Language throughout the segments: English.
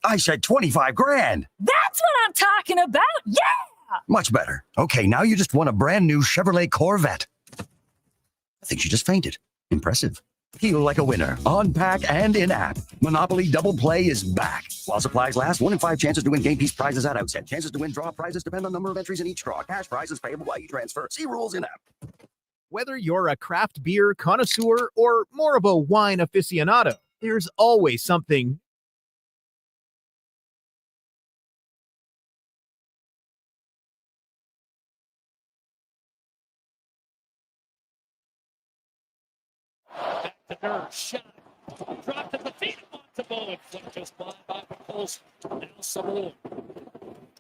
I said 25 grand. That's what I'm talking about. Yeah! Much better. Okay, now you just won a brand new Chevrolet Corvette. I think she just fainted. Impressive. Feel like a winner on pack and in-app. Monopoly Double Play is back. While supplies last, 1 in 5 chances to win game piece prizes at outset. Chances to win draw prizes depend on number of entries in each draw. Cash prizes payable by e-transfer. See rules in-app. Whether you're a craft beer connoisseur or more of a wine aficionado, there's always something The nerve shot. Dropped at the feet of Montembeau. Flick just by Colson. Now Savoy.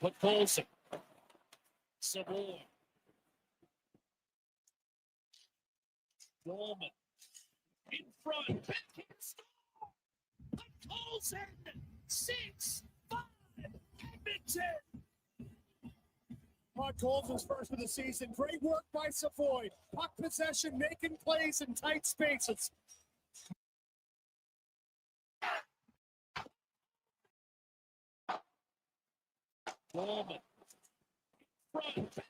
Put Colson. Savoy. Dolman. In front. Backhand stall. Colson. 6-5. Edmonton. Todd Colson's first of the season. Great work by Savoy. Puck possession, making plays in tight spaces. Dolman. In front.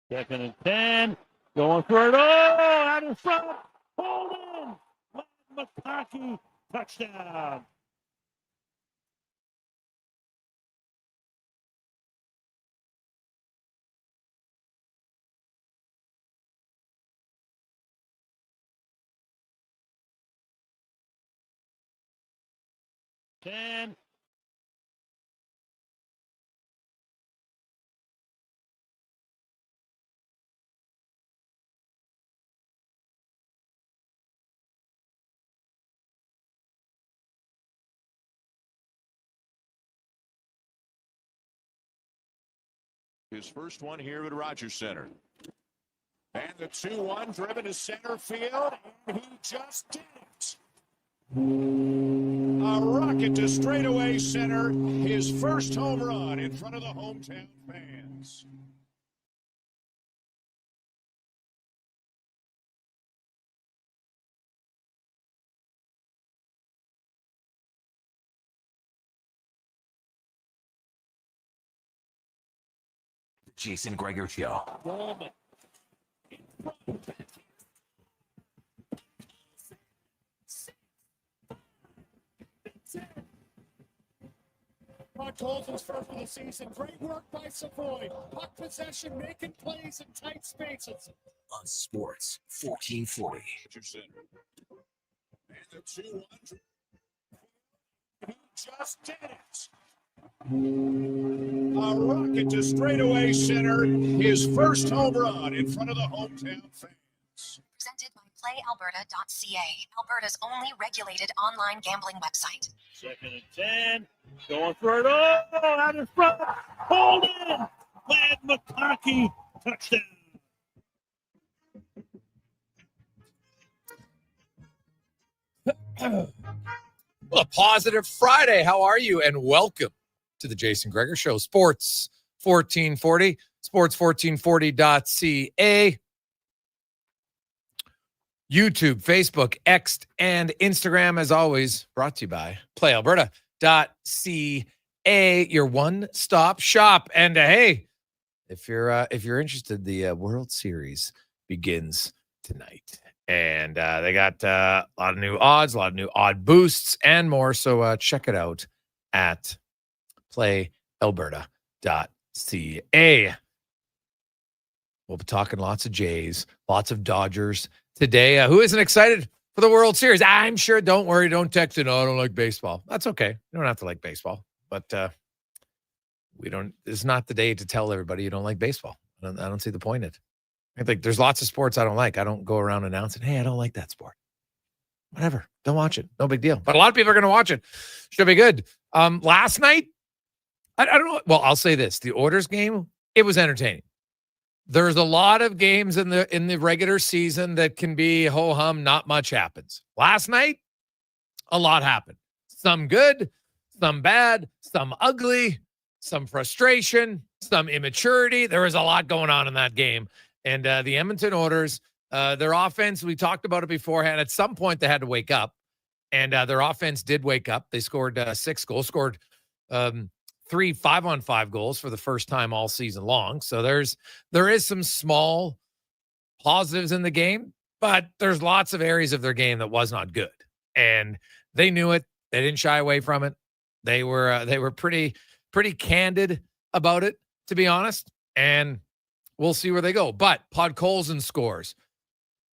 Second and 10. Going for it. Oh, out in front. Hold in. McCarthy. Touchdown. Ten. His first one here at Rogers Center. And the 2-1 driven to center field, and he just did it. A rocket to straightaway center, his first home run in front of the hometown fans. Jason Gregor Show. Dolman. In front. Todd Colson's first of the season. Great work by Savoy. Puck possession, making plays in tight spaces. On Sports 1440. Rogers Center. And the 2-1. He just did it. A rocket to straightaway center, his first home run in front of the hometown fans. Presented by PlayAlberta.ca, Alberta's only regulated online gambling website. Second and 10. Going for it. Oh, out in front. Hold in. Glad McCarthy. Touchdown. Well, a positive Friday. How are you? And welcome to the Jason Gregor Show. Sports 1440, sports1440.ca, YouTube, Facebook, X, and Instagram, as always, brought to you by playalberta.ca, your one-stop shop. And hey, if you're interested, the World Series begins tonight. And they got a lot of new odds, a lot of new odd boosts, and more. So check it out at playalberta.ca. We'll be talking lots of Jays, lots of Dodgers today. Who isn't excited for the World Series? I'm sure. Don't worry. Don't text it. No, I don't like baseball. That's okay. You don't have to like baseball. But it's not the day to tell everybody you don't like baseball. I don't see the point in it. I think there's lots of sports I don't like. I don't go around announcing, hey, I don't like that sport. Whatever. Don't watch it. No big deal. But a lot of people are going to watch it. Should be good. Last night, I don't know. Well, I'll say this. The Oilers game, it was entertaining. There's a lot of games in the regular season that can be ho-hum, not much happens. Last night, a lot happened. Some good, some bad, some ugly, some frustration, some immaturity. There was a lot going on in that game. And the Edmonton Oilers, their offense, we talked about it beforehand. At some point, they had to wake up. And their offense did wake up. They scored 6 goals, scored 3 5-on-5 goals for the first time all season long. So there is some small positives in the game, but there's lots of areas of their game that was not good. And they knew it. They didn't shy away from it. They were pretty candid about it, to be honest. And we'll see where they go. But Podkolzin scores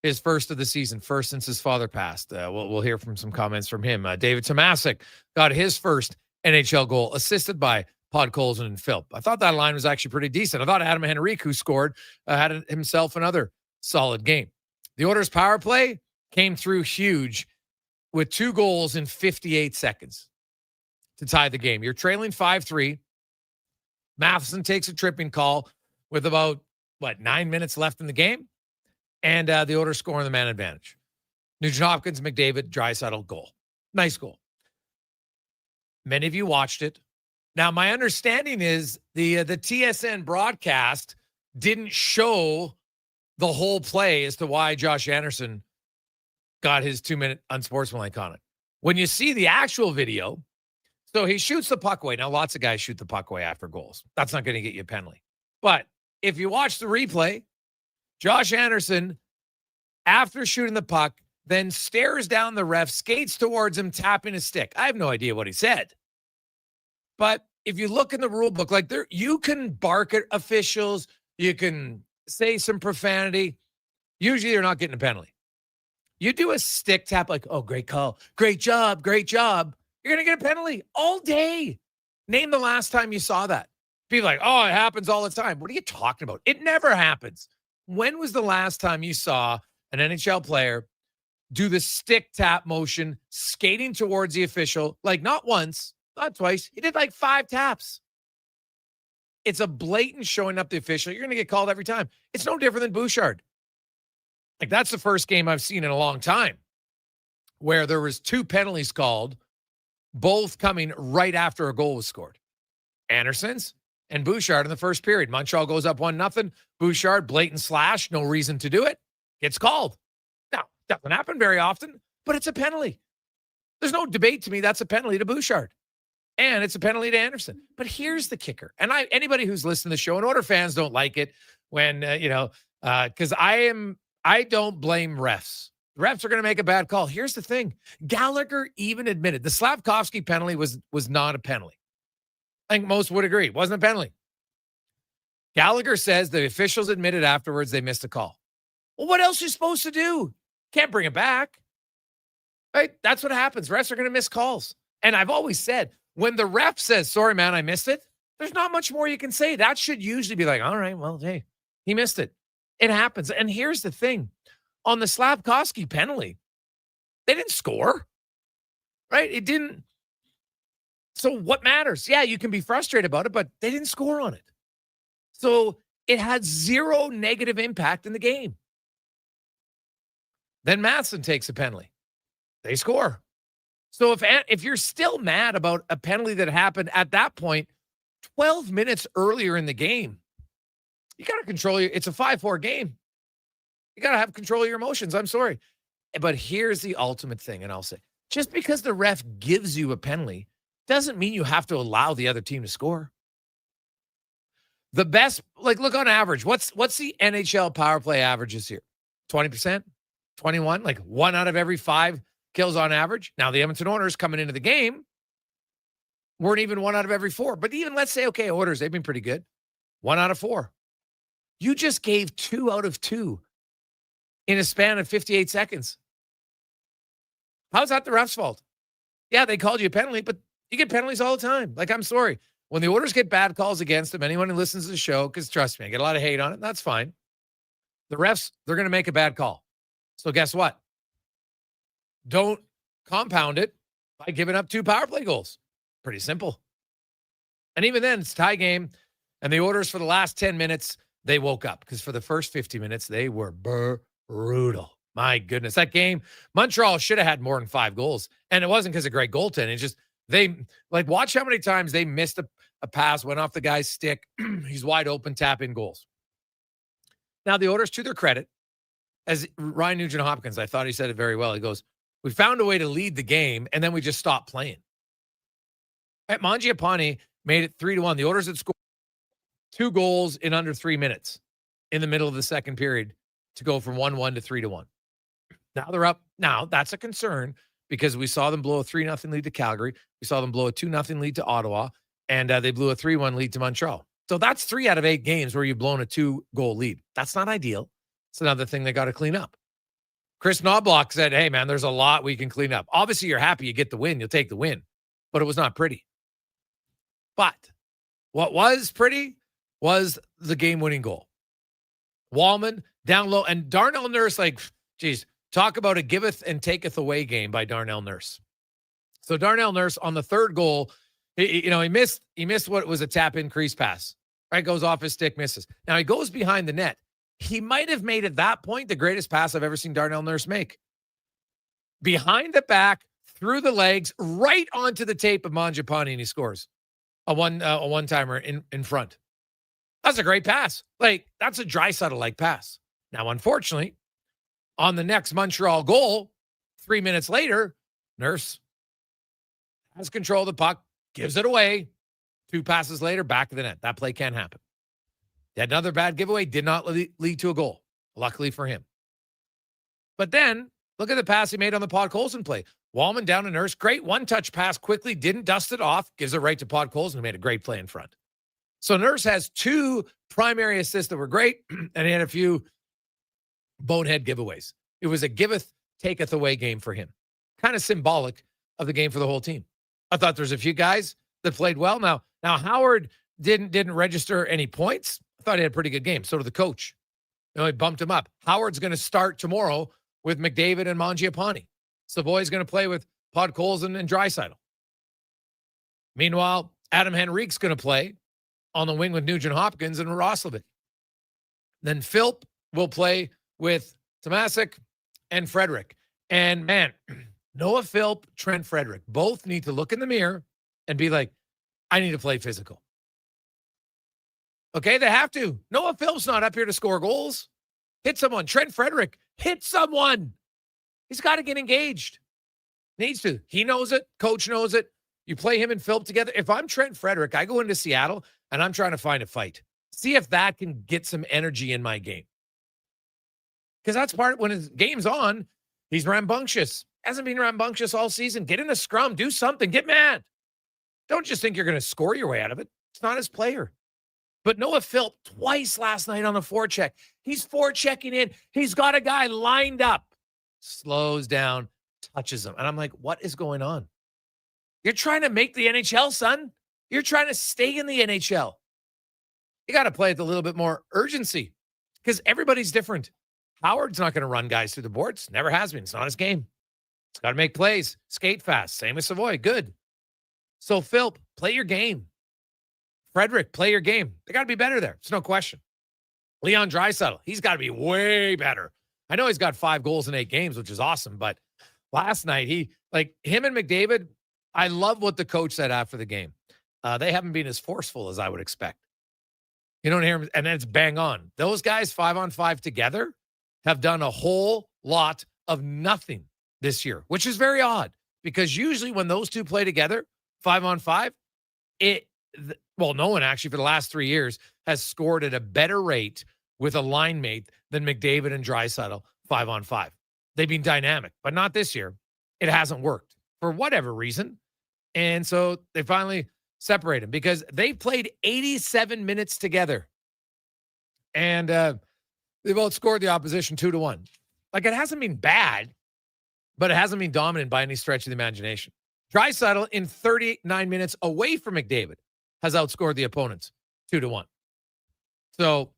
his first of the season, first since his father passed. We'll hear from some comments from him. David Tomasic got his first NHL goal, assisted by Podkolzin and Philp. I thought that line was actually pretty decent. I thought Adam Henrique, who scored, had himself another solid game. The Oilers' power play came through huge with 2 goals in 58 seconds to tie the game. You're trailing 5-3. Matheson takes a tripping call with about 9 minutes left in the game, and the Oilers scoring the man advantage. Nugent Hopkins, McDavid, Draisaitl goal. Nice goal. Many of you watched it. Now, my understanding is the TSN broadcast didn't show the whole play as to why Josh Anderson got his 2-minute unsportsmanlike on it. When you see the actual video, so he shoots the puck away. Now, lots of guys shoot the puck away after goals. That's not going to get you a penalty. But if you watch the replay, Josh Anderson, after shooting the puck, then stares down the ref, skates towards him, tapping his stick. I have no idea what he said. But if you look in the rule book, you can bark at officials, you can say some profanity. Usually you're not getting a penalty. You do a stick tap like, oh, great call, great job, you're going to get a penalty all day. Name the last time you saw that. People like, oh, it happens all the time. What are you talking about? It never happens. When was the last time you saw an NHL player do the stick tap motion, skating towards the official, not once, not twice. He did 5 taps. It's a blatant showing up the official. You're going to get called every time. It's no different than Bouchard. That's the first game I've seen in a long time where there was 2 penalties called, both coming right after a goal was scored. Anderson's and Bouchard in the first period. Montreal goes up 1-0. Bouchard, blatant slash, no reason to do it, gets called. Now, doesn't happen very often, but it's a penalty. There's no debate to me. That's a penalty to Bouchard. And it's a penalty to Anderson. But here's the kicker. And anybody who's listening to the show, and Oilers fans don't like it when, because I don't blame refs. The refs are going to make a bad call. Here's the thing. Gallagher even admitted the Slafkovsky penalty was not a penalty. I think most would agree. It wasn't a penalty. Gallagher says the officials admitted afterwards they missed a call. Well, what else are you supposed to do? Can't bring it back. Right? That's what happens. Refs are going to miss calls. And I've always said, when the ref says, sorry, man, I missed it, there's not much more you can say. That should usually be all right, well, hey, he missed it. It happens. And here's the thing. On the Slafkovsky penalty, they didn't score. Right? It didn't. So what matters? Yeah, you can be frustrated about it, but they didn't score on it. So it had 0 negative impact in the game. Then Matheson takes a penalty. They score. So if you're still mad about a penalty that happened at that point 12 minutes earlier in the game, you got to control it's a 5-4 game. You got to have control of your emotions. I'm sorry. But here's the ultimate thing, and I'll say, just because the ref gives you a penalty doesn't mean you have to allow the other team to score. The best, look on average. What's the NHL power play averages here? 20%? 21? Like 1 out of every 5 kills on average. Now, the Edmonton Oilers coming into the game weren't even 1 out of every 4. But even let's say, okay, Oilers, they've been pretty good. 1 out of 4. You just gave 2 out of 2 in a span of 58 seconds. How's that the ref's fault? Yeah, they called you a penalty, but you get penalties all the time. I'm sorry. When the Oilers get bad calls against them, anyone who listens to the show, because trust me, I get a lot of hate on it, and that's fine. The refs, they're going to make a bad call. So guess what? Don't compound it by giving up 2 power play goals. Pretty simple. And even then, it's a tie game, and the Oilers for the last 10 minutes, they woke up, because for the first 50 minutes, they were brutal. My goodness, that game, Montreal should have had more than 5 goals. And it wasn't because of great goaltending. It's just, watch how many times they missed a pass, went off the guy's stick. He's wide open, tap in goals. Now, the Oilers, to their credit, as Ryan Nugent-Hopkins, I thought he said it very well. He goes, we found a way to lead the game, and then we just stopped playing. Mangiapane made it 3-1. The Oilers had scored 2 goals in under 3 minutes in the middle of the second period to go from 1-1 to 3-1. Now they're up. Now that's a concern because we saw them blow a 3-0 lead to Calgary. We saw them blow a 2-0 lead to Ottawa, and they blew a 3-1 lead to Montreal. So that's 3 out of 8 games where you've blown a 2-goal lead. That's not ideal. It's another thing they got to clean up. Chris Knobloch said, hey, man, there's a lot we can clean up. Obviously, you're happy you get the win. You'll take the win. But it was not pretty. But what was pretty was the game-winning goal. Walman down low. And Darnell Nurse, talk about a giveth and taketh away game by Darnell Nurse. So Darnell Nurse on the third goal, he missed what was a tap-in crease pass. Right, goes off his stick, misses. Now he goes behind the net. He might have made at that point the greatest pass I've ever seen Darnell Nurse make. Behind the back, through the legs, right onto the tape of Mangiapane, and he scores a one-timer in front. That's a great pass. That's a Draisaitl-like pass. Now, unfortunately, on the next Montreal goal, 3 minutes later, Nurse has control of the puck, gives it away. 2 passes later, back of the net. That play can't happen. He had another bad giveaway, did not lead to a goal, luckily for him. But then, look at the pass he made on the Podkolzin play. Walman down to Nurse, great one-touch pass, quickly, didn't dust it off, gives it right to Podkolzin, who made a great play in front. So Nurse has 2 primary assists that were great, and he had a few bonehead giveaways. It was a giveth, taketh away game for him. Kind of symbolic of the game for the whole team. I thought there's a few guys that played well. Now Howard didn't register any points. I thought he had a pretty good game. So did the coach. He bumped him up. Howard's going to start tomorrow with McDavid and Mangiapane. Savoy's going to play with Podkolzin and Draisaitl. Meanwhile, Adam Henrique's going to play on the wing with Nugent-Hopkins and Roslovic. Then Philp will play with Tomasic and Frederick. And man, Noah Philp, Trent Frederick, both need to look in the mirror and be like, I need to play physical. Okay, they have to. Noah Philp's not up here to score goals. Hit someone. Trent Frederick, hit someone. He's got to get engaged. Needs to. He knows it. Coach knows it. You play him and Philp together. If I'm Trent Frederick, I go into Seattle and I'm trying to find a fight. See if that can get some energy in my game. Because that's part, when his game's on, he's rambunctious. Hasn't been rambunctious all season. Get in a scrum. Do something. Get mad. Don't just think you're going to score your way out of it. It's not his player. But Noah Philp, twice last night on a forecheck. He's forechecking in. He's got a guy lined up. Slows down, touches him. And I'm like, what is going on? You're trying to make the NHL, son. You're trying to stay in the NHL. You got to play with a little bit more urgency because everybody's different. Howard's not going to run guys through the boards. Never has been. It's not his game. He's got to make plays, skate fast. Same as Savoy. Good. So, Philp, play your game. Frederick, play your game. They got to be better there. It's no question. Leon Draisaitl, he's got to be way better. I know he's got 5 goals in 8 games, which is awesome, but last night, him and McDavid, I love what the coach said after the game. They haven't been as forceful as I would expect. You don't hear him, and then it's bang on. Those guys 5-on-5 together have done a whole lot of nothing this year, which is very odd because usually when those two play together, 5-on-5, no one actually for the last 3 years has scored at a better rate with a line mate than McDavid and Draisaitl 5-on-5. They've been dynamic, but not this year. It hasn't worked for whatever reason. And so they finally separate them because they played 87 minutes together. And they both scored the opposition 2-1. Like, it hasn't been bad, but it hasn't been dominant by any stretch of the imagination. Draisaitl in 39 minutes away from McDavid has outscored the opponents 2-1. So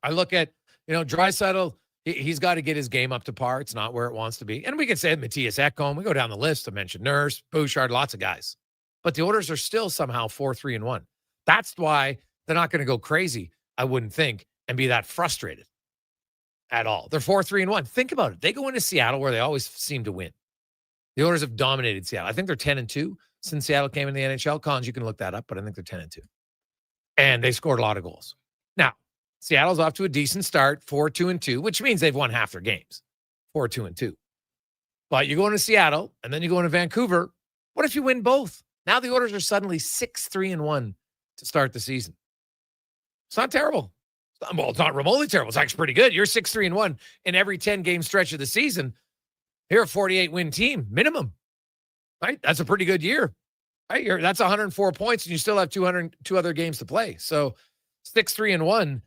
I look at, Draisaitl, he's got to get his game up to par. It's not where it wants to be. And we could say Matthias Ekholm. We go down the list. I mentioned Nurse, Bouchard, lots of guys. But the Oilers are still somehow 4-3-1. That's why they're not going to go crazy, I wouldn't think, and be that frustrated at all. They're 4-3-1. Think about it. They go into Seattle where they always seem to win. The Oilers have dominated Seattle. I think they're 10-2 since Seattle came in the NHL. Collins, you can look that up, but I think they're 10-2. And they scored a lot of goals. Now, Seattle's off to a decent start, 4-2-2, which means they've won half their games, 4-2-2. But you go into Seattle, and then you go into Vancouver. What if you win both? Now the Oilers are suddenly 6-3-1 to start the season. It's not terrible. Well, it's not remotely terrible. It's actually pretty good. You're 6-3-1 in every 10-game stretch of the season. You're a 48-win team, minimum. Right? That's a pretty good year. Right? That's 104 points, and you still have 2 other games to play. So 6-3-1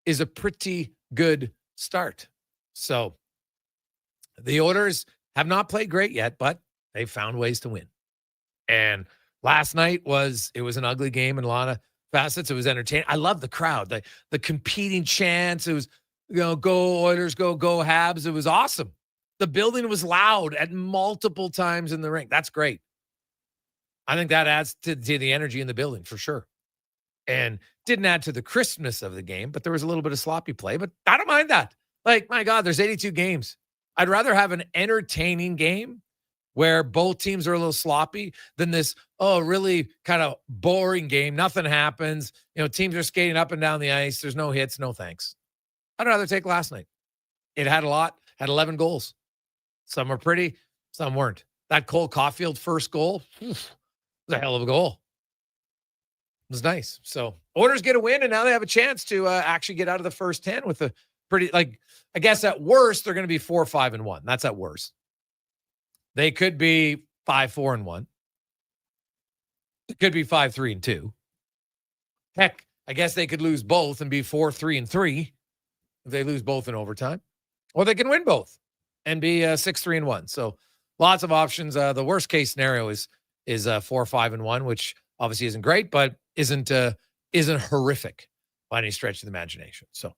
is a pretty good start. So the Oilers have not played great yet, but they've found ways to win. And last night was an ugly game in a lot of facets. It was entertaining. I love the crowd, the competing chants. It was, go Oilers, go Habs. It was awesome. The building was loud at multiple times in the rink. That's great. I think that adds to the energy in the building for sure. And didn't add to the crispness of the game, but there was a little bit of sloppy play. But I don't mind that. Like, my God, there's 82 games. I'd rather have an entertaining game where both teams are a little sloppy than this, really kind of boring game. Nothing happens. Teams are skating up and down the ice. There's no hits. No thanks. I'd rather take last night. It had 11 goals. Some were pretty, some weren't. That Cole Caulfield first goal was a hell of a goal. It was nice. So Oilers get a win, and now they have a chance to actually get out of the first 10 with a pretty, I guess at worst, they're going to be 4-5-1. That's at worst. They could be 5-4-1. It could be 5-3-2. Heck, I guess they could lose both and be 4-3-3 if they lose both in overtime. Or they can win both and be 6-3-1. So lots of options. The worst case scenario is 4-5-1, which obviously isn't great, but isn't horrific by any stretch of the imagination. So,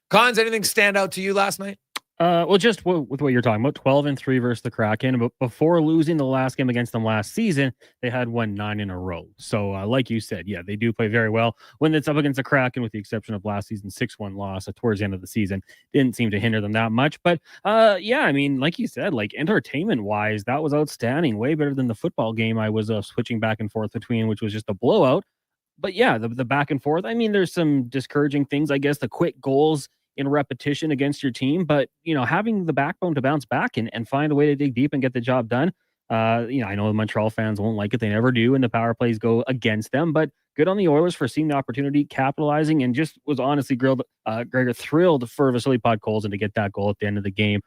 Cons, anything stand out to you last night? Well, just with what you're talking about, 12-3 versus the Kraken. But before losing the last game against them last season, they had won 9 in a row. So, like you said, yeah, they do play very well when it's up against the Kraken, with the exception of last season's 6-1 loss towards the end of the season. Didn't seem to hinder them that much. But yeah, I mean, like you said, entertainment-wise, that was outstanding. Way better than the football game I was switching back and forth between, which was just a blowout. But yeah, the back and forth. I mean, there's some discouraging things, I guess, the quick goals in repetition against your team, but having the backbone to bounce back and find a way to dig deep and get the job done. I know the Montreal fans won't like it. They never do, and the power plays go against them, but good on the Oilers for seeing the opportunity, capitalizing, and just was honestly Gregor thrilled for Vasily Podkolzin to get that goal at the end of the game,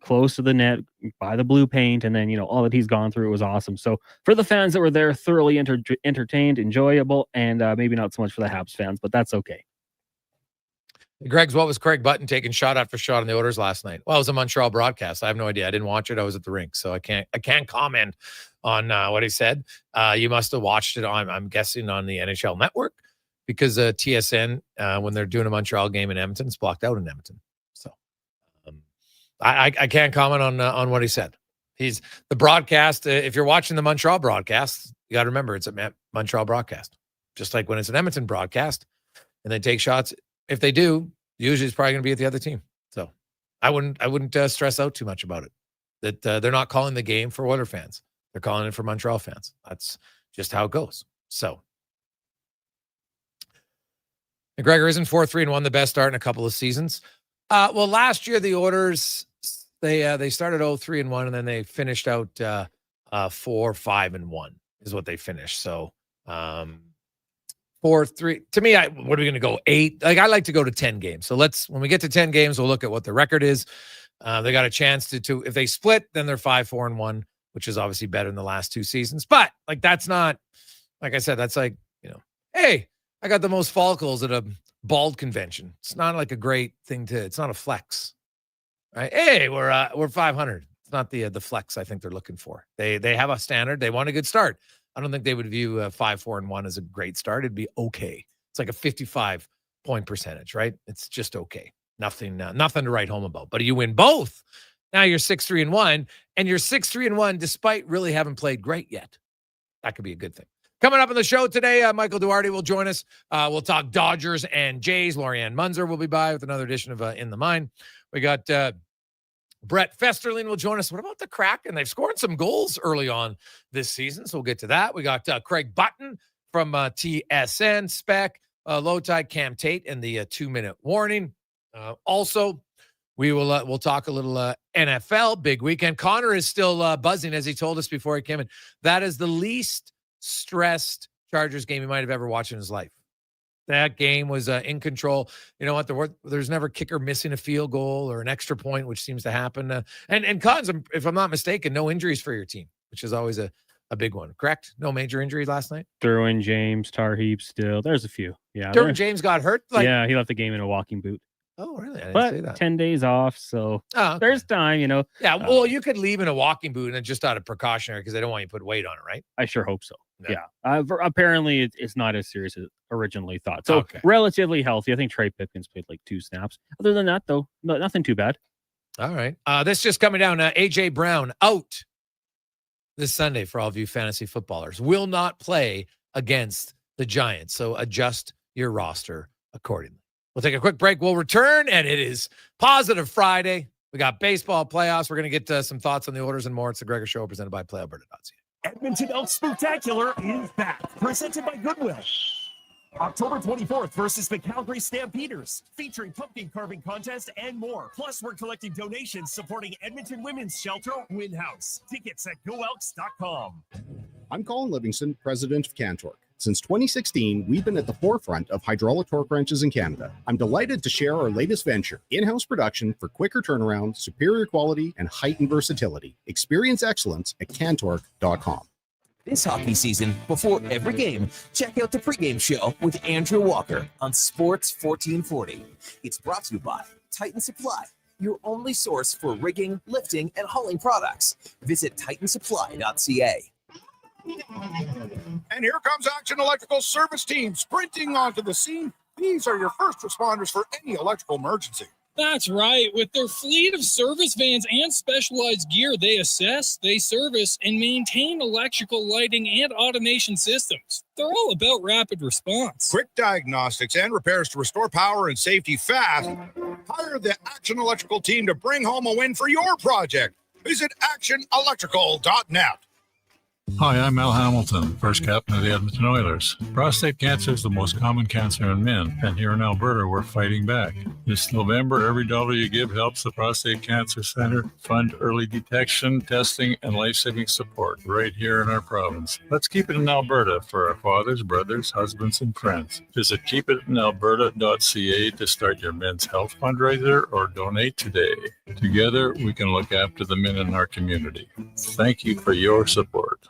close to the net by the blue paint. And then, all that he's gone through, it was awesome. So for the fans that were there, thoroughly entertained, enjoyable, and maybe not so much for the Habs fans, but that's okay. Greg's, what was Craig Button taking shot after shot on the Oilers last night? Well, it was a Montreal broadcast. I have no idea. I didn't watch it. I was at the rink, so I can't comment on what he said. You must have watched it on, I'm guessing, on the NHL Network, because TSN, when they're doing a Montreal game in Edmonton, it's blocked out in Edmonton. So I can't comment on what he said. He's the broadcast. If you're watching the Montreal broadcast, you got to remember it's a Montreal broadcast. Just like when it's an Edmonton broadcast and they take shots. If they do, usually it's probably going to be at the other team. So I wouldn't stress out too much about it. that they're not calling the game for Oilers fans. They're calling it for Montreal fans. That's just how it goes. So McGregor isn't 4-3-1, the best start in a couple of seasons. Well, last year the Oilers, they started 0-3-1, and then they finished out 4-5-1 is what they finished. So 4-3. To me, what are we going to go 8? Like, I like to go to 10 games. So when we get to 10 games, we'll look at what the record is. They got a chance to if they split, then they're 5-4-1, which is obviously better than the last 2 seasons. But like, that's not, like I said, that's like, hey, I got the most follicles at a bald convention. It's not like a great thing it's not a flex, right? Hey, we're 500. It's not the flex I think they're looking for. They have a standard. They want a good start. I don't think they would view 5-4-1 as a great start. It'd be okay. It's like a 55-point percentage, right? It's just okay. Nothing to write home about. But you win both. Now you're 6-3-1, and you're 6-3-1 despite really haven't played great yet. That could be a good thing. Coming up on the show today, Michael Duarte will join us. We'll talk Dodgers and Jays. Lorianne Munzer will be by with another edition of In the Mind. We got Brett Festerling will join us. What about the Kraken? They've scored some goals early on this season, so we'll get to that. We got Craig Button from TSN, Spec, Low Tide, Cam Tait, and the 2-minute warning. Also, we'll talk a little NFL, big weekend. Connor is still buzzing, as he told us before he came in. That is the least stressed Chargers game he might have ever watched in his life. That game was in control. You know what? There's never kicker missing a field goal or an extra point, which seems to happen. And Cons, if I'm not mistaken, no injuries for your team, which is always a big one. Correct? No major injuries last night? Derwin James, Tar Heap still. There's a few. Yeah. Derwin James got hurt? Yeah, he left the game in a walking boot. Oh, really? I didn't say that. 10 days off, so okay. There's time, Yeah, well, you could leave in a walking boot and just out of precautionary because they don't want you to put weight on it, right? I sure hope so. Yeah. Apparently, it's not as serious as originally thought. So relatively healthy. I think Trey Pipkins played like 2 snaps. Other than that, though, nothing too bad. All right. This just coming down. A.J. Brown out this Sunday for all of you fantasy footballers. Will not play against the Giants, so adjust your roster accordingly. We'll take a quick break. We'll return, and it is Positive Friday. We got baseball playoffs. We're going to get some thoughts on the orders and more. It's the Gregor Show presented by PlayAlberta.ca. Edmonton Elks Spectacular is back, presented by Goodwill. October 24th versus the Calgary Stampeders, featuring pumpkin carving contest and more. Plus, we're collecting donations supporting Edmonton Women's Shelter Win House. Tickets at GoElks.com. I'm Colin Livingston, president of CanTorque. Since 2016, we've been at the forefront of hydraulic torque wrenches in Canada. I'm delighted to share our latest venture, in-house production for quicker turnaround, superior quality, and heightened versatility. Experience excellence at CanTorque.com. This hockey season, before every game, check out the pregame show with Andrew Walker on Sports 1440. It's brought to you by Titan Supply, your only source for rigging, lifting, and hauling products. Visit titansupply.ca. And here comes Action Electrical Service Team sprinting onto the scene. These are your first responders for any electrical emergency. That's right. With their fleet of service vans and specialized gear, they assess, they service, and maintain electrical lighting and automation systems. They're all about rapid response. Quick diagnostics and repairs to restore power and safety fast. Hire the Action Electrical team to bring home a win for your project. Visit actionelectrical.net. Hi, I'm Al Hamilton, first captain of the Edmonton Oilers. Prostate cancer is the most common cancer in men, and here in Alberta, we're fighting back. This November, every dollar you give helps the Prostate Cancer Center fund early detection, testing, and life-saving support right here in our province. Let's keep it in Alberta for our fathers, brothers, husbands, and friends. Visit keepitinalberta.ca to start your men's health fundraiser or donate today. Together, we can look after the men in our community. Thank you for your support.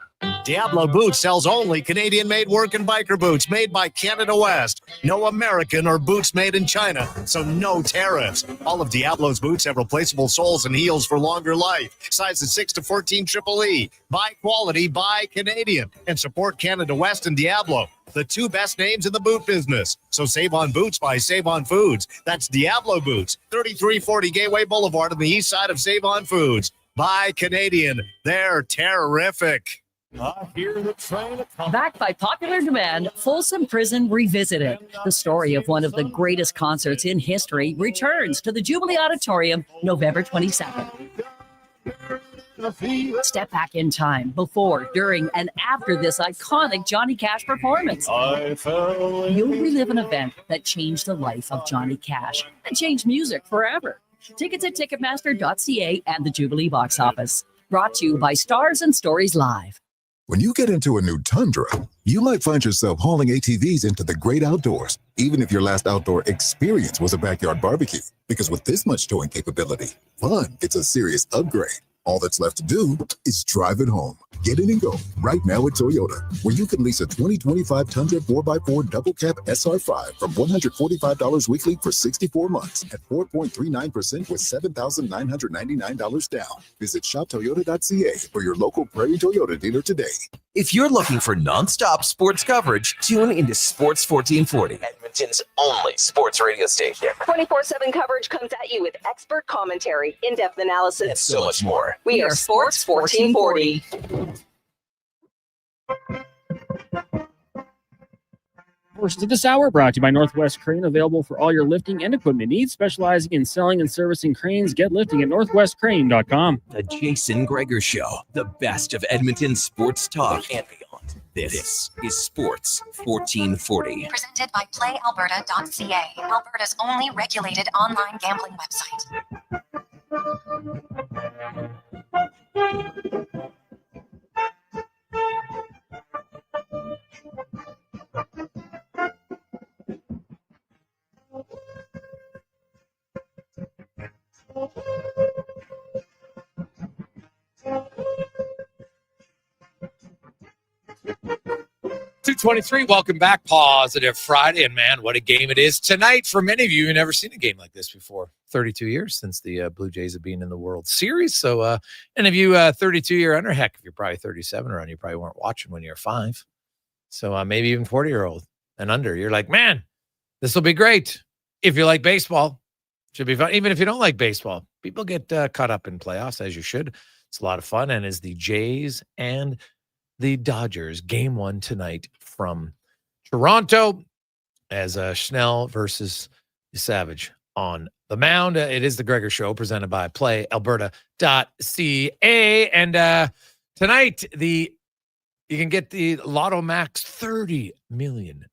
Diablo Boots sells only Canadian-made work and biker boots made by Canada West. No American or boots made in China, so no tariffs. All of Diablo's boots have replaceable soles and heels for longer life. Sizes 6 to 14 EEE. Buy quality, buy Canadian. And support Canada West and Diablo, the 2 best names in the boot business. So save on boots by Save On Foods. That's Diablo Boots, 3340 Gateway Boulevard on the east side of Save On Foods. Buy Canadian. They're terrific. Backed by popular demand, Folsom Prison Revisited. The story of one of the greatest concerts in history returns to the Jubilee Auditorium November 22nd. Step back in time before, during, and after this iconic Johnny Cash performance. You'll relive an event that changed the life of Johnny Cash and changed music forever. Tickets at Ticketmaster.ca and the Jubilee box office. Brought to you by Stars and Stories Live. When you get into a new Tundra, you might find yourself hauling ATVs into the great outdoors, even if your last outdoor experience was a backyard barbecue. Because with this much towing capability, fun gets a serious upgrade. All that's left to do is drive it home. Get in and go right now at Toyota, where you can lease a 2025 Tundra 4x4 double cab SR5 from $145 weekly for 64 months at 4.39% with $7,999 down. Visit shoptoyota.ca for your local Prairie Toyota dealer today. If you're looking for non-stop sports coverage, tune into Sports 1440, Edmonton's only sports radio station. 24/7 coverage comes at you with expert commentary, in-depth analysis, And so much more. We are Sports 1440. First of this hour brought to you by Northwest Crane, available for all your lifting and equipment needs, specializing in selling and servicing cranes. Get lifting at northwestcrane.com. The Jason Gregor Show, the best of Edmonton sports talk and beyond. This is Sports 1440. Presented by PlayAlberta.ca, Alberta's only regulated online gambling website. 2:23. Welcome back. Positive Friday. And man, what a game it is tonight. For many of you who've never seen a game like this before. 32 years since the Blue Jays have been in the World Series. So, and if you 32-year under, heck, if you're probably 37 or on, you probably weren't watching when you were 5. So maybe even 40-year-old and under, you're like, man, this will be great. If you like baseball, should be fun. Even if you don't like baseball, people get caught up in playoffs, as you should. It's a lot of fun. And as the Jays and the Dodgers, game 1 tonight from Toronto, as Schnell versus Savage on the mound. It is the Gregor Show, presented by PlayAlberta.ca. And tonight, you can get the Lotto Max $30 million.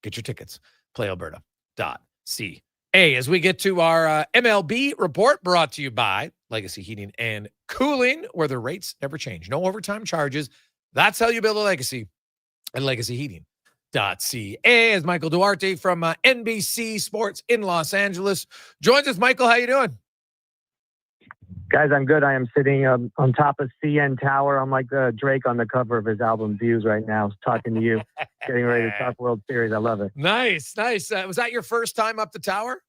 Get your tickets, PlayAlberta.ca. As we get to our MLB report, brought to you by Legacy Heating and Cooling, where the rates never change. No overtime charges. That's how you build a legacy at LegacyHeating.ca. As Michael Duarte from NBC Sports in Los Angeles joins us. Michael, how you doing? Guys, I'm good. I am sitting on top of CN Tower. I'm like Drake on the cover of his album Views right now, talking to you, getting ready to talk World Series. I love it. Nice. Was that your first time up the tower?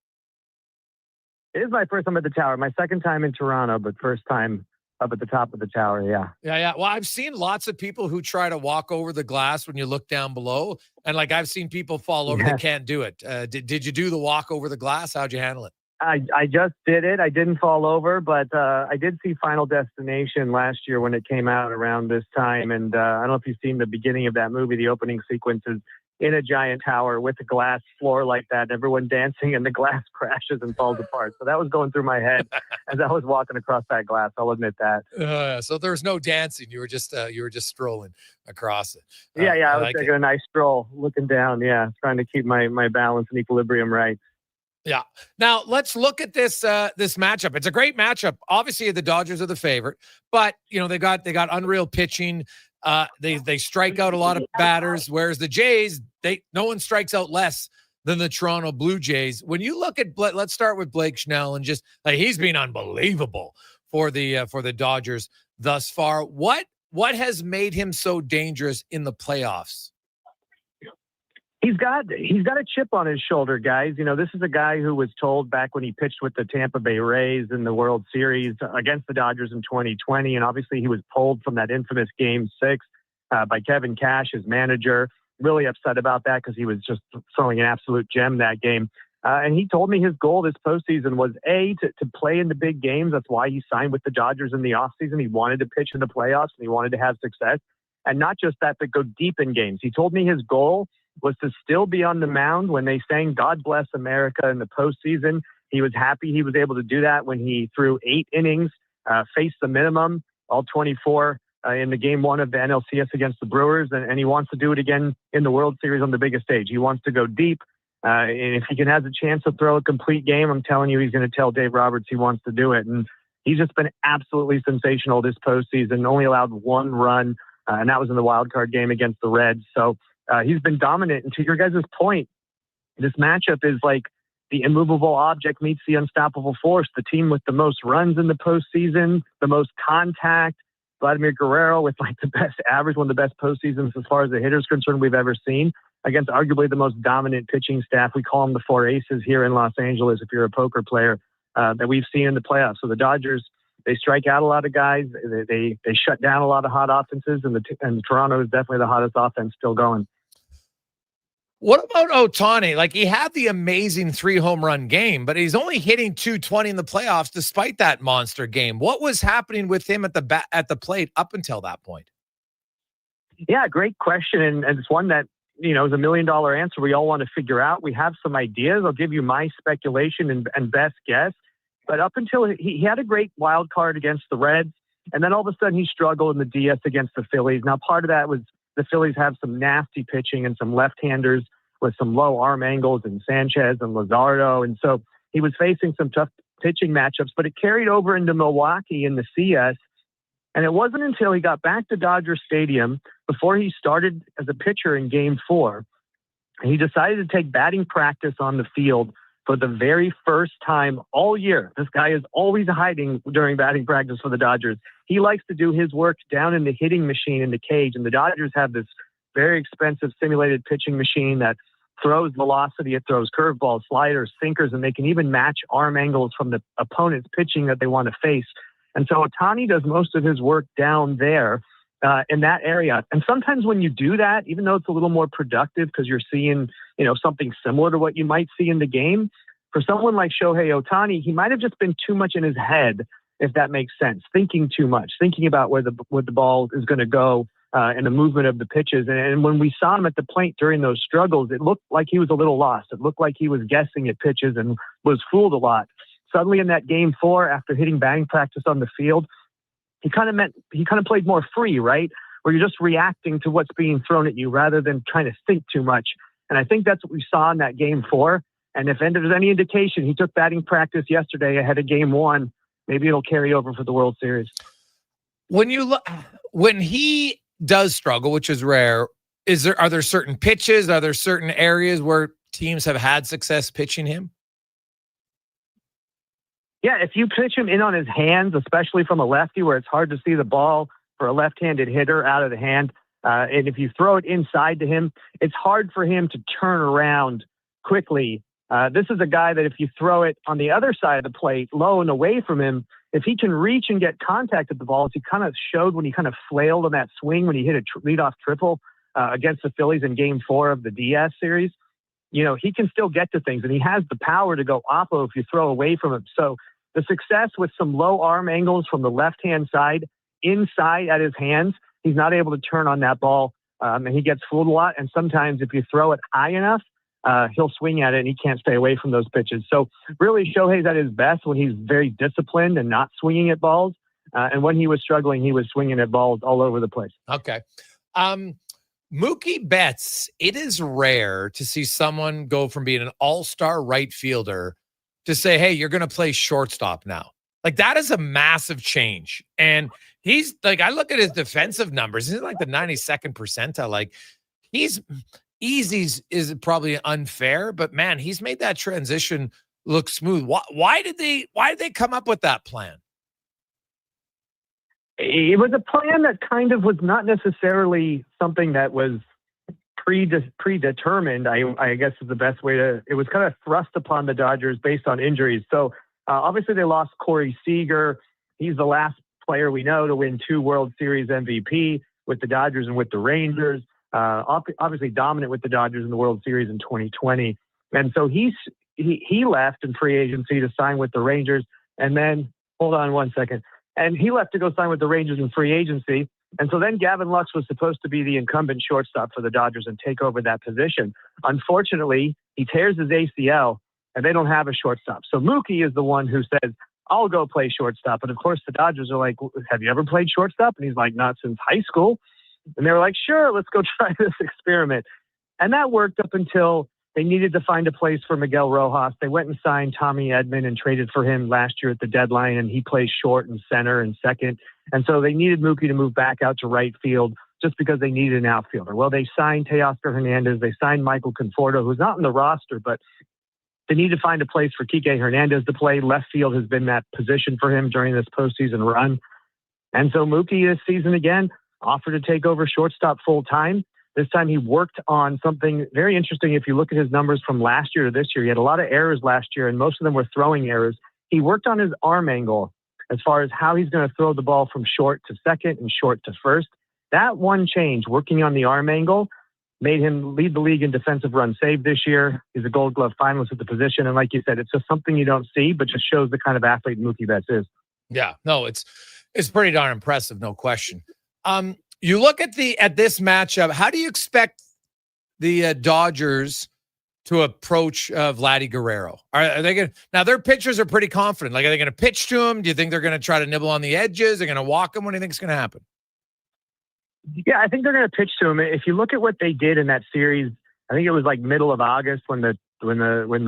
It is my first time at the tower. My second time in Toronto, but first time up at the top of the tower, yeah. Yeah. Well, I've seen lots of people who try to walk over the glass when you look down below. And like I've seen people fall over, They can't do it. Did you do the walk over the glass? How'd you handle it? I just did it. I didn't fall over, but I did see Final Destination last year when it came out around this time. And I don't know if you've seen the beginning of that movie. The opening sequence is in a giant tower with a glass floor like that, and everyone dancing, and the glass crashes and falls apart. So that was going through my head as I was walking across that glass. I'll admit that. So there was no dancing. You were just strolling across it. I was taking a nice stroll, looking down. Yeah, trying to keep my balance and equilibrium right. Yeah. Now let's look at this this matchup. It's a great matchup. Obviously, the Dodgers are the favorite, but they got unreal pitching. They strike out a lot of batters, whereas the Jays, no one strikes out less than the Toronto Blue Jays. When you look at, let's start with Blake Snell, and just like he's been unbelievable for the Dodgers thus far. What has made him so dangerous in the playoffs? He's got a chip on his shoulder, guys. This is a guy who was told back when he pitched with the Tampa Bay Rays in the World Series against the Dodgers in 2020. And obviously he was pulled from that infamous Game 6 by Kevin Cash, his manager. Really upset about that because he was just throwing an absolute gem that game. And he told me his goal this postseason was, to play in the big games. That's why he signed with the Dodgers in the offseason. He wanted to pitch in the playoffs and he wanted to have success. And not just that, but go deep in games. He told me his goal was to still be on the mound when they sang God Bless America in the postseason. He was happy he was able to do that when he threw 8 innings faced the minimum, all 24 in the game one of the NLCS against the Brewers, and he wants to do it again in the World Series on the biggest stage. He wants to go deep. And if he has a chance to throw a complete game, I'm telling you, he's going to tell Dave Roberts he wants to do it. And he's just been absolutely sensational this postseason, only allowed one run, and that was in the wild card game against the Reds. So he's been dominant. And to your guys' point, this matchup is like the immovable object meets the unstoppable force. The team with the most runs in the postseason, the most contact, Vladimir Guerrero with like the best average, one of the best postseasons as far as the hitter's concerned we've ever seen, against arguably the most dominant pitching staff. We call them the four aces here in Los Angeles if you're a poker player, that we've seen in the playoffs. So the Dodgers, they strike out a lot of guys. They shut down a lot of hot offenses, and Toronto is definitely the hottest offense still going. What about Ohtani? Like, he had the amazing 3 home run game, but he's only hitting .220 in the playoffs despite that monster game. What was happening with him at the plate up until that point? Yeah, great question. And it's one that, is $1 million answer we all want to figure out. We have some ideas. I'll give you my speculation and best guess. But up until he had a great wild card against the Reds, and then all of a sudden he struggled in the DS against the Phillies. Now, part of that was the Phillies have some nasty pitching and some left-handers with some low arm angles, and Sanchez and Luzardo. And so he was facing some tough pitching matchups, but it carried over into Milwaukee in the CS. And it wasn't until he got back to Dodger Stadium before he started as a pitcher in Game 4. He decided to take batting practice on the field for the very first time all year. This guy is always hiding during batting practice for the Dodgers. He likes to do his work down in the hitting machine in the cage, and the Dodgers have this very expensive simulated pitching machine that throws velocity. It throws curveballs, sliders, sinkers, and they can even match arm angles from the opponent's pitching that they want to face. And so Ohtani does most of his work down there in that area. And sometimes when you do that, even though it's a little more productive because you're seeing, something similar to what you might see in the game, for someone like Shohei Ohtani, he might have just been too much in his head, if that makes sense, thinking too much, thinking about where the ball is going to go and the movement of the pitches. And when we saw him at the plate during those struggles, it looked like he was a little lost. It looked like he was guessing at pitches and was fooled a lot. Suddenly in that Game 4, after hitting batting practice on the field, he kind of played more free, right? Where you're just reacting to what's being thrown at you rather than trying to think too much. And I think that's what we saw in that Game 4. And if there's any indication, he took batting practice yesterday ahead of Game 1. Maybe it'll carry over for the World Series. When he does struggle, which is rare, are there certain pitches? Are there certain areas where teams have had success pitching him? Yeah, if you pitch him in on his hands, especially from a lefty where it's hard to see the ball for a left-handed hitter out of the hand, and if you throw it inside to him, it's hard for him to turn around quickly. This is a guy that if you throw it on the other side of the plate, low and away from him, if he can reach and get contact at the ball, as he kind of showed when he kind of flailed on that swing when he hit a leadoff triple against the Phillies in Game 4 of the DS series, he can still get to things, and he has the power to go oppo if you throw away from him. So the success with some low arm angles from the left-hand side inside at his hands, he's not able to turn on that ball, and he gets fooled a lot. And sometimes if you throw it high enough, he'll swing at it, and he can't stay away from those pitches. So really, Shohei's at his best when he's very disciplined and not swinging at balls. And when he was struggling, he was swinging at balls all over the place. Okay. Mookie Betts, it is rare to see someone go from being an all-star right fielder to say, hey, you're going to play shortstop now. Like, that is a massive change. And he's like, I look at his defensive numbers. He's like the 92nd percentile. Like, he's easy is probably unfair, but man, he's made that transition look smooth. Why did they come up with that plan? It was a plan that kind of was not necessarily something that was predetermined, I guess is the best way to, it was kind of thrust upon the Dodgers based on injuries. So obviously they lost Corey Seager. He's the last player we know to win 2 World Series MVP with the Dodgers and with the Rangers. Obviously dominant with the Dodgers in the World Series in 2020. And so he left in free agency to sign with the Rangers. And then, hold on one second. And he left to go sign with the Rangers in free agency. And so then Gavin Lux was supposed to be the incumbent shortstop for the Dodgers and take over that position. Unfortunately, he tears his ACL and they don't have a shortstop. So Mookie is the one who says, I'll go play shortstop. And of course, the Dodgers are like, have you ever played shortstop? And he's like, not since high school. And they were like, sure, let's go try this experiment. And that worked up until they needed to find a place for Miguel Rojas. They went and signed Tommy Edman and traded for him last year at the deadline, and he plays short and center and second. And so they needed Mookie to move back out to right field just because they needed an outfielder. Well, they signed Teoscar Hernandez. They signed Michael Conforto, who's not on the roster, but they need to find a place for Kike Hernandez to play. Left field has been that position for him during this postseason run. And so Mookie this season again offered to take over shortstop full time. This time he worked on something very interesting. If you look at his numbers from last year to this year, he had a lot of errors last year, and most of them were throwing errors. He worked on his arm angle as far as how he's going to throw the ball from short to second and short to first. That one change, working on the arm angle, made him lead the league in defensive run saved this year. He's a Gold Glove finalist at the position. And like you said, it's just something you don't see, but just shows the kind of athlete Mookie Betts is. Yeah, no, it's pretty darn impressive, no question. You look at this matchup. How do you expect the Dodgers to approach Vladdy Guerrero? Are they going? Now their pitchers are pretty confident. Like, are they going to pitch to him? Do you think they're going to try to nibble on the edges? They're going to walk him? What do you think is going to happen? Yeah, I think they're going to pitch to him. If you look at what they did in that series, I think it was like middle of August when the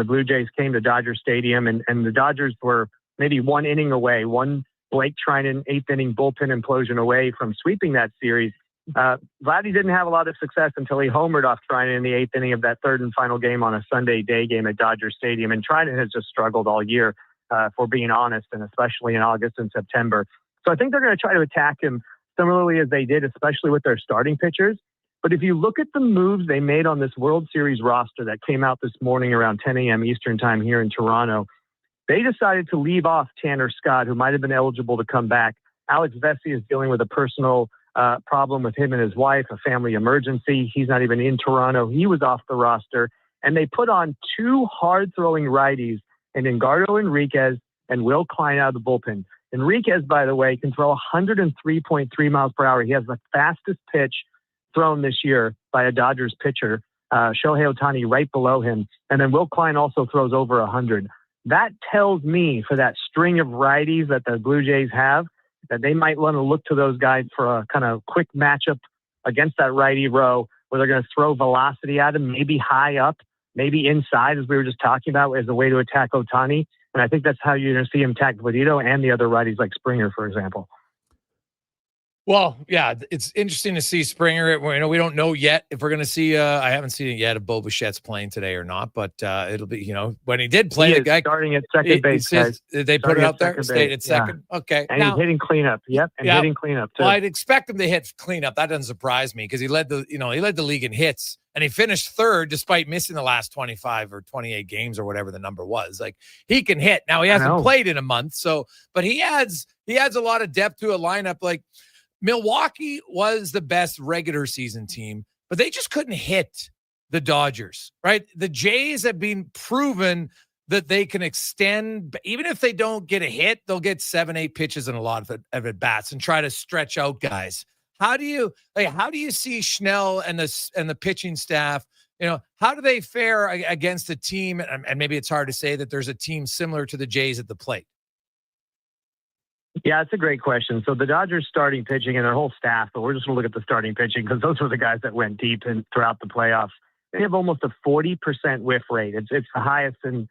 Blue Jays came to Dodger Stadium, and the Dodgers were maybe one inning away, one Blake Treinen 8th inning bullpen implosion away from sweeping that series. Vladdy didn't have a lot of success until he homered off Treinen in the 8th inning of that third and final game on a Sunday day game at Dodger Stadium. And Treinen has just struggled all year, for being honest, and especially in August and September. So I think they're going to try to attack him similarly as they did, especially with their starting pitchers. But if you look at the moves they made on this World Series roster that came out this morning around 10 a.m. Eastern time here in Toronto, they decided to leave off Tanner Scott, who might have been eligible to come back. Alex Vesey is dealing with a personal problem with him and his wife, a family emergency. He's not even in Toronto. He was off the roster. And they put on two hard-throwing righties, and Edgardo Enriquez and Will Klein out of the bullpen. Enriquez, by the way, can throw 103.3 miles per hour. He has the fastest pitch thrown this year by a Dodgers pitcher, Shohei Ohtani, right below him. And then Will Klein also throws over 100. That tells me, for that string of righties that the Blue Jays have, that they might want to look to those guys for a kind of quick matchup against that righty row where they're going to throw velocity at him, maybe high up, maybe inside, as we were just talking about, as a way to attack Ohtani. And I think that's how you're going to see him attack Vladito and the other righties like Springer, for example. Well, yeah, it's interesting to see Springer. We don't know yet if we're going to see. I haven't seen it yet if Bo Bichette's playing today or not, but it'll be. When he did play, the guy starting at second base. They put it out there. Stayed at second. Yeah. Okay, and he's hitting cleanup. Yep, and hitting cleanup too. Well, I'd expect him to hit cleanup. That doesn't surprise me because he led the league in hits, and he finished third despite missing the last 25 or 28 games or whatever the number was. Like, he can hit. Now he hasn't played in a month, but he adds a lot of depth to a lineup. Like, Milwaukee was the best regular season team, but they just couldn't hit the Dodgers, right? The Jays have been proven that they can extend, even if they don't get a hit, they'll get 7-8 pitches in a lot of at bats and try to stretch out guys. How do you see Schnell and the pitching staff? How do they fare against a team? And maybe it's hard to say that there's a team similar to the Jays at the plate. Yeah, it's a great question. So the Dodgers starting pitching and their whole staff, but we're just going to look at the starting pitching because those were the guys that went deep throughout the playoffs. They have almost a 40% whiff rate. It's the highest in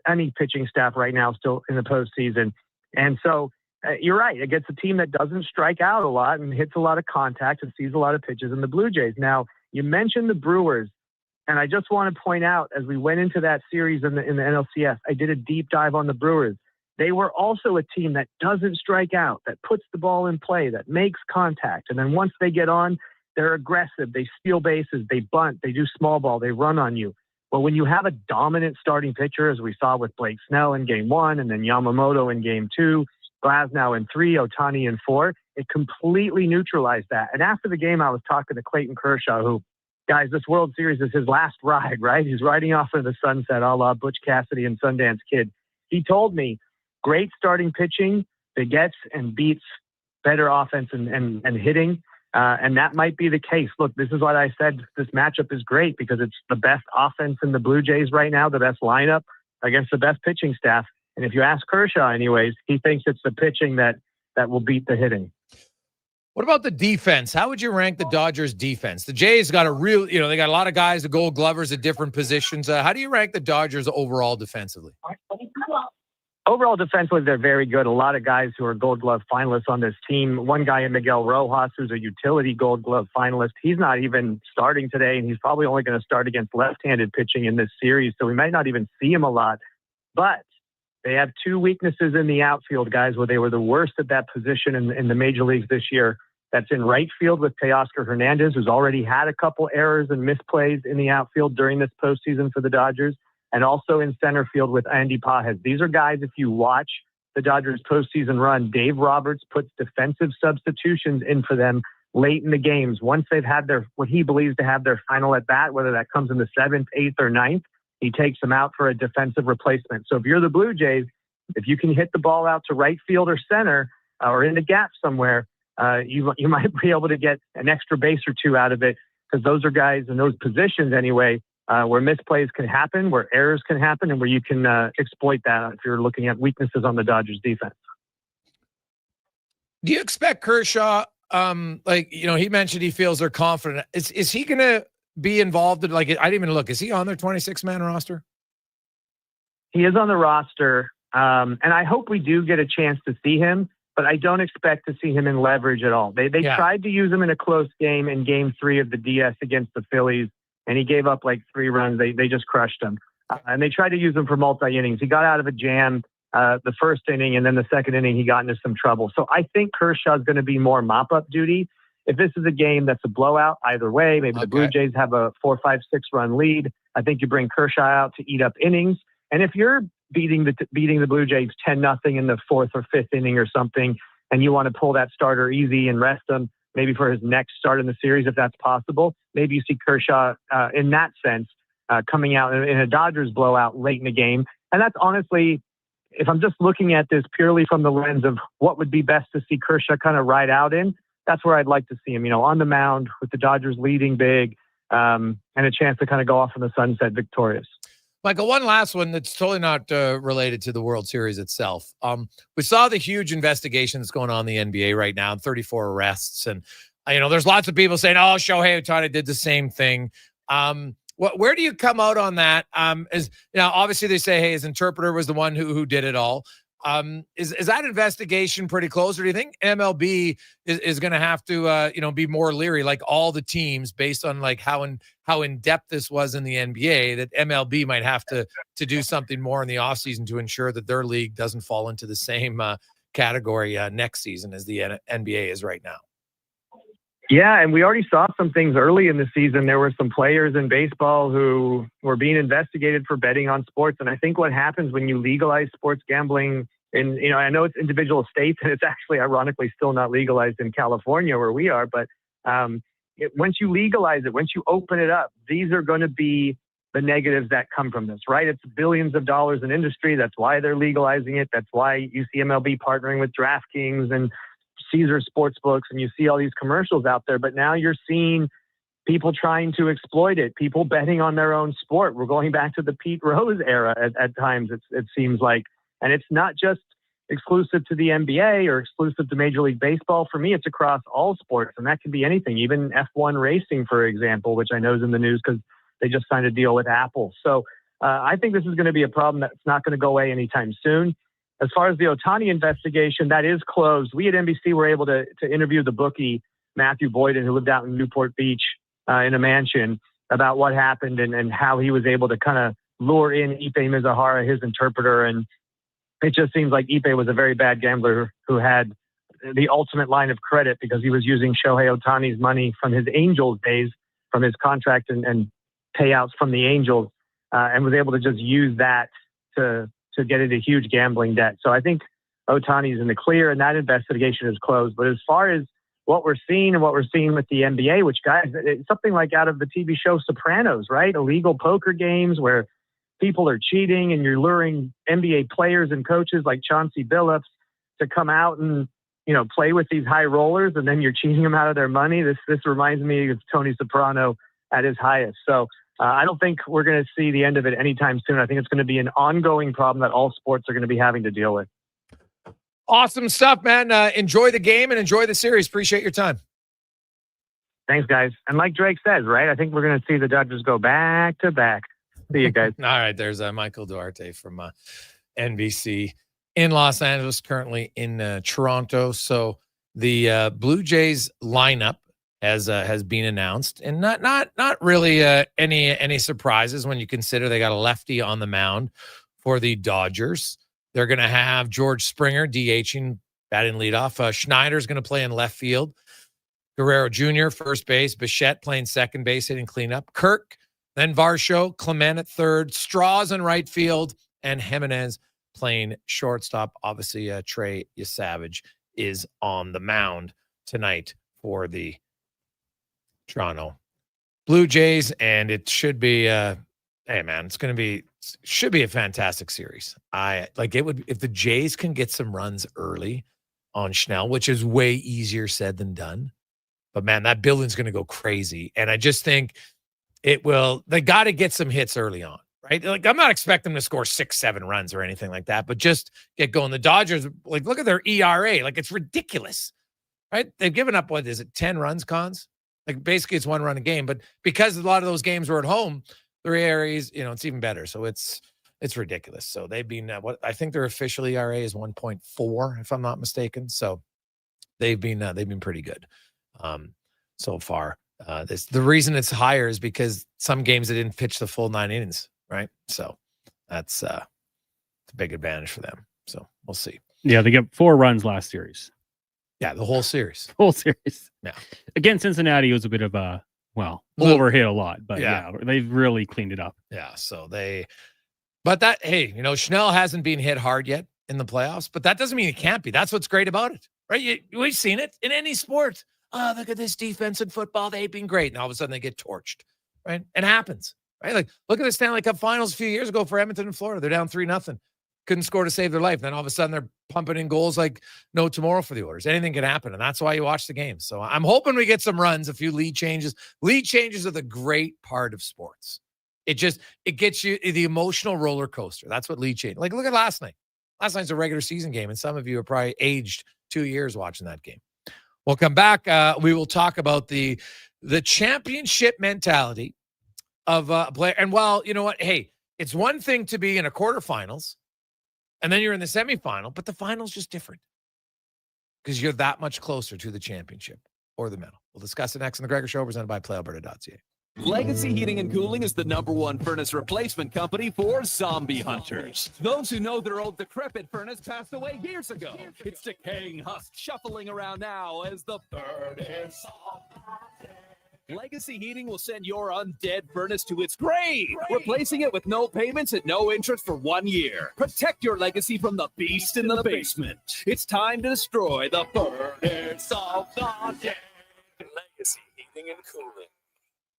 any pitching staff right now still in the postseason. And so you're right. It gets a team that doesn't strike out a lot and hits a lot of contact and sees a lot of pitches in the Blue Jays. Now, you mentioned the Brewers, and I just want to point out, as we went into that series in the NLCS, I did a deep dive on the Brewers. They were also a team that doesn't strike out, that puts the ball in play, that makes contact. And then once they get on, they're aggressive. They steal bases. They bunt. They do small ball. They run on you. Well, when you have a dominant starting pitcher, as we saw with Blake Snell in Game 1 and then Yamamoto in Game 2, Glasnow in 3, Ohtani in 4, it completely neutralized that. And after the game, I was talking to Clayton Kershaw, who, guys, this World Series is his last ride, right? He's riding off into the sunset, a la Butch Cassidy and Sundance Kid. He told me, great starting pitching begets and beats better offense and hitting. And that might be the case. Look, this is what I said. This matchup is great because it's the best offense in the Blue Jays right now, the best lineup against the best pitching staff. And if you ask Kershaw anyways, he thinks it's the pitching that will beat the hitting. What about the defense? How would you rank the Dodgers defense? The Jays got they got a lot of guys, the Gold Glovers at different positions. How do you rank the Dodgers overall defensively? Overall defensively, they're very good. A lot of guys who are Gold Glove finalists on this team. One guy in Miguel Rojas, who's a utility Gold Glove finalist. He's not even starting today, and he's probably only going to start against left-handed pitching in this series, so we might not even see him a lot. But they have two weaknesses in the outfield, guys, where they were the worst at that position in the major leagues this year. That's in right field with Teoscar Hernandez, who's already had a couple errors and misplays in the outfield during this postseason for the Dodgers, and also in center field with Andy Pages. These are guys, if you watch the Dodgers postseason run, Dave Roberts puts defensive substitutions in for them late in the games. Once they've had what he believes to have their final at bat, whether that comes in the 7th, 8th, or 9th, he takes them out for a defensive replacement. So if you're the Blue Jays, if you can hit the ball out to right field or center or in the gap somewhere, you might be able to get an extra base or two out of it, because those are guys in those positions anyway, where misplays can happen, where errors can happen, and where you can exploit that if you're looking at weaknesses on the Dodgers defense. Do you expect Kershaw, he mentioned he feels they're confident. Is he going to be involved in, I didn't even look, is he on their 26-man roster? He is on the roster, and I hope we do get a chance to see him, but I don't expect to see him in leverage at all. They tried to use him in a close game in Game 3 of the DS against the Phillies, and he gave up 3 runs. They just crushed him. And they tried to use him for multi-innings. He got out of a jam the first inning, and then the second inning he got into some trouble. So I think Kershaw is going to be more mop-up duty. If this is a game that's a blowout either way, maybe the Blue Jays have a 4, 5, 6-run lead, I think you bring Kershaw out to eat up innings. And if you're beating the Blue Jays 10-0 in the 4th or 5th inning or something, and you want to pull that starter easy and rest him, maybe for his next start in the series, if that's possible, maybe you see Kershaw in that sense coming out in a Dodgers blowout late in the game. And that's honestly, if I'm just looking at this purely from the lens of what would be best to see Kershaw kind of ride out in, that's where I'd like to see him, on the mound with the Dodgers leading big, and a chance to kind of go off in the sunset victorious. Michael, one last one that's totally not related to the World Series itself. We saw the huge investigation that's going on in the NBA right now, 34 arrests. And, there's lots of people saying, oh, Shohei Ohtani did the same thing. Where do you come out on that? Obviously they say, hey, his interpreter was the one who did it all. Is that investigation pretty close, or do you think MLB is going to have to, be more leery, like all the teams, based on how in depth this was in the NBA, that MLB might have to do something more in the offseason to ensure that their league doesn't fall into the same category next season as the NBA is right now? Yeah, and we already saw some things early in the season. There were some players in baseball who were being investigated for betting on sports. And I think what happens when you legalize sports gambling in, I know it's individual states, and it's actually ironically still not legalized in California where we are. But once you legalize it, once you open it up, these are going to be the negatives that come from this, right? It's billions of dollars in industry. That's why they're legalizing it. That's why you see MLB partnering with DraftKings and Caesar Sportsbooks, and you see all these commercials out there. But now you're seeing people trying to exploit it, people betting on their own sport. We're going back to the Pete Rose era at times, it seems like. And it's not just exclusive to the NBA or exclusive to Major League Baseball. For me, it's across all sports, and that could be anything, even F1 racing, for example, which I know is in the news because they just signed a deal with Apple. So I think this is going to be a problem that's not going to go away anytime soon. As far as the Ohtani investigation, that is closed. We at NBC were able to interview the bookie, Matthew Boyden, who lived out in Newport Beach in a mansion, about what happened and how he was able to kind of lure in Ipe Mizuhara, his interpreter. And it just seems like Ipe was a very bad gambler who had the ultimate line of credit because he was using Shohei Ohtani's money from his Angels days, from his contract and payouts from the Angels, and was able to just use that to get into huge gambling debt. So I think Ohtani's in the clear, and that investigation is closed. But as far as what we're seeing with the NBA, which, guys, it's something like out of the TV show Sopranos, right? Illegal poker games where people are cheating and you're luring NBA players and coaches like Chauncey Billups to come out and, play with these high rollers, and then you're cheating them out of their money. This reminds me of Tony Soprano at his highest. So I don't think we're going to see the end of it anytime soon. I think it's going to be an ongoing problem that all sports are going to be having to deal with. Awesome stuff, man. Enjoy the game and enjoy the series. Appreciate your time. Thanks, guys. And like Drake says, right, I think we're going to see the Dodgers go back to back. See you guys. All right, there's Michael Duarte from NBC in Los Angeles, currently in Toronto. So the Blue Jays lineup has been announced, and not really any surprises when you consider they got a lefty on the mound for the Dodgers. They're going to have George Springer DHing, batting leadoff. Schneider's going to play in left field. Guerrero Jr., first base. Bichette playing second base, hitting cleanup. Kirk, then Varsho, Clement at third. Straws in right field, and Jimenez playing shortstop. Obviously, Trey Yesavage is on the mound tonight for the Toronto Blue Jays, and it should be should be a fantastic series. It would if the Jays can get some runs early on Schnell, which is way easier said than done. But man, that building's going to go crazy, and I just think it will. They got to get some hits early on, right? Like, I'm not expecting them to score 6-7 runs or anything like that, but just get going. The Dodgers, like, look at their ERA, like, it's ridiculous, right? They've given up, 10 runs, Cons? Like, basically it's 1 run a game, but because a lot of those games were at home, their ERA is, it's even better. So it's ridiculous. So they've been I think their official ERA is 1.4, if I'm not mistaken. So they've been pretty good so far. The reason it's higher is because some games they didn't pitch the full 9 innings, right? So that's a big advantage for them. So we'll see. Yeah, they got 4 runs last series. Yeah, the whole series. Yeah. Again, Cincinnati was a bit of a, overhit a lot, but yeah, they've really cleaned it up. Yeah, so Schnell hasn't been hit hard yet in the playoffs, but that doesn't mean it can't be. That's what's great about it, right? We've seen it in any sport. Oh, look at this defense in football. They've been great. And all of a sudden they get torched, right? It happens, right? Like, look at the Stanley Cup Finals a few years ago for Edmonton and Florida. They're down 3-0. Couldn't score to save their life. Then all of a sudden they're pumping in goals like no tomorrow for the Oilers. Anything can happen, and that's why you watch the game. So I'm hoping we get some runs, a few lead changes. Lead changes are the great part of sports. It gets you the emotional roller coaster. That's what lead change. Like, look at last night. Last night's a regular season game, and some of you are probably aged 2 years watching that game. We'll come back. We will talk about the championship mentality of a player. And while, you know what? Hey, it's one thing to be in a quarterfinals, and then you're in the semifinal, but the final's just different because you're that much closer to the championship or the medal. We'll discuss it next on The Gregor Show, presented by PlayAlberta.ca. Legacy Heating and Cooling is the #1 furnace replacement company for zombie hunters. Those who know their old decrepit furnace passed away years ago. It's decaying husk shuffling around now as the bird is Legacy Heating will send your undead furnace to its grave, replacing it with no payments and no interest for 1 year. Protect your legacy from the beast in the basement. It's time to destroy the furnace of the dead. Legacy Heating and Cooling.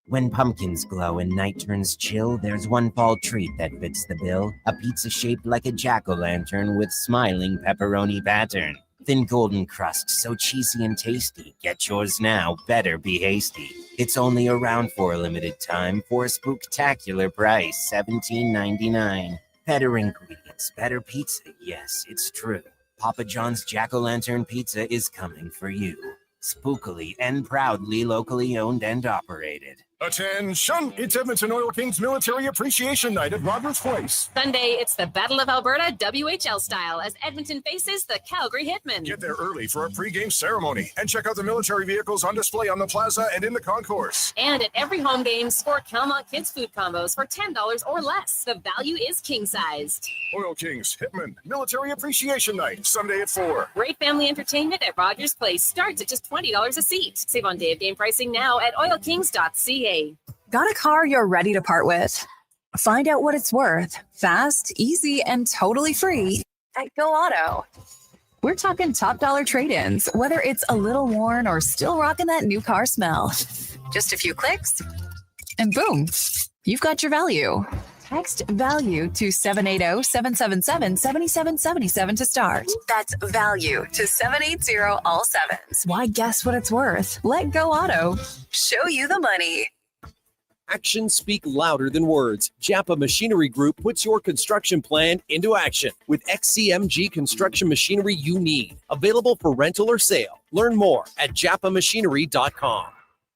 When pumpkins glow and night turns chill, there's one fall treat that fits the bill. A pizza shaped like a jack-o'-lantern with smiling pepperoni pattern. Thin golden crust, so cheesy and tasty. Get yours now, better be hasty. It's only around for a limited time for a spooktacular price, $17.99. Better ingredients, better pizza, yes, it's true. Papa John's Jack-o'-lantern Pizza is coming for you. Spookily and proudly locally owned and operated. Attention! It's Edmonton Oil Kings Military Appreciation Night at Rogers Place. Sunday, it's the Battle of Alberta WHL style as Edmonton faces the Calgary Hitmen. Get there early for a pre-game ceremony and check out the military vehicles on display on the plaza and in the concourse. And at every home game, score Calmont Kids food combos for $10 or less. The value is king-sized. Oil Kings Hitmen Military Appreciation Night, Sunday at 4. Great family entertainment at Rogers Place starts at just $20 a seat. Save on day of game pricing now at oilkings.ca. Got a car you're ready to part with? Find out what it's worth, fast, easy, and totally free at Go Auto. We're talking top dollar trade-ins, whether it's a little worn or still rocking that new car smell. Just a few clicks, and boom, you've got your value. Text value to 780-777-7777 to start. That's value to 780 all sevens. Why guess what it's worth? Let Go Auto show you the money. actions speak louder than words. Japa Machinery Group puts your construction plan into action with XCMG construction machinery you need. Available for rental or sale. Learn more at japamachinery.com.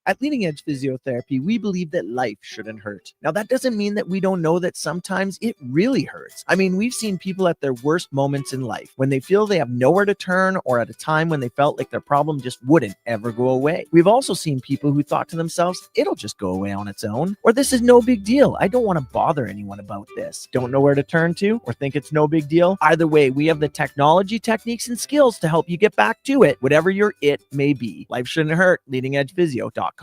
At Leading Edge Physiotherapy, we believe that life shouldn't hurt. Now, that doesn't mean that we don't know that sometimes it really hurts. I mean, we've seen people at their worst moments in life, when they feel they have nowhere to turn, or at a time when they felt like their problem just wouldn't ever go away. We've also seen people who thought to themselves, it'll just go away on its own, or this is no big deal. I don't want to bother anyone about this. Don't know where to turn to, or think it's no big deal. Either way, we have the technology, techniques, and skills to help you get back to it, whatever your it may be. Life shouldn't hurt. LeadingEdgePhysio.com.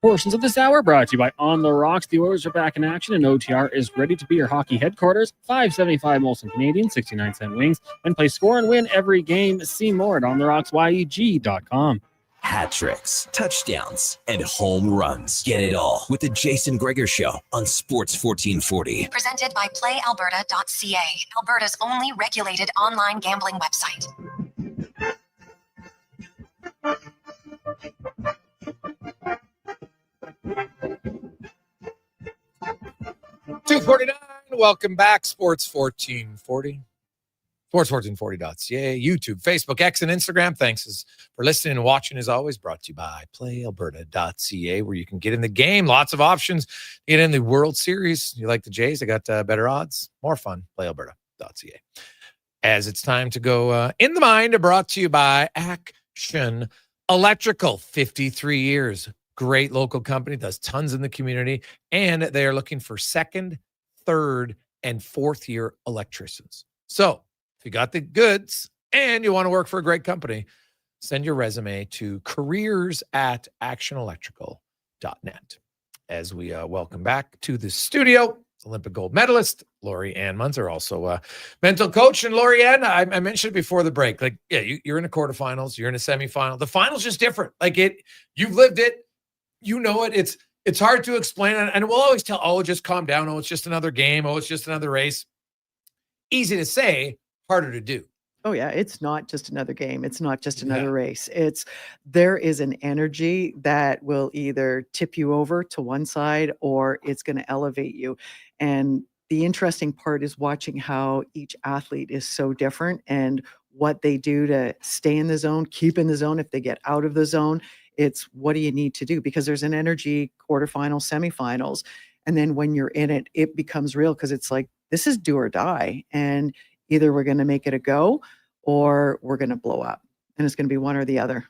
Portions of this hour brought to you by On the Rocks. The Oilers are back in action, and OTR is ready to be your hockey headquarters. $5.75 Molson Canadian, 69-cent wings, and play score and win every game. See more at OnTheRocksYEG.com. Hat tricks, touchdowns, and home runs. Get it all with the Jason Gregor Show on Sports 1440. Presented by PlayAlberta.ca, Alberta's only regulated online gambling website. $2.49. Welcome back. Sports 1440. Sports1440.ca, YouTube, Facebook, X, and Instagram. Thanks for listening and watching. As always, brought to you by PlayAlberta.ca, where you can get in the game. Lots of options. Get in the World Series. You like the Jays? I got better odds. More fun. PlayAlberta.ca. As it's time to go in the mind, brought to you by Action Electrical. 53 years. Great local company. Does tons in the community. And they are looking for second, third, and fourth year electricians. So, if you got the goods and you want to work for a great company, send your resume to careers@actionelectrical.net. As we welcome back to the studio, Olympic gold medalist Lori Ann Munzer, also a mental coach. And Lori Ann, I mentioned before the break, like, yeah, you're in the quarterfinals, you're in a semifinal. The final's just different. Like you've lived it, you know it. It's hard to explain, and we'll always tell, oh, just calm down. Oh, it's just another game. Oh, it's just another race. Easy to say, harder to do. Oh yeah, it's not just another game. It's not just another race. There is an energy that will either tip you over to one side or it's going to elevate you. And the interesting part is watching how each athlete is so different and what they do to stay in the zone, keep in the zone. If they get out of the zone, it's what do you need to do? Because there's an energy quarterfinals, semifinals. And then when you're in it, it becomes real because it's like, this is do or die. And either we're going to make it a go or we're going to blow up, and it's going to be one or the other.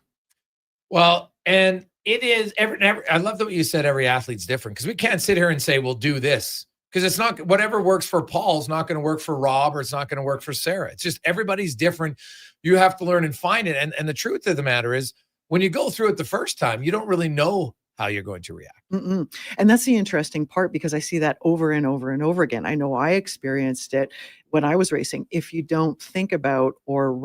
Well, and it is I love that you said every athlete's different, because we can't sit here and say, we'll do this, because it's not whatever works for Paul is not going to work for Rob, or it's not going to work for Sarah. It's just everybody's different. You have to learn and find it. And the truth of the matter is, when you go through it the first time, you don't really know how you're going to react. Mm-mm. And that's the interesting part, because I see that over and over and over again. I know I experienced it when I was racing. If you don't think about or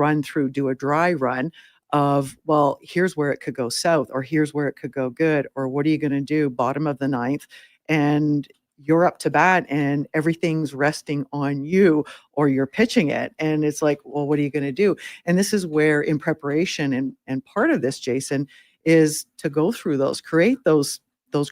do a dry run of, well, here's where it could go south, or here's where it could go good, or what are you going to do bottom of the ninth, and you're up to bat and everything's resting on you, or you're pitching it. And it's like, well, what are you going to do? And this is where in preparation and part of this, Jason, is to go through create those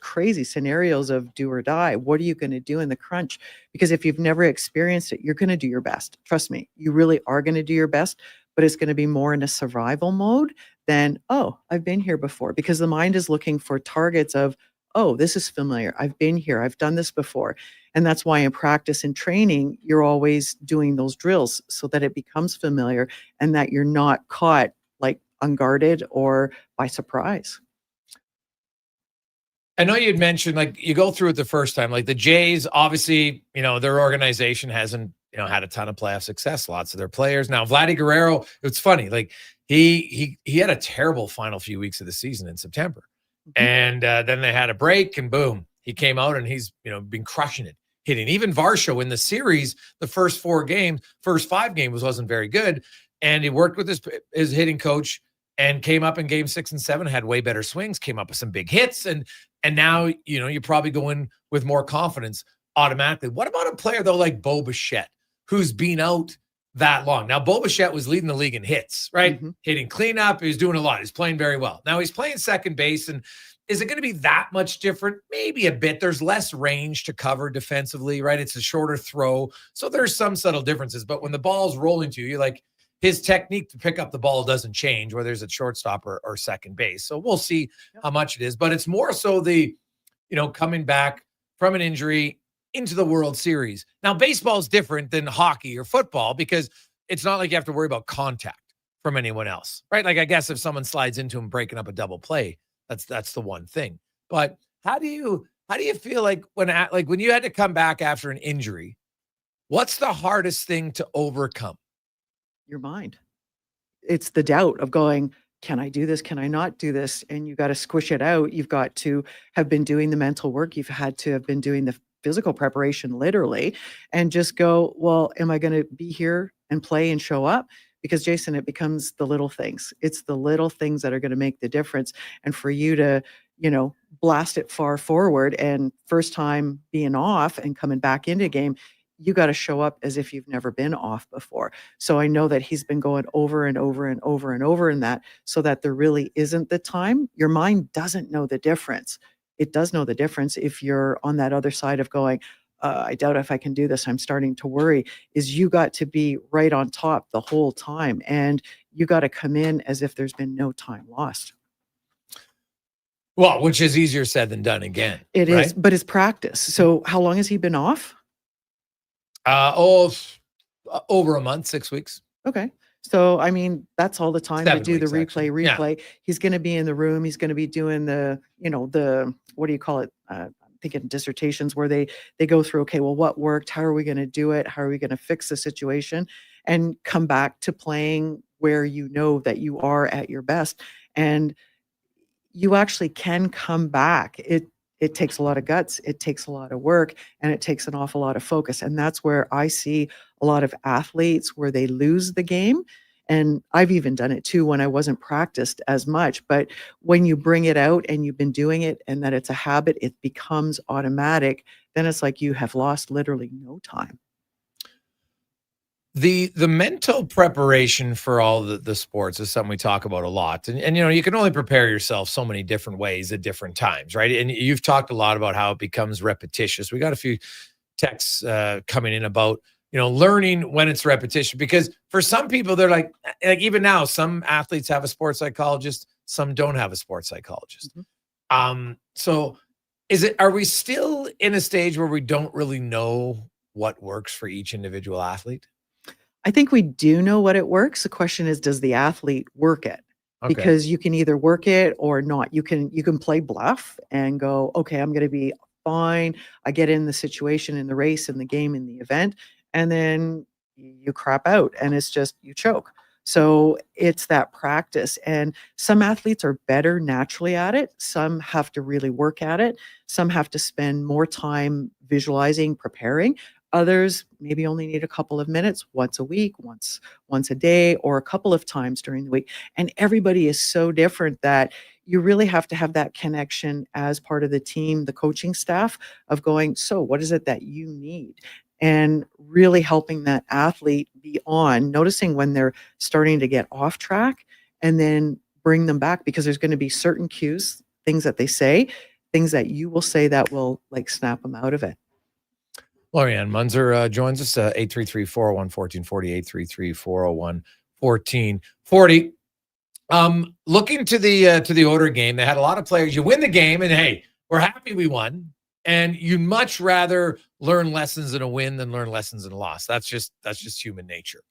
crazy scenarios of do or die. What are you going to do in the crunch? Because if you've never experienced it, you're going to do your best. Trust me, you really are going to do your best, but it's going to be more in a survival mode than, oh, I've been here before, because the mind is looking for targets of, oh, this is familiar. I've been here. I've done this before. And that's why in practice and training, you're always doing those drills so that it becomes familiar and that you're not caught like unguarded or by surprise. I know you'd mentioned, like, you go through it the first time, like the Jays, obviously, their organization hasn't, had a ton of playoff success. Lots of their players. Now, Vladdy Guerrero, it's funny, like he had a terrible final few weeks of the season in September. Mm-hmm. And then they had a break and boom, he came out and he's, been crushing it, hitting. Even Varsho in the series, the first 5 games wasn't very good. and he worked with his hitting coach and came up in game 6 and 7, had way better swings, came up with some big hits. And now, you probably go in with more confidence automatically. What about a player though, like Bo Bichette, who's been out that long? Now, Bo Bichette was leading the league in hits, right? Mm-hmm. Hitting cleanup. He was doing a lot. He's playing very well. Now he's playing second base. And is it going to be that much different? Maybe a bit. There's less range to cover defensively, right? It's a shorter throw. So there's some subtle differences. But when the ball's rolling to you, you're like, his technique to pick up the ball doesn't change, whether it's at shortstop or second base. So we'll see how much it is. But it's more so the, coming back from an injury into the World Series. Now, baseball is different than hockey or football because it's not like you have to worry about contact from anyone else, right? Like, I guess if someone slides into him breaking up a double play, that's the one thing. But how do you feel like when you had to come back after an injury, what's the hardest thing to overcome? Your mind. It's the doubt of going, can I do this? Can I not do this? And you got to squish it out. You've got to have been doing the mental work. You've had to have been doing the physical preparation literally, and just go, well, am I going to be here and play and show up? Because Jason, it becomes the little things. It's the little things that are going to make the difference. And for you to, blast it far forward, and first time being off and coming back into a game, you got to show up as if you've never been off before. So I know that he's been going over and over and over and over in that, so that there really isn't the time. Your mind doesn't know the difference. It does know the difference if you're on that other side of going, I doubt if I can do this. I'm starting to worry. Is you got to be right on top the whole time. And you got to come in as if there's been no time lost. Well, which is easier said than done again. It right? is, but it's practice. So how long has he been off? Over a month, 6 weeks. Okay. So, I mean, that's all the time 7 to do the weeks, replay. Yeah. He's going to be in the room. He's going to be doing the what do you call it? I'm thinking dissertations where they go through, okay, well, what worked? How are we going to do it? How are we going to fix the situation? And come back to playing where you know that you are at your best. And you actually can come back. It takes a lot of guts, it takes a lot of work, and it takes an awful lot of focus. And that's where I see a lot of athletes where they lose the game. And I've even done it too when I wasn't practiced as much. But when you bring it out and you've been doing it and that it's a habit, it becomes automatic. Then it's like you have lost literally no time. The mental preparation for all the sports is something we talk about a lot. And you can only prepare yourself so many different ways at different times, right? And you've talked a lot about how it becomes repetitious. We got a few texts coming in about, learning when it's repetition, because for some people, they're like even now, some athletes have a sports psychologist, some don't have a sports psychologist. Mm-hmm. So are we still in a stage where we don't really know what works for each individual athlete? I think we do know what it works. The question is, does the athlete work it? Okay. Because you can either work it or not. You can play bluff and go, okay, I'm going to be fine. I get in the situation, in the race, in the game, in the event, and then you crap out and it's just, you choke. So it's that practice. And some athletes are better naturally at it. Some have to really work at it. Some have to spend more time visualizing, preparing. Others maybe only need a couple of minutes once a week, once a day, or a couple of times during the week. And everybody is so different that you really have to have that connection as part of the team, the coaching staff, of going, so what is it that you need? And really helping that athlete be on, noticing when they're starting to get off track, and then bring them back, because there's going to be certain cues, things that they say, things that you will say that will snap them out of it. Lorianne Munzer joins us, 833-401-1440, 833-401-1440. Looking to the Oilers game, they had a lot of players. You win the game, and hey, we're happy we won. And you'd much rather learn lessons in a win than learn lessons in a loss. That's just human nature.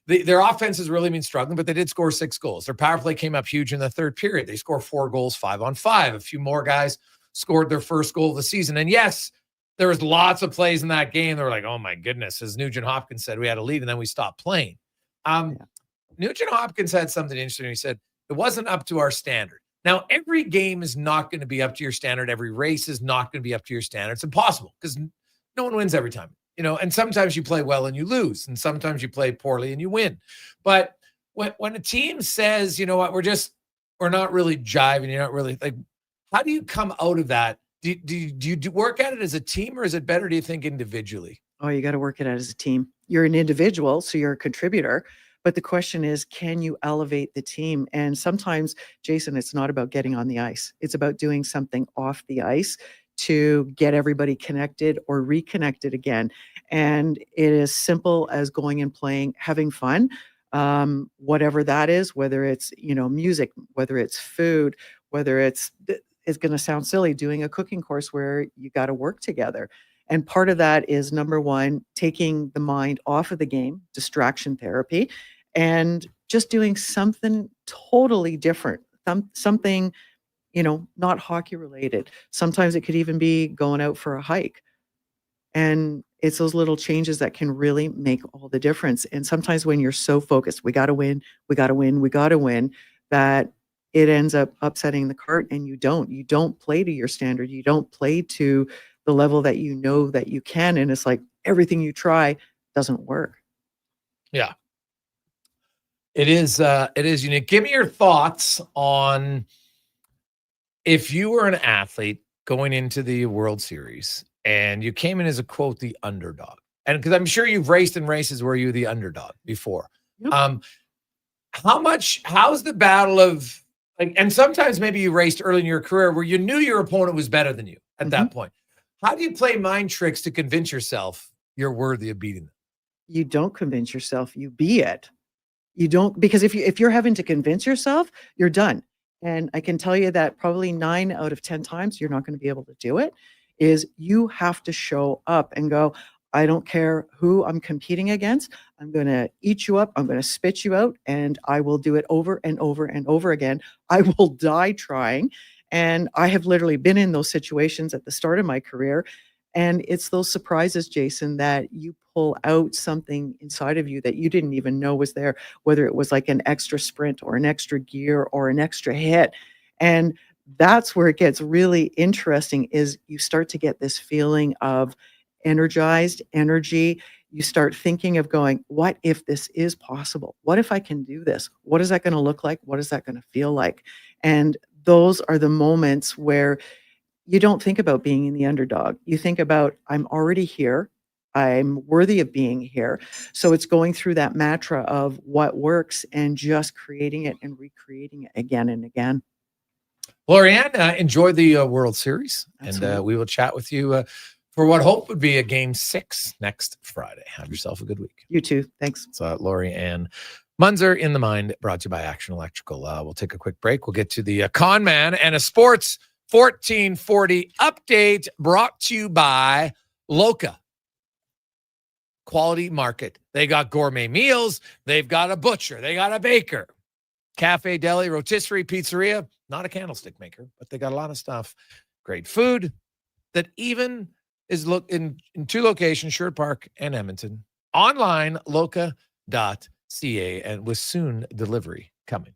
Their offense has really been struggling, but they did score 6 goals. Their power play came up huge in the third period. They scored 4 goals, 5-on-5. A few more guys scored their first goal of the season. And yes, there was lots of plays in that game. They were like, oh my goodness, as Nugent Hopkins said, we had a lead and then we stopped playing. Nugent Hopkins had something interesting. He said, it wasn't up to our standard. Now, every game is not going to be up to your standard. Every race is not going to be up to your standard. It's impossible because no one wins every time. and sometimes you play well and you lose, and sometimes you play poorly and you win. But when a team says, you know what, we're not really jiving, you're not really like, how do you come out of that? Do you work at it as a team, or is it better, do you think, individually? Oh, you got to work it out as a team. You're an individual, so you're a contributor. But the question is, can you elevate the team? And sometimes, Jason, it's not about getting on the ice. It's about doing something off the ice to get everybody connected or reconnected again. And it is simple as going and playing, having fun, whatever that is, whether it's, music, whether it's food, whether it's going to sound silly, doing a cooking course where you got to work together. And part of that is, number one, taking the mind off of the game, distraction therapy, and just doing something totally different, something, not hockey related. Sometimes it could even be going out for a hike. And it's those little changes that can really make all the difference. And sometimes when you're so focused, we got to win, that it ends up upsetting the cart, and you don't play to your standard. You don't play to the level that you know that you can. And it's like everything you try doesn't work. Yeah. It is unique. Give me your thoughts on, if you were an athlete going into the World Series and you came in as a, quote, the underdog, and because I'm sure you've raced in races where you're the underdog before. Yep. How's the battle of, like, and sometimes maybe you raced early in your career where you knew your opponent was better than you at that point. How do you play mind tricks to convince yourself you're worthy of beating them? You don't convince yourself, you be it. You don't, because if you're having to convince yourself, you're done. And I can tell you that probably 9 out of 10 times you're not going to be able to do it. Is you have to show up and go, I don't care who I'm competing against. I'm going to eat you up. I'm going to spit you out, and I will do it over and over and over again. I will die trying. And I have literally been in those situations at the start of my career. And it's those surprises, Jason, that you pull out something inside of you that you didn't even know was there, whether it was like an extra sprint or an extra gear or an extra hit. And that's where it gets really interesting, is you start to get this feeling of energized energy. You start thinking of going, what if this is possible? What if I can do this? What is that going to look like? What is that going to feel like? And those are the moments where you don't think about being in the underdog. You think about, I'm already here. I'm worthy of being here. So it's going through that mantra of what works and just creating it and recreating it again and again. Lorianne, enjoy the World Series. Absolutely. And we will chat with you for what hope would be a Game 6 next Friday. Have yourself a good week. You too. Thanks. It's Lorianne Munzer in the Mind, brought to you by Action Electrical. We'll take a quick break. We'll get to the Con Man and a Sports 1440 update, brought to you by Loca Quality Market. They got gourmet meals. They've got a butcher. They got a baker. Cafe, deli, rotisserie, pizzeria. Not a candlestick maker, but they got a lot of stuff. Great food that even is in 2 locations, Sherwood Park and Edmonton. Online, loca.ca, and with soon delivery coming.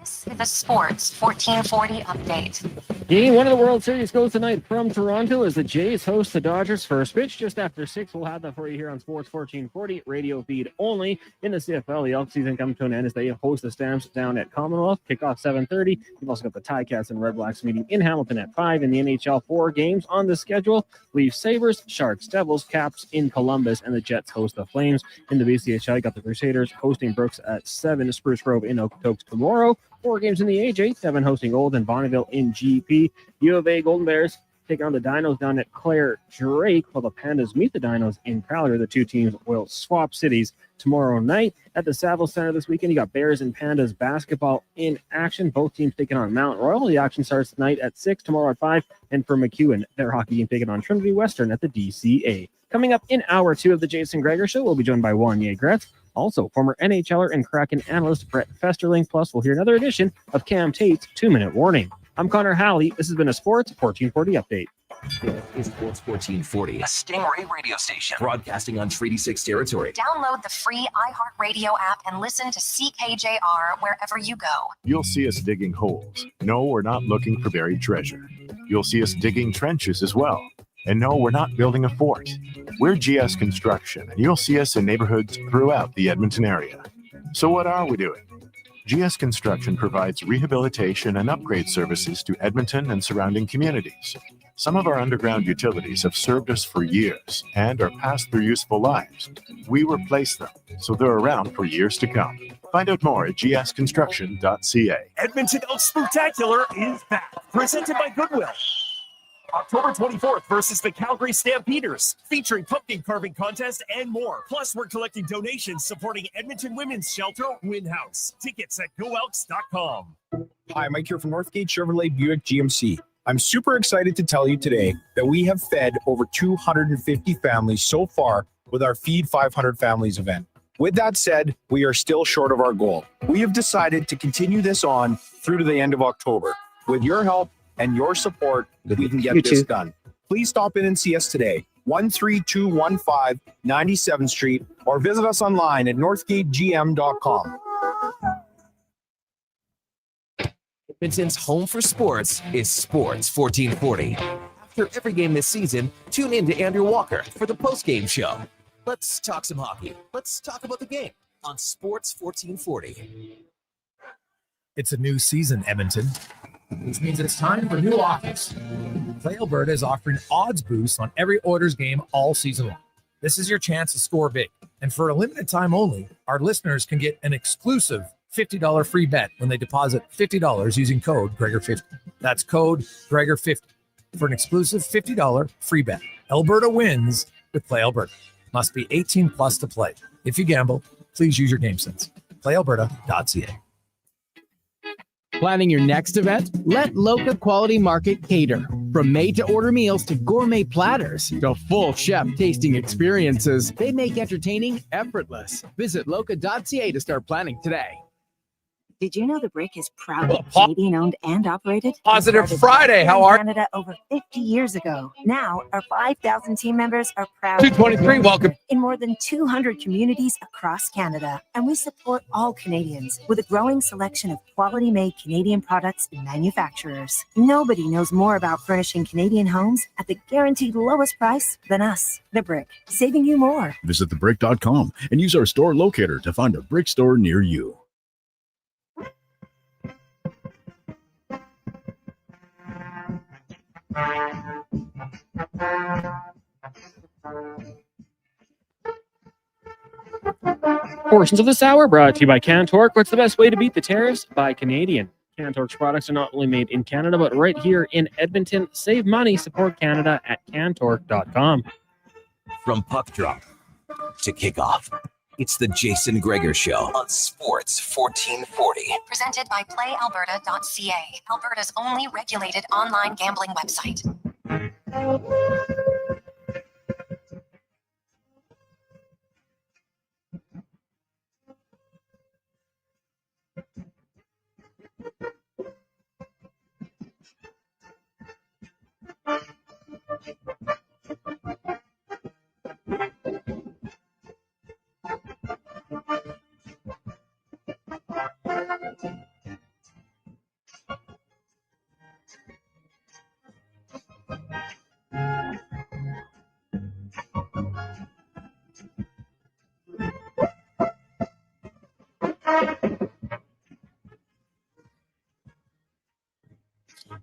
This is a Sports 1440 update. Game 1 of the World Series goes tonight from Toronto as the Jays host the Dodgers. First pitch just after 6. We'll have that for you here on Sports 1440, radio feed only. In the CFL, the Elks season comes to an end as they host the Stamps down at Commonwealth. Kickoff 7:30. You've also got the Ticats and Red Blacks meeting in Hamilton at 5. In the NHL, 4 games on the schedule. Leafs, Sabres, Sharks, Devils, Caps in Columbus, and the Jets host the Flames. In the BCHL, you got the Crusaders hosting Brooks at 7. Spruce Grove in Okotoks tomorrow. 4 games in the AJ, 7 hosting Old and Bonneville in GP. U of A Golden Bears take on the Dinos down at Clare Drake, while the Pandas meet the Dinos in Calgary. The 2 teams will swap cities tomorrow night. At the Saville Center this weekend, you got Bears and Pandas basketball in action. Both teams taking on Mount Royal. The action starts tonight at 6, tomorrow at 5. And for McEwen, their hockey team taking on Trinity Western at the DCA. Coming up in hour 2 of the Jason Gregor Show, we'll be joined by Wanye Gretz. Also, former NHL'er and Kraken analyst Brett Festerling. Plus, we'll hear another edition of Cam Tait's 2-Minute Warning. I'm Connor Halley. This has been a Sports 1440 update. This is Sports 1440, a Stingray radio station broadcasting on Treaty 6 territory. Download the free iHeartRadio app and listen to CKJR wherever you go. You'll see us digging holes. No, we're not looking for buried treasure. You'll see us digging trenches as well. And no, we're not building a fort. We're GS Construction, and you'll see us in neighborhoods throughout the Edmonton area. So what are we doing? GS Construction provides rehabilitation and upgrade services to Edmonton and surrounding communities. Some of our underground utilities have served us for years and are past their useful lives. We replace them, so they're around for years to come. Find out more at gsconstruction.ca. Edmonton Elks Spectacular is back, presented by Goodwill. October 24th versus the Calgary Stampeders, featuring pumpkin carving contest and more. Plus, we're collecting donations supporting Edmonton Women's Shelter Win House. Tickets at goelks.com. Hi, Mike here from Northgate Chevrolet Buick GMC. I'm super excited to tell you today that we have fed over 250 families so far with our Feed 500 Families event. With that said, we are still short of our goal. We have decided to continue this on through to the end of October. With your help and your support, we can get this done. Please stop in and see us today, 13215 97th Street, or visit us online at northgategm.com. Edmonton's home for sports is Sports 1440. After every game this season, tune in to Andrew Walker for the post-game show. Let's talk some hockey. Let's talk about the game on Sports 1440. It's a new season, Edmonton, which means it's time for new offers. Play Alberta is offering odds boosts on every Oilers game all season long. This is your chance to score big. And for a limited time only, our listeners can get an exclusive $50 free bet when they deposit $50 using code Gregor50. That's code Gregor50 for an exclusive $50 free bet. Alberta wins with Play Alberta. Must be 18 plus to play. If you gamble, please use your game sense. PlayAlberta.ca. Planning your next event? Let Loca Quality Market cater. From made-to-order meals to gourmet platters to full chef tasting experiences, they make entertaining effortless. Visit loca.ca to start planning today. Did you know the Brick is proudly Canadian-owned and operated? Positive Started Friday. How are Canada over 50 years ago. Now, our 5,000 team members are proud. 223, welcome. In more than 200 communities across Canada. And we support all Canadians with a growing selection of quality-made Canadian products and manufacturers. Nobody knows more about furnishing Canadian homes at the guaranteed lowest price than us. The Brick, saving you more. Visit thebrick.com and use our store locator to find a Brick store near you. Portions of this hour brought to you by CanTorque. What's the best way to beat the tariffs? By Canadian. CanTorque's products are not only made in Canada, but right here in Edmonton. Save money, support Canada at CanTorque.com. From puck drop to kickoff, it's the Jason Gregor Show on Sports 1440. Presented by PlayAlberta.ca, Alberta's only regulated online gambling website.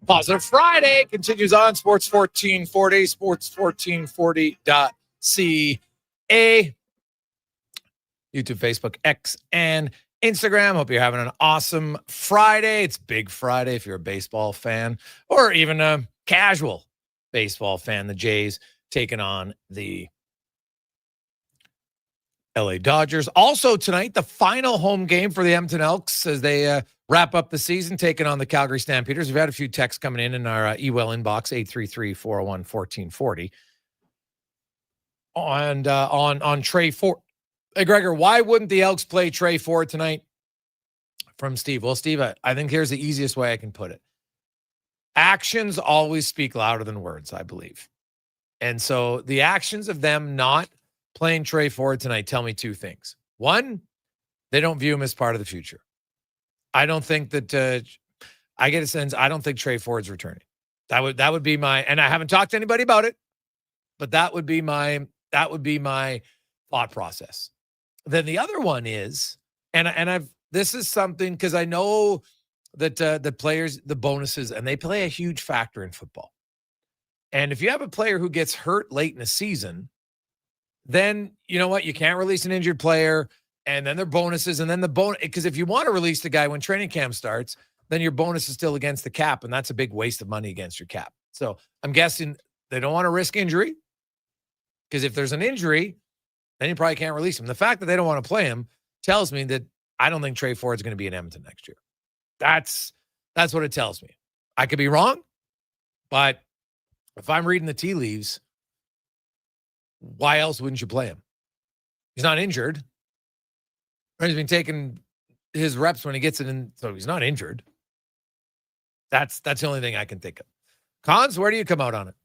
Positive Friday continues on Sports 1440, sports1440.ca, YouTube, Facebook, X, and Instagram. Hope you're having an awesome Friday. It's Big Friday if you're a baseball fan or even a casual baseball fan. The Jays taking on the LA Dodgers. Also tonight, the final home game for the Edmonton Elks as they wrap up the season, taking on the Calgary Stampeders. We've had a few texts coming in our email inbox, 833-401-1440. And on Trey Ford. Hey, Gregor, why wouldn't the Elks play Trey Ford tonight? From Steve. Well, Steve, I think here's the easiest way I can put it. Actions always speak louder than words, I believe. And so the actions of them not playing Trey Ford tonight tell me two things. One, they don't view him as part of the future. I don't think that I get a sense. I don't think Trey Ford's returning. That would be my, and I haven't talked to anybody about it. But that would be my thought process. Then the other one is, this is something, because I know that the players, the bonuses, and they play a huge factor in football. And if you have a player who gets hurt late in a season, then you know what? You can't release an injured player, and then their bonuses, and then the bonus. Because if you want to release the guy when training camp starts, then your bonus is still against the cap, and that's a big waste of money against your cap. So I'm guessing they don't want to risk injury, because if there's an injury, then you probably can't release him. The fact that they don't want to play him tells me that I don't think Trey Ford's going to be in Edmonton next year. That's what it tells me. I could be wrong, but if I'm reading the tea leaves, why else wouldn't you play him? He's not injured. He's been taking his reps when he gets it in, so he's not injured. That's the only thing I can think of. Cons, where do you come out on it?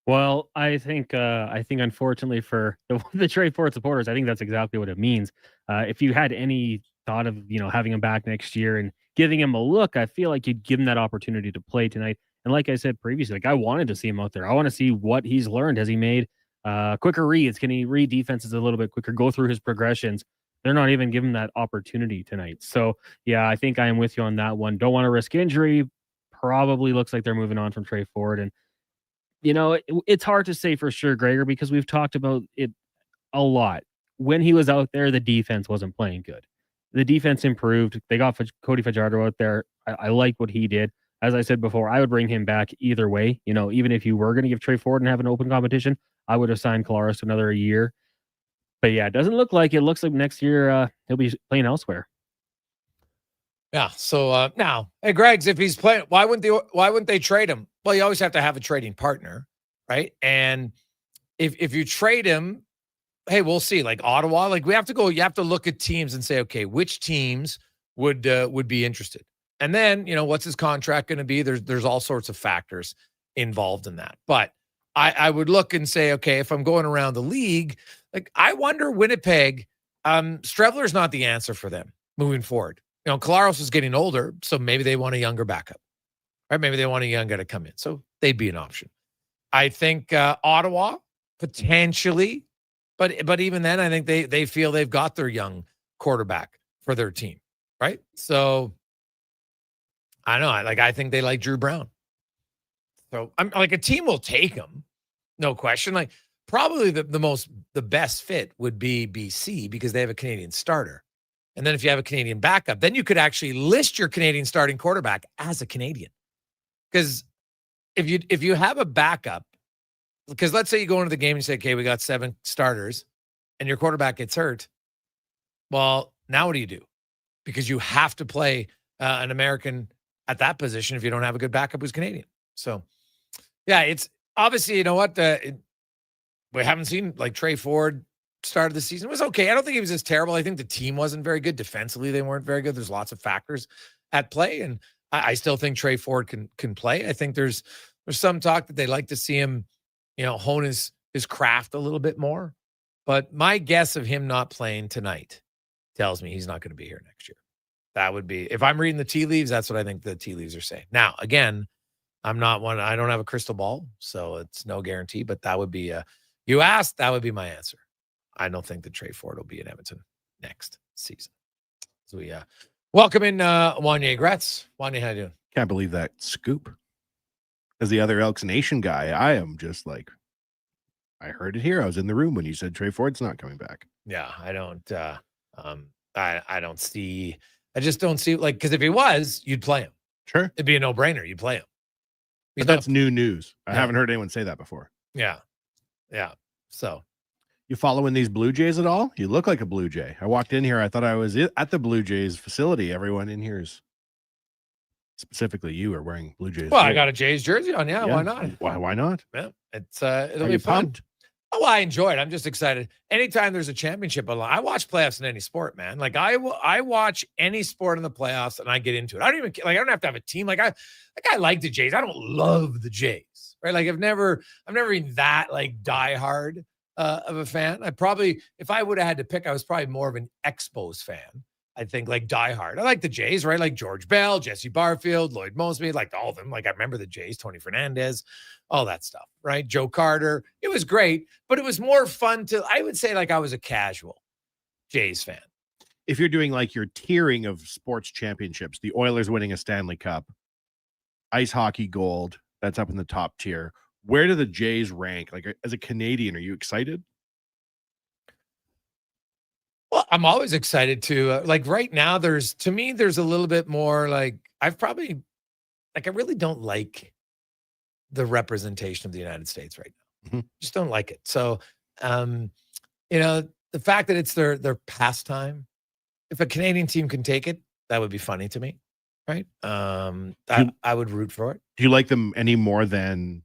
Well, I think unfortunately for the Trey Ford supporters, I think that's exactly what it means. If you had any thought of, having him back next year and giving him a look, I feel like you'd give him that opportunity to play tonight. And like I said previously, I wanted to see him out there. I want to see what he's learned. Has he made quicker reads? Can he read defenses a little bit quicker, go through his progressions? They're not even giving that opportunity tonight. So, yeah, I think I am with you on that one. Don't want to risk injury. Probably looks like they're moving on from Trey Ford. And, it's hard to say for sure, Gregor, because we've talked about it a lot. When he was out there, the defense wasn't playing good. The defense improved. They got Cody Fajardo out there. I like what he did. As I said before, I would bring him back either way. Even if you were going to give Trey Ford and have an open competition, I would have signed Collaros to another year. But yeah, it doesn't look like it. Looks like next year he'll be playing elsewhere. Yeah. So now, hey, Greg's, if he's playing, why wouldn't they trade him? Well, you always have to have a trading partner, right? And if you trade him, hey, we'll see. Like Ottawa, you have to look at teams and say, okay, which teams would be interested? And then, what's his contract going to be? There's all sorts of factors involved in that. But I would look and say, okay, if I'm going around the league, I wonder Winnipeg, Strevler's not the answer for them moving forward. Collaros is getting older, so maybe they want a younger backup, right? Maybe they want a young guy to come in. So they'd be an option. I think Ottawa, potentially, but even then, I think they feel they've got their young quarterback for their team, right? So I don't know. I think they like Drew Brown. So I'm a team will take him, no question. Probably the best fit would be BC because they have a Canadian starter. And then if you have a Canadian backup, then you could actually list your Canadian starting quarterback as a Canadian. Because if you have a backup, because let's say you go into the game and you say, okay, we got 7 starters and your quarterback gets hurt. Well, now what do you do? Because you have to play an American at that position if you don't have a good backup who's Canadian. So, yeah, it's obviously, we haven't seen Trey Ford start of the season. It was okay. I don't think he was as terrible. I think the team wasn't very good. Defensively, they weren't very good. There's lots of factors at play, and I still think Trey Ford can play. I think there's some talk that they like to see him, hone his craft a little bit more. But my guess of him not playing tonight tells me he's not going to be here next year. That would be, if I'm reading the tea leaves, that's what I think the tea leaves are saying. Now, again, I don't have a crystal ball, so it's no guarantee, but that would be you asked, that would be my answer. I don't think that Trey Ford will be in Edmonton next season. So we welcome in Wanye Gretz. Wanye, how you doing? Can't believe that scoop. As the other Elks Nation guy, I am just I heard it here. I was in the room when you said Trey Ford's not coming back. Yeah, I don't I don't see, I just don't see, because if he was, you'd play him. Sure. It'd be a no-brainer. You'd play him. But that's new news. I haven't heard anyone say that before. Yeah. Yeah. So you following these Blue Jays at all? You look like a Blue Jay. I walked in here. I thought I was at the Blue Jays facility. Everyone in here is, specifically you, are wearing Blue Jays. Well, I got a Jays jersey on. Yeah. Why not? Why not? Yeah. It'll be fun. Pumped? Oh, I enjoy it. I'm just excited. Anytime there's a championship, I watch playoffs in any sport, man. I watch any sport in the playoffs and I get into it. I don't even I don't have to have a team. I like the Jays. I don't love the Jays, right? I've never been that diehard of a fan. If I would have had to pick, I was probably more of an Expos fan I think, like diehard. I like the Jays, right? Like George Bell, Jesse Barfield, Lloyd Moseby, like all of them. Like I remember the Jays, Tony Fernandez, all that stuff, right? Joe Carter. It was great, but it was more fun I would say like I was a casual Jays fan. If you're doing like your tiering of sports championships, the Oilers winning a Stanley Cup, ice hockey gold, that's up in the top tier. Where do the Jays rank? Like as a Canadian, are you excited? Well, I'm always excited to like right now. There's a little bit more like I really don't like the representation of the United States right now. Mm-hmm. Just don't like it. So, the fact that it's their pastime, if a Canadian team can take it, that would be funny to me, right? I would root for it. Do you like them any more than?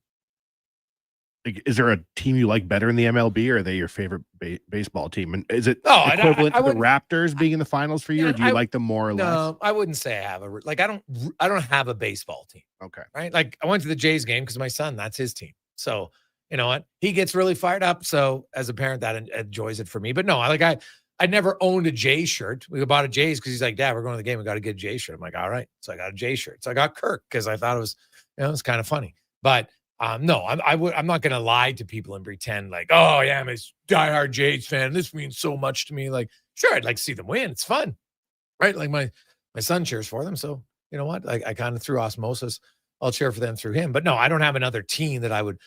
Like, is there a team you like better in the MLB, or are they your favorite baseball team? And is it equivalent to the Raptors being in the finals for you, or do you like them more or less? No, I wouldn't say I have I don't have a baseball team. Okay. Right. Like I went to the Jays game because my son, that's his team. So you know what? He gets really fired up. So as a parent, that enjoys it for me. But no, I never owned a Jays shirt. We bought a Jays because he's like, Dad, we're going to the game. We got to get a Jays shirt. I'm like, all right. So I got a Jays shirt. So I got Kirk because I thought it was kind of funny. But no, I'm not going to lie to people and pretend like, oh yeah, I'm a diehard Jays fan. This means so much to me. Like, sure, I'd like to see them win. It's fun, right? Like my son cheers for them. So you know what? I kind of through osmosis, I'll cheer for them through him. But no, I don't have another team that I would,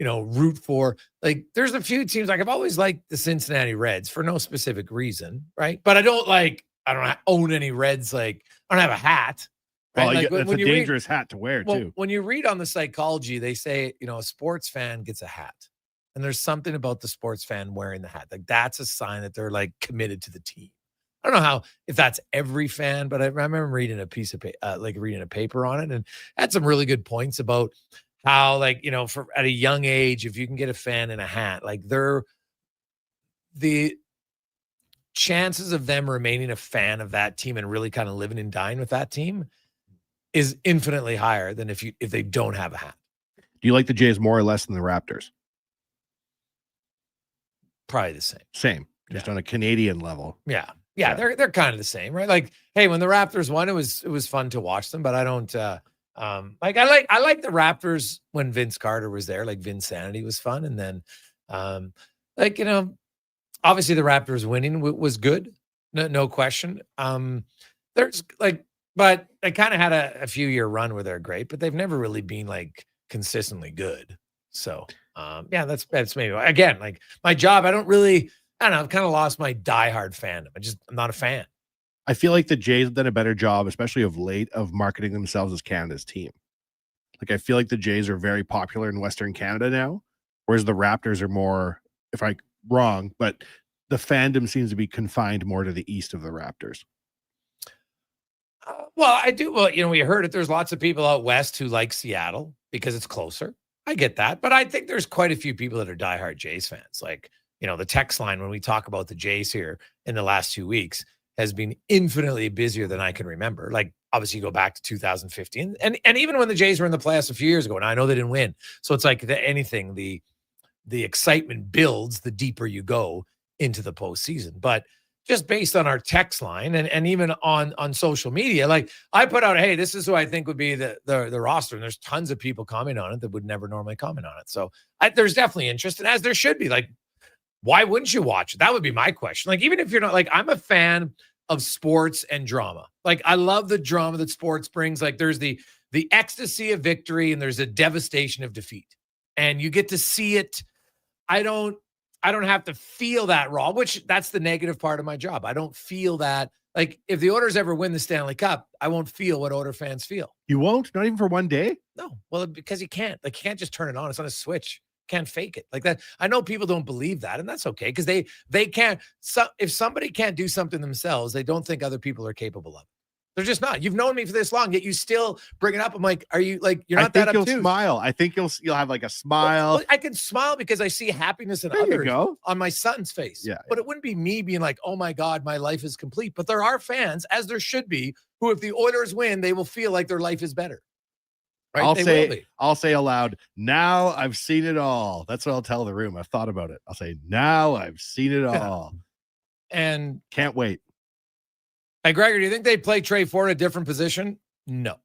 root for. Like there's a few teams, like I've always liked the Cincinnati Reds for no specific reason, right? But I don't own any Reds. Like I don't have a hat. Right? Well, like, that's a dangerous hat to wear too. When you read on the psychology, they say, a sports fan gets a hat. And there's something about the sports fan wearing the hat. Like that's a sign that they're like committed to the team. I don't know if that's every fan, but I remember reading a piece of reading a paper on it and had some really good points about how for at a young age, if you can get a fan in a hat, like the chances of them remaining a fan of that team and really kind of living and dying with that team is infinitely higher than if they don't have a hat. Do you like the Jays more or less than the Raptors? Probably the same. Same. Just on a Canadian level. Yeah. They're kind of the same, right? Like, hey, when the Raptors won, it was fun to watch them, but I don't I like the Raptors when Vince Carter was there. Like Vinsanity was fun. And then obviously the Raptors winning was good. No question. There's but they kind of had a few year run where they're great, but they've never really been like consistently good. So that's maybe again, like my job. I don't know. I've kind of lost my diehard fandom. I'm not a fan. I feel like the Jays have done a better job, especially of late, of marketing themselves as Canada's team. Like I feel like the Jays are very popular in Western Canada now, whereas the Raptors are more, if I'm wrong, but the fandom seems to be confined more to the east of the Raptors. Well, I do. Well, we heard it. There's lots of people out west who like Seattle because it's closer. I get that. But I think there's quite a few people that are diehard Jays fans. Like, the text line when we talk about the Jays here in the last 2 weeks has been infinitely busier than I can remember. Like, obviously, you go back to 2015. And even when the Jays were in the playoffs a few years ago, and I know they didn't win. So it's like the excitement builds the deeper you go into the postseason. But just based on our text line and even on social media, like I put out, hey, this is who I think would be the roster. And there's tons of people commenting on it that would never normally comment on it. So there's definitely interest, and as there should be. Like, why wouldn't you watch it? That would be my question. Like, even if you're not, like, I'm a fan of sports and drama. Like, I love the drama that sports brings. Like, there's the ecstasy of victory and there's a devastation of defeat. And you get to see it. I don't have to feel that raw, which that's the negative part of my job. I don't feel that. Like, if the Oilers ever win the Stanley Cup, I won't feel what Oiler fans feel. You won't? Not even for one day? No. Well, because you can't. Like, you can't just turn it on. It's on a switch. Can't fake it like that. I know people don't believe that, and that's okay because they can't. So if somebody can't do something themselves, they don't think other people are capable of it. They're just not. You've known me for this long, yet you still bring it up. I'm like, are you like you're not that obtuse? You'll smile. I think you'll have like a smile. Well, I can smile because I see happiness in others on my son's face. Yeah, but it wouldn't be me being like, oh my God, my life is complete. But there are fans, as there should be, who if the Oilers win, they will feel like their life is better. Right? I'll say aloud, now I've seen it all. That's what I'll tell the room. I've thought about it. I'll say, now I've seen it all. And can't wait. Hey, Gregor, do you think they play Trey Ford a different position? No.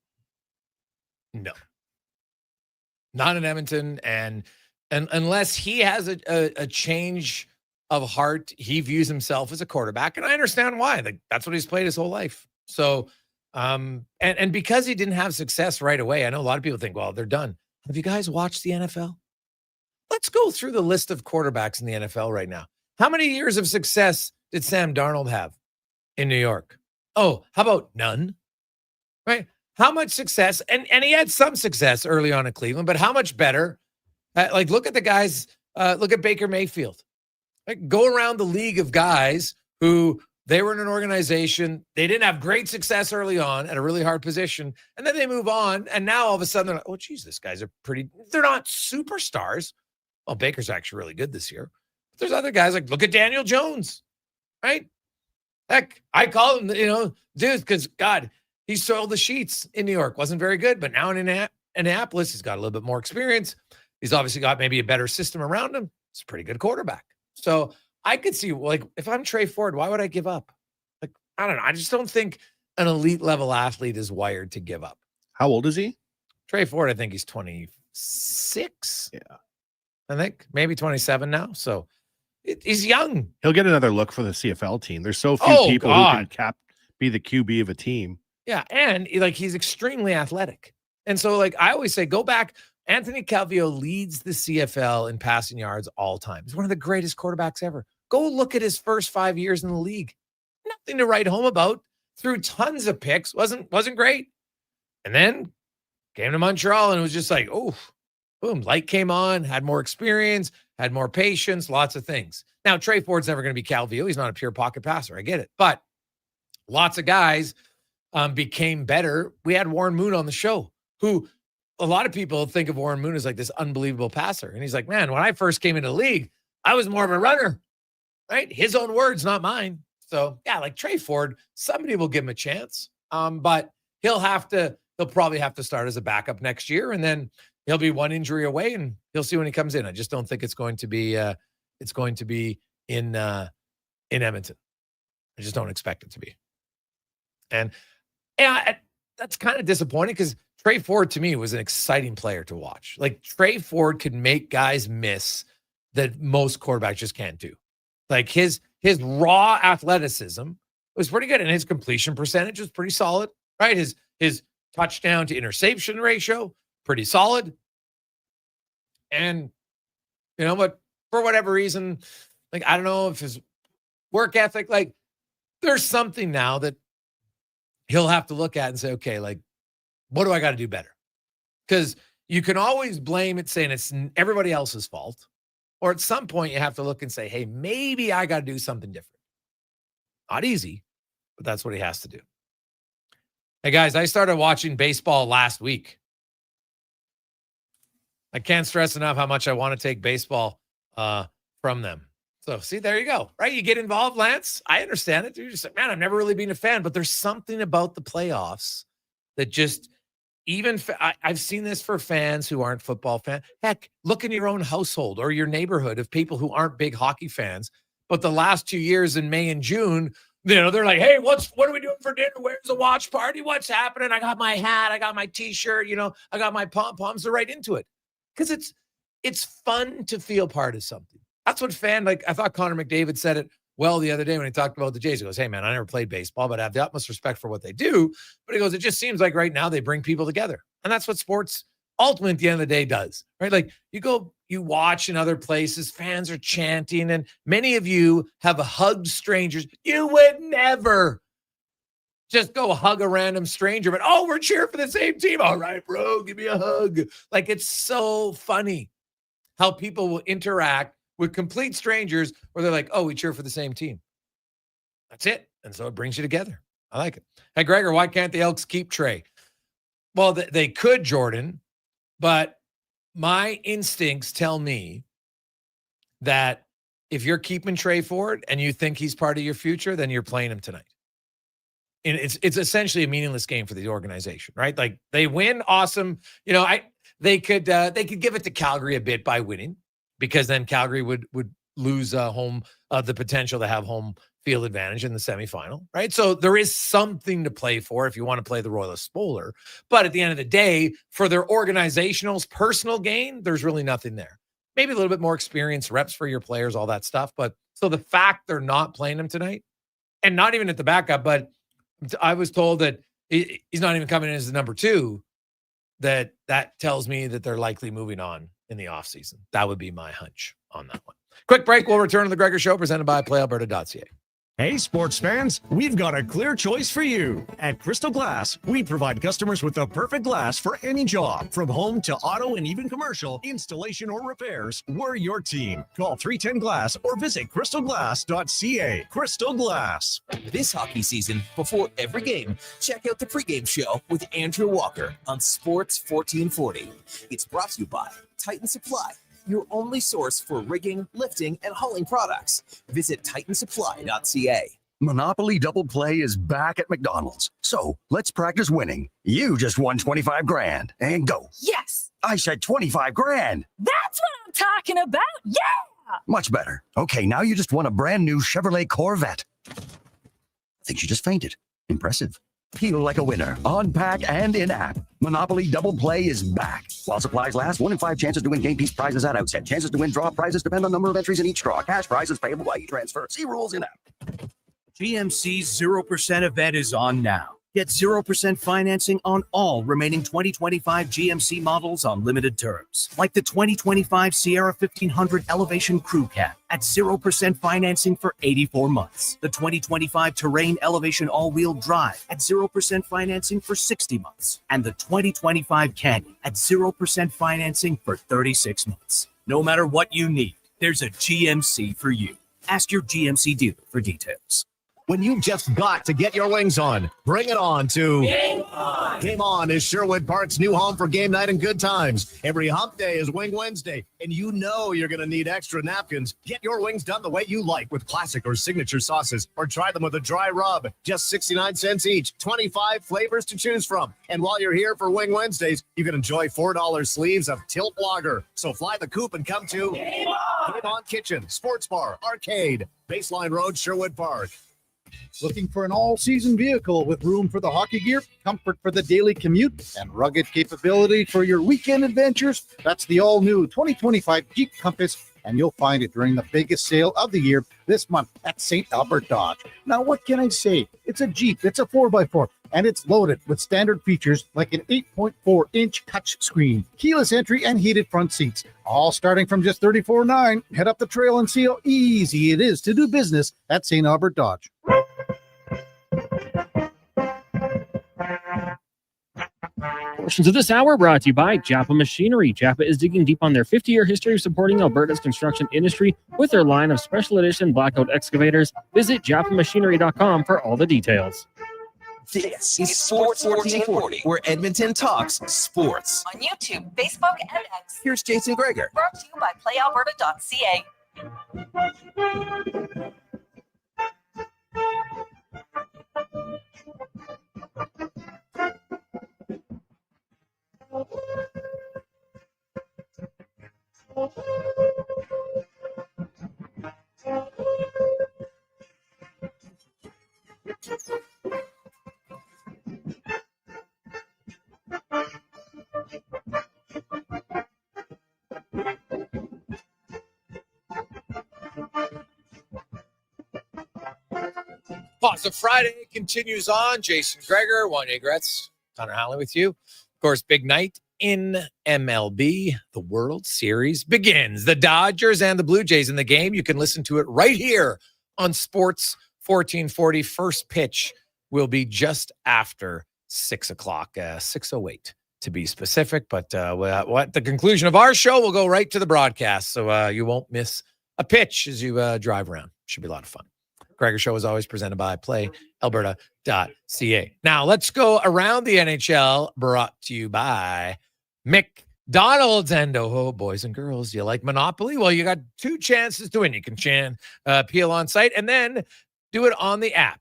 Not in Edmonton. And unless he has a change of heart, he views himself as a quarterback. And I understand why. Like, that's what he's played his whole life. So, and because he didn't have success right away, I know a lot of people think, well, they're done. Have you guys watched the NFL? Let's go through the list of quarterbacks in the NFL right now. How many years of success did Sam Darnold have in New York? Oh, how about none? Right? How much success? And he had some success early on in Cleveland, but how much better? Like, look at the guys. Look at Baker Mayfield. Like, go around the league of guys who they were in an organization. They didn't have great success early on at a really hard position. And then they move on. And now all of a sudden they're like, oh, geez, these guys are they're not superstars. Well, Baker's actually really good this year. But there's other guys like, look at Daniel Jones, right? Heck, I call him, dude, because God, he soiled the sheets in New York. Wasn't very good. But now in Annapolis, he's got a little bit more experience. He's obviously got maybe a better system around him. He's a pretty good quarterback. So I could see, like, if I'm Trey Ford, why would I give up? Like, I don't know. I just don't think an elite level athlete is wired to give up. How old is he? Trey Ford, I think he's 26. Yeah. I think maybe 27 now. So he's young. He'll get another look for the CFL team. There's so few people who can be the QB of a team. Yeah. And like, he's extremely athletic. And so, like, I always say, go back. Anthony Calvillo leads the CFL in passing yards all time. He's one of the greatest quarterbacks ever. Go look at his first 5 years in the league. Nothing to write home about. Threw tons of picks. Wasn't great. And then came to Montreal and it was just like, oh, boom, light came on, had more experience, had more patience, lots of things. Now, Trey Ford's never going to be Calvillo. He's not a pure pocket passer. I get it. But lots of guys became better. We had Warren Moon on the show, who a lot of people think of Warren Moon as like this unbelievable passer. And he's like, man, when I first came into the league, I was more of a runner, right? His own words, not mine. So yeah, like Trey Ford, somebody will give him a chance. But he'll probably have to start as a backup next year. And then he'll be one injury away and he'll see when he comes in. I just don't think it's going to be in Edmonton. I just don't expect it to be. And yeah, that's kind of disappointing because Trey Ford, to me, was an exciting player to watch. Like, Trey Ford could make guys miss that most quarterbacks just can't do. Like, his raw athleticism was pretty good, and his completion percentage was pretty solid, right? His touchdown to interception ratio, pretty solid. And, but for whatever reason, like, I don't know if his work ethic, like, there's something now that he'll have to look at and say, okay, like, what do I got to do better? Because you can always blame it saying it's everybody else's fault. Or at some point you have to look and say, hey, maybe I got to do something different. Not easy, but that's what he has to do. Hey, guys, I started watching baseball last week. I can't stress enough how much I want to take baseball from them. So, see, there you go, right? You get involved, Lance. I understand it. You're just like, man, I've never really been a fan, but there's something about the playoffs that just, I've seen this for fans who aren't football fans. Heck, look in your own household or your neighborhood of people who aren't big hockey fans. But the last 2 years in May and June, they're like, hey, what are we doing for dinner? Where's the watch party? What's happening? I got my hat. I got my T-shirt. I got my pom-poms. They're right into it. Because it's fun to feel part of something. That's what I thought Connor McDavid said it well the other day when he talked about the Jays. He goes, hey, man, I never played baseball, but I have the utmost respect for what they do. But he goes, it just seems like right now they bring people together. And that's what sports ultimately at the end of the day does, right? Like, you watch in other places, fans are chanting, and many of you have hugged strangers. You would never just go hug a random stranger, but, oh, we're cheering for the same team. All right, bro, give me a hug. Like, it's so funny how people will interact with complete strangers where they're like, oh, we cheer for the same team. That's it. And so it brings you together. I like it. Hey, Gregor, why can't the Elks keep Trey? Well, they could, Jordan, but my instincts tell me that if you're keeping Trey Ford and you think he's part of your future, then you're playing him tonight. And it's essentially a meaningless game for the organization, right? Like, they win, awesome. They could give it to Calgary a bit by winning, because then Calgary would lose the potential to have home field advantage in the semifinal, right? So there is something to play for if you want to play the Royalist spoiler. But at the end of the day, for their organizational's personal gain, there's really nothing there. Maybe a little bit more experience, reps for your players, all that stuff. But so the fact they're not playing him tonight, and not even at the backup, but I was told that he's not even coming in as the number 2, that tells me that they're likely moving on in the offseason. That would be my hunch on that one. Quick break. We'll return to the Gregor Show presented by PlayAlberta.ca. Hey, sports fans, we've got a clear choice for you. At Crystal Glass, we provide customers with the perfect glass for any job. From home to auto and even commercial, installation or repairs, we're your team. Call 310-GLASS or visit crystalglass.ca. Crystal Glass. This hockey season, before every game, check out the pregame show with Andrew Walker on Sports 1440. It's brought to you by Titan Supply, your only source for rigging, lifting, and hauling products. Visit titansupply.ca. Monopoly Double Play is back at McDonald's. So let's practice winning. You just won 25 grand. And go. Yes. I said 25 grand. That's what I'm talking about. Yeah. Much better. Okay, now you just won a brand new Chevrolet Corvette. I think she just fainted. Impressive. Feel like a winner on pack and in-app. Monopoly Double Play is back. While supplies last, 1 in 5 chances to win game piece prizes at outset. Chances to win draw prizes depend on number of entries in each draw. Cash prizes payable by e-transfer. See rules in-app. GMC's 0% event is on now. Get 0% financing on all remaining 2025 GMC models on limited terms. Like the 2025 Sierra 1500 Elevation Crew Cab at 0% financing for 84 months. The 2025 Terrain Elevation All-Wheel Drive at 0% financing for 60 months. And the 2025 Canyon at 0% financing for 36 months. No matter what you need, there's a GMC for you. Ask your GMC dealer for details. When you've just got to get your wings on, bring it on to Game On. Game On is Sherwood Park's new home for game night and good times. Every hump day is Wing Wednesday, and you know you're going to need extra napkins. Get your wings done the way you like with classic or signature sauces, or try them with a dry rub. Just 69 cents each, 25 flavors to choose from. And while you're here for Wing Wednesdays, you can enjoy $4 sleeves of Tilt Lager. So fly the coop and come to Game On. Game On Kitchen, Sports Bar, Arcade, Baseline Road, Sherwood Park. Looking for an all-season vehicle with room for the hockey gear, comfort for the daily commute, and rugged capability for your weekend adventures? That's the all-new 2025 Jeep Compass, and you'll find it during the biggest sale of the year this month at St. Albert Dodge. Now, what can I say? It's a Jeep, it's a 4x4, and it's loaded with standard features like an 8.4-inch touchscreen, keyless entry, and heated front seats, all starting from just $34,900. Head up the trail and see how easy it is to do business at St. Albert Dodge. Portions of this hour brought to you by Japa Machinery. Japa is digging deep on their 50-year history of supporting Alberta's construction industry with their line of special edition blackout excavators. Visit japamachinery.com for all the details. This is Sports 1440, where Edmonton talks sports. On YouTube, Facebook, and X. Here's Jason Gregor. Brought to you by PlayAlberta.ca. Positive Friday continues on. Jason Gregor, Wanya Gretz, Connor Halley with you. Of course, big night in MLB. The World Series begins. The Dodgers and the Blue Jays in the game. You can listen to it right here on Sports 1440. First pitch will be just after 6 o'clock, 6:08 to be specific. But at the conclusion of our show, we'll go right to the broadcast. So you won't miss a pitch as you drive around. Should be a lot of fun. Gregor Show is always presented by PlayAlberta.ca. Now, let's go around the NHL, brought to you by McDonald's. And boys and girls, you like Monopoly? Well, you got 2 chances to win. You can peel on site and then do it on the app.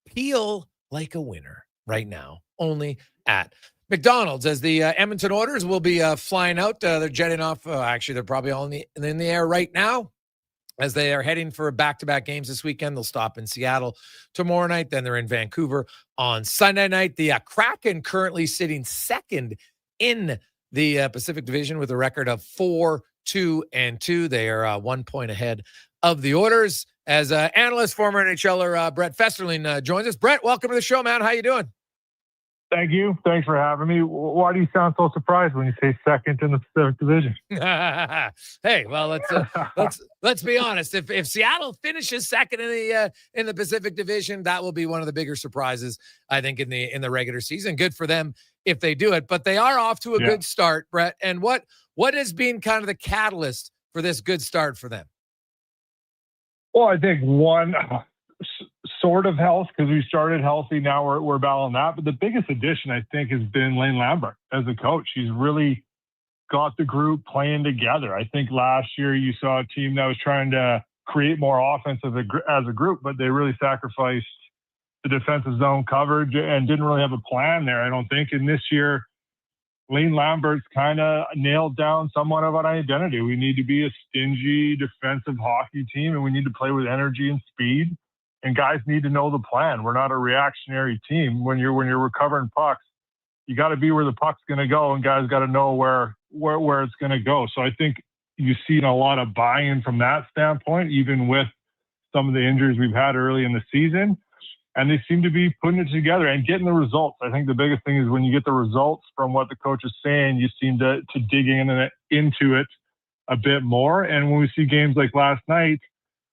Peel like a winner right now, only at McDonald's. As the Edmonton Oilers will be flying out. They're jetting off. Actually, they're probably all in the air right now. as they are heading for back-to-back games this weekend. They'll stop in Seattle tomorrow night. Then they're in Vancouver on Sunday night. The Kraken currently sitting second in the Pacific Division with a record of 4-2-2. They are 1 point ahead of the Oilers. As analyst, former NHL'er Brett Festerling joins us. Brett, welcome to the show, man. How you doing? Thank you. Thanks for having me. Why do you sound so surprised when you say second in the Pacific Division? Hey, well, let's be honest. If Seattle finishes second in the Pacific Division, that will be one of the bigger surprises, I think, in the regular season. Good for them if they do it, but they are off to a good start, Brett. And what has been kind of the catalyst for this good start for them? Well, I think one sort of health, because we started healthy. Now we're battling that. But the biggest addition, I think, has been Lane Lambert as a coach. He's really got the group playing together. I think last year you saw a team that was trying to create more offense as a group, but they really sacrificed the defensive zone coverage and didn't really have a plan there, I don't think. And this year, Lane Lambert's kind of nailed down somewhat of an identity. We need to be a stingy defensive hockey team, and we need to play with energy and speed. And guys need to know the plan. We're not a reactionary team. When you're recovering pucks, you got to be where the puck's going to go, and guys got to know where it's going to go. So I think you've seen a lot of buy-in from that standpoint, even with some of the injuries we've had early in the season. And they seem to be putting it together and getting the results. I think the biggest thing is when you get the results from what the coach is saying, you seem to dig into it a bit more. And when we see games like last night,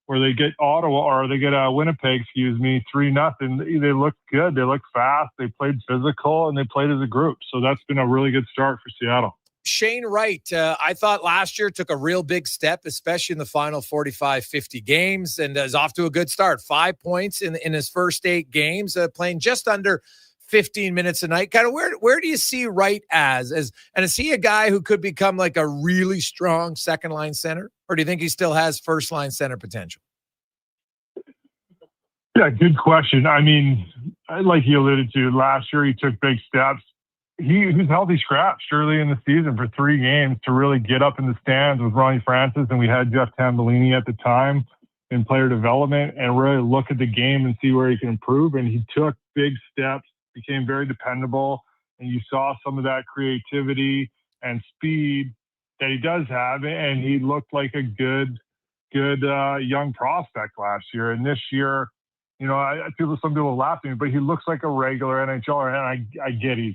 where they get Winnipeg, 3-0. They look good. They look fast. They played physical, and they played as a group. So that's been a really good start for Seattle. Shane Wright, I thought last year took a real big step, especially in the final 45-50 games, and is off to a good start. 5 points in his first 8 games, playing just under 15 minutes a night. Kind of where do you see Wright and is he a guy who could become like a really strong second line center, or do you think he still has first line center potential? Yeah, good question. I mean, like you alluded to, last year he took big steps. He was healthy scratched early in the season for 3 games to really get up in the stands with Ronnie Francis, and we had Jeff Tambellini at the time in player development, and really look at the game and see where he can improve. And he took big steps, became very dependable, and you saw some of that creativity and speed that he does have, and he looked like a good young prospect last year. And this year, you know, some people laugh at me, but he looks like a regular NHL'er, and I get he's,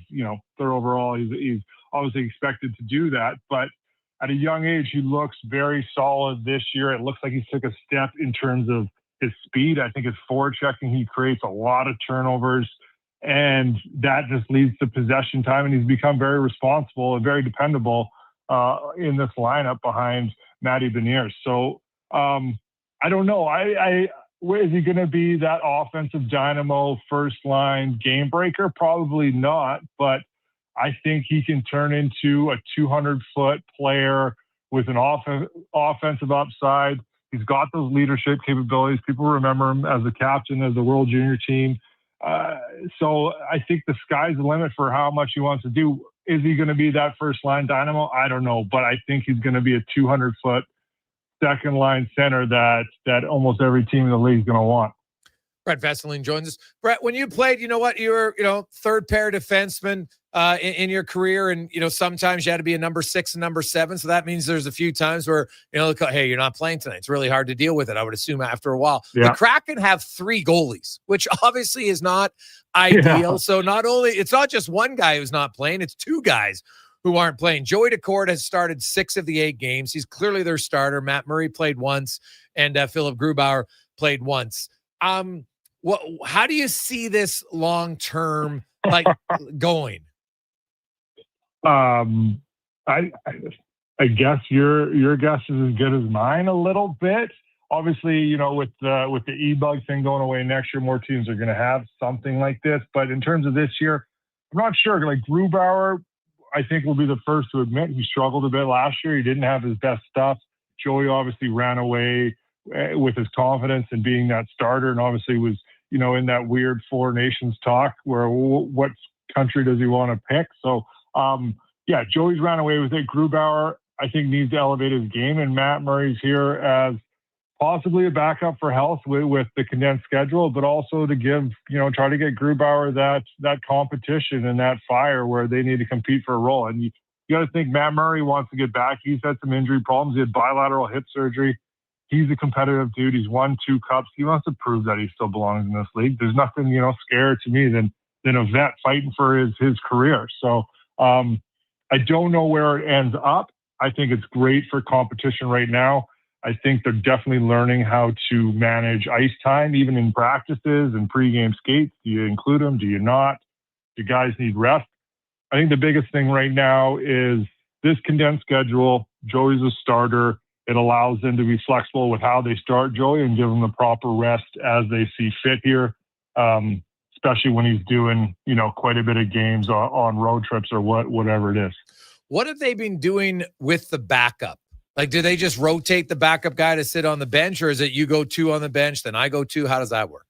third overall. He's obviously expected to do that, but at a young age, he looks very solid this year. It looks like he took a step in terms of his speed. I think his forechecking, he creates a lot of turnovers, and that just leads to possession time, and he's become very responsible and very dependable in this lineup behind Matty Beniers. So I don't know. Is he going to be that offensive dynamo, first line game breaker? Probably not, but I think he can turn into a 200-foot player with an offensive upside. He's got those leadership capabilities. People remember him as the captain of the World Junior team. So I think the sky's the limit for how much he wants to do. Is he going to be that first line dynamo? I don't know, but I think he's going to be a 200-foot second line center that almost every team in the league is going to want. Brett Veseline joins us. Brett, when you played, you were, third pair defenseman in your career. And, sometimes you had to be a number 6 and number 7. So that means there's a few times where, hey, you're not playing tonight. It's really hard to deal with it, I would assume, after a while. Yeah. The Kraken have 3 goalies, which obviously is not ideal. Yeah. So it's not just one guy who's not playing, it's 2 guys who aren't playing. Joey Daccord has started 6 of the 8 games. He's clearly their starter. Matt Murray played once, and Philip Grubauer played once. How do you see this long term going? I guess your guess is as good as mine a little bit. Obviously, with the e-bug thing going away next year, more teams are going to have something like this. But in terms of this year, I'm not sure. Like Grubauer, I think will be the first to admit he struggled a bit last year. He didn't have his best stuff. Joey obviously ran away with his confidence and being that starter, and obviously was, in that weird 4 nations talk where what country does he want to pick? So, Joey's ran away with it. Grubauer, I think, needs to elevate his game, and Matt Murray's here as possibly a backup for health with the condensed schedule, but also to give, try to get Grubauer that competition and that fire where they need to compete for a role. And you got to think Matt Murray wants to get back. He's had some injury problems. He had bilateral hip surgery. He's a competitive dude. He's won 2 cups. He wants to prove that he still belongs in this league. There's nothing, scarier to me than a vet fighting for his career. So I don't know where it ends up. I think it's great for competition right now. I think they're definitely learning how to manage ice time, even in practices and pregame skates. Do you include them? Do you not? Do guys need rest? I think the biggest thing right now is this condensed schedule. Joey's a starter. It allows them to be flexible with how they start Joey and give him the proper rest as they see fit here, especially when he's doing, quite a bit of games on road trips or whatever it is. What have they been doing with the backup? Like, do they just rotate the backup guy to sit on the bench, or is it you go 2 on the bench, then I go 2? How does that work?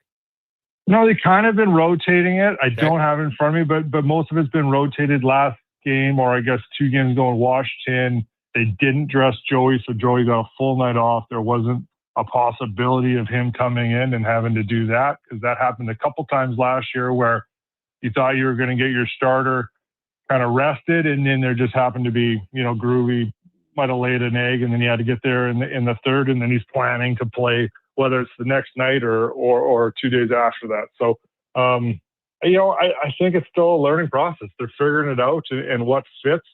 No, they kind of been rotating it. I don't have it in front of me, but most of it's been rotated last game, or I guess 2 games ago in Washington. They didn't dress Joey, so Joey got a full night off. There wasn't a possibility of him coming in and having to do that, because that happened a couple times last year where you thought you were going to get your starter kind of rested, and then there just happened to be, Groovy might have laid an egg, and then he had to get there in the third, and then he's planning to play whether it's the next night or 2 days after that. So, I think it's still a learning process. They're figuring it out and what fits,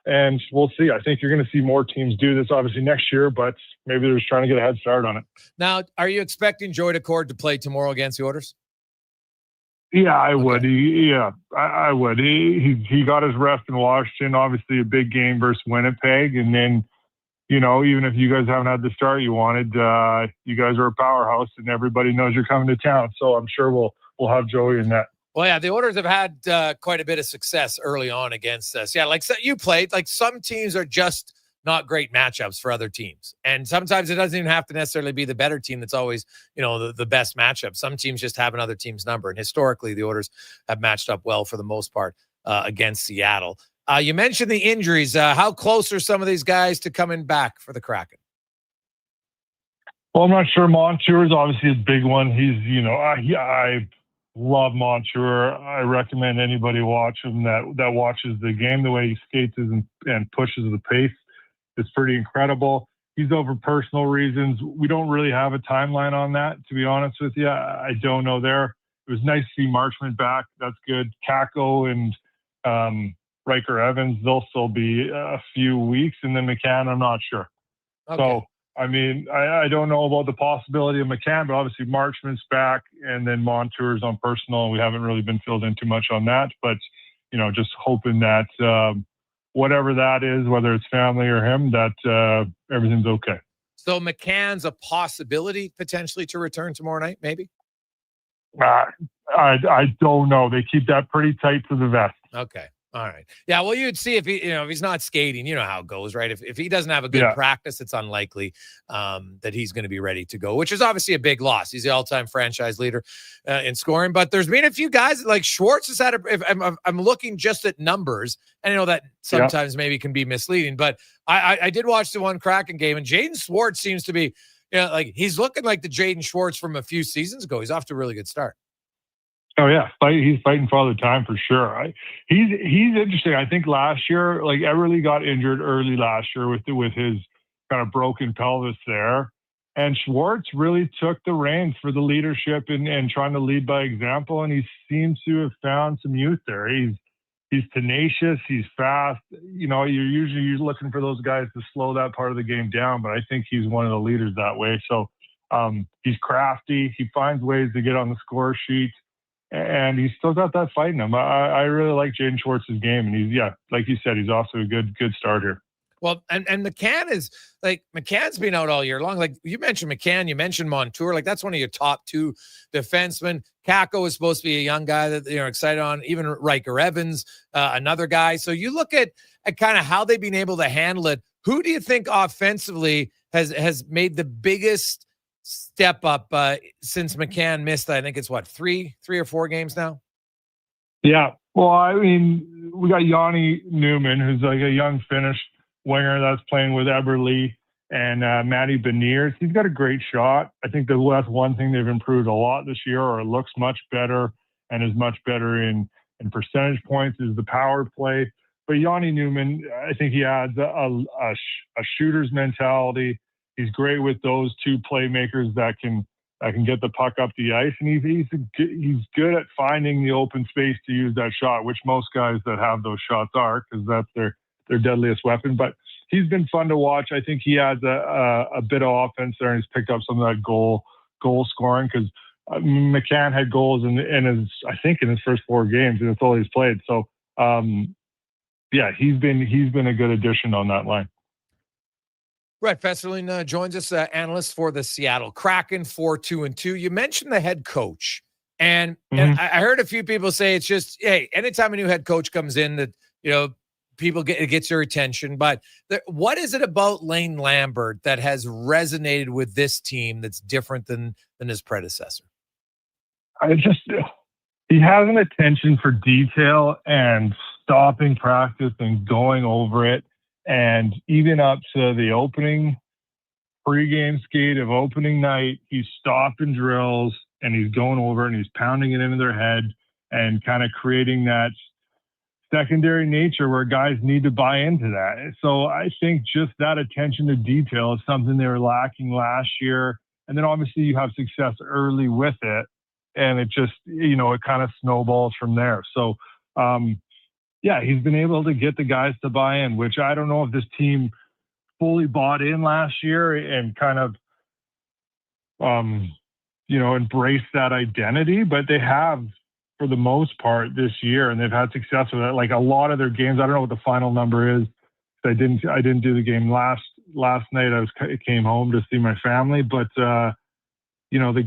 and we'll see. I think you're going to see more teams do this obviously next year, but maybe they're just trying to get a head start on it. Now, are you expecting Joey Daccord to play tomorrow against the Oilers? Yeah, I would. I would. He got his rest in Washington. Obviously, a big game versus Winnipeg, and then, even if you guys haven't had the start you wanted, you guys are a powerhouse, and everybody knows you're coming to town. So I'm sure we'll have Joey in that. Well, yeah, the Oilers have had quite a bit of success early on against us. Yeah, like you played. Like, some teams are just not great matchups for other teams. And sometimes it doesn't even have to necessarily be the better team that's always, the best matchup. Some teams just have another team's number. And historically, the Oilers have matched up well for the most part against Seattle. You mentioned the injuries. How close are some of these guys to coming back for the Kraken? Well, I'm not sure. Montour is obviously a big one. He's, I love Montour. I recommend anybody watch him that watches the game. The way he skates and pushes the pace. It's pretty incredible. He's over personal reasons. We don't really have a timeline on that, to be honest with you. I don't know there. It was nice to see Marchment back. That's good. Kako and Riker Evans, they'll still be a few weeks. And then McCann, I'm not sure. Okay. So, I don't know about the possibility of McCann, but obviously Marchment's back, and then Montour's on personal. We haven't really been filled in too much on that, but, just hoping that whatever that is, whether it's family or him, that everything's okay. So McCann's a possibility potentially to return tomorrow night, maybe? I don't know. They keep that pretty tight to the vest. Okay. All right. Yeah. Well, you'd see if if he's not skating, how it goes, right? If he doesn't have a good practice, it's unlikely that he's going to be ready to go, which is obviously a big loss. He's the all-time franchise leader in scoring, but there's been a few guys like Schwartz has had. If I'm looking just at numbers, and I know that sometimes maybe can be misleading, but I did watch the one Kraken game, and Jaden Schwartz seems to be, like he's looking like the Jaden Schwartz from a few seasons ago. He's off to a really good start. Oh yeah, he's fighting for all the time for sure. He's interesting. I think last year, like Everly got injured early last year with his kind of broken pelvis there, and Schwartz really took the reins for the leadership and trying to lead by example. And he seems to have found some youth there. He's tenacious. He's fast. You're usually looking for those guys to slow that part of the game down, but I think he's one of the leaders that way. So he's crafty. He finds ways to get on the score sheet. And he's still got that fight in him. I really like Jaden Schwartz's game. And he's, like you said, he's also a good start here. Well, and McCann is like, McCann's been out all year long. Like you mentioned McCann, you mentioned Montour. Like that's one of your top 2 defensemen. Kako is supposed to be a young guy that you're excited on. Even Riker Evans, another guy. So you look at kind of how they've been able to handle it. Who do you think offensively has made the biggest step up since McCann missed? I think it's three or 4 games now. Yeah. Well, we got Yanni Newman, who's like a young Finnish winger that's playing with Eberle. and Matty Beniers. He's got a great shot. I think that's one thing they've improved a lot this year, or it looks much better and is much better in percentage points, is the power play. But Yanni Newman, I think he adds a shooter's mentality. He's great with those two playmakers that can get the puck up the ice, and he's good at finding the open space to use that shot, which most guys that have those shots are, because that's their deadliest weapon. But he's been fun to watch. I think he adds a bit of offense there, and he's picked up some of that goal scoring, because McCann had goals in his first 4 games, and it's all he's played. So he's been a good addition on that line. Brett Fesserling joins us, analyst for the Seattle Kraken, 4-2-2. You mentioned the head coach, and I heard a few people say it's just, hey, anytime a new head coach comes in, that it gets your attention. But what is it about Lane Lambert that has resonated with this team that's different than his predecessor? He has an attention for detail and stopping practice and going over it. And even up to the opening pregame skate of opening night, he's stopping drills and he's going over it and he's pounding it into their head and kind of creating that secondary nature where guys need to buy into that. So I think just that attention to detail is something they were lacking last year. And then obviously you have success early with it, and it just, it kind of snowballs from there. So, he's been able to get the guys to buy in, which I don't know if this team fully bought in last year and kind of, embraced that identity, but they have for the most part this year, and they've had success with it. Like a lot of their games, I don't know what the final number is. I didn't do the game last night. I came home to see my family, but the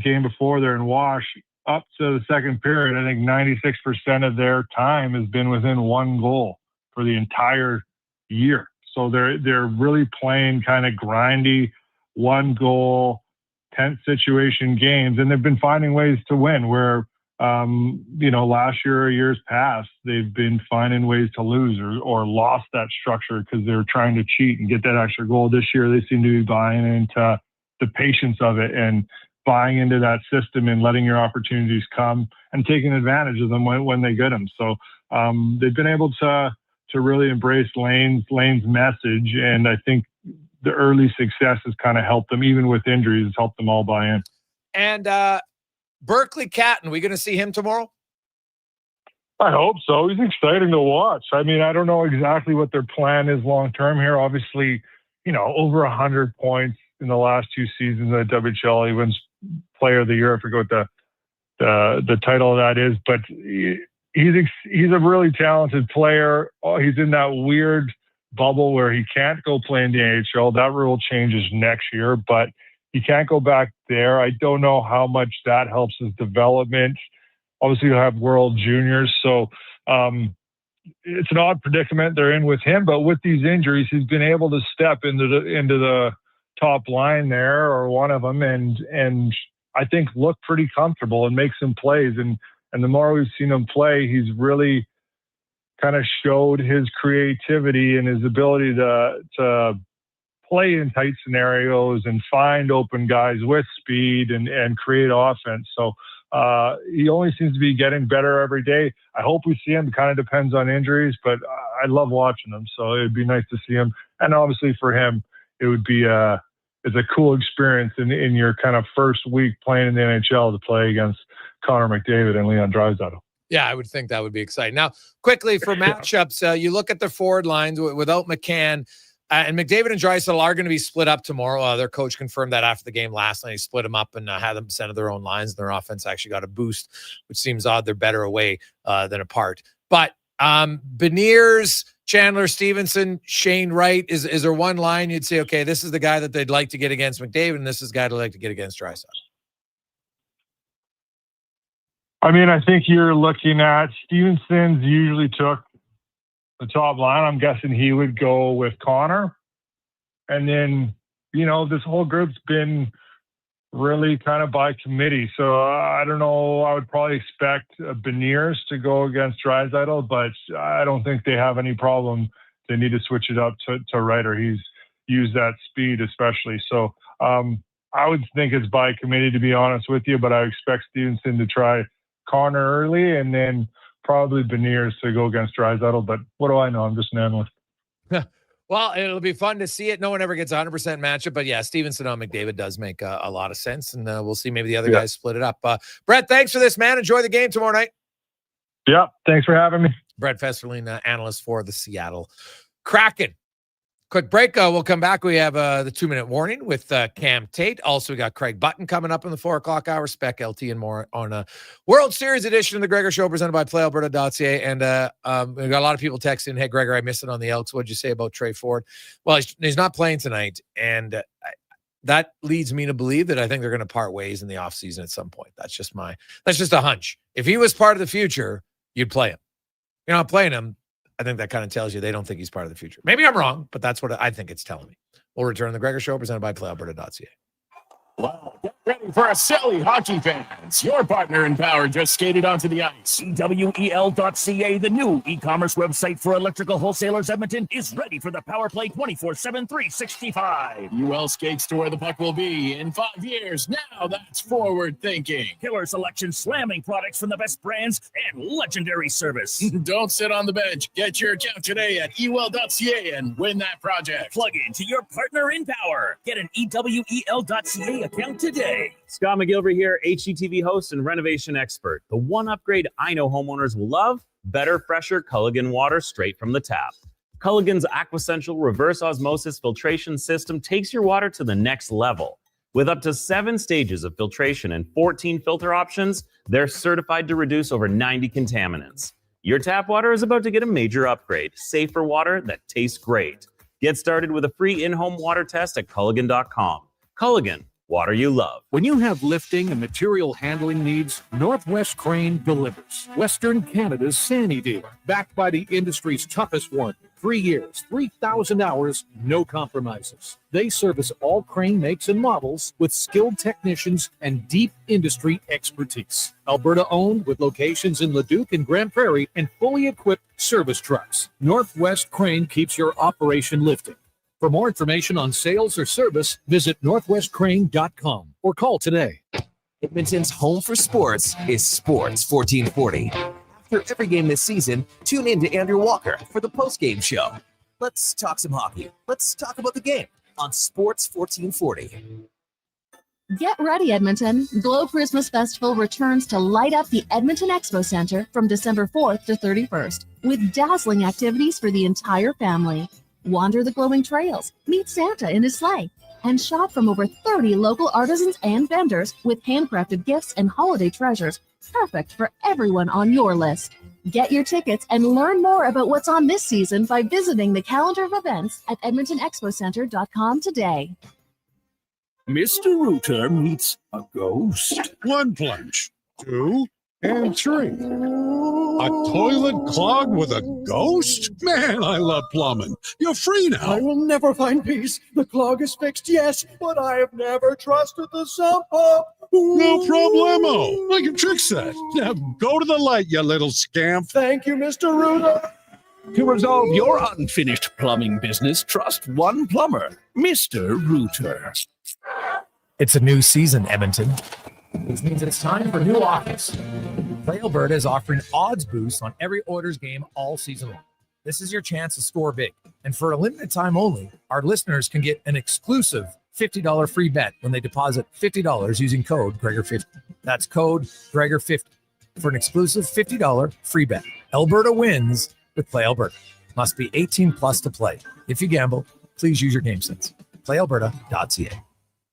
game before they're in Wash, up to the second period, I think 96% of their time has been within 1 goal for the entire year. So they're really playing kind of grindy, 1 goal, tense situation games, and they've been finding ways to win where, last year or years past, they've been finding ways to lose or lost that structure because they're trying to cheat and get that extra goal. This year, they seem to be buying into the patience of it and buying into that system and letting your opportunities come and taking advantage of them when they get them. So they've been able to really embrace Lane's message. And I think the early success has kind of helped them, even with injuries, it's helped them all buy in. And Berkeley Catton, we going to see him tomorrow? I hope so. He's exciting to watch. I mean, I don't know exactly what their plan is long-term here. Obviously, over 100 points in the last 2 seasons at WHL. He wins Player of the Year. I forget what the title of that is, but he's a really talented player. He's in that weird bubble where he can't go play in the NHL. That rule changes next year, but he can't go back there. I don't know how much that helps his development. Obviously, you have World Juniors, so it's an odd predicament they're in with him. But with these injuries, he's been able to step into the top line there, or one of them, and I think look pretty comfortable and make some plays. And the more we've seen him play, he's really kind of showed his creativity and his ability to play in tight scenarios and find open guys with speed and create offense. So he only seems to be getting better every day. I hope we see him. It kind of depends on injuries, but I love watching him. So it'd be nice to see him. And obviously for him, it would be it's a cool experience in your kind of first week playing in the NHL to play against Connor McDavid and Leon Draisaitl. Yeah, I would think that would be exciting. Now, quickly for matchups, you look at the forward lines without McCann, and McDavid and Draisaitl are going to be split up tomorrow. Their coach confirmed that after the game last night. He split them up and had them center their own lines. Their offense actually got a boost, which seems odd. They're better away than apart. But Beniers, Chandler Stevenson, Shane Wright, is there one line you'd say, okay, this is the guy that they'd like to get against McDavid, and this is the guy they'd like to get against Draisaitl? I mean, I think you're looking at Stevenson's usually took the top line. I'm guessing he would go with Connor. And then, this whole group's been really kind of by committee. So I don't know. I would probably expect Beniers to go against Draisaitl, but I don't think they have any problem. They need to switch it up to Ryder. use that speed, especially. So I would think it's by committee, to be honest with you, but I expect Stevenson to try Connor early and then probably Beniers to go against Draisaitl. But what do I know? I'm just an analyst. Well, it'll be fun to see it. No one ever gets 100% matchup, but yeah, Stevenson on McDavid does make a lot of sense, and we'll see maybe the other guys split it up. Brett, thanks for this, man. Enjoy the game tomorrow night. Yeah, thanks for having me. Brett Festerling, analyst for the Seattle Kraken. Quick break. We'll come back. We have the 2-minute warning with Cam Tait. Also, we got Craig Button coming up in the 4 o'clock hour, Spec LT and more on a World Series edition of the Gregor Show presented by PlayAlberta.ca. And we've got a lot of people texting, hey, Gregor, I missed it on the Elks. What'd you say about Trey Ford? Well, he's not playing tonight. And that leads me to believe that I think they're going to part ways in the offseason at some point. That's just a hunch. If he was part of the future, you'd play him. You're not playing him. I think that kind of tells you they don't think he's part of the future. Maybe I'm wrong, but that's what I think it's telling me. We'll return to the Gregor Show presented by PlayAlberta.ca. Wow, get ready for a silly hockey fans. Your partner in power just skated onto the ice. EWEL.ca, the new e-commerce website for electrical wholesalers Edmonton, is ready for the power play 24/7, 365. UL skates to where the puck will be in 5 years. Now that's forward thinking. Killer selection, slamming products from the best brands, and legendary service. Don't sit on the bench. Get your account today at EWEL.ca and win that project. Plug into your partner in power. Get an EWEL.ca account today. Scott McGilvery here, HGTV host and renovation expert. The one upgrade I know homeowners will love: better, fresher Culligan water straight from the tap. Culligan's AquaCentral reverse osmosis filtration system takes your water to the next level. With up to 7 stages of filtration and 14 filter options, they're certified to reduce over 90 contaminants. Your tap water is about to get a major upgrade. Safer water that tastes great. Get started with a free in-home water test at Culligan.com. Culligan, water you love. When you have lifting and material handling needs, Northwest Crane delivers. Western Canada's Sani dealer, backed by the industry's toughest one. 3 years, 3,000 hours, no compromises. They service all crane makes and models with skilled technicians and deep industry expertise. Alberta owned with locations in Leduc and Grand Prairie and fully equipped service trucks. Northwest Crane keeps your operation lifting. For more information on sales or service, visit northwestcrane.com or call today. Edmonton's home for sports is Sports 1440. After every game this season, tune in to Andrew Walker for the post-game show. Let's talk some hockey. Let's talk about the game on Sports 1440. Get ready, Edmonton. Glow Christmas Festival returns to light up the Edmonton Expo Center from December 4th to 31st with dazzling activities for the entire family. Wander the glowing trails, meet Santa in his sleigh, and shop from over 30 local artisans and vendors with handcrafted gifts and holiday treasures, perfect for everyone on your list. Get your tickets and learn more about what's on this season by visiting the calendar of events at edmontonexpocenter.com today. Mr. Rooter meets a ghost. 1 plunge, 2, and 3. A toilet clogged with a ghost? Man, I love plumbing. You're free now. I will never find peace. The clog is fixed, yes, but I have never trusted the sump pump. No problemo. I can fix that. Now go to the light, you little scamp. Thank you, Mr. Rooter. To resolve your unfinished plumbing business, trust one plumber, Mr. Rooter. It's a new season, Edmonton, which means it's time for new offers. Play Alberta is offering odds boosts on every Oilers game all season long. This is your chance to score big. And for a limited time only, our listeners can get an exclusive $50 free bet when they deposit $50 using code Gregor50. That's code Gregor50 for an exclusive $50 free bet. Alberta wins with Play Alberta. Must be 18 plus to play. If you gamble, please use your game sense. PlayAlberta.ca.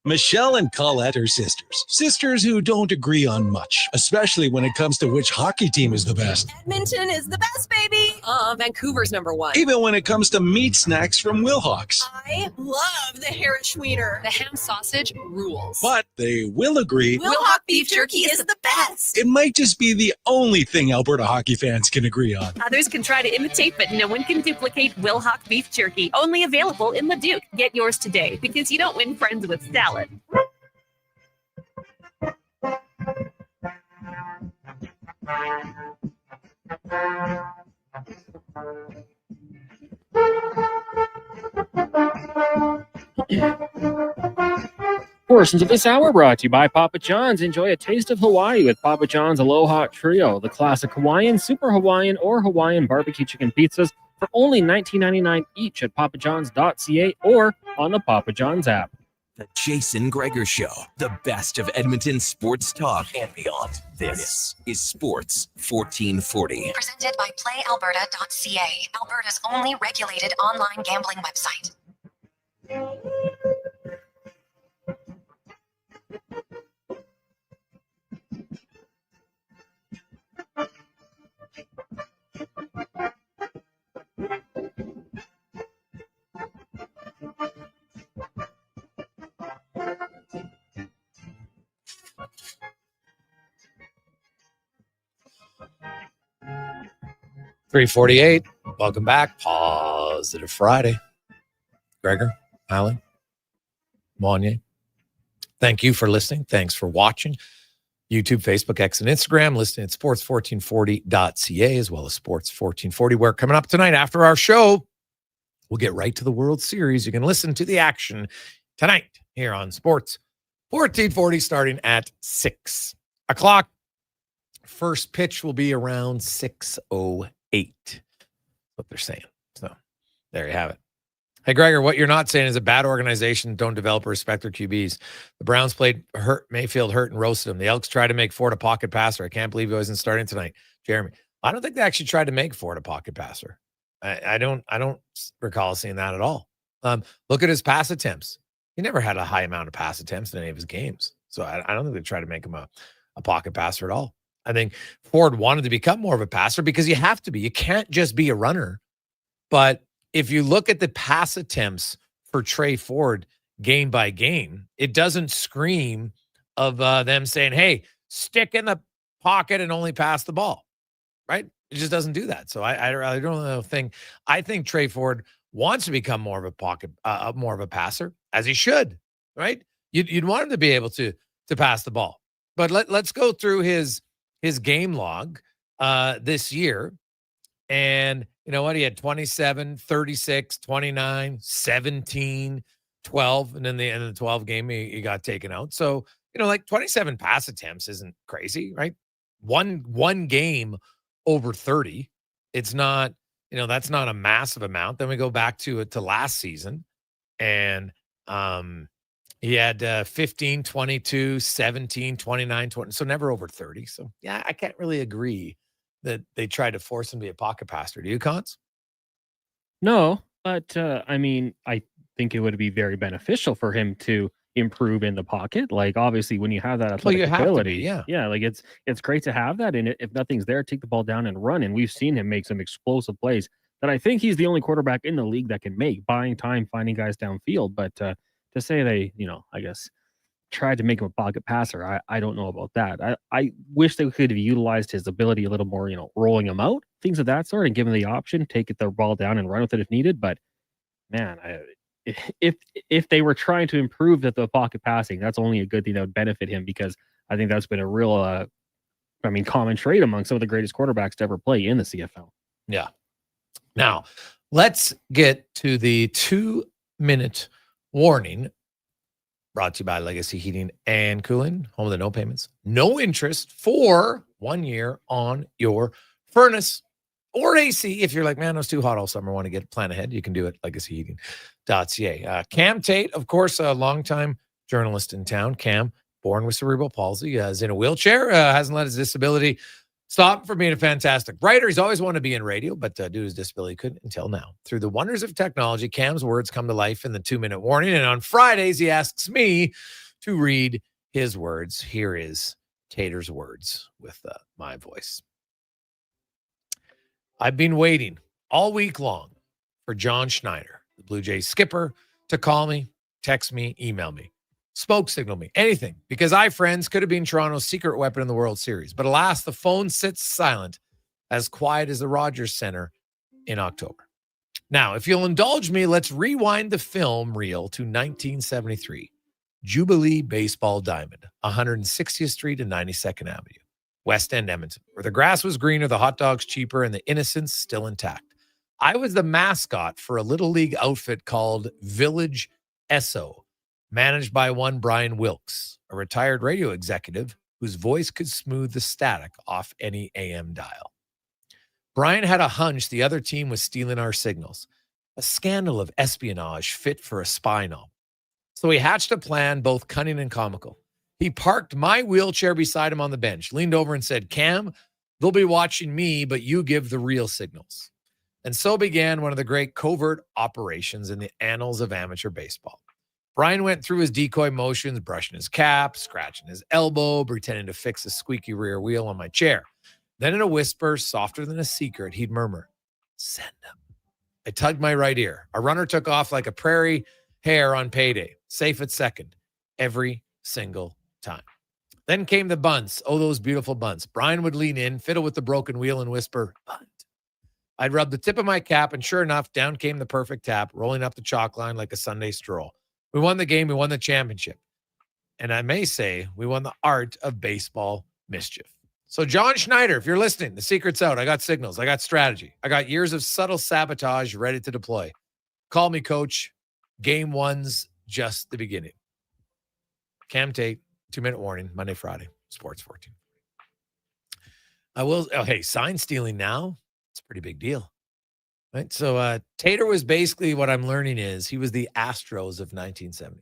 Michelle and Colette are sisters. Sisters who don't agree on much, especially when it comes to which hockey team is the best. Edmonton is the best, baby. Vancouver's #1. Even when it comes to meat snacks from Wilhawks. I love the Harris Schweiner. The ham sausage rules. But they will agree Wilhauk beef jerky is the best. it might just be the only thing Alberta hockey fans can agree on. Others can try to imitate, but no one can duplicate Wilhauk beef jerky. Only available in Leduc. Get yours today because you don't win friends with salad. Portions of this hour brought to you by Papa John's. Enjoy a taste of Hawaii with Papa John's Aloha Trio, the classic Hawaiian, Super Hawaiian, or Hawaiian barbecue chicken pizzas for only $19.99 each at papajohns.ca or on the Papa John's app. The Jason Gregor Show, the best of Edmonton sports talk and beyond. This is Sports 1440. Presented by PlayAlberta.ca, Alberta's only regulated online gambling website. $3:48. Welcome back. Positive Friday. Gregor, Alan, Wanye. Thank you for listening. Thanks for watching. YouTube, Facebook, X, and Instagram. Listening at sports1440.ca as well as Sports 1440. We're coming up tonight after our show. We'll get right to the World Series. You can listen to the action tonight here on Sports 1440 starting at 6 o'clock. First pitch will be around 6:08. What they're saying. So there you have it. Hey, Gregor, what you're not saying is a bad organization don't develop or respect their QBs. The Browns played Mayfield hurt and roasted him. The Elks tried to make Ford a pocket passer. I can't believe he wasn't starting tonight. Jeremy, I don't think they actually tried to make Ford a pocket passer. I don't recall seeing that at all. Look at his pass attempts. He never had a high amount of pass attempts in any of his games. So I don't think they tried to make him a pocket passer at all. I think Ford wanted to become more of a passer because you have to be. You can't just be a runner. But if you look at the pass attempts for Trey Ford game by game, it doesn't scream of them saying, hey, stick in the pocket and only pass the ball, right? It just doesn't do that. So I don't know. I think Trey Ford wants to become more of a pocket, more of a passer, as he should, right? You'd want him to be able to pass the ball. But let's go through his game log this year. And you know what? He had 27, 36, 29, 17, 12. And then the end of the 12 game, he got taken out. So, you know, like 27 pass attempts isn't crazy, right? One game over 30. It's not, you know, that's not a massive amount. Then we go back to last season. And he had 15, 22, 17, 29, 20. So never over 30. So, yeah, I can't really agree that they tried to force him to be a pocket passer. Do you, Cons? No, but I mean, I think it would be very beneficial for him to improve in the pocket. Like, obviously, when you have that athletic ability, yeah, like it's great to have that. And if nothing's there, take the ball down and run. And we've seen him make some explosive plays that I think he's the only quarterback in the league that can make, buying time, finding guys downfield. But to say they, you know, I guess tried to make him a pocket passer, I don't know about that. I wish they could have utilized his ability a little more, you know, rolling him out, things of that sort, and give him the option, take the ball down and run with it if needed. But man, if they were trying to improve the pocket passing, that's only a good thing that would benefit him, because I think that's been a real, common trait among some of the greatest quarterbacks to ever play in the CFL. Yeah. Now, let's get to the 2-minute warning. Brought to you by Legacy Heating and Cooling, home of the no payments, no interest for 1 year on your furnace or AC. If you're like, man, it was too hot all summer, want to get plan ahead, you can do it. LegacyHeating.ca. Cam Tait, of course, a longtime journalist in town. Cam, born with cerebral palsy, is in a wheelchair, hasn't let his disability stop him from being a fantastic writer. He's always wanted to be in radio, but due to his disability, couldn't until now. Through the wonders of technology, Cam's words come to life in the 2-minute warning. And on Fridays, he asks me to read his words. Here is Tater's words with my voice. I've been waiting all week long for John Schneider, the Blue Jays skipper, to call me, text me, email me, smoke signal me, anything, because friends, could have been Toronto's secret weapon in the World Series. But alas, the phone sits silent, as quiet as the Rogers Center in October. Now, if you'll indulge me, let's rewind the film reel to 1973. Jubilee Baseball Diamond, 160th Street and 92nd Avenue, West End, Edmonton, where the grass was greener, the hot dogs cheaper, and the innocence still intact. I was the mascot for a little league outfit called Village Esso, managed by one Brian Wilkes, a retired radio executive whose voice could smooth the static off any AM dial. Brian had a hunch the other team was stealing our signals, a scandal of espionage fit for a spy novel. So he hatched a plan both cunning and comical. He parked my wheelchair beside him on the bench, leaned over and said, "Cam, they'll be watching me, but you give the real signals." And so began one of the great covert operations in the annals of amateur baseball. Brian went through his decoy motions, brushing his cap, scratching his elbow, pretending to fix a squeaky rear wheel on my chair. Then in a whisper, softer than a secret, he'd murmur, "Send him." I tugged my right ear. A runner took off like a prairie hare on payday, safe at second, every single time. Then came the bunts. Oh, those beautiful bunts. Brian would lean in, fiddle with the broken wheel, and whisper, "Bunt." I'd rub the tip of my cap, and sure enough, down came the perfect tap, rolling up the chalk line like a Sunday stroll. We won the game. We won the championship. And I may say we won the art of baseball mischief. So John Schneider, if you're listening, the secret's out. I got signals. I got strategy. I got years of subtle sabotage ready to deploy. Call me, coach. Game one's just the beginning. Cam Tait, 2-minute warning, Monday, Friday, Sports 14. I will. Oh, hey, sign stealing now. It's a pretty big deal. Right. So Tater was basically, what I'm learning is he was the Astros of 1973.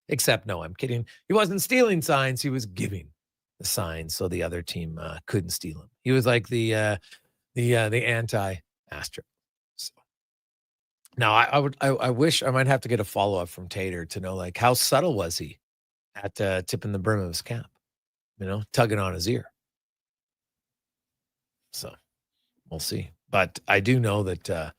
Except, no, I'm kidding. He wasn't stealing signs. He was giving the signs so the other team couldn't steal him. He was like the anti-Astro. So now I wish I might have to get a follow-up from Tater to know, like, how subtle was he at tipping the brim of his cap, tugging on his ear. So we'll see. But I do know that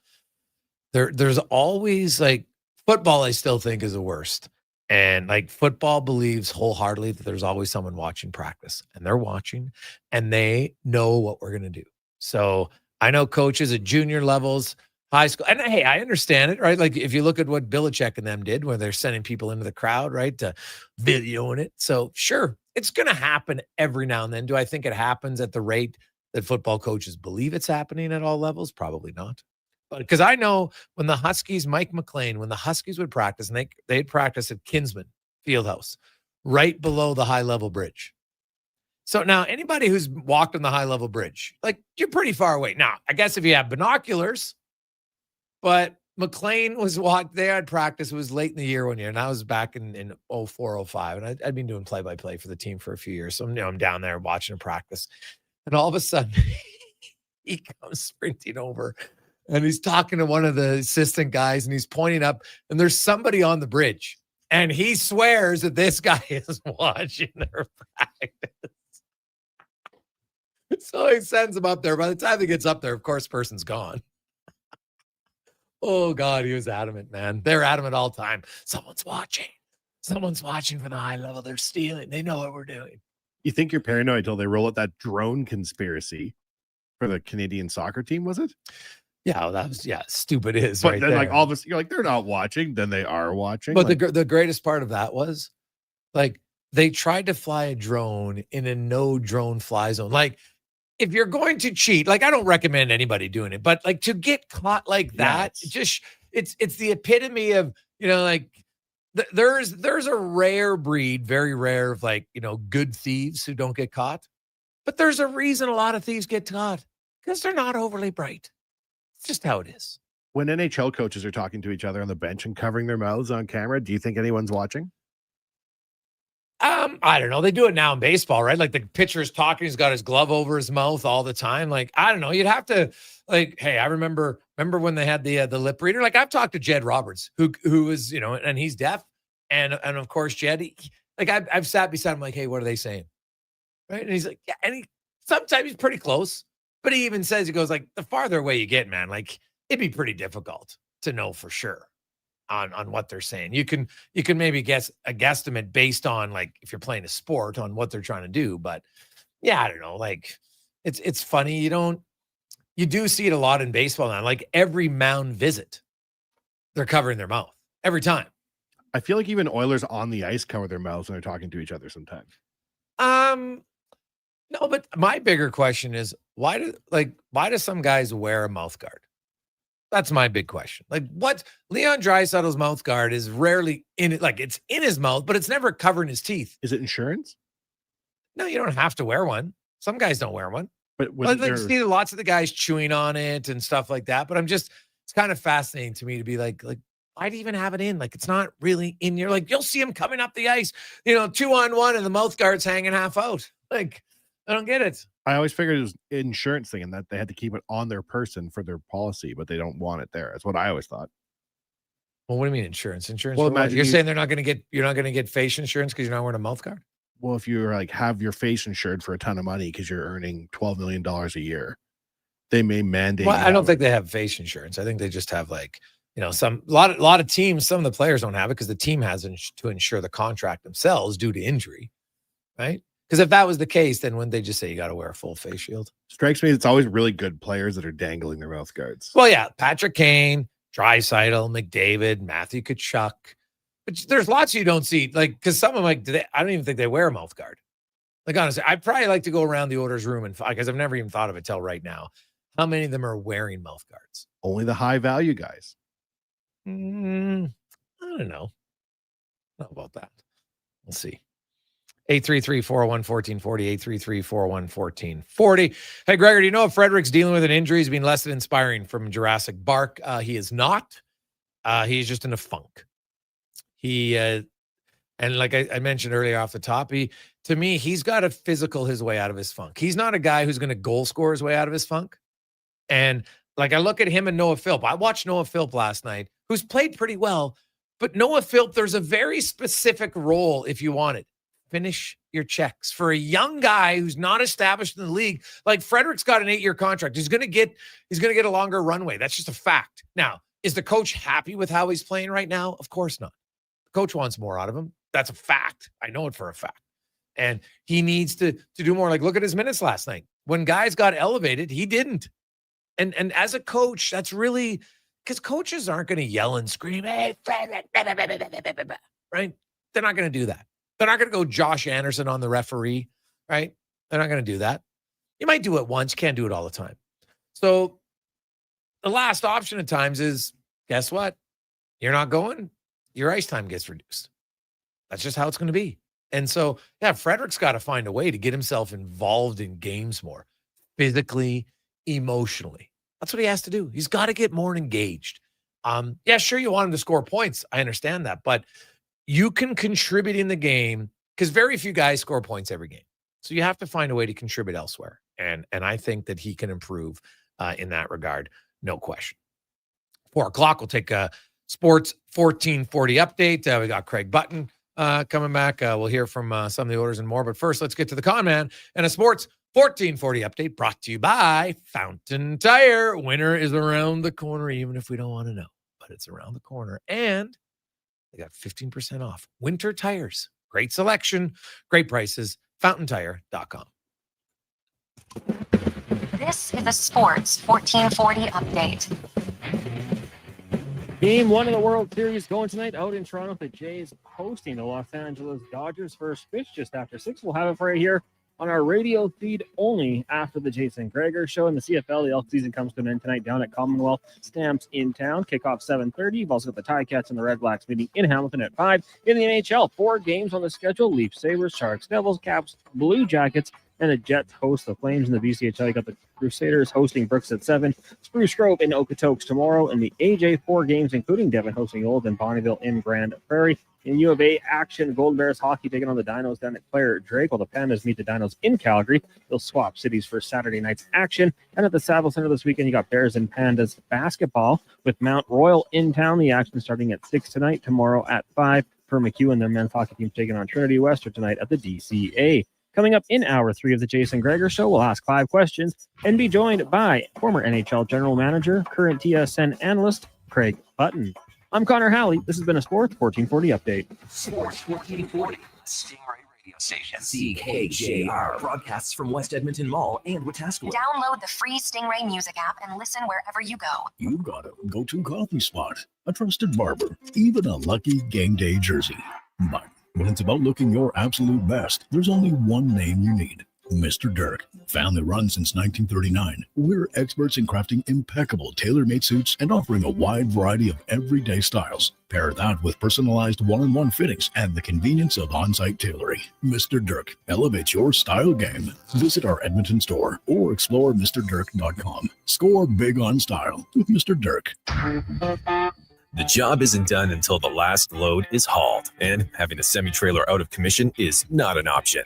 there's always, like, football I still think is the worst. And, like, football believes wholeheartedly that there's always someone watching practice. And they're watching, and they know what we're going to do. So I know coaches at junior levels, high school. And, hey, I understand it, right? Like, if you look at what Belichick and them did, where they're sending people into the crowd, right, to videoing it. So, sure, it's going to happen every now and then. Do I think it happens at the rate that football coaches believe it's happening at all levels? Probably not. But because I know when the Huskies, Mike McLean, when the Huskies would practice, and they'd practice at Kinsman Fieldhouse, right below the high-level bridge. So now anybody who's walked on the high-level bridge, like, you're pretty far away. Now, I guess if you have binoculars, but McLean was walked there. I'd practice. It was late in the year one year, and I was back in 04, 05, and I'd been doing play-by-play for the team for a few years. So I'm down there watching a practice. And all of a sudden, he comes sprinting over, and he's talking to one of the assistant guys, and he's pointing up, and there's somebody on the bridge. And he swears that this guy is watching their practice. So he sends him up there. By the time he gets up there, of course, the person's gone. Oh, God, he was adamant, man. They're adamant all the time. Someone's watching. Someone's watching from the high level. They're stealing. They know what we're doing. You think you're paranoid until they roll out that drone conspiracy for the Canadian soccer team, was it? Yeah, well, that was, stupid is. But right then, there. like, all of a sudden, you're like, they're not watching. Then they are watching. But like, the greatest part of that was, like, they tried to fly a drone in a no drone fly zone. Like, if you're going to cheat, like, I don't recommend anybody doing it, but, like, to get caught like that, it's the epitome of, like, there's a rare breed, very rare, of, like, good thieves who don't get caught. But there's a reason a lot of thieves get caught, because they're not overly bright. It's just how it is. When NHL coaches are talking to each other on the bench and covering their mouths on camera, do you think anyone's watching? I don't know. They do it now in baseball, right? Like, the pitcher's talking, he's got his glove over his mouth all the time. Like, I don't know. You'd have to, like, hey, I remember when they had the lip reader. Like, I've talked to Jed Roberts, who is, and he's deaf. And of course, Jed, I've sat beside him, like, hey, what are they saying? Right. And he's like, yeah. And sometimes he's pretty close, but he even says, he goes, like, the farther away you get, man, like, it'd be pretty difficult to know for sure on what they're saying. You can maybe guess a guesstimate based on, like, if you're playing a sport, on what they're trying to do. But yeah, I don't know. Like, it's funny. You do see it a lot in baseball now. Like, every mound visit, they're covering their mouth every time. I feel like even Oilers on the ice cover their mouths when they're talking to each other sometimes. No, but my bigger question is, why do some guys wear a mouth guard? That's my big question. Like, what Leon Draisaitl's mouth guard is rarely in it. Like, it's in his mouth, but it's never covering his teeth. Is it insurance? No, you don't have to wear one. Some guys don't wear one. But like, see lots of the guys chewing on it and stuff like that. But it's kind of fascinating to me to be like, why do you even have it in? Like, it's not really in your, like, you'll see him coming up the ice, 2-on-1 and the mouth guard's hanging half out. Like, I don't get it. I always figured it was an insurance thing and that they had to keep it on their person for their policy, but they don't want it there. That's what I always thought. Well, what do you mean insurance? Insurance? Well, you're saying you're not going to get face insurance because you're not wearing a mouth guard? Well, if you're like have your face insured for a ton of money because you're earning $12 million a year, they may mandate. Well, I don't think they have face insurance. I think they just have like, a lot of teams, some of the players don't have it because the team has to insure the contract themselves due to injury, right? Because if that was the case, then wouldn't they just say you got to wear a full face shield? Strikes me it's always really good players that are dangling their mouth guards. Well, yeah, Patrick Kane, Draisaitl, McDavid, Matthew Tkachuk. But there's lots you don't see, like, because some of them, I don't even think they wear a mouth guard. Like, honestly, I'd probably like to go around the Oilers room and because I've never even thought of it till right now. How many of them are wearing mouth guards? Only the high value guys. I don't know. Not about that. We'll see. 833-401-1440, 833-401-1440. Hey, Gregor, do you know if Frederick's dealing with an injury? He's been less than inspiring from Jurassic Bark. He is not. He's just in a funk. And like I mentioned earlier off the top, to me, he's got to physical his way out of his funk. He's not a guy who's going to goal score his way out of his funk. And like I look at him and Noah Philp. I watched Noah Philp last night, who's played pretty well. But Noah Philp, there's a very specific role if you want it. Finish your checks. For a young guy who's not established in the league, like Frederick's got an 8-year contract. He's going to get a longer runway. That's just a fact. Now, is the coach happy with how he's playing right now? Of course not. The coach wants more out of him. That's a fact. I know it for a fact. And he needs to do more. Like, look at his minutes last night. When guys got elevated, he didn't. And as a coach, that's really because coaches aren't going to yell and scream, hey, right? They're not going to do that. They're not going to go Josh Anderson on the referee, right? They're not going to do that. You might do it once. You can't do it all the time. So the last option at times is, guess what? You're not going. Your ice time gets reduced. That's just how it's going to be. And so, yeah, Frederick's got to find a way to get himself involved in games more, physically, emotionally. That's what he has to do. He's got to get more engaged. Yeah, sure, you want him to score points. I understand that. But you can contribute in the game because very few guys score points every game. So you have to find a way to contribute elsewhere. And I think that he can improve in that regard. No question. 4 o'clock, we'll take a Sports 1440 update. We got Craig Button coming back. We'll hear from some of the Oilers and more. But first, let's get to the con man and a Sports 1440 update brought to you by Fountain Tire. Winter is around the corner, even if we don't want to know. But it's around the corner. And they got 15% off winter tires. Great selection, great prices. FountainTire.com. This is a Sports 1440 update. Game 1 of the World Series going tonight out in Toronto. The Jays hosting the Los Angeles Dodgers. First pitch just after 6. We'll have it right here on our radio feed only after the Jason Gregor Show. In the CFL, the Elks season comes to an end tonight down at Commonwealth Stamps in town. Kickoff 7:30. You've also got the Ticats and the Red Blacks meeting in Hamilton at 5. In the NHL, 4 games on the schedule. Leafs, Sabres, Sharks, Devils, Caps, Blue Jackets, and the Jets host the Flames. In the BCHL, you got the Crusaders hosting Brooks at 7. Spruce Grove in Okotoks tomorrow. In the AJ, 4 games, including Devon hosting Old and Bonneville in Grand Prairie. In U of A action, Golden Bears hockey taking on the Dinos down at Clare Drake, while the Pandas meet the Dinos in Calgary. They'll swap cities for Saturday night's action. And at the Saville Center this weekend, you got Bears and Pandas basketball with Mount Royal in town. The action starting at 6 tonight, tomorrow at 5. Per McEwen, their men's hockey team taking on Trinity Western tonight at the DCA. Coming up in hour 3 of the Jason Gregor Show, we'll ask 5 questions and be joined by former NHL general manager, current TSN analyst, Craig Button. I'm Connor Halley. This has been a Sports 1440 update. Sports 1440, Stingray Radio Station. CKJR broadcasts from West Edmonton Mall and Wetaskiwin. Download the free Stingray music app and listen wherever you go. You've got a go-to coffee spot, a trusted barber, even a lucky game day jersey. But when it's about looking your absolute best, there's only one name you need. Mr. Dirk, family run since 1939. We're experts in crafting impeccable tailor-made suits and offering a wide variety of everyday styles. Pair that with personalized one-on-one fittings and the convenience of on-site tailoring. Mr. Dirk elevates your style game. Visit our Edmonton store or explore MrDirk.com. Score big on style with Mr. Dirk. The job isn't done until the last load is hauled, and having a semi-trailer out of commission is not an option.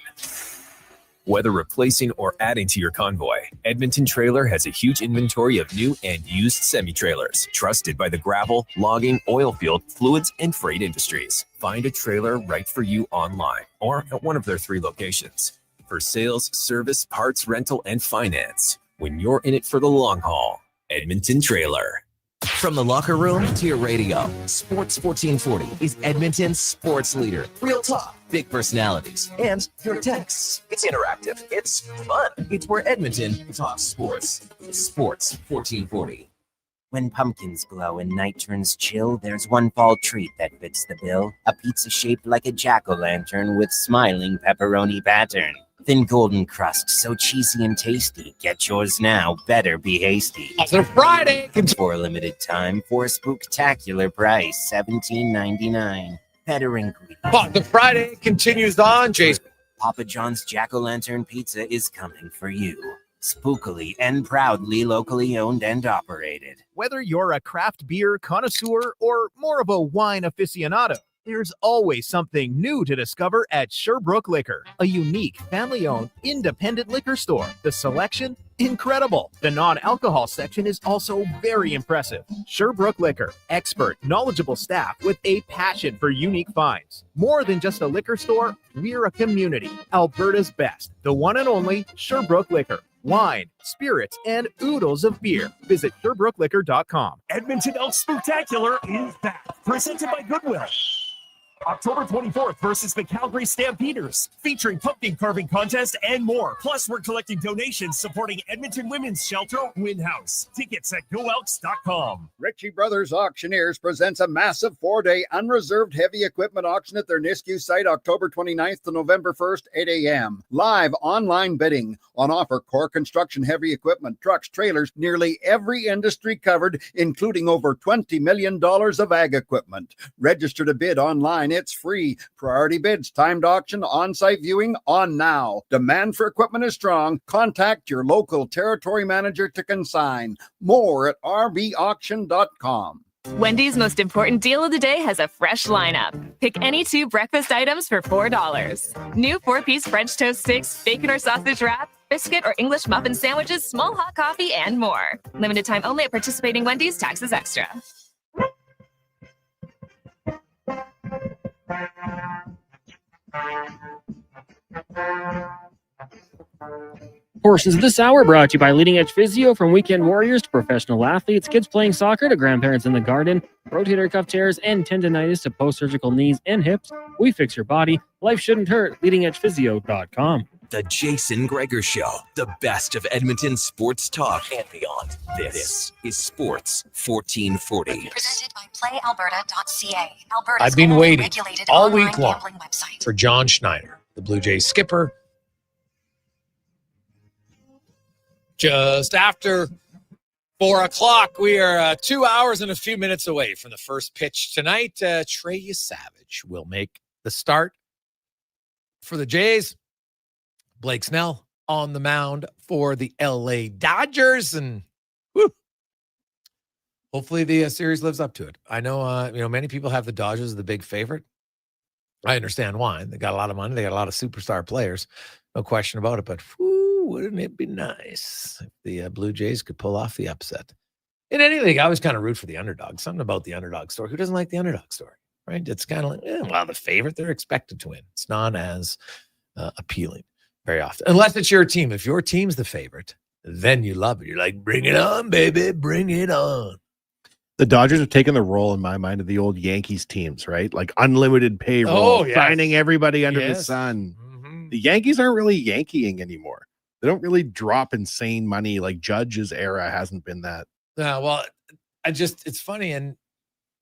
Whether replacing or adding to your convoy, Edmonton Trailer has a huge inventory of new and used semi-trailers, trusted by the gravel, logging, oil field, fluids, and freight industries. Find a trailer right for you online or at one of their 3 locations. For sales, service, parts, rental, and finance, when you're in it for the long haul, Edmonton Trailer. From the locker room to your radio, Sports 1440 is Edmonton's sports leader. Real talk, big personalities, and your texts. It's interactive. It's fun. It's where Edmonton talks sports. Sports 1440. When pumpkins glow and night turns chill, there's one fall treat that fits the bill. A pizza shaped like a jack-o'-lantern with smiling pepperoni pattern. Thin golden crust, so cheesy and tasty. Get yours now, better be hasty. It's a Friday! For a limited time, for a spooktacular price, $17.99. Better ingredients. But the Friday continues on, Jason. Papa John's Jack-o'-lantern Pizza is coming for you. Spookily and proudly locally owned and operated. Whether you're a craft beer connoisseur or more of a wine aficionado, there's always something new to discover at Sherbrooke Liquor, a unique family-owned independent liquor store. The selection, incredible. The non-alcohol section is also very impressive. Sherbrooke Liquor, expert, knowledgeable staff with a passion for unique finds. More than just a liquor store, we're a community. Alberta's best, the one and only Sherbrooke Liquor. Wine, spirits, and oodles of beer. Visit SherbrookeLiquor.com. Edmonton Elks Spectacular is back, presented by Goodwill. October 24th versus the Calgary Stampeders, featuring pumpkin carving contest and more. Plus, we're collecting donations supporting Edmonton Women's Shelter Win House. Tickets at GoElks.com. Ritchie Brothers Auctioneers presents a massive 4-day unreserved heavy equipment auction at their Nisku site October 29th to November 1st, 8 a.m. Live online bidding. On offer, core construction heavy equipment, trucks, trailers, nearly every industry covered, including over $20 million of ag equipment. Register to bid online. It's free. Priority bids, timed auction, on-site viewing on now. Demand for equipment is strong. Contact your local territory manager to consign. More at rbauction.com. Wendy's most important deal of the day has a fresh lineup. Pick any 2 breakfast items for $4. New 4-piece French toast sticks, bacon or sausage wrap, biscuit or English muffin sandwiches, small hot coffee, and more. Limited time only at participating Wendy's. Taxes extra. Portions of this hour brought to you by Leading Edge Physio, from weekend warriors to professional athletes, kids playing soccer to grandparents in the garden, rotator cuff tears and tendonitis to post-surgical knees and hips. We fix your body. Life shouldn't hurt. LeadingEdgePhysio.com. The Jason Gregor Show, the best of Edmonton sports talk and beyond. This is Sports 1440. Presented by PlayAlberta.ca. Alberta's I've been only waiting regulated all online week long gambling website. for John Schneider, the Blue Jays skipper. Just after 4 o'clock, we are 2 hours and a few minutes away from the first pitch tonight. Trey Savage will make the start for the Jays. Blake Snell on the mound for the LA Dodgers, and hopefully the series lives up to it. I know, many people have the Dodgers as the big favorite. I understand why. They got a lot of money. They got a lot of superstar players. No question about it. But wouldn't it be nice if the Blue Jays could pull off the upset? In any league, I always kind of root for the underdog. Something about the underdog story. Who doesn't like the underdog story, right? It's kind of like, the favorite, they're expected to win. It's not as appealing very often, unless it's your team. If your team's the favorite, then you love it. You're like, bring it on, baby, bring it on. The Dodgers have taken the role, in my mind, of the old Yankees teams, right? Like unlimited payroll, signing everybody under the sun. Mm-hmm. The Yankees aren't really Yankeeing anymore. They don't really drop insane money. Like Judge's era hasn't been that. Well, it's funny. And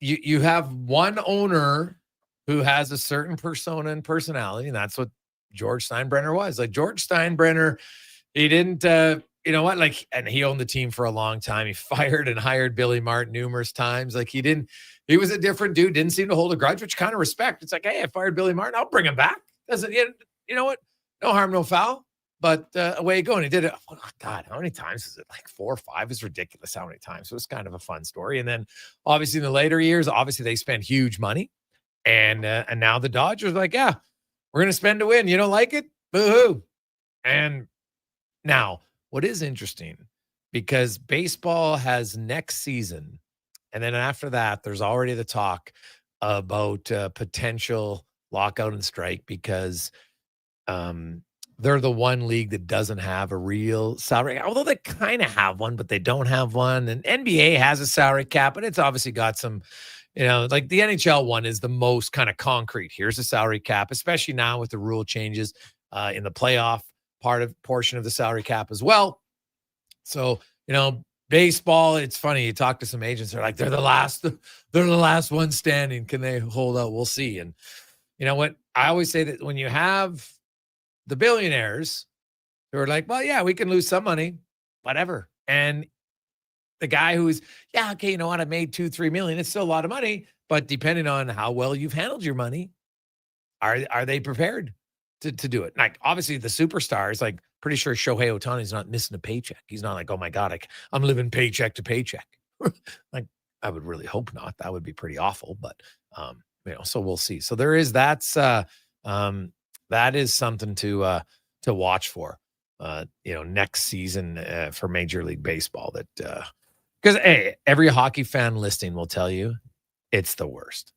you have one owner who has a certain persona and personality, and that's what George Steinbrenner was. Like George Steinbrenner, he didn't, you know what? Like, and he owned the team for a long time. He fired and hired Billy Martin numerous times. Like he was a different dude, didn't seem to hold a grudge, which kind of respect. It's like, hey, I fired Billy Martin. I'll bring him back. Doesn't, you know what? No harm, no foul. But away you go. And he did it. Oh, God, how many times is it? Like 4 or 5 is ridiculous how many times. So it's kind of a fun story. And then obviously in the later years, obviously they spent huge money. And now the Dodgers are like, yeah, we're going to spend to win. You don't like it? Boo-hoo. And now what is interesting, because baseball has next season, and then after that, there's already the talk about potential lockout and strike because they're the one league that doesn't have a real salary, although they kind of have one, but they don't have one. And NBA has a salary cap, but it's obviously got some, you know, like the NHL one is the most kind of concrete. Here's a salary cap, especially now with the rule changes in the playoff portion of the salary cap as well. So, you know, baseball, it's funny. You talk to some agents, they're like, they're the last one standing. Can they hold out? We'll see. And you know what? I always say that when you have the billionaires who are like, well, yeah, we can lose some money, whatever. And the guy who's, yeah, okay, you know what? I made $2-3 million. It's still a lot of money, but depending on how well you've handled your money, are they prepared to do it? Like, obviously the superstars, like pretty sure Shohei Ohtani's not missing a paycheck. He's not like, oh my God, I'm living paycheck to paycheck. Like, I would really hope not. That would be pretty awful, but you know, so we'll see. So there is, that is something to watch for, you know, next season for Major League Baseball. That because hey, every hockey fan listening will tell you it's the worst.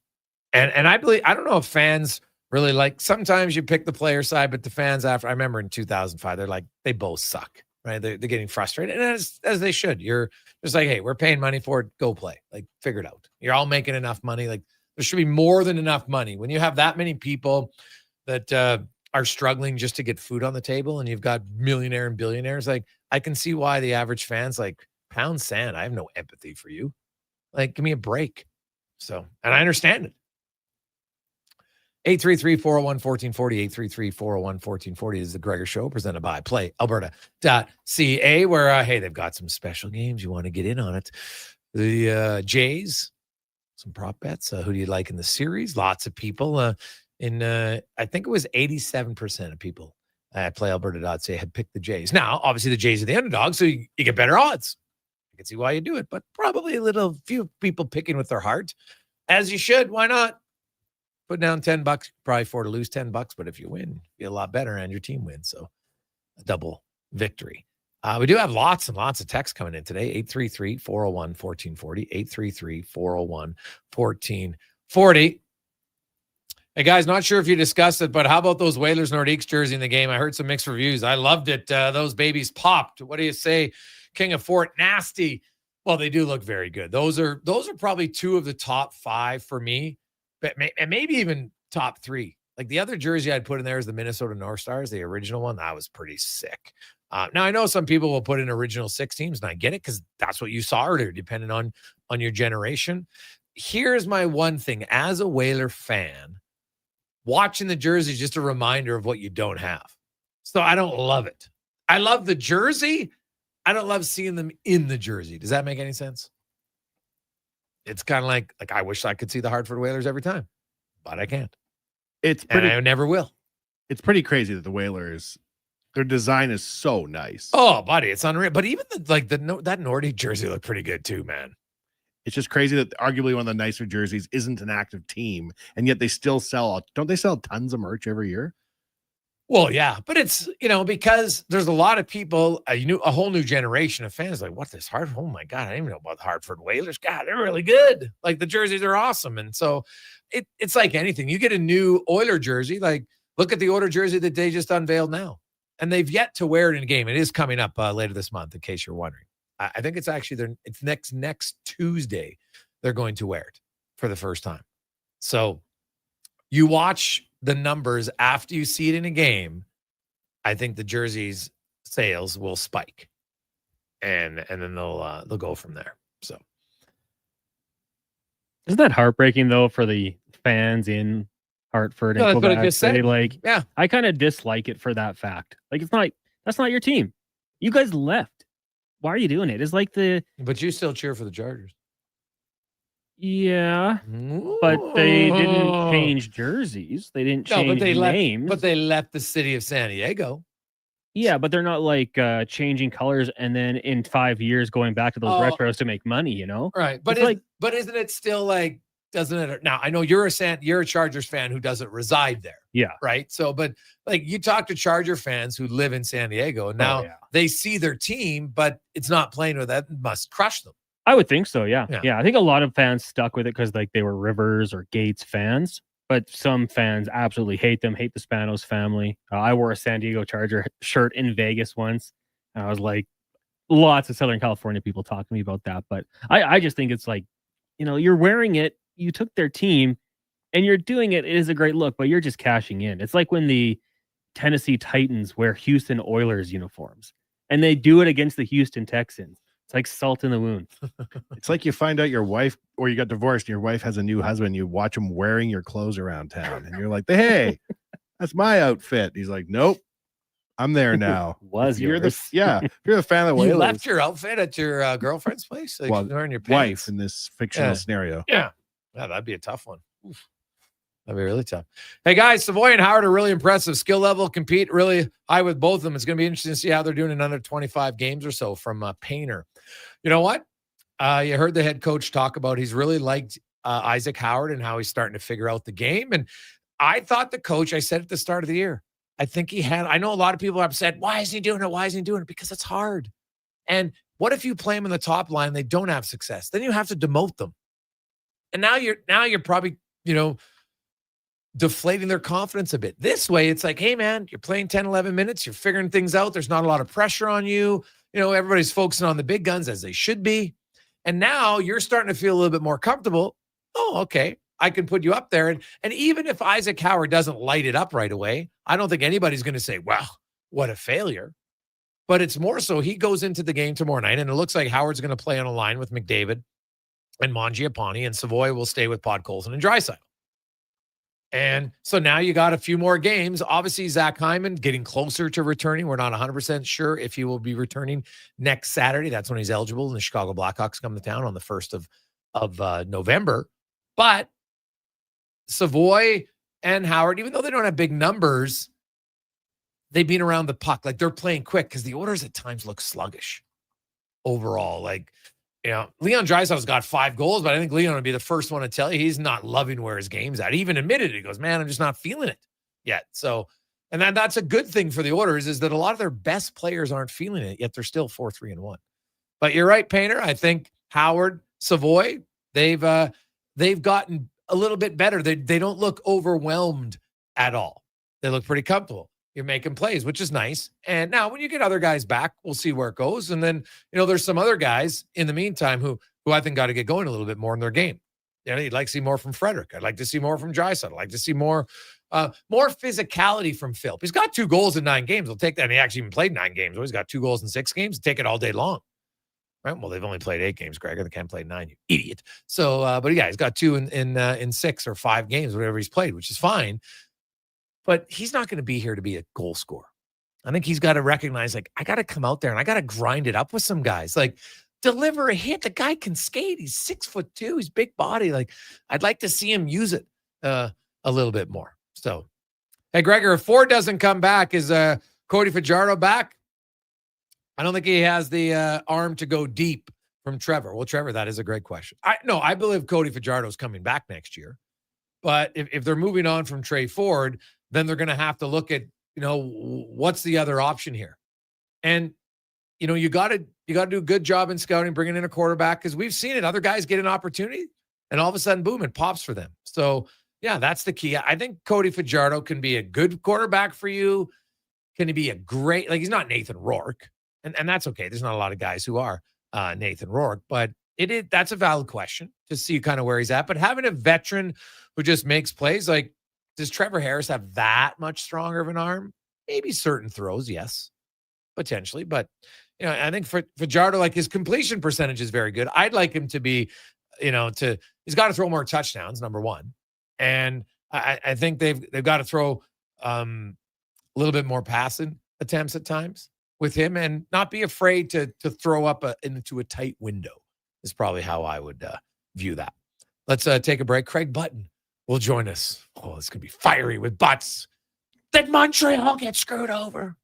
And I believe, I don't know if fans really like. Sometimes you pick the player side, but the fans after. I remember in 2005, they're like, they both suck, right? They're getting frustrated, and as they should. You're just like, hey, we're paying money for it. Go play. Like, figure it out. You're all making enough money. Like, there should be more than enough money when you have that many people that are struggling just to get food on the table, and you've got millionaire and billionaires. Like, I can see why the average fan's like, pound sand. I have no empathy for you. Like, give me a break. So, and I understand it. 833-401-1440, 833-401-1440 is the Gregor Show, presented by PlayAlberta.ca, where, hey, they've got some special games. You want to get in on it. The Jays, some prop bets. Who do you like in the series? Lots of people I think it was 87% of people at PlayAlberta.ca had picked the Jays. Now, obviously, the Jays are the underdog, so you get better odds. I can see why you do it, but probably a few people picking with their heart, as you should. Why not? Put down $10, probably afford to lose $10, but if you win, you feel a lot better and your team wins. So a double victory. We do have lots and lots of texts coming in today. 833-401-1440, 833-401-1440. Hey guys, not sure if you discussed it, but how about those Oilers Nordiques jersey in the game? I heard some mixed reviews. I loved it. Those babies popped. What do you say? King of Fort Nasty. Well, they do look very good. Those are probably two of the top 5 for me. And maybe even top 3. Like, the other jersey I'd put in there is the Minnesota North Stars, the original one. That was pretty sick. Now, I know some people will put in original 6 teams, and I get it because that's what you saw earlier, depending on your generation. Here's my one thing. As a Whaler fan, watching the jersey is just a reminder of what you don't have. So I don't love it. I love the jersey. I don't love seeing them in the jersey. Does that make any sense? It's kind of like I wish I could see the Hartford Whalers every time, but I can't. And I never will. It's pretty crazy that the Whalers, their design is so nice. Oh, buddy, it's unreal. But even that Nordic jersey looked pretty good too, man. It's just crazy that arguably one of the nicer jerseys isn't an active team, and yet they still sell. Don't they sell tons of merch every year? Well, yeah, but it's, because there's a lot of people, a whole new generation of fans like, what, this Hartford? Oh my God, I didn't even know about the Hartford Whalers. God, they're really good. Like, the jerseys are awesome. And so it's like anything. You get a new Oiler jersey, like, look at the Oiler jersey that they just unveiled now. And they've yet to wear it in a game. It is coming up later this month, in case you're wondering. I think it's actually it's next Tuesday. They're going to wear it for the first time. So you watch the numbers after you see it in a game. I think the jerseys sales will spike, and then they'll go from there. So isn't that heartbreaking though for the fans in Hartford No, and that's what I Quebec. just said. Yeah, I kind of dislike it for that fact. Like, that's not your team. You guys left. Why are you doing it? It's like But you still cheer for the Chargers. Yeah, but they didn't change jerseys. They didn't change names. But they left the city of San Diego. Yeah, but they're not like changing colors and then in 5 years going back to those retros to make money. You know, Right. But but isn't it still like, doesn't it? Now I know you're a Chargers fan who doesn't reside there. Yeah. Right. So, but like you talk to Charger fans who live in San Diego, and now they see their team, but it's not playing with that. Must crush them. I would think so. Yeah. I think a lot of fans stuck with it because like they were Rivers or Gates fans, but some fans absolutely hate them. Hate the Spanos family. I wore a San Diego Charger shirt in Vegas once, and I was like, lots of Southern California people talk to me about that. But I just think it's like, you're wearing it. You took their team, and you're doing it. It is a great look, but you're just cashing in. It's like when the Tennessee Titans wear Houston Oilers uniforms, and they do it against the Houston Texans. It's like salt in the wound. It's like you find out your wife, or you got divorced and your wife has a new husband. You watch him wearing your clothes around town and you're like, hey, that's my outfit. He's like, nope, I'm there now. If you're the fan of the You Oilers. left your outfit at your girlfriend's place? Like wearing your pants? Wife in this fictional scenario. Yeah, that'd be a tough one. Oof. That'd be really tough. Hey, guys, Savoy and Howard are really impressive. Skill level, compete really high with both of them. It's going to be interesting to see how they're doing in under 25 games or so from Painter. You know what? You heard the head coach talk about he's really liked Isaac Howard and how he's starting to figure out the game. And I thought the coach, I said at the start of the year, I know a lot of people are upset. Why is he doing it? Why is he doing it? Because it's hard. And what if you play them in the top line, they don't have success? Then you have to demote them. And now you're probably, deflating their confidence a bit. This way, it's like, hey, man, you're playing 10, 11 minutes. You're figuring things out. There's not a lot of pressure on you. Everybody's focusing on the big guns as they should be. And now you're starting to feel a little bit more comfortable. Oh, okay. I can put you up there. And even if Isaac Howard doesn't light it up right away, I don't think anybody's going to say, wow, what a failure. But it's more so he goes into the game tomorrow night, and it looks like Howard's going to play on a line with McDavid and Mangiapane, and Savoy will stay with Podkolzin and Draisaitl. And so now you got a few more games. Obviously, Zach Hyman getting closer to returning. We're not 100% sure if he will be returning next Saturday. That's when he's eligible, and the Chicago Blackhawks come to town on the 1st of November. But Savoy and Howard, even though they don't have big numbers, they've been around the puck. Like, they're playing quick because the Oilers at times look sluggish overall. Like, Leon Draisaitl's got 5 goals, but I think Leon would be the first one to tell you he's not loving where his game's at. He even admitted it. He goes, man, I'm just not feeling it yet. So, and that's a good thing for the Oilers, is that a lot of their best players aren't feeling it, yet they're still 4-3-1. But you're right, Painter. I think Howard, Savoy, they've gotten a little bit better. They don't look overwhelmed at all. They look pretty comfortable. You're making plays, which is nice. And now when you get other guys back, we'll see where it goes. And then, there's some other guys in the meantime who I think got to get going a little bit more in their game. You'd like to see more from Frederick. I'd like to see more from Draisaitl. I'd like to see more physicality from Phil. He's got 2 goals in 9 games. We'll take that. And he actually even played 9 games. He's got 2 goals in 6 games. Take it all day long. Right? Well, they've only played 8 games, Gregor. They can't play 9, you idiot. So, but yeah, he's got 2 in 6 or 5 games, whatever he's played, which is fine. But he's not going to be here to be a goal scorer. I think he's got to recognize, like, I got to come out there and I got to grind it up with some guys. Like, deliver a hit. The guy can skate. He's 6'2". He's big body. Like, I'd like to see him use it a little bit more. So, hey, Gregor, if Ford doesn't come back, is Cody Fajardo back? I don't think he has the arm to go deep from Trevor. Well, Trevor, that is a great question. I believe Cody Fajardo is coming back next year. But if they're moving on from Trey Ford, then they're going to have to look at, what's the other option here? And, you got to do a good job in scouting, bringing in a quarterback, because we've seen it. Other guys get an opportunity and all of a sudden, boom, it pops for them. So, yeah, that's the key. I think Cody Fajardo can be a good quarterback for you. Can he be a great, he's not Nathan Rourke, and that's okay. There's not a lot of guys who are Nathan Rourke, but that's a valid question to see kind of where he's at. But having a veteran who just makes plays, like, does Trevor Harris have that much stronger of an arm? Maybe certain throws, yes, potentially. But, I think for Fajardo, his completion percentage is very good. I'd like him to be, he's got to throw more touchdowns, number one. And I think they've got to throw a little bit more passing attempts at times with him and not be afraid to throw up into a tight window is probably how I would view that. Let's take a break. Craig Button will join us. Oh, it's going to be fiery with Butts. Did Montreal get screwed over?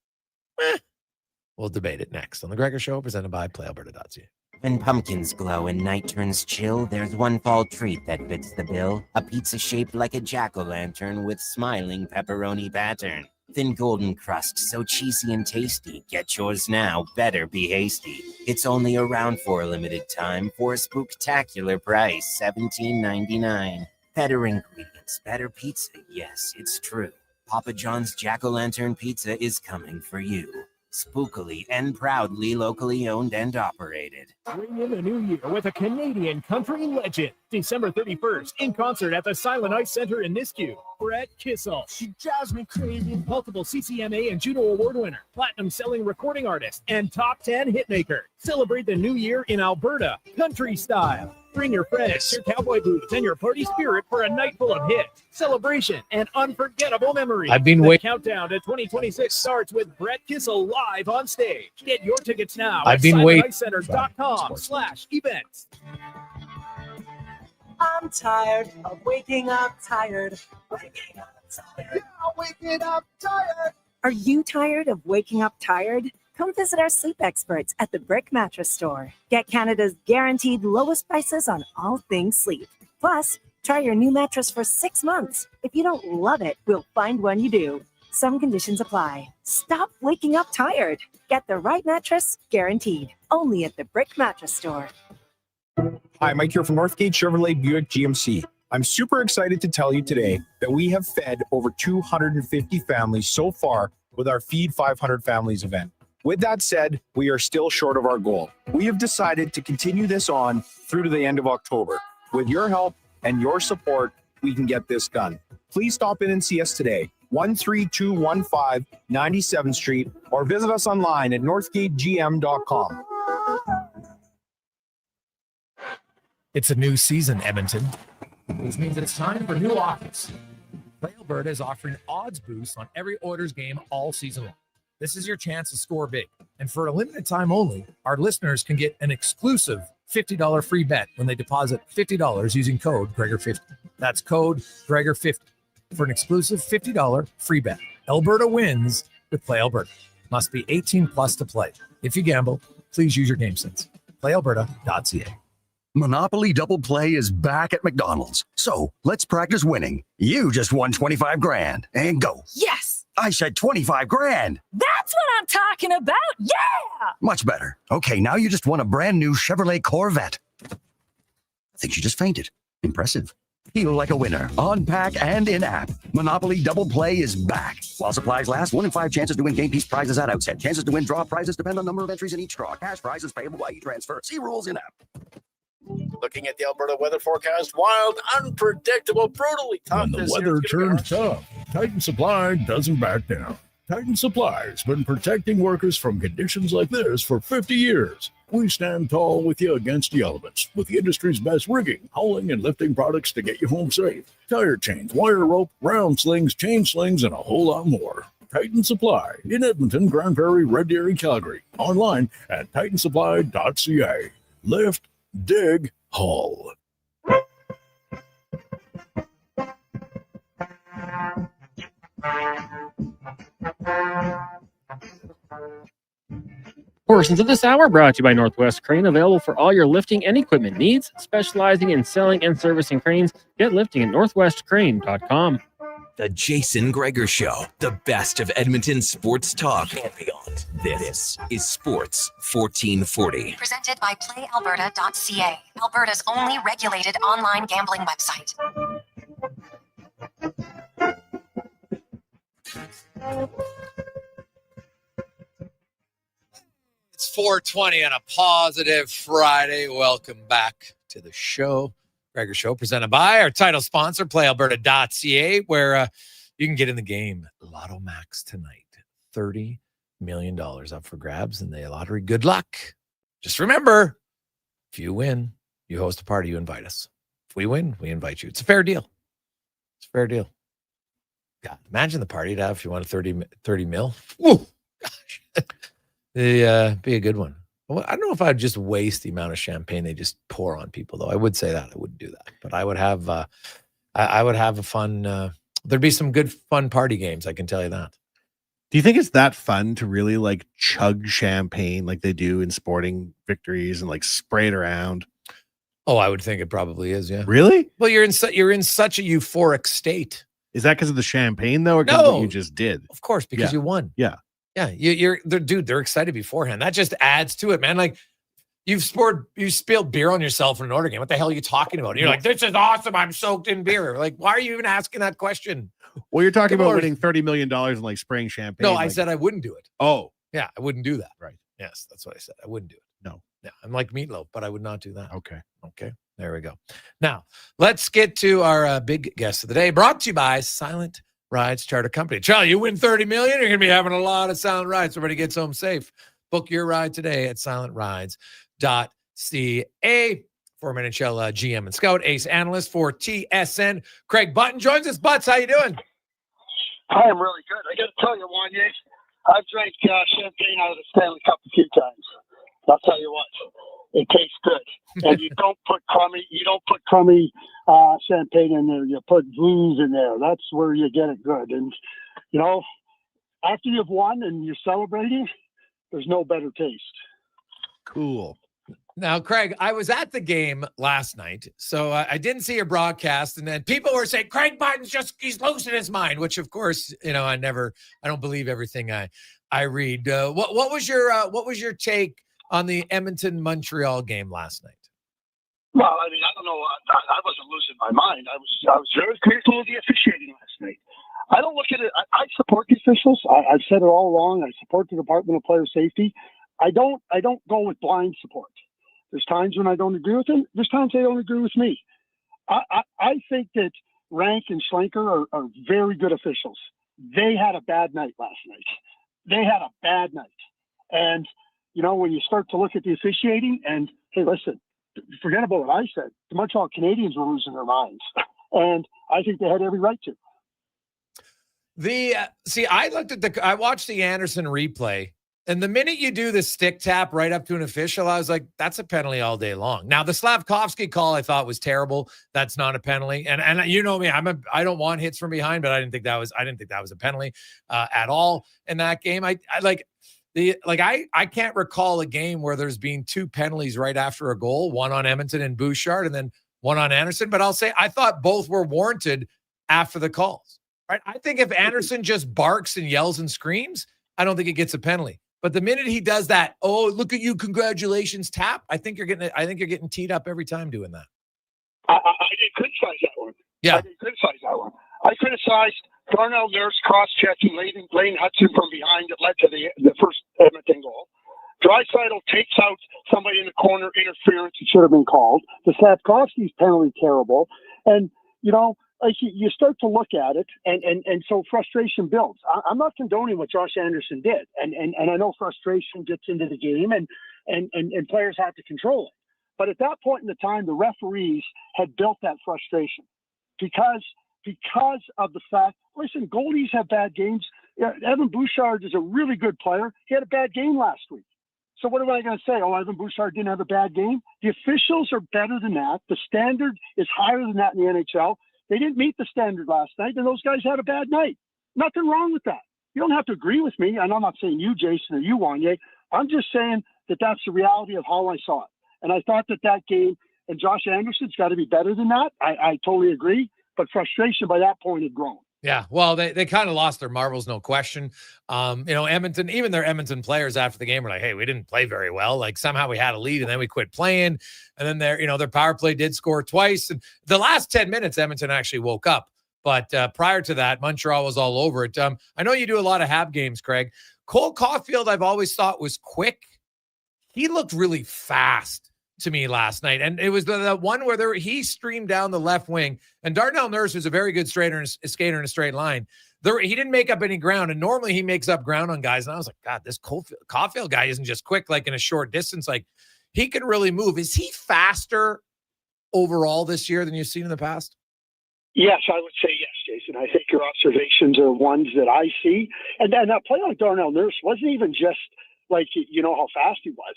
We'll debate it next on The Gregor Show, presented by PlayAlberta.ca. When pumpkins glow and night turns chill, there's one fall treat that fits the bill. A pizza shaped like a jack-o'-lantern with smiling pepperoni pattern. Thin golden crust, so cheesy and tasty. Get yours now, better be hasty. It's only around for a limited time for a spooktacular price, $17.99. Better ingredients, better pizza, yes, it's true. Papa John's Jack-o'-lantern Pizza is coming for you. Spookily and proudly locally owned and operated. Bring in the new year with a Canadian country legend. December 31st, in concert at the Silent Ice Center in Nisku. Brett Kissel, she jazz me crazy. Multiple CCMA and Juno Award winner, platinum-selling recording artist, and top 10 hitmaker. Celebrate the new year in Alberta, country style. Bring your friends, your cowboy boots, and your party spirit for a night full of hits, celebration, and unforgettable memories. I've been The waiting. countdown to 2026 starts with Brett Kissel live on stage. Get your tickets now I've at been waiting. SilentIceCenter.com/events. I'm tired of waking up tired. Waking up tired. Yeah, waking up tired. Are you tired of waking up tired? Come visit our sleep experts at the Brick Mattress Store. Get Canada's guaranteed lowest prices on all things sleep. Plus, try your new mattress for 6 months. If you don't love it, we'll find one you do. Some conditions apply. Stop waking up tired. Get the right mattress, guaranteed. Only at the Brick Mattress Store. Hi, Mike here from Northgate Chevrolet Buick GMC. I'm super excited to tell you today that we have fed over 250 families so far with our Feed 500 Families event. With that said, we are still short of our goal. We have decided to continue this on through to the end of October. With your help and your support, we can get this done. Please stop in and see us today, 13215 97th Street, or visit us online at northgategm.com. It's a new season, Edmonton, which means it's time for new offers. Play Alberta is offering odds boosts on every Oilers game all season long. This is your chance to score big. And for a limited time only, our listeners can get an exclusive $50 free bet when they deposit $50 using code Gregor50. That's code Gregor50 for an exclusive $50 free bet. Alberta wins with Play Alberta. Must be 18 plus to play. If you gamble, please use your game sense. PlayAlberta.ca. Monopoly Double Play is back at McDonald's. So let's practice winning. You just won 25 grand and go. Yes! I said 25 grand. That's what I'm talking about. Yeah! Much better. Okay, now you just won a brand new Chevrolet Corvette. I think she just fainted. Impressive. Feel like a winner on pack and in-app. Monopoly Double Play is back. While supplies last, 1 in 5 chances to win game piece prizes at outset. Chances to win draw prizes depend on number of entries in each draw. Cash prizes payable by e-transfer. See rules in-app. Looking at the Alberta weather forecast, wild, unpredictable, brutally tough. When the weather turns tough, Titan Supply doesn't back down. Titan Supply has been protecting workers from conditions like this for 50 years. We stand tall with you against the elements with the industry's best rigging, hauling, and lifting products to get you home safe. Tire chains, wire rope, round slings, chain slings, and a whole lot more. Titan Supply in Edmonton, Grand Prairie, Red Deer, and Calgary. Online at titansupply.ca. Lift, dig, haul. Portions of this hour brought to you by Northwest Crane, available for all your lifting and equipment needs. Specializing in selling and servicing cranes, get lifting at northwestcrane.com. The Jason Gregor Show, the best of Edmonton sports talk and beyond. This is Sports 1440. Presented by PlayAlberta.ca, Alberta's only regulated online gambling website. It's 4:20 on a positive Friday. Welcome back to the show. Gregor Show, presented by our title sponsor, PlayAlberta.ca, where you can get in the game. Lotto Max tonight. $30 million up for grabs in the lottery. Good luck. Just remember, if you win, you host a party, you invite us. If we win, we invite you. It's a fair deal. It's a fair deal. God, imagine the party to have if you want a 30 mil. Woo! Gosh. Be a good one. Well, I don't know if I'd just waste the amount of champagne they just pour on people, though. I would say that. I wouldn't do that. But I would have I would have a fun there'd be some good fun party games, I can tell you that. Do you think it's that fun to really like chug champagne like they do in sporting victories and like spray it around? Oh, I would think it probably is, yeah. Really? Well, you're in such a euphoric state. Is that because of the champagne though, or because of what you just did? Of course, because you won. Yeah. Yeah, they're excited beforehand. That just adds to it, man. Like you spilled beer on yourself in an order game. What the hell are you talking about? And you're like, this is awesome. I'm soaked in beer. Like, why are you even asking that question? Well, you're talking about winning $30 million and like spraying champagne. No, I said I wouldn't do it. Oh, yeah, I wouldn't do that. Right. Yes, that's what I said. I wouldn't do it. No. Yeah, I'm like Meatloaf, but I would not do that. Okay. There we go. Now, let's get to our big guest of the day, brought to you by Silent Rides Charter Company. Charlie, you win $30 million, you're going to be having a lot of silent rides. Everybody gets home safe. Book your ride today at silentrides.ca. Former NHL GM and scout, ace analyst for TSN. Craig Button joins us. Butts, how you doing? I am really good. I got to tell you, Wanye, I've drank champagne out of the Stanley Cup a few times. I'll tell you what, it tastes good. And you don't put crummy champagne in there. You put booze in there. That's where you get it good. And, you know, after you've won and you're celebrating, there's no better taste. Cool. Now, Craig, I was at the game last night, so I didn't see your broadcast, and then people were saying, Craig Button's he's losing his mind, which, of course, you know, I don't believe everything I read. What was your take on the Edmonton-Montreal game last night? Well, I mean, I don't know. I wasn't losing my mind. I was very critical of the officiating last night. I don't look at it. I support the officials. I've said it all along. I support the Department of Player Safety. I don't go with blind support. There's times when I don't agree with them. There's times they don't agree with me. I think that Rank and Schlenker are very good officials. They had a bad night last night. And, you know, when you start to look at the officiating and, hey, listen, forget about what I said. The Montreal Canadiens were losing their minds. And I think they had every right to. I watched the Anderson replay. And the minute you do the stick tap right up to an official, I was like, that's a penalty all day long. Now, the Slavkovsky call I thought was terrible. That's not a penalty. And you know me, I don't want hits from behind, but I didn't think that was a penalty at all in that game. I can't recall a game where there's been two penalties right after a goal, one on Edmonton and Bouchard and then one on Anderson. But I'll say I thought both were warranted after the calls. Right? I think if Anderson just barks and yells and screams, I don't think it gets a penalty. But the minute he does that, oh, look at you, congratulations, tap, I think you're getting teed up every time doing that. I did criticize that one. Yeah. I criticized Darnell Nurse cross-checking Lane Hudson from behind that led to the first Edmonton goal. Draisaitl takes out somebody in the corner, interference. It should have been called. The Slavkovsky's penalty terrible. And, you know, like you start to look at it, and so frustration builds. I'm not condoning what Josh Anderson did, and I know frustration gets into the game, and players have to control it. But at that point in the time, the referees had built that frustration because of the fact. Listen, goalies have bad games. Evan Bouchard is a really good player. He had a bad game last week. So what am I going to say? Oh, Evan Bouchard didn't have a bad game. The officials are better than that. The standard is higher than that in the NHL. They didn't meet the standard last night, and those guys had a bad night. Nothing wrong with that. You don't have to agree with me, and I'm not saying you, Jason, or you, Wanye. I'm just saying that that's the reality of how I saw it. And I thought that game, and Josh Anderson's got to be better than that. I totally agree, but frustration by that point had grown. Yeah, well, they kind of lost their marbles, no question. You know, Edmonton, even their Edmonton players after the game were like, hey, we didn't play very well. Like somehow we had a lead and then we quit playing. And then their power play did score twice. And the last 10 minutes, Edmonton actually woke up. But prior to that, Montreal was all over it. I know you do a lot of Hab games, Craig. Cole Caulfield, I've always thought was quick. He looked really fast to me last night. And it was the one where he streamed down the left wing, and Darnell Nurse, who's a very good skater in a straight line, he didn't make up any ground. And normally he makes up ground on guys. And I was like, God, this Caulfield guy isn't just quick, like in a short distance. Like he can really move. Is he faster overall this year than you've seen in the past? Yes, I would say yes, Jason. and I think your observations are ones that I see. And then a play like Darnell Nurse wasn't even just like, you know, how fast he was.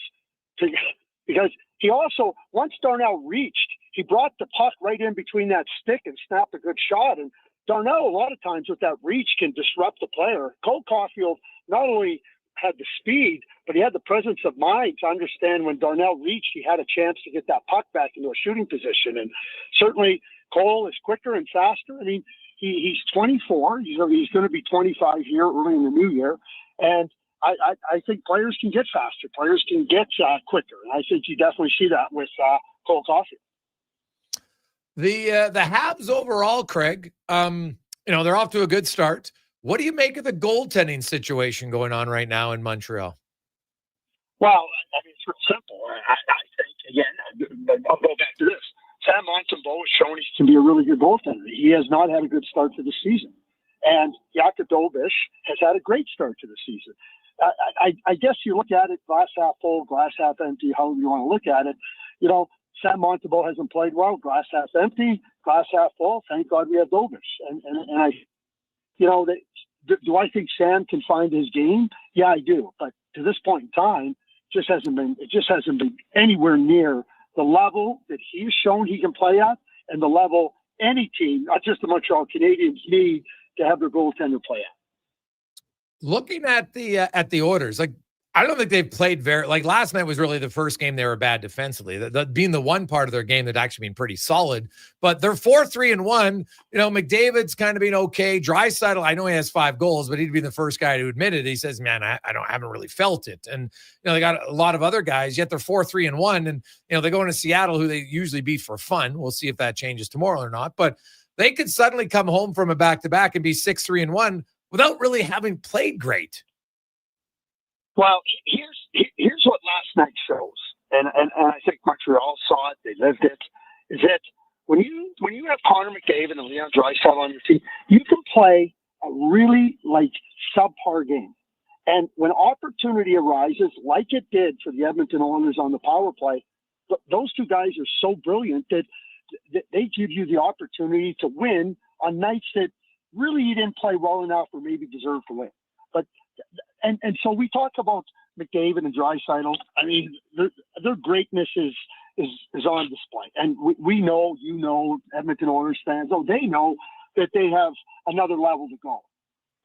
Because he also, once Darnell reached, he brought the puck right in between that stick and snapped a good shot. And Darnell, a lot of times with that reach, can disrupt the player. Cole Caulfield not only had the speed, but he had the presence of mind to understand when Darnell reached, he had a chance to get that puck back into a shooting position. And certainly Cole is quicker and faster. I mean, he's 24. He's going to be 25 here early in the new year. And I think players can get faster. Players can get quicker. And I think you definitely see that with Cole Caulfield. The Habs overall, Craig, you know, they're off to a good start. What do you make of the goaltending situation going on right now in Montreal? Well, I mean, it's real simple. I think, again, I'll go back to this. Sam Montembeault has shown he can be a really good goaltender. He has not had a good start to the season. And Jakub Dobiš has had a great start to the season. I guess you look at it glass half full, glass half empty, however you want to look at it. You know, Sam Montembeault hasn't played well, glass half empty, glass half full. Thank God we have Dobiš. And I, you know, do I think Sam can find his game? Yeah, I do. But to this point in time, it just hasn't been anywhere near the level that he's shown he can play at, and the level any team, not just the Montreal Canadiens, need to have their goaltender play at. Looking at the Oilers, like, I don't think they've played like last night was really the first game they were bad defensively. That being the one part of their game that actually been pretty solid, but they're 4-3-1. You know, McDavid's kind of been okay. Draisaitl, I know he has 5 goals, but he'd be the first guy to admit it. He says, "Man, I haven't really felt it." And you know, they got a lot of other guys. Yet they're 4-3-1, and you know they go into Seattle, who they usually beat for fun. We'll see if that changes tomorrow or not. But they could suddenly come home from a back-to-back and be 6-3-1 without really having played great. Well, here's what last night shows, and I think Montreal saw it, they lived it, is that when you have Connor McDavid and Leon Draisaitl on your team, you can play a really like subpar game. And when opportunity arises, like it did for the Edmonton Oilers on the power play, those two guys are so brilliant that they give you the opportunity to win on nights that really you didn't play well enough or maybe deserve to win. But and so we talk about McDavid and Draisaitl. I mean, their greatness is on display, and we know, you know, Edmonton Oilers fans, they know that they have another level to go,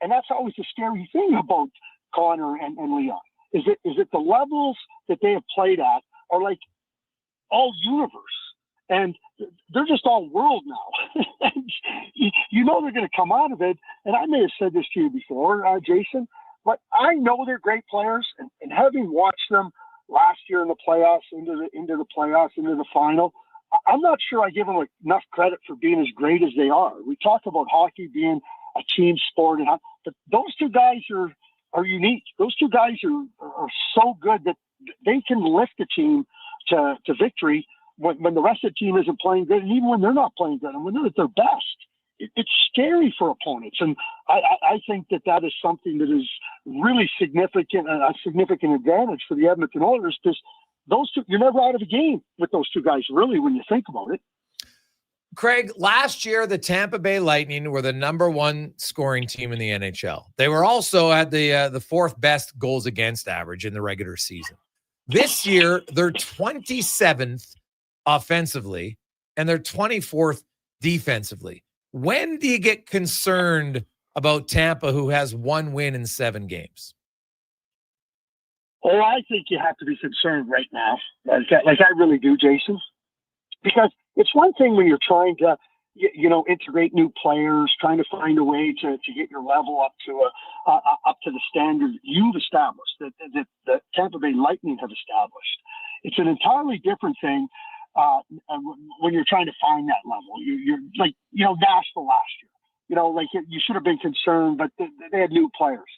and that's always the scary thing about Connor and Leon is that the levels that they have played at are like all universe, and they're just all world now. And you know they're going to come out of it, and I may have said this to you before, Jason. But I know they're great players, and having watched them last year in the playoffs, into the final, I'm not sure I give them enough credit for being as great as they are. We talk about hockey being a team sport, but those two guys are unique. Those two guys are so good that they can lift the team to victory when the rest of the team isn't playing good, and even when they're not playing good, and when they're at their best. It's scary for opponents, and I think that is something that is really significant, a significant advantage for the Edmonton Oilers, because those two, you're never out of a game with those two guys, really, when you think about it. Craig, last year, the Tampa Bay Lightning were the #1 scoring team in the NHL. They were also at the 4th best goals against average in the regular season. This year, they're 27th offensively, and they're 24th defensively. When do you get concerned about Tampa, who has 1 win in 7 games? Oh, I think you have to be concerned right now. Like I really do, Jason. Because it's one thing when you're trying to, integrate new players, trying to find a way to get your level up to the standard you've established, that the Tampa Bay Lightning have established. It's an entirely different thing when you're trying to find that level. You're like, Nashville last year, you should have been concerned, but they had new players.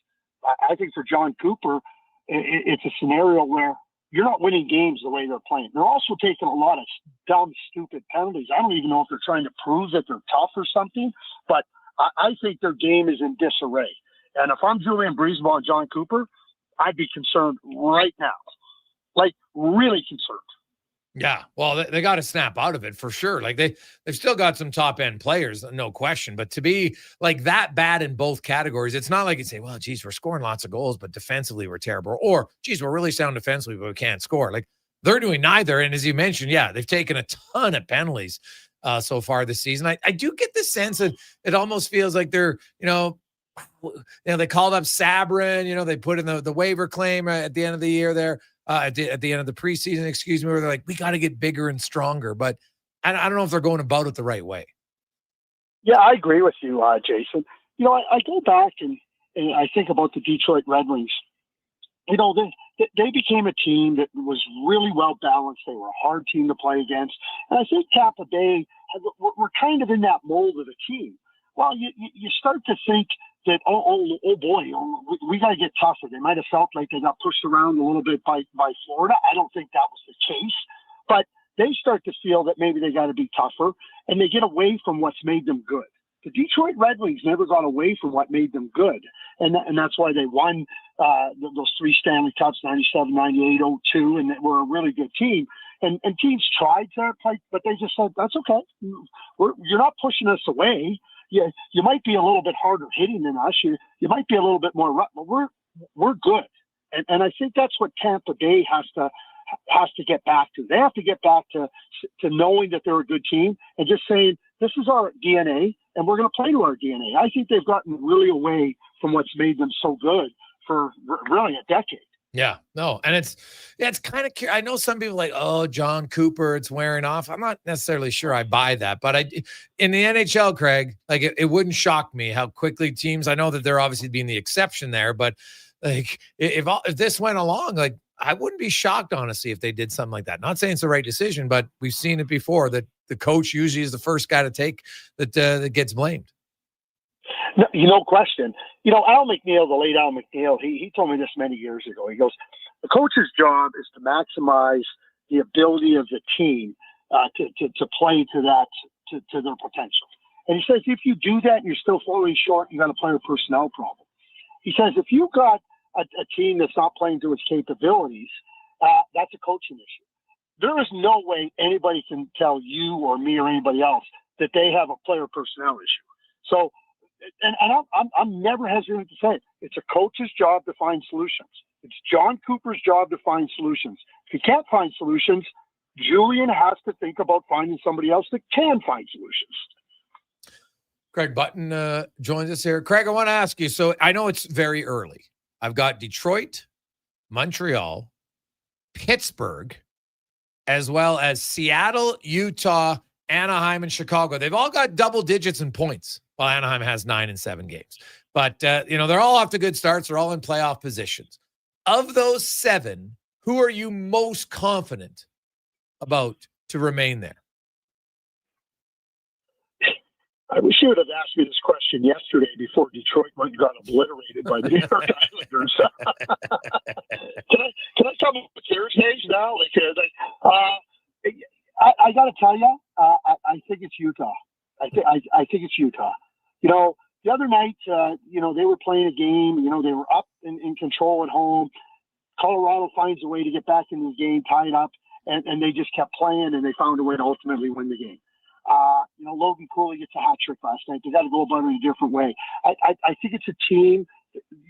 I think for John Cooper, it's a scenario where you're not winning games the way they're playing. They're also taking a lot of dumb, stupid penalties. I don't even know if they're trying to prove that they're tough or something, but I think their game is in disarray. And if I'm Julian Breezeball and John Cooper, I'd be concerned right now, like really concerned. Yeah, well, they got to snap out of it for sure. Like they've still got some top end players, no question. But to be like that bad in both categories, it's not like you say, well, geez, we're scoring lots of goals, but defensively we're terrible. Or, geez, we're really sound defensively, but we can't score. Like they're doing neither. And as you mentioned, yeah, they've taken a ton of penalties so far this season. I do get the sense that it almost feels like they're, they called up Sabrin, they put in the waiver claim at the end of the year there. At the end of the preseason, where they're like, we got to get bigger and stronger. But I don't know if they're going about it the right way. Yeah, I agree with you, Jason. I go back and I think about the Detroit Red Wings. They became a team that was really well balanced. They were a hard team to play against. And I think Tampa Bay, we're kind of in that mold of a team. Well, you start to think that, oh boy, we got to get tougher. They might have felt like they got pushed around a little bit by Florida. I don't think that was the case. But they start to feel that maybe they got to be tougher, and they get away from what's made them good. The Detroit Red Wings never got away from what made them good. And that's why they won those 3 Stanley Cups, 97, 98, 02, and they were a really good team. And teams tried to play, but they just said, that's okay. You're not pushing us away. You might be a little bit harder hitting than us. You might be a little bit more rough, but we're good. And I think that's what Tampa Bay has to get back to. They have to get back to knowing that they're a good team and just saying, this is our DNA and we're going to play to our DNA. I think they've gotten really away from what's made them so good for really a decade. Yeah, no. And it's kind of, I know some people like, oh, John Cooper, it's wearing off. I'm not necessarily sure I buy that, but in the NHL, Craig, like it wouldn't shock me how quickly teams, I know that they're obviously being the exception there, but like if this went along, like I wouldn't be shocked, honestly, if they did something like that. Not saying it's the right decision, but we've seen it before that the coach usually is the first guy to take that gets blamed. No question. Al McNeil, the late Al McNeil, he told me this many years ago. He goes, the coach's job is to maximize the ability of the team to play to their potential. And he says, if you do that and you're still falling short, you got a player personnel problem. He says, if you've got a team that's not playing to its capabilities, that's a coaching issue. There is no way anybody can tell you or me or anybody else that they have a player personnel issue. So, and I'm never hesitant to say it. It's a coach's job to find solutions. It's John Cooper's job to find solutions. If he can't find solutions, Julian has to think about finding somebody else that can find solutions. Craig Button joins us here. Craig, I want to ask you, so I know it's very early. I've got Detroit, Montreal, Pittsburgh, as well as Seattle, Utah, Anaheim, and Chicago. They've all got double digits in points. Well, Anaheim has 9 and 7 games. But, they're all off to good starts. They're all in playoff positions. Of those 7, who are you most confident about to remain there? I wish you would have asked me this question yesterday before Detroit got obliterated by the New York Islanders. Can I come up with your stage now? I got to tell you, I think it's Utah. I think it's Utah. The other night, they were playing a game. They were up in control at home. Colorado finds a way to get back into the game, tied up, and they just kept playing, and they found a way to ultimately win the game. Logan Cooley gets a hat trick last night. They got to go about it in a different way. I think it's a team.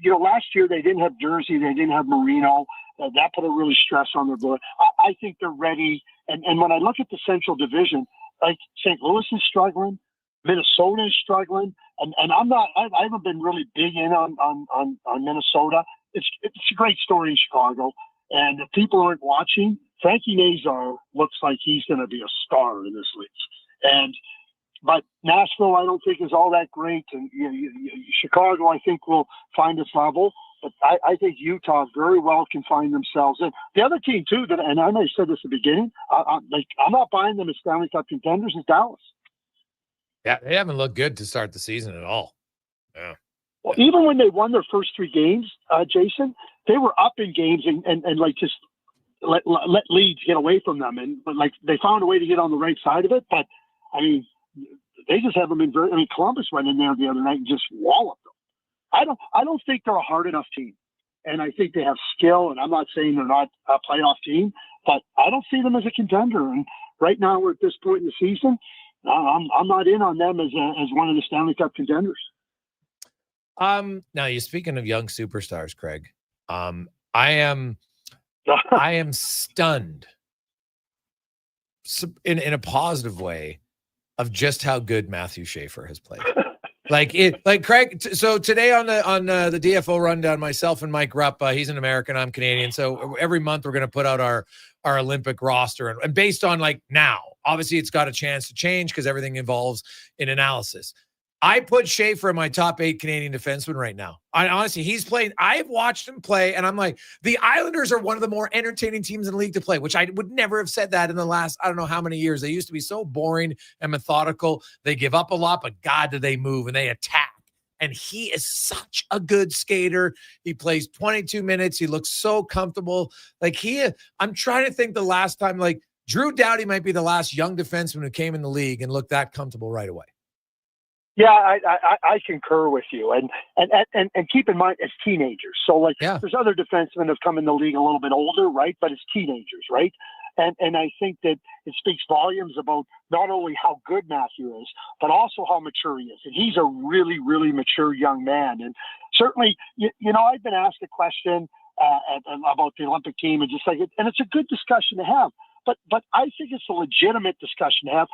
Last year they didn't have Jersey. They didn't have Marino. That put a really stress on their board. I think they're ready. And when I look at the Central Division, like St. Louis is struggling, Minnesota is struggling, and I haven't been really big in on Minnesota. It's a great story in Chicago, and if people aren't watching, Frankie Nazar looks like he's going to be a star in this league. But Nashville, I don't think is all that great, and Chicago, I think, will find its level. But I think Utah very well can find themselves. And the other team too, and I may have said this at the beginning, I'm not buying them as Stanley Cup contenders, is Dallas. Yeah, they haven't looked good to start the season at all. Yeah. Well, even when they won their first 3 games, Jason, they were up in games and just let leads get away from them, but they found a way to get on the right side of it. But I mean, they just haven't been very. I mean, Columbus went in there the other night and just walloped them. I don't think they're a hard enough team, and I think they have skill. And I'm not saying they're not a playoff team, but I don't see them as a contender. And right now, we're at this point in the season. I'm not in on them as one of the Stanley Cup contenders. Now you're speaking of young superstars, Craig. I am stunned in a positive way of just how good Matthew Schaefer has played. Like Craig. So today on the DFO rundown, myself and Mike Rupp, he's an American, I'm Canadian. So every month we're going to put out our Olympic roster, and based on like now, obviously it's got a chance to change because everything involves in analysis. I put Schaefer in my top 8 Canadian defensemen right now. Honestly, he's playing. I've watched him play, and I'm like, the Islanders are one of the more entertaining teams in the league to play, which I would never have said that in the last, I don't know how many years. They used to be so boring and methodical. They give up a lot, but God, do they move and they attack. And he is such a good skater. He plays 22 minutes. He looks so comfortable. I'm trying to think the last time, like Drew Doughty might be the last young defenseman who came in the league and looked that comfortable right away. Yeah, I concur with you, and keep in mind as teenagers. So there's other defensemen have come in the league a little bit older, right? But as teenagers, right? And I think that it speaks volumes about not only how good Matthew is, but also how mature he is. And he's a really, really mature young man. And certainly, I've been asked a question about the Olympic team, and and it's a good discussion to have. But I think it's a legitimate discussion to have.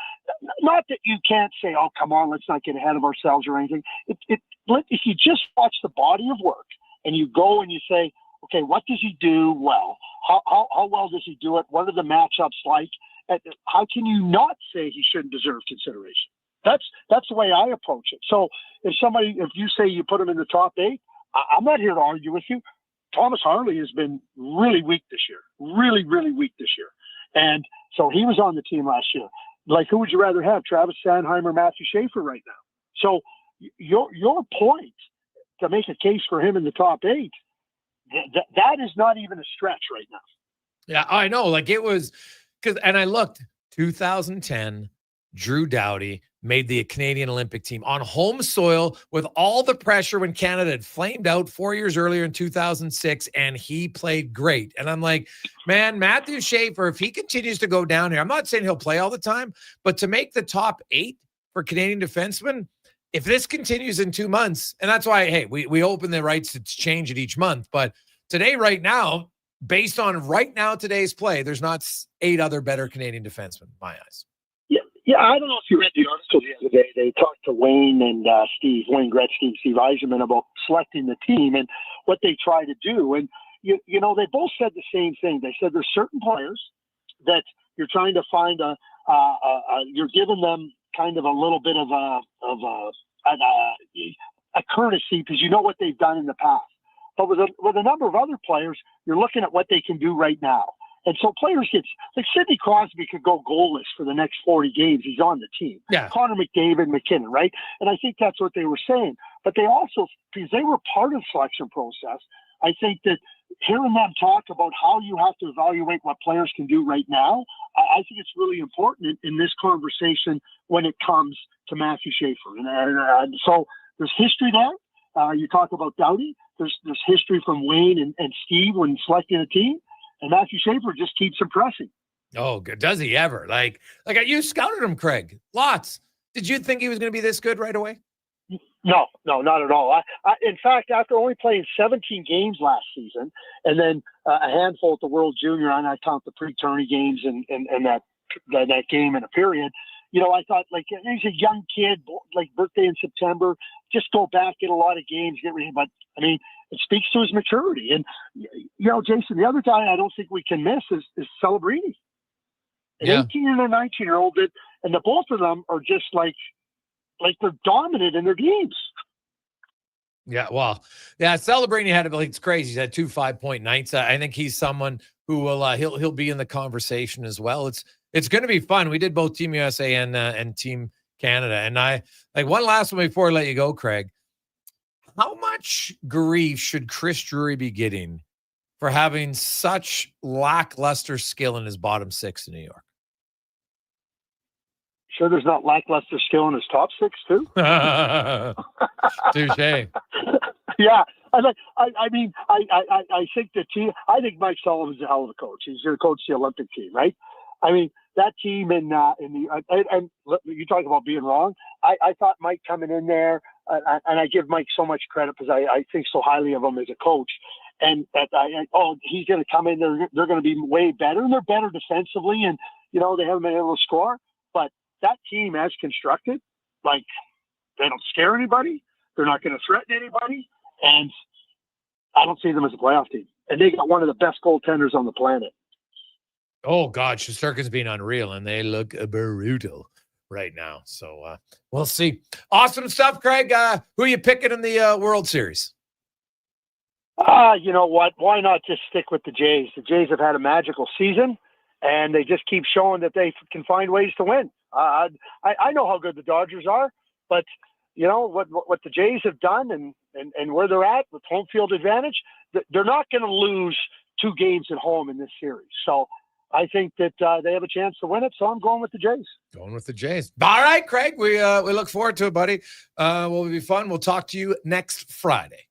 Not that you can't say, "Oh, come on, let's not get ahead of ourselves" or anything. If you just watch the body of work and you go and you say, "Okay, what does he do well? How well does he do it? What are the matchups like?" How can you not say he shouldn't deserve consideration? That's the way I approach it. So if you say you put him in the top 8, I'm not here to argue with you. Thomas Harley has been really weak this year. Really, really weak this year. And so he was on the team last year. Like, who would you rather have, Travis Sanheim or Matthew Schaefer right now? So your point to make a case for him in the top 8, that is not even a stretch right now. Yeah, I know. Like it was and I looked 2010, Drew Doughty made the Canadian Olympic team on home soil with all the pressure when Canada had flamed out 4 years earlier in 2006, and he played great. And I'm like, man, Matthew Schaefer, if he continues to go down here, I'm not saying he'll play all the time, but to make the top 8 for Canadian defensemen, if this continues in 2 months, and that's why, hey, we open the rights to change it each month, but today, right now, based on right now today's play, there's not 8 other better Canadian defensemen in my eyes. Yeah, I don't know if you read the article the other day. They talked to Wayne and Wayne Gretzky and Steve Yzerman about selecting the team and what they try to do. And, they both said the same thing. They said there's certain players that you're trying to find you're giving them kind of a little bit of a courtesy because you know what they've done in the past. But with a number of other players, you're looking at what they can do right now. And so players like Sidney Crosby could go goalless for the next 40 games. He's on the team. Yeah. Connor McDavid, McKinnon, right? And I think that's what they were saying. But they also, because they were part of the selection process, I think that hearing them talk about how you have to evaluate what players can do right now, I think it's really important in this conversation when it comes to Matthew Schaefer. And so there's history there. You talk about Doughty. There's history from Wayne and Steve when selecting a team. And Matthew Schaefer just keeps impressing. Oh, does he ever? Like you scouted him, Craig. Lots. Did you think he was going to be this good right away? No, not at all. In fact, after only playing 17 games last season, and then a handful at the World Junior, and I count the pre-tourney games and that game in a period, I thought, he's a young kid, birthday in September, just go back, get a lot of games, get ready. But, it speaks to his maturity. And, Jason, the other guy I don't think we can miss is Celebrini. An 18 and a 19-year-old, and the both of them are just like they're dominant in their games. Yeah, well, Celebrini had it's crazy. He's had 2 5-point nights. I think he's someone who will he'll be in the conversation as well. It's going to be fun. We did both Team USA and Team Canada, and I one last one before I let you go, Craig. How much grief should Chris Drury be getting for having such lackluster skill in his bottom 6 in New York? Sure, there's not lackluster skill in his top 6 too. Touche. Yeah, I mean, I think the team. I think Mike Sullivan's a hell of a coach. He's going to coach the Olympic team, right? I mean, that team in the and you talk about being wrong. I thought Mike coming in there, and I give Mike so much credit because I think so highly of him as a coach. And that he's going to come in. They're going to be way better, and they're better defensively, and they haven't been able to score. But that team, as constructed, like they don't scare anybody. They're not going to threaten anybody, and I don't see them as a playoff team. And they got one of the best goaltenders on the planet. Oh, God, Shesterkin's been unreal, and they look brutal right now. So we'll see. Awesome stuff, Craig. Who are you picking in the World Series? You know what? Why not just stick with the Jays? The Jays have had a magical season, and they just keep showing that they can find ways to win. I know how good the Dodgers are, but what the Jays have done and where they're at with home field advantage, they're not going to lose 2 games at home in this series. So I think that they have a chance to win it, so I'm going with the Jays. Going with the Jays. All right, Craig. We look forward to it, buddy. Will be fun. We'll talk to you next Friday.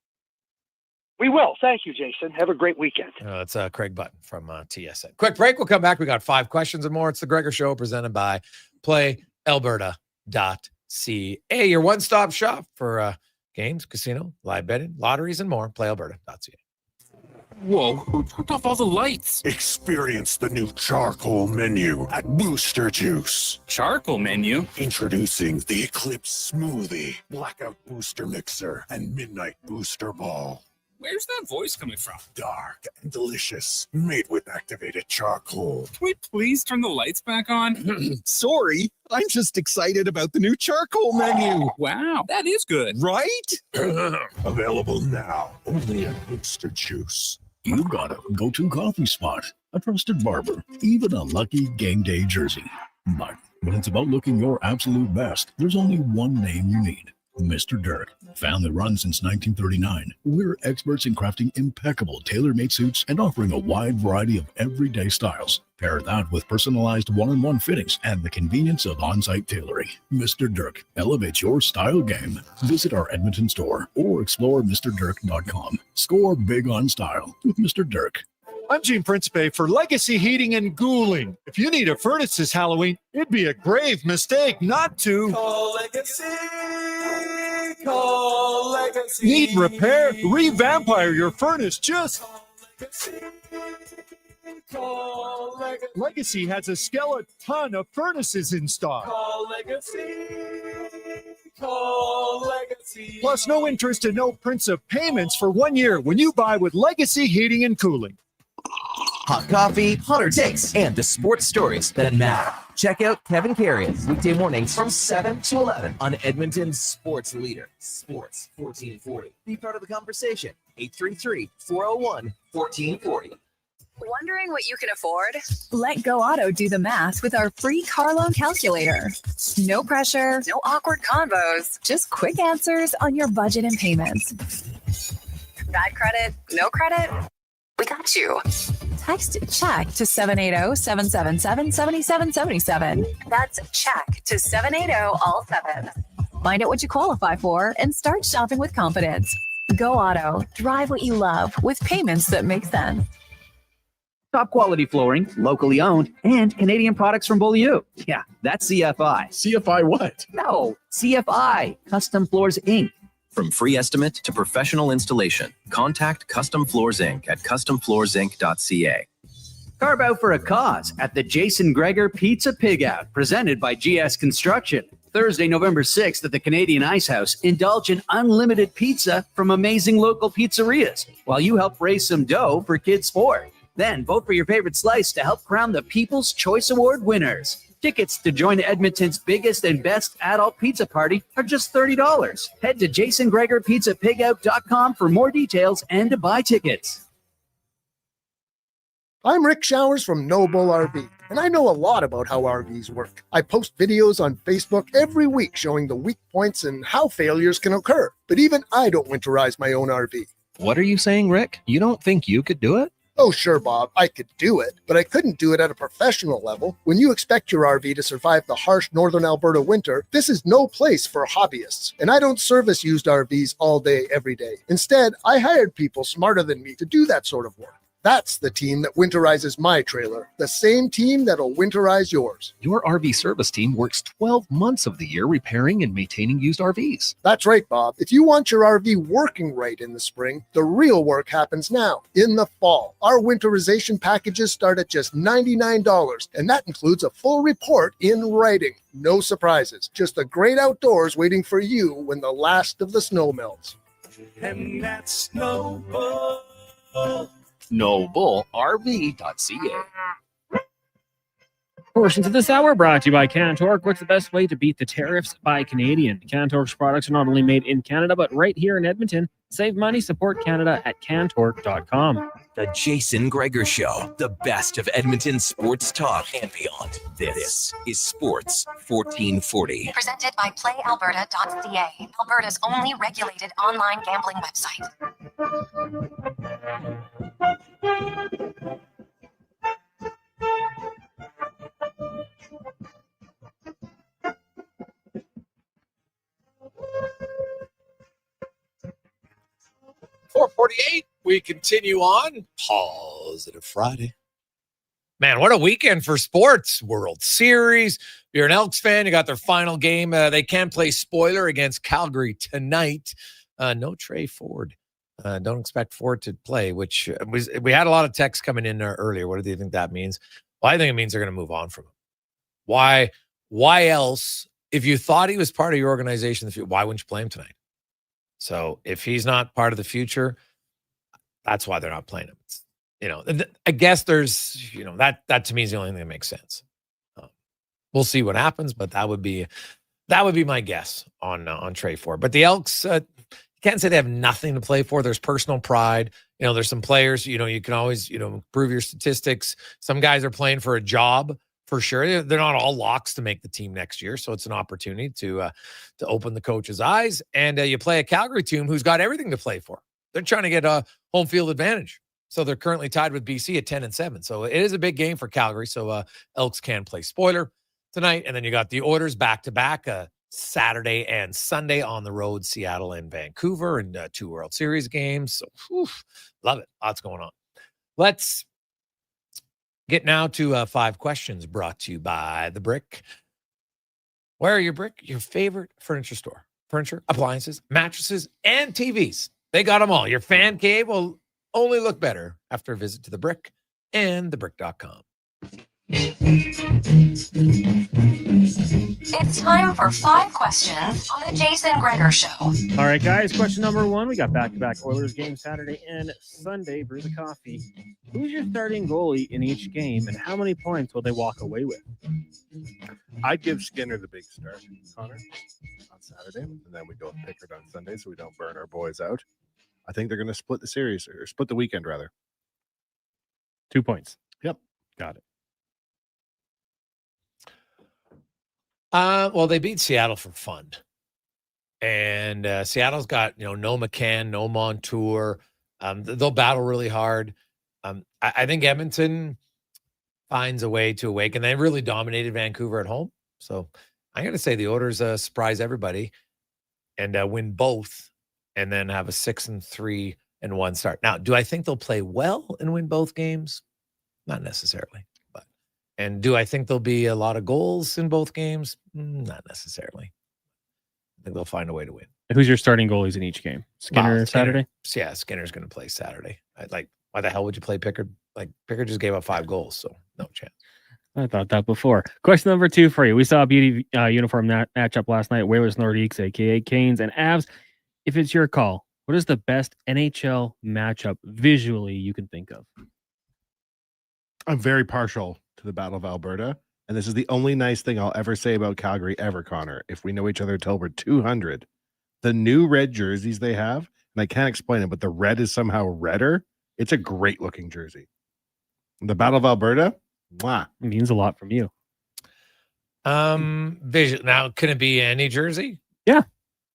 We will. Thank you, Jason. Have a great weekend. It's Craig Button from TSN. Quick break. We'll come back. We got 5 questions and more. It's the Gregor Show presented by PlayAlberta.ca, your one-stop shop for games, casino, live betting, lotteries, and more. PlayAlberta.ca. Whoa, who turned off all the lights? Experience the new charcoal menu at Booster Juice. Charcoal menu? Introducing the Eclipse Smoothie, Blackout Booster Mixer, and Midnight Booster Ball. Where's that voice coming from? Dark and delicious, made with activated charcoal. Can we please turn the lights back on? Sorry, I'm just excited about the new charcoal menu. Wow, that is good. Right? Available now, only at Booster Juice. You've got a go-to coffee spot, a trusted barber, even a lucky game day jersey. But when it's about looking your absolute best, there's only one name you need. Mr. Dirk. Family run since 1939. We're experts in crafting impeccable tailor-made suits and offering a wide variety of everyday styles. Pair that with personalized one-on-one fittings and the convenience of on-site tailoring. Mr. Dirk elevates your style game. Visit our Edmonton store or explore MrDirk.com. Score big on style with Mr. Dirk. I'm Gene Principe for Legacy Heating and Cooling. If you need a furnace this Halloween, it'd be a grave mistake not to call Legacy. Call Legacy. Need repair? Revampire your furnace. Just call Legacy. Legacy has a skeleton of furnaces in stock. Call Legacy. Call Legacy. Plus, no interest and no prints of payments for 1 year when you buy with Legacy Heating and Cooling. Hot coffee, hotter takes, and the sports stories that matter. Check out Kevin Carrion weekday mornings from 7 to 11 on Edmonton's sports leader, Sports 1440. Be part of the conversation. 833-401-1440. Wondering what you can afford? Let Go Auto do the math with our free car loan calculator. No pressure, no awkward convos, just quick answers on your budget and payments. Bad credit? No credit? We got you. Text CHECK to 780-777-7777. That's CHECK to 780-all-7. Find out what you qualify for and start shopping with confidence. Go Auto. Drive what you love with payments that make sense. Top quality flooring, locally owned, and Canadian products from Beaulieu. Yeah, that's CFI. CFI what? No, CFI. Custom Floors, Inc. From free estimate to professional installation, contact Custom Floors Inc. at customfloorsinc.ca. Carve out for a cause at the Jason Gregor Pizza Pig Out, presented by GS Construction. Thursday, November 6th at the Canadian Ice House. Indulge in unlimited pizza from amazing local pizzerias while you help raise some dough for kids' sport. Then vote for your favorite slice to help crown the People's Choice Award winners. Tickets to join Edmonton's biggest and best adult pizza party are just $30. Head to jasongregorpizzapigout.com for more details and to buy tickets. I'm Rick Showers from Noble RV, and I know a lot about how RVs work. I post videos on Facebook every week showing the weak points and how failures can occur. But even I don't winterize my own RV. What are you saying, Rick? You don't think you could do it? Oh, sure, Bob, I could do it, but I couldn't do it at a professional level. When you expect your RV to survive the harsh northern Alberta winter, this is no place for hobbyists. And I don't service used RVs all day, every day. Instead, I hired people smarter than me to do that sort of work. That's the team that winterizes my trailer, the same team that'll winterize yours. Your RV service team works 12 months of the year repairing and maintaining used RVs. That's right, Bob. If you want your RV working right in the spring, the real work happens now, in the fall. Our winterization packages start at just $99, and that includes a full report in writing. No surprises, just the great outdoors waiting for you when the last of the snow melts. And that's Snowball. NobleRV.ca. Portions of this hour brought to you by CanTorque. What's the best way to beat the tariffs? By Canadian. CanTorque's products are not only made in Canada, but right here in Edmonton. Save money, support Canada at CanTorque.com. The Jason Gregor Show, the best of Edmonton sports talk and beyond. This is Sports 1440. Presented by PlayAlberta.ca, Alberta's only regulated online gambling website. .448. We continue on. Positive Friday. Man, what a weekend for sports. World Series. If you're an Elks fan, you got their final game. They can play spoiler against Calgary tonight. No Trey Ford. Don't expect Ford to play, which we had a lot of texts coming in there earlier. What do you think that means? Well, I think it means they're going to move on from him. Why else? If you thought he was part of your organization, why wouldn't you play him tonight? So if he's not part of the future, that's why they're not playing him. I guess there's, that to me is the only thing that makes sense. We'll see what happens, but that would be my guess on Trey Ford. But the Elks, you can't say they have nothing to play for. There's personal pride. There's some players, you can always, improve your statistics. Some guys are playing for a job. For sure. They're not all locks to make the team next year. So it's an opportunity to open the coach's eyes. And you play a Calgary team who's got everything to play for. They're trying to get a home field advantage. So they're currently tied with BC at 10-7. So it is a big game for Calgary. So Elks can play spoiler tonight. And then you got the Oilers back-to-back Saturday and Sunday on the road, Seattle and Vancouver, and 2 World Series games. So love it. Lots going on. Let's get now to 5 questions brought to you by The Brick. Where are your Brick? Your favorite furniture store. Furniture, appliances, mattresses, and TVs. They got them all. Your fan cave will only look better after a visit to The Brick and thebrick.com. It's time for 5 questions on the Jason Gregor Show. All right, guys. Question number 1. We got back-to-back Oilers games Saturday and Sunday. Brew the coffee. Who's your starting goalie in each game, and how many points will they walk away with? I'd give Skinner the big start, Connor, on Saturday, and then we go with Pickard on Sunday so we don't burn our boys out. I think they're going to split the series, or split the weekend, rather. 2 points. Yep. Got it. Well, they beat Seattle for fun. And Seattle's got, no McCann, no Montour. They'll battle really hard. I think Edmonton finds a way to awaken. They really dominated Vancouver at home. So I'm going to say the Oilers surprise everybody and win both, and then have a 6-3-1 start. Now, do I think they'll play well and win both games? Not necessarily. And do I think there'll be a lot of goals in both games? Not necessarily. I think they'll find a way to win. Who's your starting goalies in each game? Skinner Saturday? Yeah, Skinner's going to play Saturday. Why the hell would you play Pickard? Pickard just gave up 5 goals, so no chance. I thought that before. Question number 2 for you. We saw a beauty uniform matchup last night. Whalers Nordiques, a.k.a. Canes and Avs. If it's your call, what is the best NHL matchup visually you can think of? I'm very partial to the Battle of Alberta, and this is the only nice thing I'll ever say about Calgary ever, Connor. If we know each other till we're 200, the new red jerseys they have, and I can't explain it, but the red is somehow redder. It's a great looking jersey. The Battle of Alberta, mwah. It means a lot from you. Vision. Now, can it be any jersey? Yeah,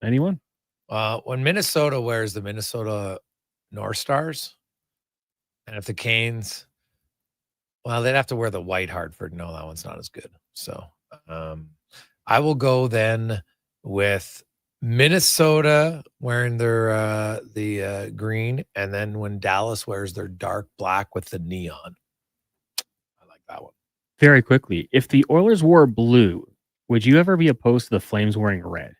anyone. When Minnesota wears the Minnesota North Stars, And if the Canes, well, they'd have to wear the white Hartford. No, that one's not as good. So I will go then with Minnesota wearing their the green, and then when Dallas wears their dark black with the neon. I like that one. Very quickly, if the Oilers wore blue, would you ever be opposed to the Flames wearing red?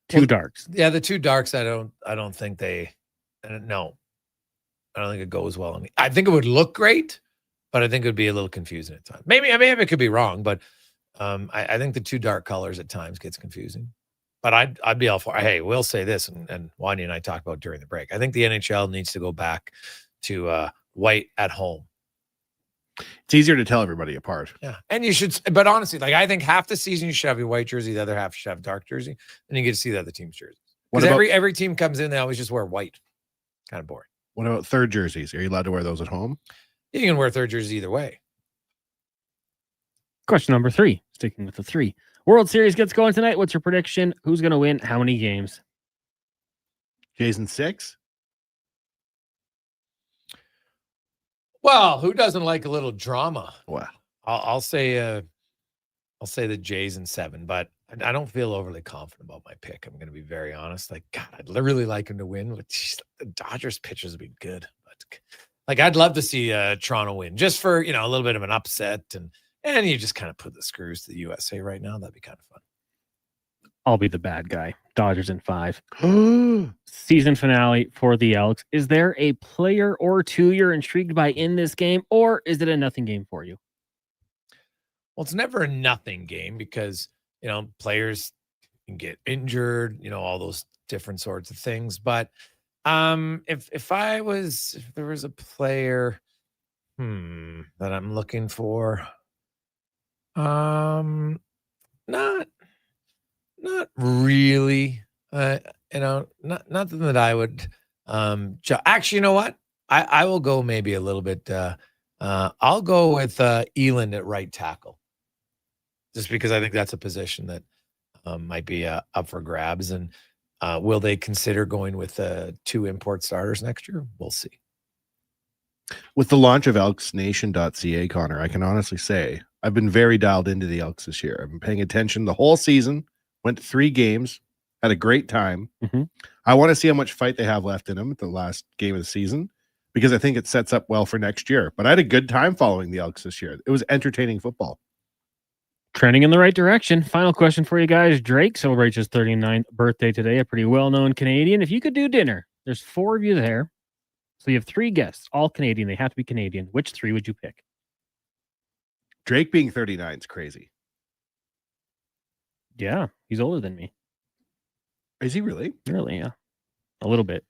Two darks. Yeah, the two darks. I don't think they. No, I don't think it goes well on me. I think it would look great, but I think it would be a little confusing at times. Maybe I could be wrong, but I think the two dark colors at times gets confusing. But I'd be all for. Hey, we'll say this, and Wanya and I talked about during the break. I think the NHL needs to go back to white at home. It's easier to tell everybody apart. Yeah, and you should. But honestly, like I think half the season you should have your white jersey, the other half should have dark jersey, and you get to see the other team's jerseys. Because every team comes in, they always just wear white. Kind of boring. What about third jerseys? Are you allowed to wear those at home? You can wear third jerseys either way. Question number 3. Sticking with the 3. World Series gets going tonight. What's your prediction? Who's going to win? How many games? Jason, 6. Well, who doesn't like a little drama? Well, I'll say the Jays in 7, but I don't feel overly confident about my pick. I'm going to be very honest. Like, God, I'd really like him to win. But geez, the Dodgers pitchers would be good. But like, I'd love to see Toronto win just for, a little bit of an upset. And you just kind of put the screws to the USA right now. That'd be kind of fun. I'll be the bad guy. Dodgers in 5. Season finale for the Elks. Is there a player or two you're intrigued by in this game, or is it a nothing game for you? Well, it's never a nothing game because, players can get injured, all those different sorts of things. But if there was a player that I'm looking for, not really, nothing that I would, actually, you know what? I will go maybe a little bit, I'll go with Eland at right tackle. Just because I think that's a position that might be up for grabs. And will they consider going with 2 import starters next year? We'll see. With the launch of ElksNation.ca, Connor, I can honestly say I've been very dialed into the Elks this year. I've been paying attention the whole season, went to 3 games, had a great time. Mm-hmm. I want to see how much fight they have left in them at the last game of the season because I think it sets up well for next year. But I had a good time following the Elks this year. It was entertaining football. Trending in the right direction. Final question for you guys. Drake celebrates his 39th birthday today, a pretty well-known Canadian. If you could do dinner, there's 4 of you there. So you have 3 guests, all Canadian. They have to be Canadian. Which 3 would you pick? Drake being 39 is crazy. Yeah, he's older than me. Is he really? Really, yeah. A little bit.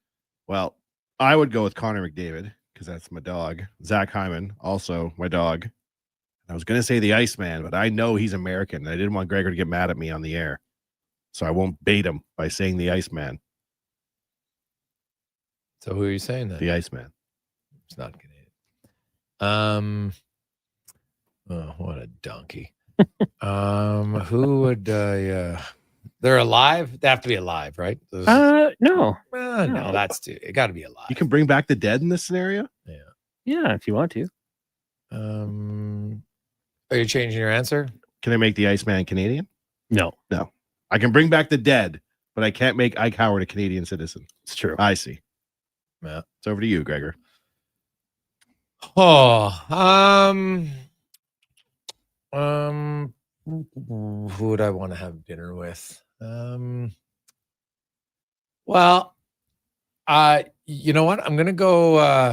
Well, I would go with Connor McDavid because that's my dog. Zach Hyman, also my dog. I was going to say the Iceman, but I know he's American. And I didn't want Gregor to get mad at me on the air. So I won't bait him by saying the Iceman. So who are you saying then? The Iceman. It's not Canadian. Oh, what a donkey. Who would they're alive? They have to be alive, right? No. No, that's too. It got to be alive. You can bring back the dead in this scenario? Yeah, if you want to. Are you changing your answer? Can I make the Iceman Canadian? No. I can bring back the dead, but I can't make Ike Howard a Canadian citizen. It's true. I see. Yeah. It's over to you, Gregor. Who would I want to have dinner with? Well, you know what? I'm gonna go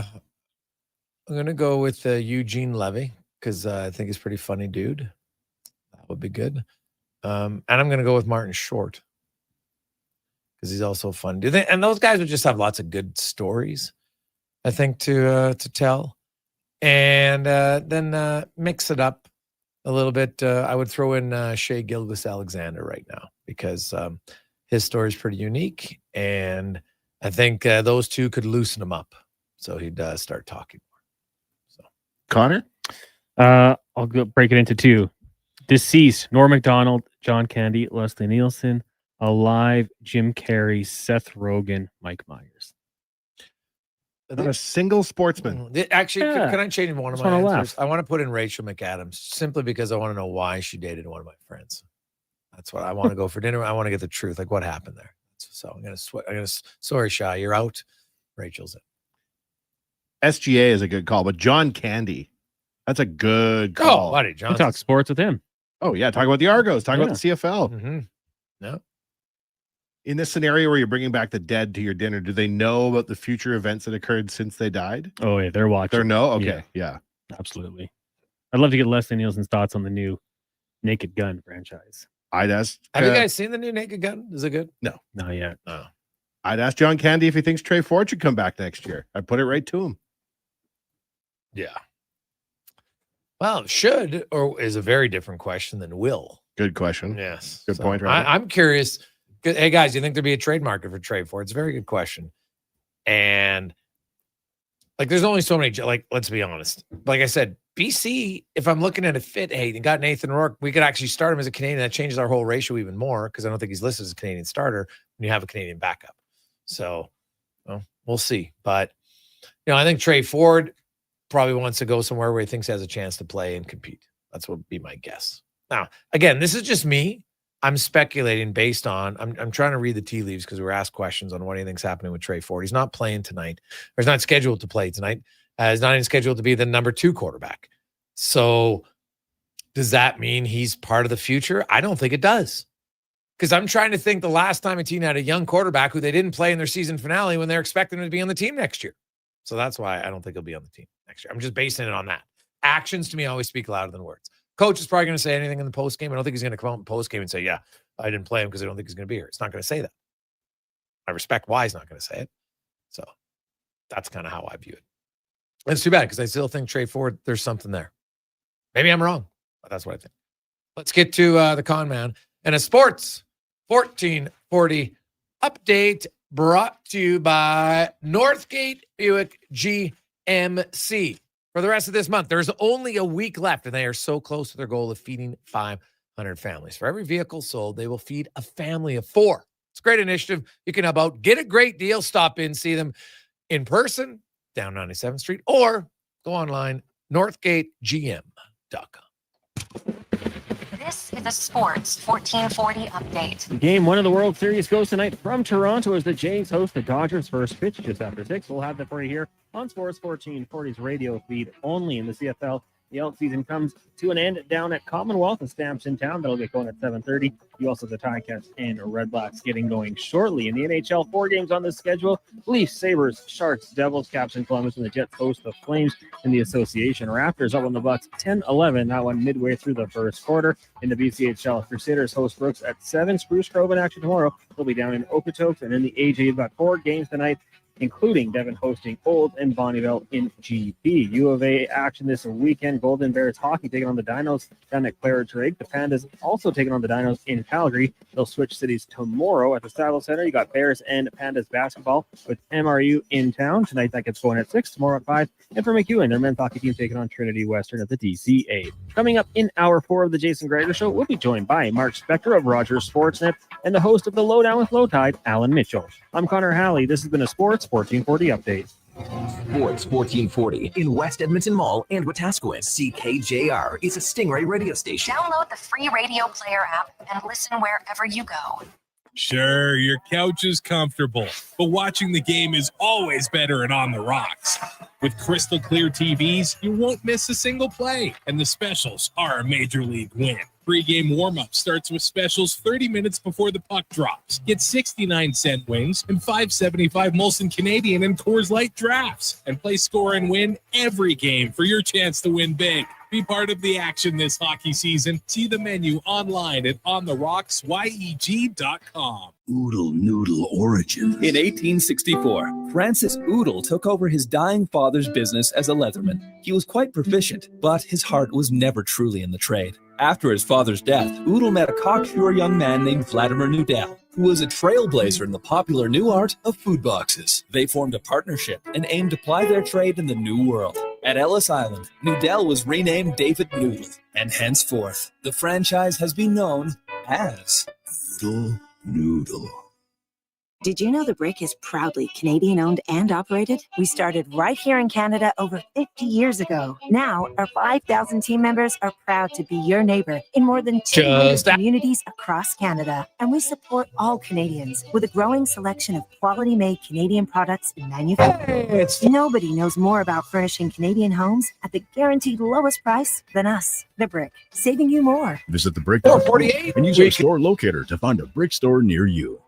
with Eugene Levy because I think he's a pretty funny dude. That would be good. And I'm gonna go with Martin Short because he's also a fun dude. And those guys would just have lots of good stories, I think, to tell. And then mix it up a little bit. I would throw in Shea Gilgeous-Alexander right now because his story is pretty unique. And I think those two could loosen him up. So he'd start talking more. So, Connor? I'll break it into 2. Deceased, Norm Macdonald, John Candy, Leslie Nielsen. Alive, Jim Carrey, Seth Rogen, Mike Myers. Not a single sportsman. Actually, can I change one of my wanna answers? I want to put in Rachel McAdams simply because I want to know why she dated one of my friends. That's what I want to go for dinner. I want to get the truth, like what happened there. So I'm gonna. Sorry, Shy, you're out. Rachel's in. SGA is a good call, but John Candy, that's a good call. Oh, buddy, John. We talk sports with him. Oh yeah, talk about the Argos. Talk about the CFL. Mm-hmm. No. In this scenario where you're bringing back the dead to your dinner, do they know about the future events that occurred since they died? Oh yeah, they're watching. They're no. Okay, yeah, absolutely. I'd love to get Leslie Nielsen's thoughts on the new Naked Gun franchise. I'd ask. Have you guys seen the new Naked Gun? Is it good? No, not yet. No. I'd ask John Candy if he thinks Trey Ford should come back next year. I'd put it right to him. Yeah. Well, should or is a very different question than will. Good question. Yes. Good point. Right. I'm curious. Hey guys, do you think there'd be a trade market for Trey Ford? It's a very good question. And like, there's only so many. Like, let's be honest. Like I said, BC. If I'm looking at a fit, hey, you got Nathan Rourke. We could actually start him as a Canadian. That changes our whole ratio even more because I don't think he's listed as a Canadian starter when you have a Canadian backup. So, well, we'll see. But I think Trey Ford probably wants to go somewhere where he thinks he has a chance to play and compete. That's what would be my guess. Now, again, this is just me. I'm speculating based on, I'm trying to read the tea leaves because we were asked questions on what do you think's happening with Trey Ford. He's not playing tonight. Or he's not scheduled to play tonight. He's not even scheduled to be the number 2 quarterback. So does that mean he's part of the future? I don't think it does. Because I'm trying to think the last time a team had a young quarterback who they didn't play in their season finale when they're expecting him to be on the team next year. So that's why I don't think he'll be on the team next year. I'm just basing it on that. Actions to me always speak louder than words. Coach is probably going to say anything in the post game. I don't think he's going to come out in post game and say, yeah, I didn't play him because I don't think he's going to be here. It's not going to say that. I respect why he's not going to say it. So that's kind of how I view it. It's too bad because I still think Trey Ford, there's something there. Maybe I'm wrong, but that's what I think. Let's get to the con man and a sports 1440 update brought to you by Northgate Buick GMC. For the rest of this month, there's only a week left, and they are so close to their goal of feeding 500 families. For every vehicle sold, they will feed a family of 4. It's a great initiative. You can help out, get a great deal, stop in, see them in person down 97th Street, or go online, northgategm.com. This is a Sports 1440 update. Game 1 of the World Series goes tonight from Toronto as the Jays host the Dodgers. First pitch just after 6. We'll have that for you here on Sports 1440's radio feed only in the CFL. The Elks season comes to an end down at Commonwealth and Stamps in town. That'll get going at 7:30. You also have the Ticats and Red Blacks getting going shortly. In the NHL, 4 games on the schedule. Leafs, Sabres, Sharks, Devils, Caps, and Columbus, and the Jets host the Flames in the association. Raptors up on the Bucks 10-11. That one midway through the first quarter. In the BCHL, Crusaders host Brooks at 7. Spruce Grove in action tomorrow. They'll be down in Okotoks. And in the AJ, you've got 4 games tonight, including Devon hosting Old and Bonnieville in GP. U of A action this weekend. Golden Bears hockey taking on the Dinos down at Clare Drake. The Pandas also taking on the Dinos in Calgary. They'll switch cities tomorrow at the Saddle Center. You got Bears and Pandas basketball with MRU in town. Tonight that gets going at 6, tomorrow at 5. And for McEwen, their men's hockey team taking on Trinity Western at the DCA. Coming up in hour 4 of the Jason Gregor Show, we'll be joined by Mark Spector of Rogers Sportsnet and the host of the Lowdown with Low Tide, Alan Mitchell. I'm Connor Halley. This has been a Sports 1440 update. Sports 1440 in West Edmonton Mall and Wetaskiwin. CKJR is a Stingray radio station. Download the free radio player app and listen wherever you go. Sure, your couch is comfortable, but watching the game is always better and on the rocks. With crystal clear TVs, you won't miss a single play, and the specials are a major league win. Pre-game warm-up starts with specials 30 minutes before the puck drops. Get 69-cent wings and $5.75 Molson Canadian and Coors Light drafts. And play score and win every game for your chance to win big. Be part of the action this hockey season. See the menu online at ontherocksyeg.com. Oodle noodle origin. In 1864, Francis Oodle took over his dying father's business as a leatherman. He was quite proficient, but his heart was never truly in the trade. After his father's death, Oodle met a cocksure young man named Vladimir Nudell, who was a trailblazer in the popular new art of food boxes. They formed a partnership and aimed to ply their trade in the New World. At Ellis Island, Nudell was renamed David Noodle, and henceforth, the franchise has been known as Oodle Noodle. Did you know The Brick is proudly Canadian-owned and operated? We started right here in Canada over 50 years ago. Now, our 5,000 team members are proud to be your neighbor in more than 200 communities across Canada. And we support all Canadians with a growing selection of quality-made Canadian products and manufacturers. Nobody knows more about furnishing Canadian homes at the guaranteed lowest price than us. The Brick, saving you more. Visit thebrick.com and use our store locator to find a brick store near you.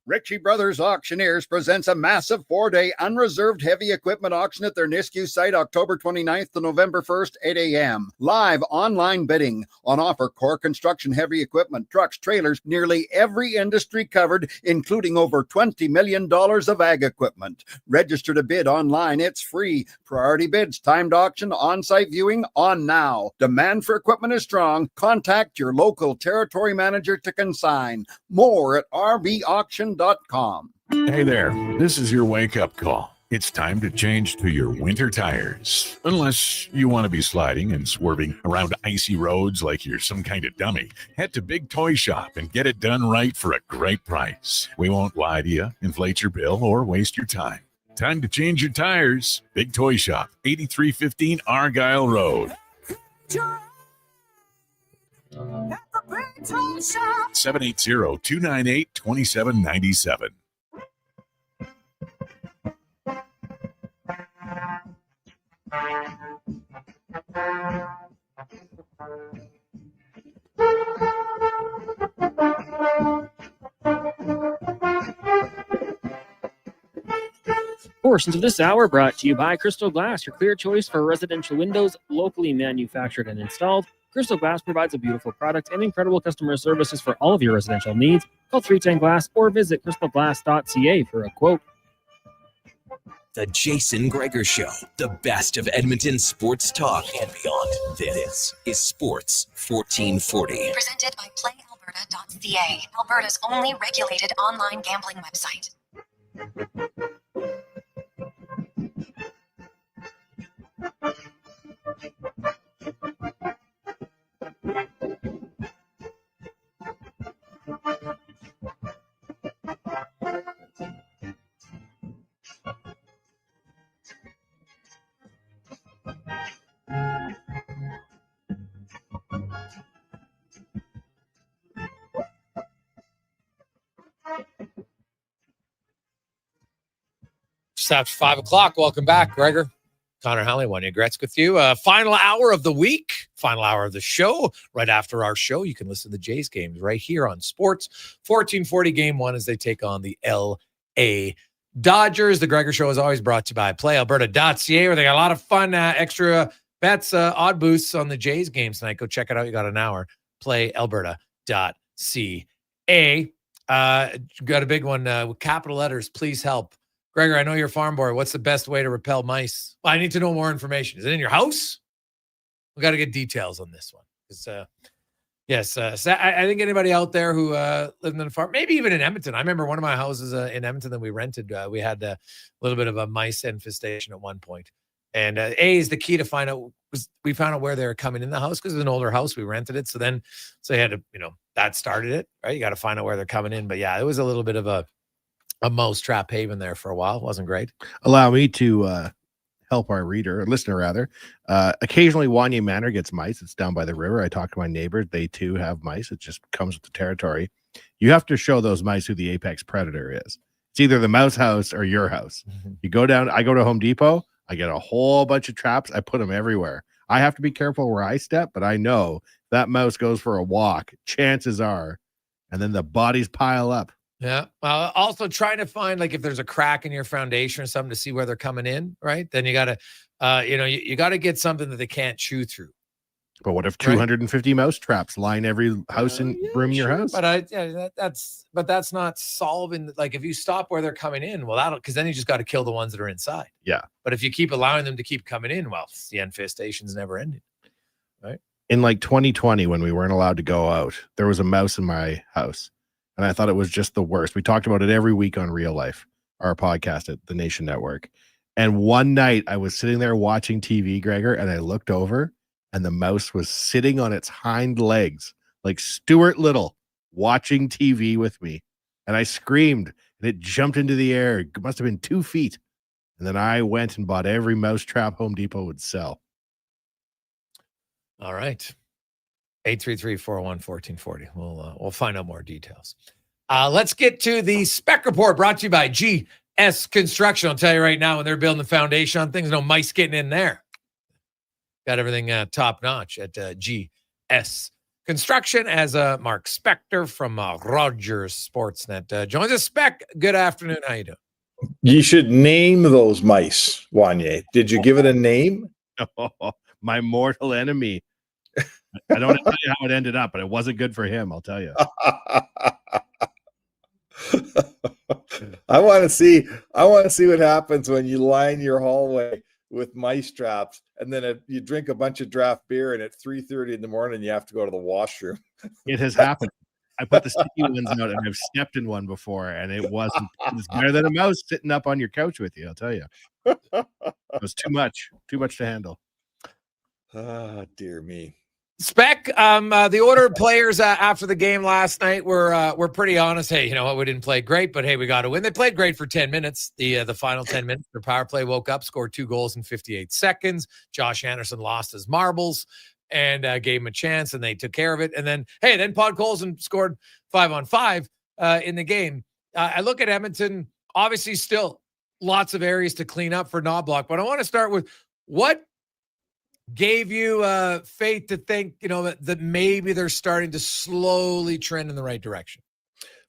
Ritchie Brothers Auctioneers presents a massive 4-day unreserved heavy equipment auction at their Nisku site October 29th to November 1st, 8 a.m. Live online bidding. On offer core construction heavy equipment, trucks, trailers, nearly every industry covered, including over $20 million of ag equipment. Register to bid online. It's free. Priority bids, timed auction, on-site viewing, on now. Demand for equipment is strong. Contact your local territory manager to consign. More at RBAuction.com. Hey there, this is your wake-up call. It's time to change to your winter tires. Unless you want to be sliding and swerving around icy roads like you're some kind of dummy, head to Big Toy Shop and get it done right for a great price. We won't lie to you, inflate your bill, or waste your time. Time to change your tires. Big Toy Shop, 8315 Argyle Road. 780-298-2797. Portions of this hour brought to you by Crystal Glass, your clear choice for residential windows, locally manufactured and installed. Crystal Glass provides a beautiful product and incredible customer services for all of your residential needs. Call 310 Glass or visit crystalglass.ca for a quote. The Jason Gregor Show, the best of Edmonton sports talk and beyond. This is Sports 1440. Presented by PlayAlberta.ca, Alberta's only regulated online gambling website. Just after 5 o'clock. Welcome back, Gregor. Connor Halley, one Gretz with you. Final hour of the week, final hour of the show. Right after our show, you can listen to the Jays games right here on Sports 1440 Game 1 as they take on the L.A. Dodgers. The Gregor Show is always brought to you by PlayAlberta.ca, where they got a lot of fun extra bets, odd boosts on the Jays games tonight. Go check it out. You got an hour. PlayAlberta.ca. Got a big one with capital letters. Please help. Gregor, I know you're a farm boy. What's the best way to repel mice? Well, I need to know more information. Is it in your house? We got to get details on this one. Yes, so I think anybody out there who lived on a farm, maybe even in Edmonton. I remember one of my houses in Edmonton that we rented. We had a little bit of a mice infestation at one point. And A is the key to find out. We found out where they were coming in the house because it's an older house. We rented it. So you had to, that started it, right? You got to find out where they're coming in. But yeah, it was a little bit of a mouse trap haven there for a while. It wasn't great. Allow me to help our listener rather. Occasionally Wanya Manor gets mice. It's down by the river. I talked to my neighbors. They too have mice. It just comes with the territory. You have to show those mice who the apex predator is. It's either the mouse house or your house. Mm-hmm. You go down, I go to Home Depot, I get a whole bunch of traps. I put them everywhere. I have to be careful where I step, but I know that mouse goes for a walk. Chances are, and then the bodies pile up. Yeah. Also trying to find if there's a crack in your foundation or something to see where they're coming in, right? Then you got to, you got to get something that they can't chew through. But what if 250 mouse traps line every house and room in your house? But that's not solving. If you stop where they're coming in, because then you just got to kill the ones that are inside. Yeah. But if you keep allowing them to keep coming in, the infestation's never ending, right? In 2020, when we weren't allowed to go out, there was a mouse in my house. And I thought it was just the worst. We talked about it every week on Real Life, our podcast at the Nation Network. And one night I was sitting there watching TV, Gregor, and I looked over and the mouse was sitting on its hind legs, like Stuart Little, watching TV with me. and I screamed, and it jumped into the air. It must have been 2 feet. And then I went and bought every mousetrap Home Depot would sell. All right. 833-401-1440. We'll find out more details. Let's get to the Spec Report brought to you by GS Construction. I'll tell you right now, when they're building the foundation on things, no mice getting in there. Got everything top notch at GS Construction. As Mark Spector from Rogers Sportsnet joins us. Spec, good afternoon. How you doing? You should name those mice, Wanye. Did you give it a name? Oh, my mortal enemy. I don't want to tell you how it ended up, but it wasn't good for him, I'll tell you. I want to see what happens when you line your hallway with mice traps, and then you drink a bunch of draft beer, and at 3:30 in the morning you have to go to the washroom. It has happened. I put the sticky ones out, and I've stepped in one before, and it was better than a mouse sitting up on your couch with you, I'll tell you. It was too much to handle. Ah, dear me. Spec, the order of players after the game last night were pretty honest. Hey, you know what? We didn't play great, but hey, we got to win. They played great for 10 minutes. The final 10 minutes, their power play woke up, scored 2 goals in 58 seconds. Josh Anderson lost his marbles and gave him a chance, and they took care of it. And then, then Podkolzin scored 5-on-5 in the game. I look at Edmonton, obviously still lots of areas to clean up for Knobloch, but I want to start with what gave you faith to think, that maybe they're starting to slowly trend in the right direction?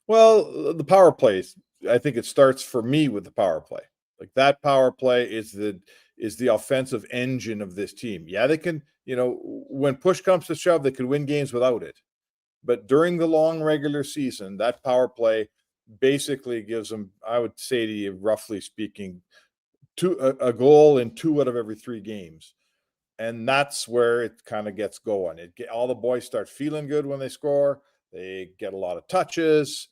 Well, the power plays. I think it starts for me with the power play. Like, that power play is the offensive engine of this team. Yeah, they can, when push comes to shove, they could win games without it. But during the long regular season, that power play basically gives them, I would say to you, roughly speaking, a goal in 2 out of every 3 games. And that's where it kind of gets going. All the boys start feeling good when they score. They get a lot of touches.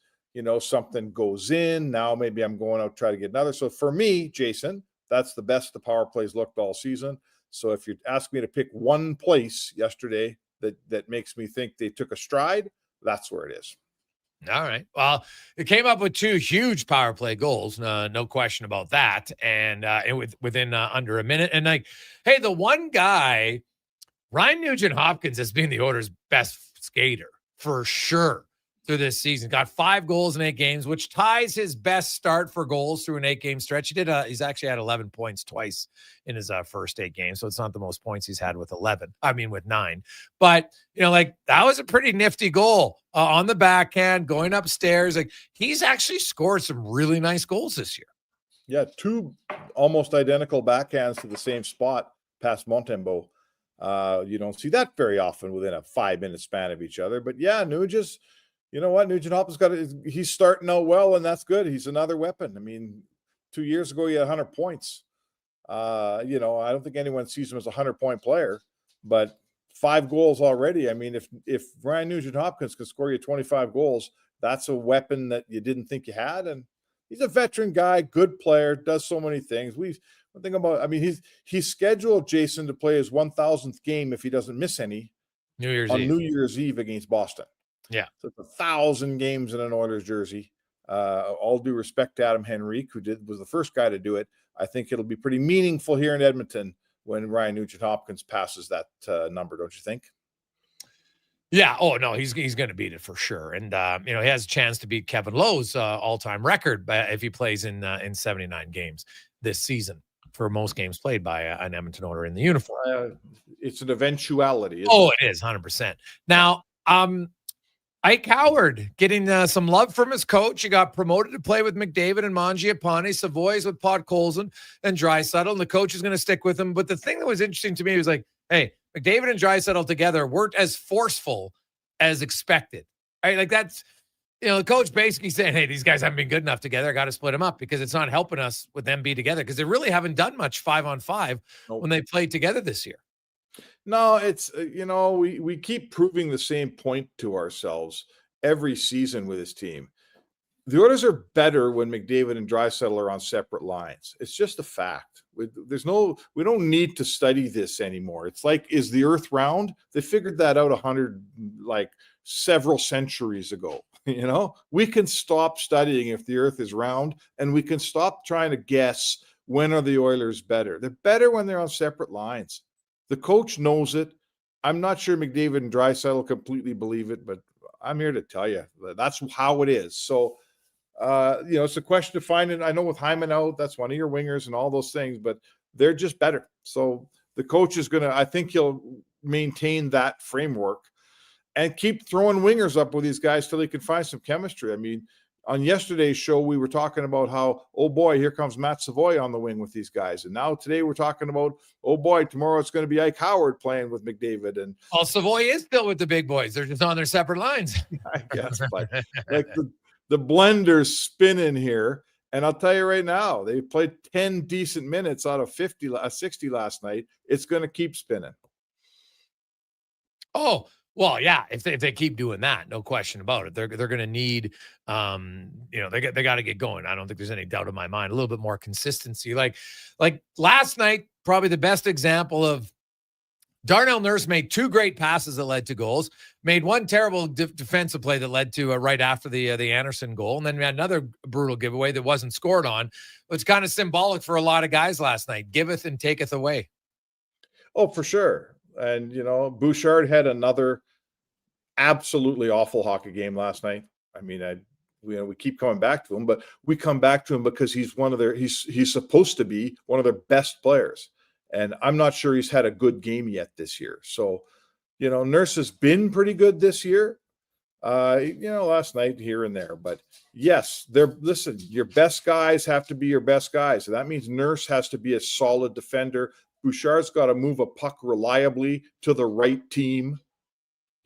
Something goes in. Now maybe I'm going out to try to get another. So for me, Jason, that's the best the power plays looked all season. So if you ask me to pick one place yesterday that makes me think they took a stride, that's where it is. All right. Well, it came up with 2 huge power play goals. No question about that. And within under a minute. And the one guy, Ryan Nugent-Hopkins, has been the Oilers' best skater for sure through this season. Got 5 goals in 8 games, which ties his best start for goals through an 8-game stretch. He's actually had 11 points twice in his first 8 games. So it's not the most points he's had with 9. But, that was a pretty nifty goal on the backhand, going upstairs. He's actually scored some really nice goals this year. Yeah, 2 almost identical backhands to the same spot past Montembeault. You don't see that very often within a 5-minute span of each other. But yeah, Nugent, you know what? Nugent-Hopkins he's starting out well, and that's good. He's another weapon. I mean, 2 years ago, he had 100 points. I don't think anyone sees him as a 100-point player, but 5 goals already. I mean, if Ryan Nugent-Hopkins can score you 25 goals, that's a weapon that you didn't think you had. And he's a veteran guy, good player, does so many things. He's scheduled, Jason, to play his 1,000th game if he doesn't miss any New Year's Eve against Boston. Yeah. So it's 1,000 games in an Oilers jersey. All due respect to Adam Henrique, who was the first guy to do it. I think it'll be pretty meaningful here in Edmonton when Ryan Nugent-Hopkins passes that number, don't you think? Yeah. Oh, no, he's going to beat it for sure. And, he has a chance to beat Kevin Lowe's all-time record if he plays in 79 games this season for most games played by an Edmonton Oiler in the uniform. It's an eventuality. It is 100%. Now, Ike Howard getting some love from his coach. He got promoted to play with McDavid and Mangiapane, Savoy's with Podkolzin and Draisaitl, and the coach is going to stick with him. But the thing that was interesting to me was hey, McDavid and Draisaitl together weren't as forceful as expected. Right? That's, the coach basically saying, hey, these guys haven't been good enough together. I got to split them up because it's not helping us with them be together because they really haven't done much 5-on-5 when they played together this year. No, it's, we keep proving the same point to ourselves every season with this team. The Oilers are better when McDavid and Draisaitl are on separate lines. It's just a fact. We don't need to study this anymore. It's like, is the earth round? They figured that out several centuries ago. You know, we can stop studying if the earth is round, and we can stop trying to guess when are the Oilers better. They're better when they're on separate lines. The coach knows it. I'm not sure McDavid and Draisaitl completely believe it, but I'm here to tell you that's how it is. So, it's a question of finding. I know with Hyman out, that's one of your wingers and all those things, but they're just better. So the coach is I think he'll maintain that framework and keep throwing wingers up with these guys till he can find some chemistry. I mean, on yesterday's show, we were talking about how, oh boy, here comes Matt Savoy on the wing with these guys. And now today we're talking about, oh boy, tomorrow it's going to be Ike Howard playing with McDavid. And Savoy is still with the big boys. They're just on their separate lines. I guess, but like the blender's spinning here. And I'll tell you right now, they played 10 decent minutes out of 60 last night. It's going to keep spinning. Oh, well, yeah. If they keep doing that, no question about it. They're going to need, they got to get going. I don't think there's any doubt in my mind. A little bit more consistency. Like last night, probably the best example of Darnell Nurse made 2 great passes that led to goals. Made one terrible defensive play that led to right after the Anderson goal, and then we had another brutal giveaway that wasn't scored on. It's kind of symbolic for a lot of guys last night. Giveth and taketh away. Oh, for sure. And, Bouchard had another absolutely awful hockey game last night. I mean, we keep coming back to him, but we come back to him because he's he's supposed to be one of their best players. And I'm not sure he's had a good game yet this year. So, Nurse has been pretty good this year. Last night here and there. But yes, your best guys have to be your best guys. So that means Nurse has to be a solid defender. Bouchard's got to move a puck reliably to the right team.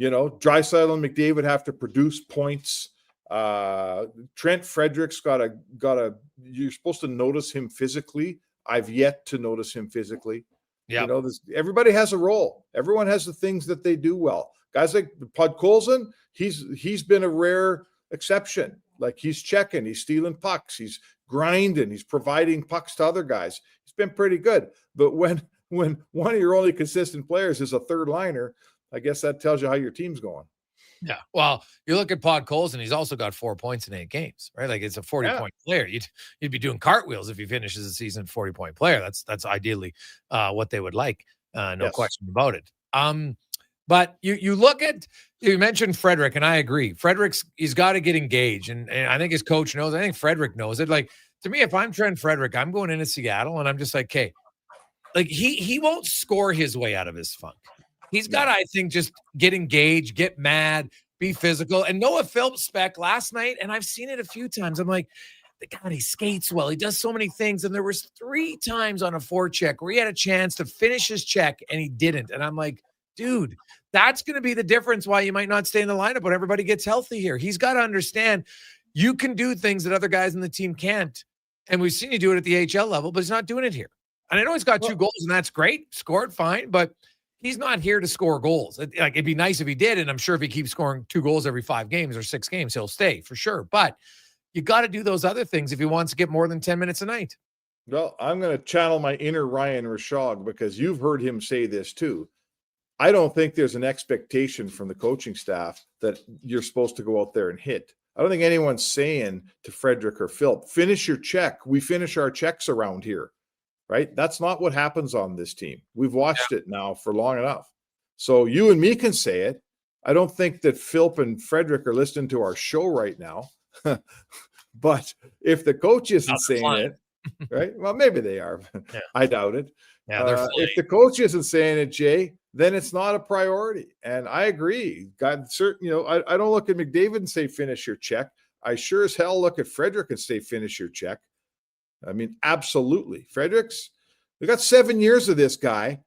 Draisaitl and McDavid have to produce points. Trent Frederick's got to. You're supposed to notice him physically. I've yet to notice him physically. Yeah, everybody has a role. Everyone has the things that they do well. Guys like Podkolzin, he's been a rare exception. Like he's checking, he's stealing pucks, he's grinding, he's providing pucks to other guys. He's been pretty good. But when one of your only consistent players is a third liner, I guess that tells you how your team's going. Yeah. Well, you look at Podkolzin, he's also got 4 points in 8 games, right? Like it's a 40-point player. You'd be doing cartwheels if he finishes the season 40-point player. That's ideally what they would like. No question about it. But you look at, you mentioned Frederick, and I agree. He's got to get engaged, and I think his coach knows. I think Frederick knows it. Like, to me, if I'm Trent Frederick, I'm going into Seattle, and I'm just like, okay, like he won't score his way out of his funk. He's got to, I think, just get engaged, get mad, be physical. And Noah Phillips spec last night, and I've seen it a few times. I'm like, God, he skates well. He does so many things. And there was 3 times on a forecheck where he had a chance to finish his check, and he didn't. And I'm like, dude, that's going to be the difference why you might not stay in the lineup when everybody gets healthy here. He's got to understand you can do things that other guys in the team can't. And we've seen you do it at the HL level, but he's not doing it here. And I know he's got 2 goals, and that's great. Scored fine, but he's not here to score goals. It'd be nice if he did, and I'm sure if he keeps scoring 2 goals every 5 games or 6 games, he'll stay for sure. But you got to do those other things if he wants to get more than 10 minutes a night. Well, I'm going to channel my inner Ryan Rishaug because you've heard him say this too. I don't think there's an expectation from the coaching staff that you're supposed to go out there and hit. I don't think anyone's saying to Frederick or Phil, finish your check. We finish our checks around here. Right? That's not what happens on this team. We've watched it now for long enough. So you and me can say it. I don't think that Philp and Frederick are listening to our show right now. But if the coach isn't saying it, right? Well, maybe they are. Yeah. I doubt it. Yeah, if the coach isn't saying it, Jay, then it's not a priority. And I agree. God, certain, I don't look at McDavid and say, finish your check. I sure as hell look at Frederick and say, finish your check. I mean, absolutely. Fredericks, we got 7 years of this guy,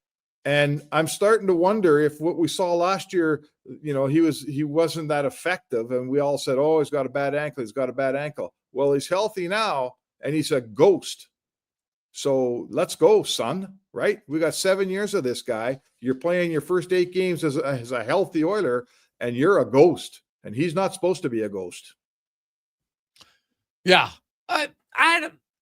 and I'm starting to wonder if what we saw last year, he wasn't that effective, and we all said, oh, he's got a bad ankle. Well, he's healthy now, and he's a ghost. So let's go, son, right? We got 7 years of this guy. You're playing your first 8 games as a healthy Oiler, and you're a ghost, and he's not supposed to be a ghost. Yeah.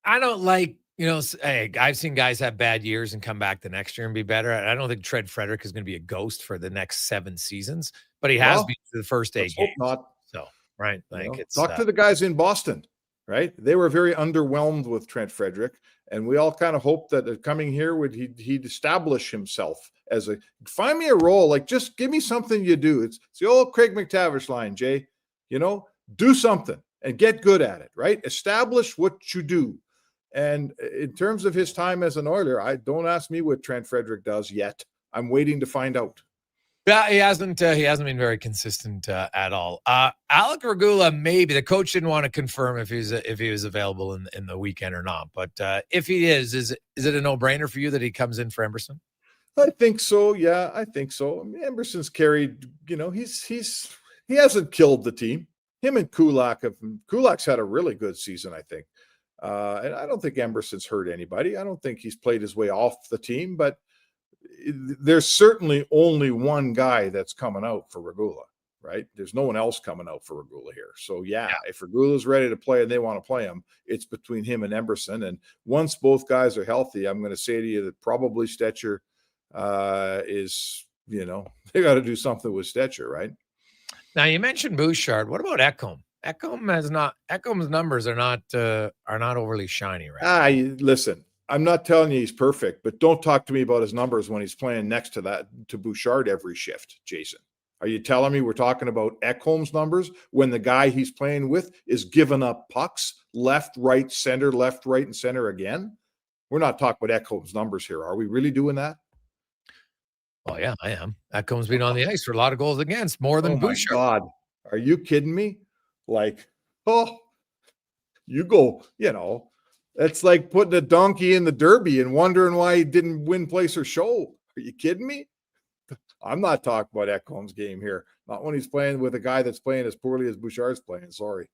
I don't like, hey, I've seen guys have bad years and come back the next year and be better. I don't think Trent Frederick is going to be a ghost for the next 7 seasons, but he has been for the first 8 games. Not. So, right? Like it's talk to the guys in Boston, right? They were very underwhelmed with Trent Frederick, and we all kind of hoped that coming here he'd establish himself as find me a role, like just give me something you do. It's the old Craig McTavish line, Jay. Do something and get good at it, right? Establish what you do. And in terms of his time as an Oiler, don't ask me what Trent Frederick does yet. I'm waiting to find out. Yeah, he hasn't been very consistent at all. Alec Regula, maybe the coach didn't want to confirm if he was available in the weekend or not. But if he is it a no-brainer for you that he comes in for Emberson? I think so. Yeah, I think so. I mean, Emberson's carried. He hasn't killed the team. Him and Kulak's had a really good season, I think. And I don't think Emberson's hurt anybody. I don't think he's played his way off the team, but there's certainly only one guy that's coming out for Regula, right? There's no one else coming out for Regula here. So, yeah, if Regula's ready to play and they want to play him, it's between him and Emberson. And once both guys are healthy, I'm going to say to you that probably Stetcher is, they got to do something with Stetcher, right? Now, you mentioned Bouchard. What about Ekholm? Ekholm's numbers are not overly shiny, right? Listen, I'm not telling you he's perfect, but don't talk to me about his numbers when he's playing next to Bouchard every shift, Jason. Are you telling me we're talking about Ekholm's numbers when the guy he's playing with is giving up pucks left, right, and center again? We're not talking about Ekholm's numbers here. Are we really doing that? Oh, yeah, I am. Ekholm's been on the ice for a lot of goals against, more than Bouchard. God, are you kidding me? Like, you go, it's like putting a donkey in the Derby and wondering why he didn't win, place, or show. Are you kidding me? I'm not talking about Ekholm's game here. Not when he's playing with a guy that's playing as poorly as Bouchard's playing. Sorry.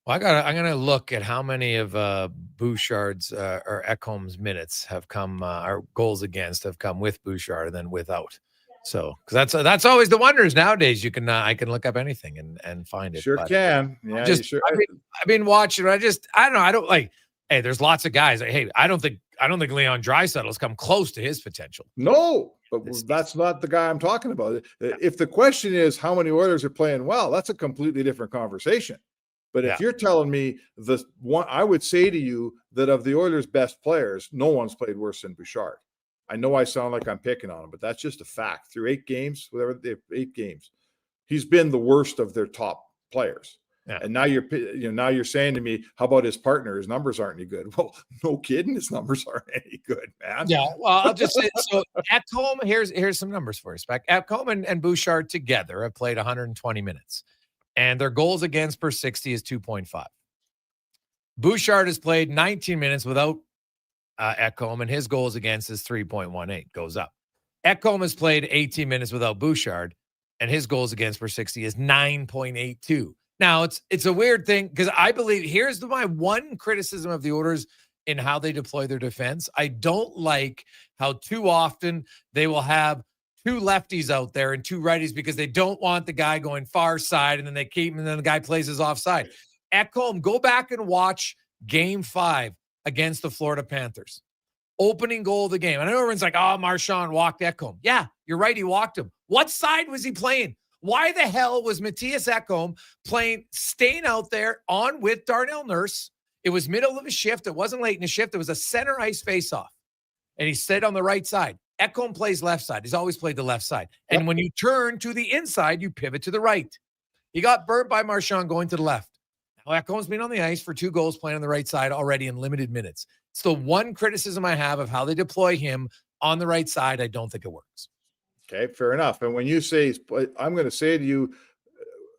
Well, I'm gonna look at how many of Bouchard's or Ekholm's minutes have come, or goals against have come with Bouchard and then without. So, because that's always the wonders nowadays. You can I can look up anything and find it. Sure can. Yeah, sure. I've been watching. I don't know. I don't like. Hey, there's lots of guys. Hey, I don't think Leon Draisaitl's come close to his potential. No, but that's not the guy I'm talking about. If the question is how many Oilers are playing well, that's a completely different conversation. But if you're telling me the one, I would say to you that of the Oilers' best players, no one's played worse than Bouchard. I know I sound like I'm picking on him, but that's just a fact. Through 8 games, eight games, he's been the worst of their top players. Yeah. And now you're saying to me, how about his partner? His numbers aren't any good. Well, no kidding, his numbers aren't any good, man. Yeah, well, I'll just say so. Ekholm, here's some numbers for you, Spec. Ekholm and Bouchard together have played 120 minutes, and their goals against per 60 is 2.5. Bouchard has played 19 minutes without Ekholm, and his goals against is 3.18, goes up. Ekholm has played 18 minutes without Bouchard, and his goals against per 60 is 9.82. Now, it's a weird thing because I believe here's my one criticism of the Oilers in how they deploy their defense. I don't like how too often they will have 2 lefties out there and 2 righties because they don't want the guy going far side, and then they keep him, and then the guy plays his offside. Ekholm, go back and watch Game 5 against the Florida Panthers. Opening goal of the game. I know everyone's like, oh, Marchand walked Ekholm. Yeah, you're right, he walked him. What side was he playing? Why the hell was Matthias Ekholm staying out there on with Darnell Nurse? It was middle of a shift. It wasn't late in the shift. It was a center ice faceoff. And he stayed on the right side. Ekholm plays left side. He's always played the left side. And when you turn to the inside, you pivot to the right. He got burnt by Marchand going to the left. Now, Ekholm's been on the ice for 2 goals playing on the right side already in limited minutes. It's the one criticism I have of how they deploy him on the right side. I don't think it works. Okay, fair enough. And when you say, I'm going to say to you,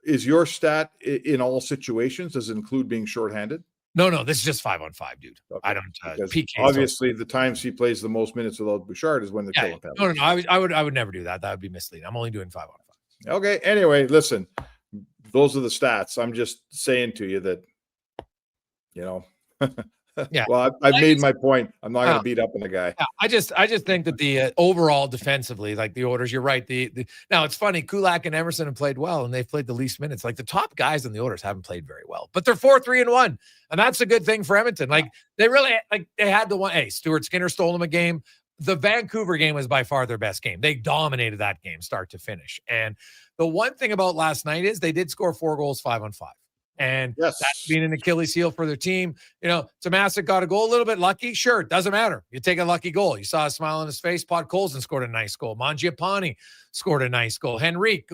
is your stat in all situations? Does it include being shorthanded? No, this is just 5-on-5, dude. Okay. I don't. PK. Obviously, the times he plays the most minutes without Bouchard is when they're killing penalties. No. I would never do that. That would be misleading. I'm only doing 5-on-5. Okay. Anyway, listen, those are the stats. I'm just saying to you that, Yeah. Well, I've made my point. I'm not going to beat up on the guy. Yeah, I just think that the overall defensively, like the Oilers, you're right. Now it's funny. Kulak and Emerson have played well, and they've played the least minutes. Like the top guys in the Oilers haven't played very well, but they're 4-3-1, and that's a good thing for Edmonton. Like they really they had the one. Hey, Stuart Skinner stole them a game. The Vancouver game was by far their best game. They dominated that game, start to finish, and The one thing about last night is they did score 4 goals 5-on-5. And that's been an Achilles heel for their team. Tomasic got a goal, a little bit lucky. Sure, it doesn't matter. You take a lucky goal. You saw a smile on his face. Podkolzin scored a nice goal. Mangiapane scored a nice goal. Henrique,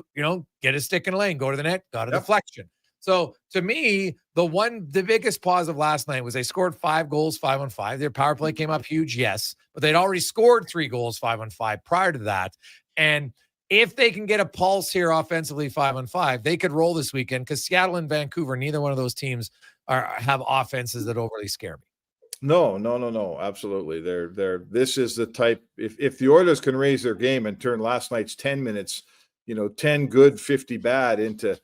get a stick in the lane, go to the net, got a deflection. So to me, the biggest pause of last night was they scored 5 goals 5-on-5. Their power play came up huge, yes, but they'd already scored 3 goals 5-on-5 prior to that. And if they can get a pulse here offensively 5-on-5, they could roll this weekend because Seattle and Vancouver, neither one of those teams have offenses that overly scare me. No, absolutely. This is the type, if the Oilers can raise their game and turn last night's 10 minutes, 10 good, 50 bad into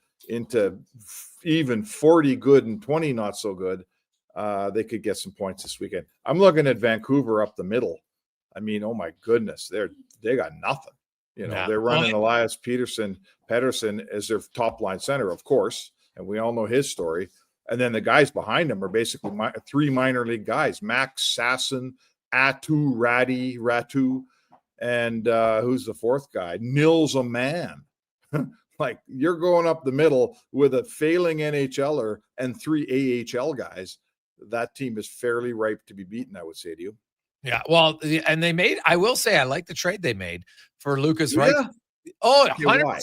even 40 good and 20 not so good, they could get some points this weekend. I'm looking at Vancouver up the middle. I mean, oh my goodness, they got nothing. They're running Elias Pettersson as their top line center, of course, and we all know his story. And then the guys behind him are basically 3 minor league guys: Max Sasson, Ratu, and who's the fourth guy? Nils a man. Like, you're going up the middle with a failing NHL'er and 3 AHL guys. That team is fairly ripe to be beaten, I would say to you. Yeah, well, and I will say, I like the trade they made for Lucas Reid. Oh, 100%.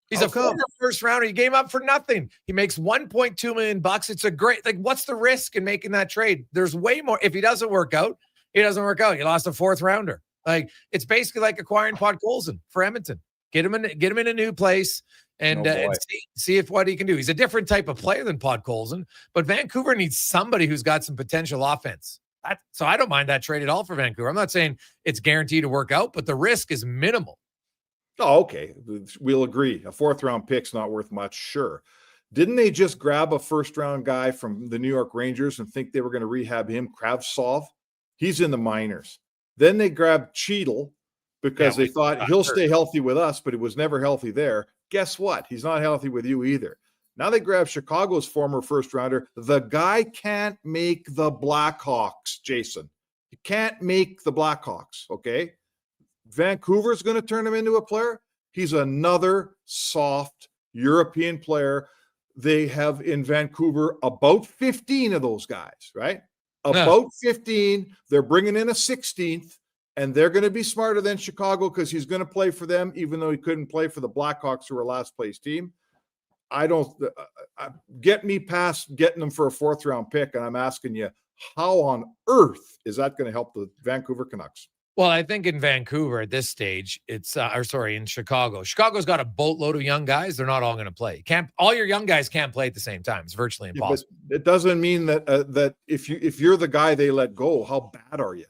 He's a former first rounder. He came up for nothing. He makes $1.2 million. It's a great, what's the risk in making that trade? There's way more. If he doesn't work out, he doesn't work out. You lost a 4th rounder. It's basically like acquiring Podkolzin for Edmonton. Get him in a new place and see if what he can do. He's a different type of player than Podkolzin, but Vancouver needs somebody who's got some potential offense. So I don't mind that trade at all for Vancouver. I'm not saying it's guaranteed to work out, but the risk is minimal. Oh, okay. We'll agree. A 4th round pick's not worth much. Sure. Didn't they just grab a 1st round guy from the New York Rangers and think they were going to rehab him? Kravtsov. He's in the minors. Then they grabbed Cheadle because they thought he'll stay healthy with us, but he was never healthy there. Guess what? He's not healthy with you either. Now they grab Chicago's former 1st rounder. The guy can't make the Blackhawks, Jason. He can't make the Blackhawks, okay? Vancouver's going to turn him into a player. He's another soft European player. They have in Vancouver about 15 of those guys, right? About 15. They're bringing in a 16th, and they're going to be smarter than Chicago because he's going to play for them, even though he couldn't play for the Blackhawks, who were a last-place team. Get me past getting them for a 4th round pick. And I'm asking you, how on earth is that going to help the Vancouver Canucks? Well, I think in Vancouver at this stage, in Chicago. Chicago's got a boatload of young guys. They're not all going to play. All your young guys can't play at the same time. It's virtually impossible. But it doesn't mean that if you're the guy they let go, how bad are you?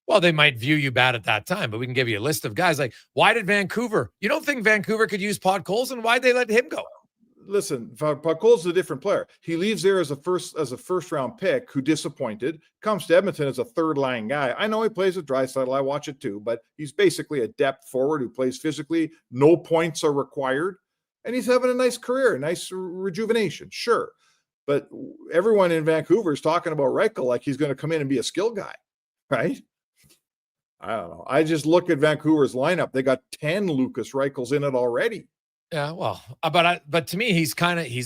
Well, they might view you bad at that time, but we can give you a list of guys. Like, why did Vancouver? You don't think Vancouver could use Podkolzin? Why'd they let him go? Listen, Podkolzin's a different player. He leaves there as a first round pick who disappointed, comes to Edmonton as a 3rd line guy. I know he plays with Draisaitl. I watch it too, but he's basically a depth forward who plays physically. No points are required, and he's having a nice career, nice rejuvenation. Sure. But everyone in Vancouver is talking about Reichel like he's going to come in and be a skill guy, right? I don't know. I just look at Vancouver's lineup. They got 10 Lucas Reichels in it already. Yeah, well, but to me, he's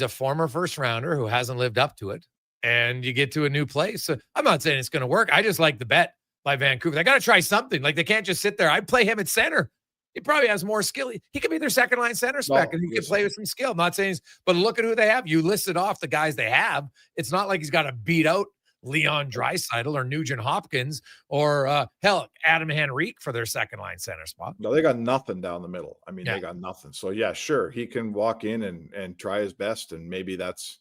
a former 1st rounder who hasn't lived up to it. And you get to a new place. So I'm not saying it's going to work. I just like the bet by Vancouver. They got to try something. Like, they can't just sit there. I'd play him at center. He probably has more skill. He could be their 2nd line center spec, and he can play with some skill. I'm not saying, but look at who they have. You listed off the guys they have. It's not like he's got to beat out Leon Draisaitl or Nugent Hopkins or Adam Henrique for their 2nd line center spot. No, they got nothing down the middle. I mean, they got nothing. So yeah, sure, he can walk in and try his best, and maybe that's,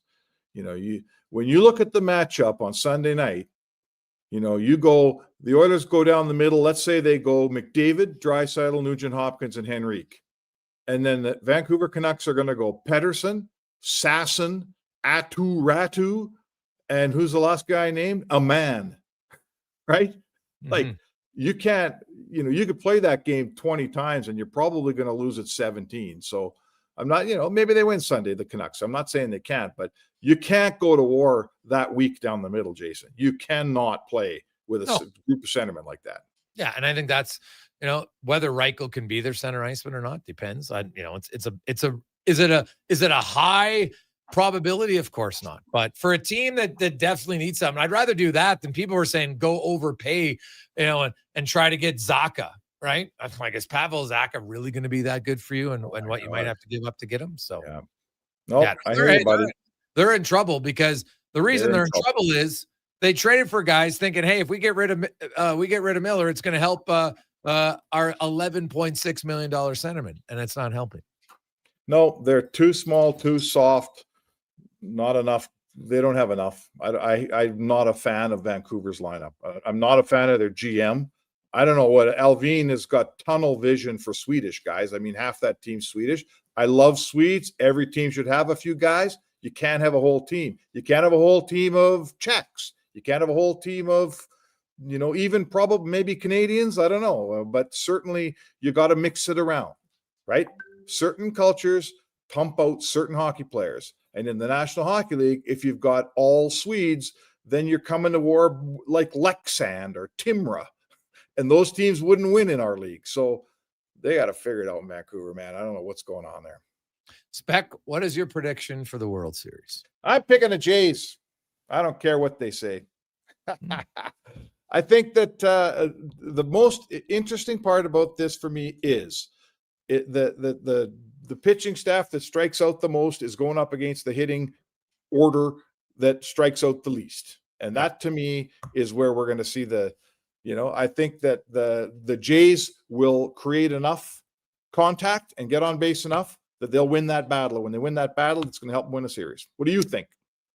when you look at the matchup on Sunday night, the Oilers go down the middle. Let's say they go McDavid, Draisaitl, Nugent Hopkins, and Henrique, and then the Vancouver Canucks are going to go Pettersson, Sasson, Ratu. And who's the last guy named? A man, right? Mm-hmm. Like, you can't, you could play that game 20 times and you're probably going to lose at 17. So I'm not, maybe they win Sunday, the Canucks. I'm not saying they can't, but you can't go to war that week down the middle, Jason. You cannot play with a group of centermen like that. Yeah, and I think that's whether Reichel can be their center iceman or not depends. Is it a high probability? Of course not. But for a team that definitely needs something, I'd rather do that than people were saying go overpay, and try to get Zacha, right? I'm like, is Pavel Zacha really going to be that good for you, and what you might have to give up to get him? So I hear you, buddy. They're in trouble because the reason they're in trouble is they traded for guys thinking, hey, if we get rid of Miller, it's going to help our $11.6 million centerman, and it's not helping. No, they're too small, too soft, not enough. They don't have enough. I'm not a fan of Vancouver's lineup. I'm not a fan of their GM. I don't know what Alvin has got tunnel vision for Swedish guys. I mean, half that team's Swedish. I love Swedes. Every team should have a few guys. You can't have a whole team. You can't have a whole team of Czechs. You can't have a whole team of, even probably maybe Canadians. I don't know. But certainly you got to mix it around, right? Certain cultures pump out certain hockey players. And in the National Hockey League, if you've got all Swedes, then you're coming to war like Leksand or Timrå. And those teams wouldn't win in our league. So they got to figure it out in Vancouver, man. I don't know what's going on there. Spec, what is your prediction for the World Series? I'm picking the Jays. I don't care what they say. I think that the most interesting part about this for me is the pitching staff that strikes out the most is going up against the hitting order that strikes out the least. And that to me is where we're going to see I think that the Jays will create enough contact and get on base enough that they'll win that battle. When they win that battle, it's going to help them win a series. What do you think?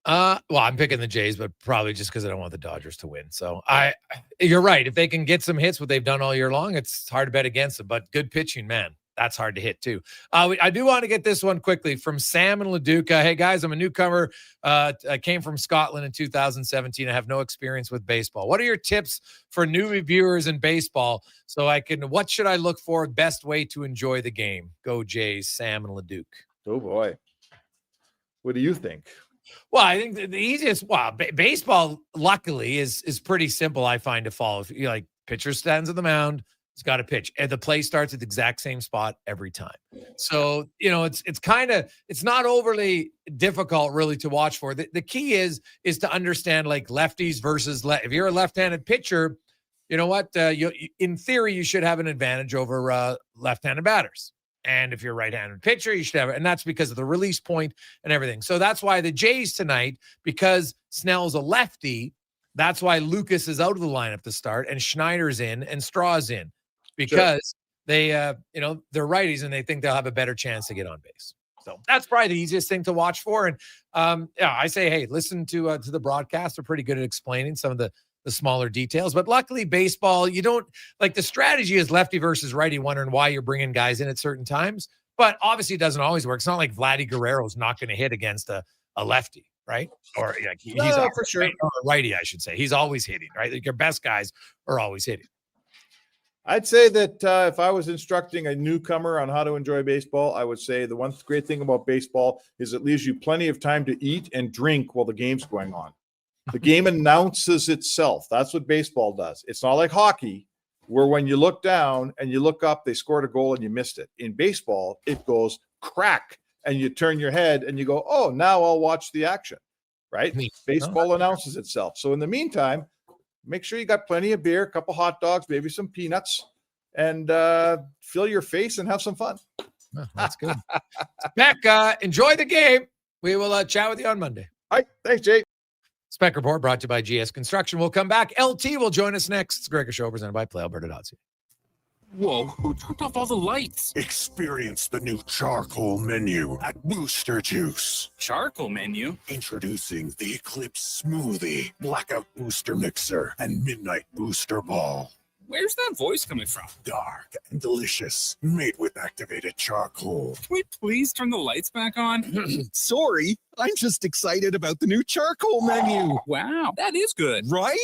Well, I'm picking the Jays, but probably just because I don't want the Dodgers to win. So you're right. If they can get some hits, what they've done all year long, it's hard to bet against them. But good pitching, man, that's hard to hit too. I do want to get this one quickly from Sam and Leduca. Hey guys, I'm a newcomer. I came from Scotland in 2017. I have no experience with baseball. What are your tips for new reviewers in baseball so what should I look for? Best way to enjoy the game? Go Jays, Sam and Leduc. Oh boy. What do you think? Well, I think the easiest, baseball, luckily, is pretty simple, I find, to follow. If you pitcher stands on the mound, he's got to pitch. And the play starts at the exact same spot every time. So, it's not overly difficult really to watch for. The key is to understand lefties versus if you're a left-handed pitcher, you know what? In theory, you should have an advantage over left-handed batters. And if you're a right-handed pitcher, you should have it. And that's because of the release point and everything. So that's why the Jays tonight, because Snell's a lefty, that's why Lucas is out of the lineup to start and Schneider's in and Straw's in because they, they're righties and they think they'll have a better chance to get on base. So that's probably the easiest thing to watch for. And I say, hey, listen to the broadcast. They're pretty good at explaining some of the smaller details, but luckily baseball, you don't the strategy is lefty versus righty, wondering why you're bringing guys in at certain times, but obviously it doesn't always work. It's not like Vladdy Guerrero's not going to hit against a lefty, right? Or he's for sure, or a righty, I should say. He's always hitting, right? Your best guys are always hitting. I'd say that if I was instructing a newcomer on how to enjoy baseball, I would say the one great thing about baseball is it leaves you plenty of time to eat and drink while the game's going on. The game announces itself. That's what baseball does. It's not like hockey, where when you look down and you look up, they scored a goal and you missed it. In baseball, it goes crack, and you turn your head and you go, oh, now I'll watch the action, right? Baseball announces itself. So in the meantime, make sure you got plenty of beer, a couple hot dogs, maybe some peanuts, and fill your face and have some fun. Oh, that's good. Beck, enjoy the game. We will chat with you on Monday. All right. Thanks, Jay. Spec Report brought to you by GS Construction. We'll come back. LT will join us next. It's Gregor Show presented by PlayAlberta.ca. Whoa, who turned off all the lights? Experience the new charcoal menu at Booster Juice. Charcoal menu? Introducing the Eclipse Smoothie, Blackout Booster Mixer, and Midnight Booster Ball. Where's that voice coming from? Dark and delicious, made with activated charcoal. Can we please turn the lights back on? Sorry, I'm just excited about the new charcoal menu. Wow, that is good. Right?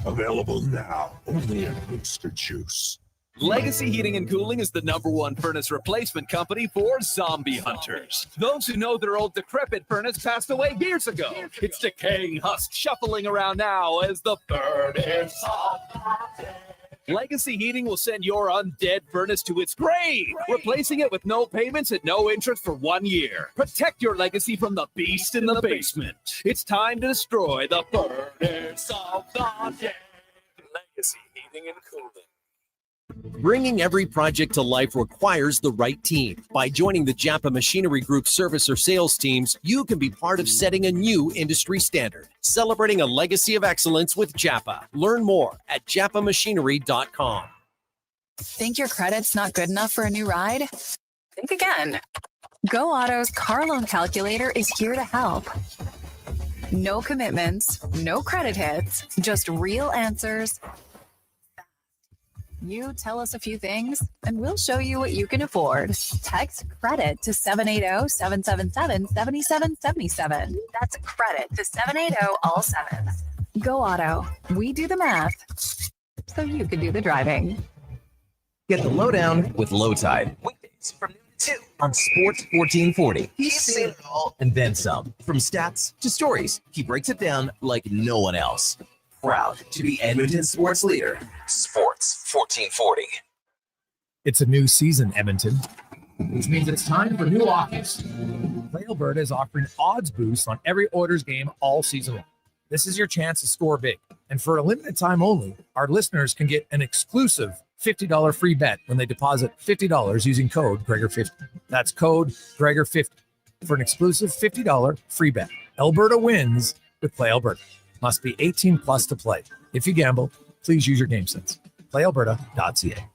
Available now, only at Booster Juice. Legacy Heating and Cooling is the #1 furnace replacement company for zombie hunters. Those who know their old decrepit furnace passed away years ago. Its decaying husk shuffling around now as the burn is Legacy Heating will send your undead furnace to its grave, replacing it with no payments and no interest for 1 year. Protect your legacy from the beast in the basement. It's time to destroy the furnace of the dead. Legacy Heating and Cooling. Bringing every project to life requires the right team. By joining the Japa Machinery Group service or sales teams, you can be part of setting a new industry standard. Celebrating a legacy of excellence with Japa. Learn more at japamachinery.com. Think your credit's not good enough for a new ride? Think again. Go Auto's car loan calculator is here to help. No commitments, no credit hits, just real answers. You tell us a few things, and we'll show you what you can afford. Text credit to 780-777-7777. That's credit to 780 all sevens. Go Auto. We do the math, so you can do the driving. Get the lowdown with Low Tide. Weekdays from noon to 2 on Sports 1440. He's seen it all and then some. From stats to stories, he breaks it down like no one else. Proud to be Edmonton sports leader. Sports 1440. It's a new season, Edmonton, which means it's time for new offers. Play Alberta is offering odds boosts on every Oilers game all season long. This is your chance to score big. And for a limited time only, our listeners can get an exclusive $50 free bet when they deposit $50 using code Gregor50. That's code Gregor50 for an exclusive $50 free bet. Alberta wins with Play Alberta. Must be 18 plus to play. If you gamble, please use your game sense. PlayAlberta.ca.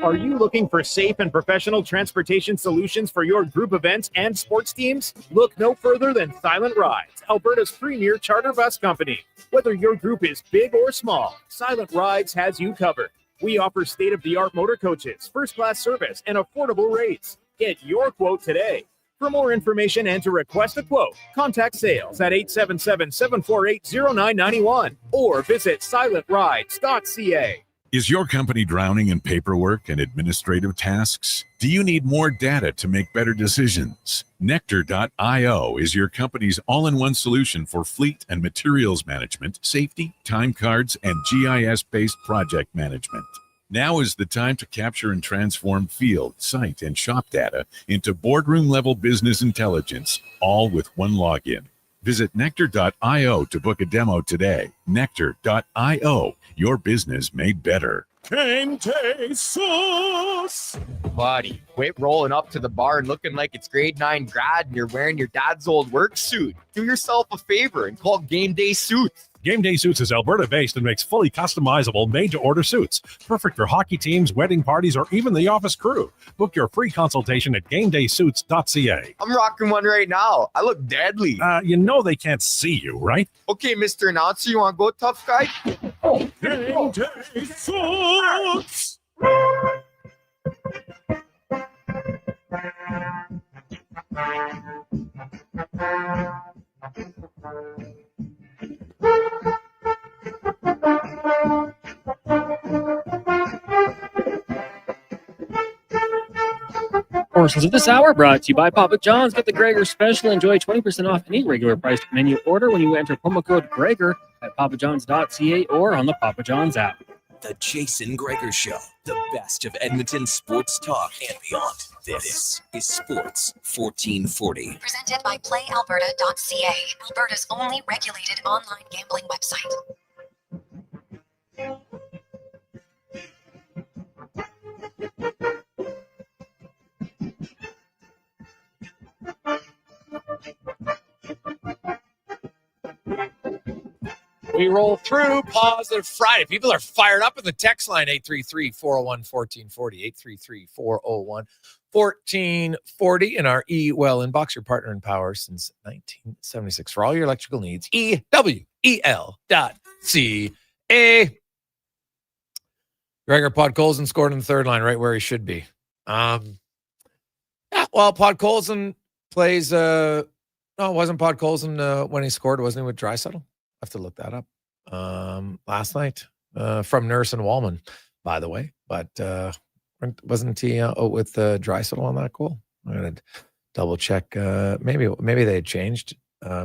Are you looking for safe and professional transportation solutions for your group events and sports teams? Look no further than Silent Rides, Alberta's premier charter bus company. Whether your group is big or small, Silent Rides has you covered. We offer state-of-the-art motor coaches, first-class service, and affordable rates. Get your quote today. For more information and to request a quote, contact sales at 877-748-0991 or visit silentrides.ca. Is your company drowning in paperwork and administrative tasks? Do you need more data to make better decisions? Nectar.io is your company's all-in-one solution for fleet and materials management, safety, time cards, and GIS-based project management. Now is the time to capture and transform field, site, and shop data into boardroom-level business intelligence, all with one login. Visit Nectar.io to book a demo today. Nectar.io, your business made better. Tait sauce. Buddy, quit rolling up to the bar and looking like it's grade 9 grad and you're wearing your dad's old work suit. Do yourself a favor and call Game Day Suits. Game Day Suits is Alberta-based and makes fully customizable, made-to-order suits. Perfect for hockey teams, wedding parties, or even the office crew. Book your free consultation at GameDaySuits.ca. I'm rocking one right now. I look deadly. You know they can't see you, right? Okay, Mr. Announcer, you want to go, tough guy? Game Day Suits! Portions of this hour brought to you by Papa John's. Get the Gregor special. Enjoy 20% off any regular priced menu order when you enter promo code Gregor at papajohns.ca or on the Papa John's app. The Jason Gregor Show, the best of Edmonton sports talk and beyond. This is Sports 1440. Presented by PlayAlberta.ca, Alberta's only regulated online gambling website. We roll through Positive Friday. People are fired up in the text line, 833-401-1440, 833-401-1440 in our E-Well inbox, your partner in power since 1976. For all your electrical needs, EWEL.ca. Gregor Podkolzin scored in the third line, right where he should be. Well, Podkolzin plays, no, it wasn't Podkolzin when he scored, wasn't he, with Draisaitl? I have to look that up. Last night from Nurse and Wallman, by the way, but wasn't he with Draisaitl on that goal? I'm gonna double check. Maybe they had changed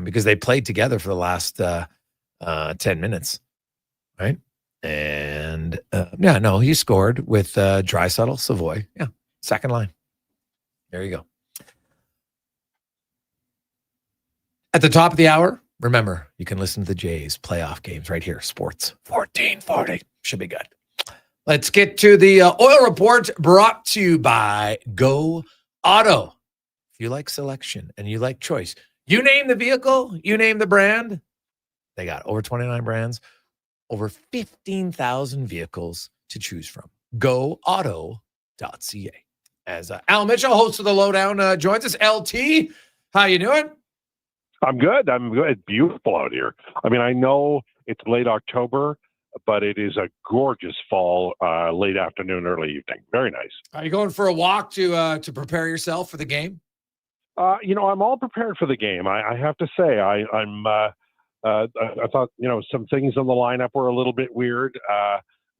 because they played together for the last 10 minutes, right? And he scored with Draisaitl, Savoy. Yeah, second line. There you go. At the top of the hour, remember, you can listen to the Jays playoff games right here. Sports 1440. Should be good. Let's get to the oil report brought to you by Go Auto. If you like selection and you like choice, you name the vehicle, you name the brand. They got over 29 brands, over 15,000 vehicles to choose from. GoAuto.ca. As Al Mitchell, host of the Lowdown, joins us. LT, how you doing? I'm good. It's beautiful out here. I mean, I know it's late October, but it is a gorgeous fall, late afternoon, early evening. Very nice. Are you going for a walk to prepare yourself for the game? I'm all prepared for the game. I have to say, I thought, some things in the lineup were a little bit weird.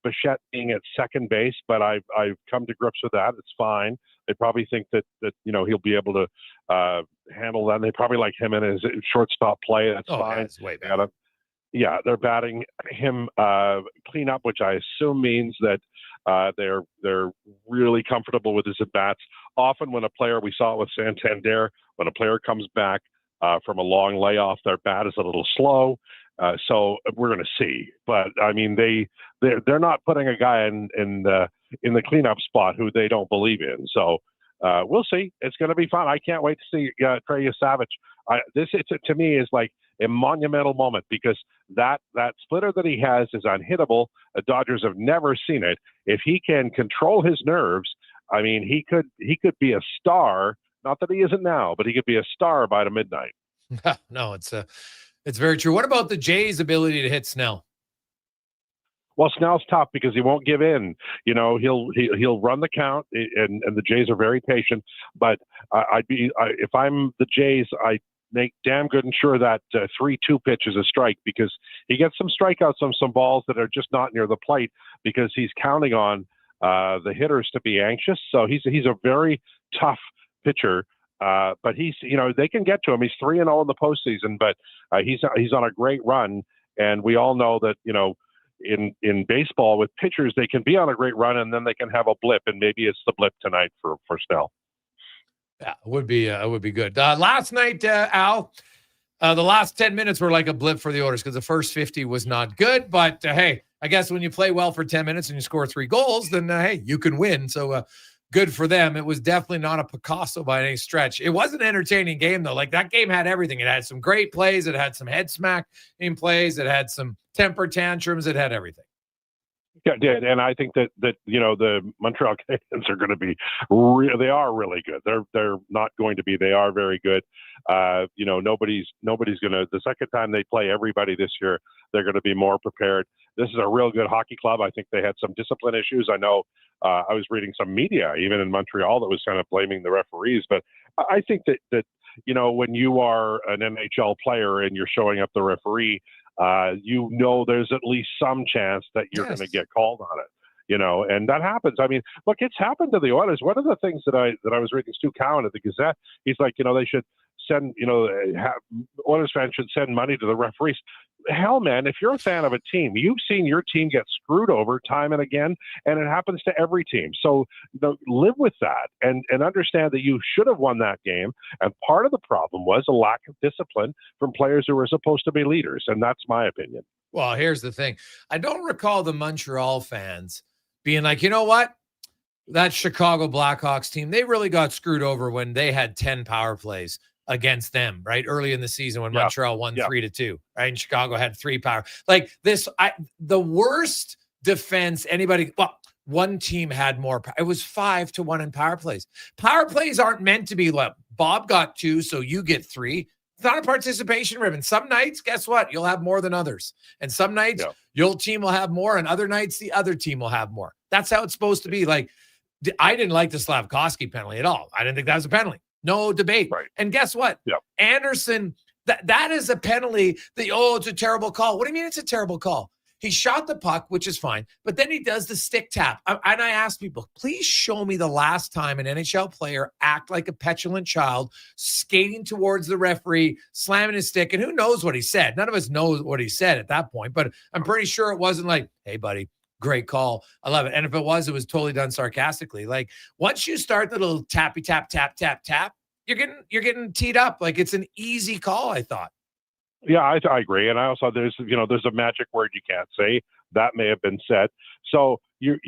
Bichette being at second base, but I've come to grips with that. It's fine. They probably think that he'll be able to handle that. They probably like him in his shortstop play. That's fine. That's way better. They're batting him clean up, which I assume means that they're really comfortable with his at bats. Often when a player, we saw it with Santander, when a player comes back from a long layoff, their bat is a little slow. So we're going to see, but I mean, they're not putting a guy in the cleanup spot who they don't believe in. So we'll see. It's going to be fun. I can't wait to see Trey Savage. To me is like a monumental moment because that splitter that he has is unhittable. The Dodgers have never seen it. If he can control his nerves, I mean, he could be a star. Not that he isn't now, but he could be a star by the midnight. No, it's very true. What about the Jays' ability to hit Snell? Well, Snell's tough because he won't give in. He'll run the count, and the Jays are very patient. But if I'm the Jays, I make damn good and sure that 3-2 pitch is a strike because he gets some strikeouts on some balls that are just not near the plate because he's counting on the hitters to be anxious. So he's a very tough pitcher. But they can get to him. He's 3-0 in the postseason, but he's on a great run. And we all know that, in baseball with pitchers, they can be on a great run and then they can have a blip. And maybe it's the blip tonight for Snell. Yeah, it would be good. Last night, Al, the last 10 minutes were like a blip for the Oilers because the first 50 was not good. But hey, I guess when you play well for 10 minutes and you score 3 goals, then hey, you can win. So, good for them. It was definitely not a Picasso by any stretch. It was an entertaining game, though. Like, that game had everything. It had some great plays. It had some head smack in plays. It had some temper tantrums. It had everything. Yeah, it did. And I think that the Montreal Canadiens are going to be they are really good. They're not going to be. They are very good. Nobody's going to. The second time they play everybody this year, they're going to be more prepared. This is a real good hockey club. I think they had some discipline issues. I know I was reading some media, even in Montreal, that was kind of blaming the referees. But I think that when you are an NHL player and you're showing up the referee, there's at least some chance that you're going to get called on it. And that happens. I mean, look, it's happened to the Oilers. One of the things that I was reading, Stu Cowan at the Gazette, he's like, they should send, Oilers fans should send money to the referees. Hell, man, if you're a fan of a team, you've seen your team get screwed over time and again, and it happens to every team. So live with that and understand that you should have won that game. And part of the problem was a lack of discipline from players who were supposed to be leaders. And that's my opinion. Well, here's the thing. I don't recall the Montreal fans being like, you know what? That Chicago Blackhawks team, they really got screwed over when they had 10 power plays against them, right? Early in the season when Montreal won 3-2, right? And Chicago had 3 power. Like this, the worst defense one team had more. It was 5-1 in power plays. Power plays aren't meant to be Bob got 2, so you get 3. It's not a participation ribbon. Some nights, guess what? You'll have more than others. And some nights your team will have more, and other nights the other team will have more. That's how it's supposed to be. Like, I didn't like the Slavkovsky penalty at all. I didn't think that was a penalty. No debate. Right. And guess what? Anderson, that is a penalty that, it's a terrible call. What do you mean it's a terrible call? He shot the puck, which is fine, but then he does the stick tap. And I asked people, please show me the last time an NHL player act like a petulant child, skating towards the referee, slamming his stick. And who knows what he said? None of us know what he said at that point, but I'm pretty sure it wasn't like, hey, buddy, great call. I love it. And if it was totally done sarcastically. Like once you start the little tappy tap, tap, tap, tap, you're getting teed up. Like it's an easy call, I thought. Yeah, I agree. And I also, there's a magic word you can't say that may have been said. So you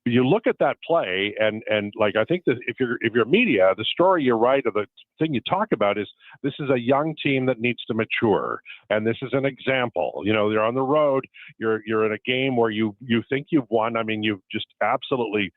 look at that play and like, I think that if you're media, the story you write or the thing you talk about is this is a young team that needs to mature. And this is an example, they're on the road. You're in a game where you think you've won. I mean, you've just absolutely,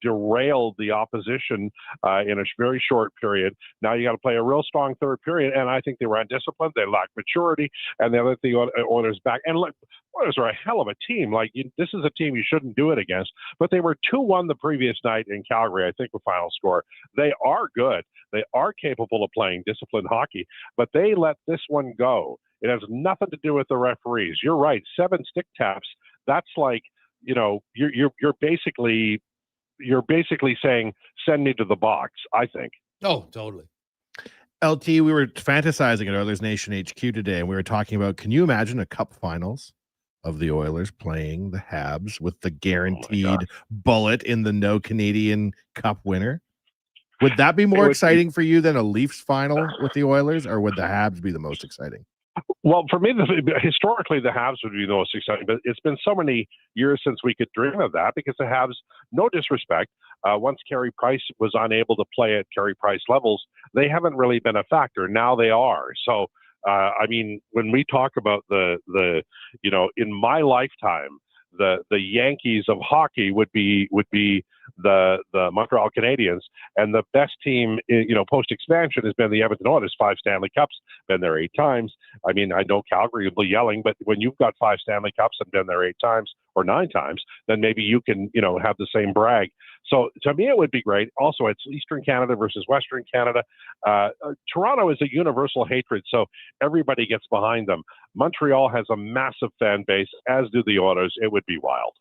derailed the opposition in a very short period. Now you got to play a real strong third period. And I think they were undisciplined. They lacked maturity and they let the Oilers back. And look, Oilers are a hell of a team. Like this is a team you shouldn't do it against, but they were 2-1 the previous night in Calgary, I think the final score. They are good. They are capable of playing disciplined hockey, but they let this one go. It has nothing to do with the referees. You're right. 7 stick taps. That's like, you're basically saying, send me to the box, I think. Oh, totally. LT, we were fantasizing at Oilers Nation HQ today, and we were talking about, can you imagine a cup finals of the Oilers playing the Habs with the guaranteed bullet in the no Canadian Cup winner? Would that be more exciting for you than a Leafs final with the Oilers, or would the Habs be the most exciting? Well, for me, historically, the Habs would be the most exciting, but it's been so many years since we could dream of that because the Habs, no disrespect, once Carey Price was unable to play at Carey Price levels, they haven't really been a factor. Now they are. So, I mean, when we talk about the in my lifetime, the Yankees of hockey would be the Montreal Canadiens, and the best team, post expansion has been the Edmonton Oilers. 5 Stanley Cups, been there 8 times. I mean, I know Calgary will be yelling, but when you've got 5 Stanley Cups and been there 8 times or 9 times, then maybe you can, have the same brag. So to me, it would be great. Also, it's Eastern Canada versus Western Canada. Toronto is a universal hatred, so everybody gets behind them. Montreal has a massive fan base, as do the Oilers. It would be wild.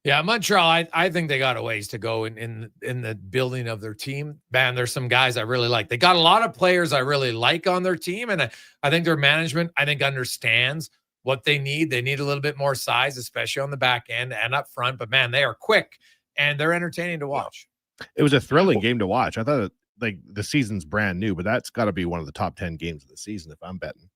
Yeah, Montreal, I think they got a ways to go in the building of their team. Man, there's some guys I really like. They got a lot of players I really like on their team, and I think their management, understands what they need. They need a little bit more size, especially on the back end and up front. But, man, they are quick, and they're entertaining to watch. It was a thrilling game to watch. I thought the season's brand new, but that's got to be one of the top 10 games of the season if I'm betting.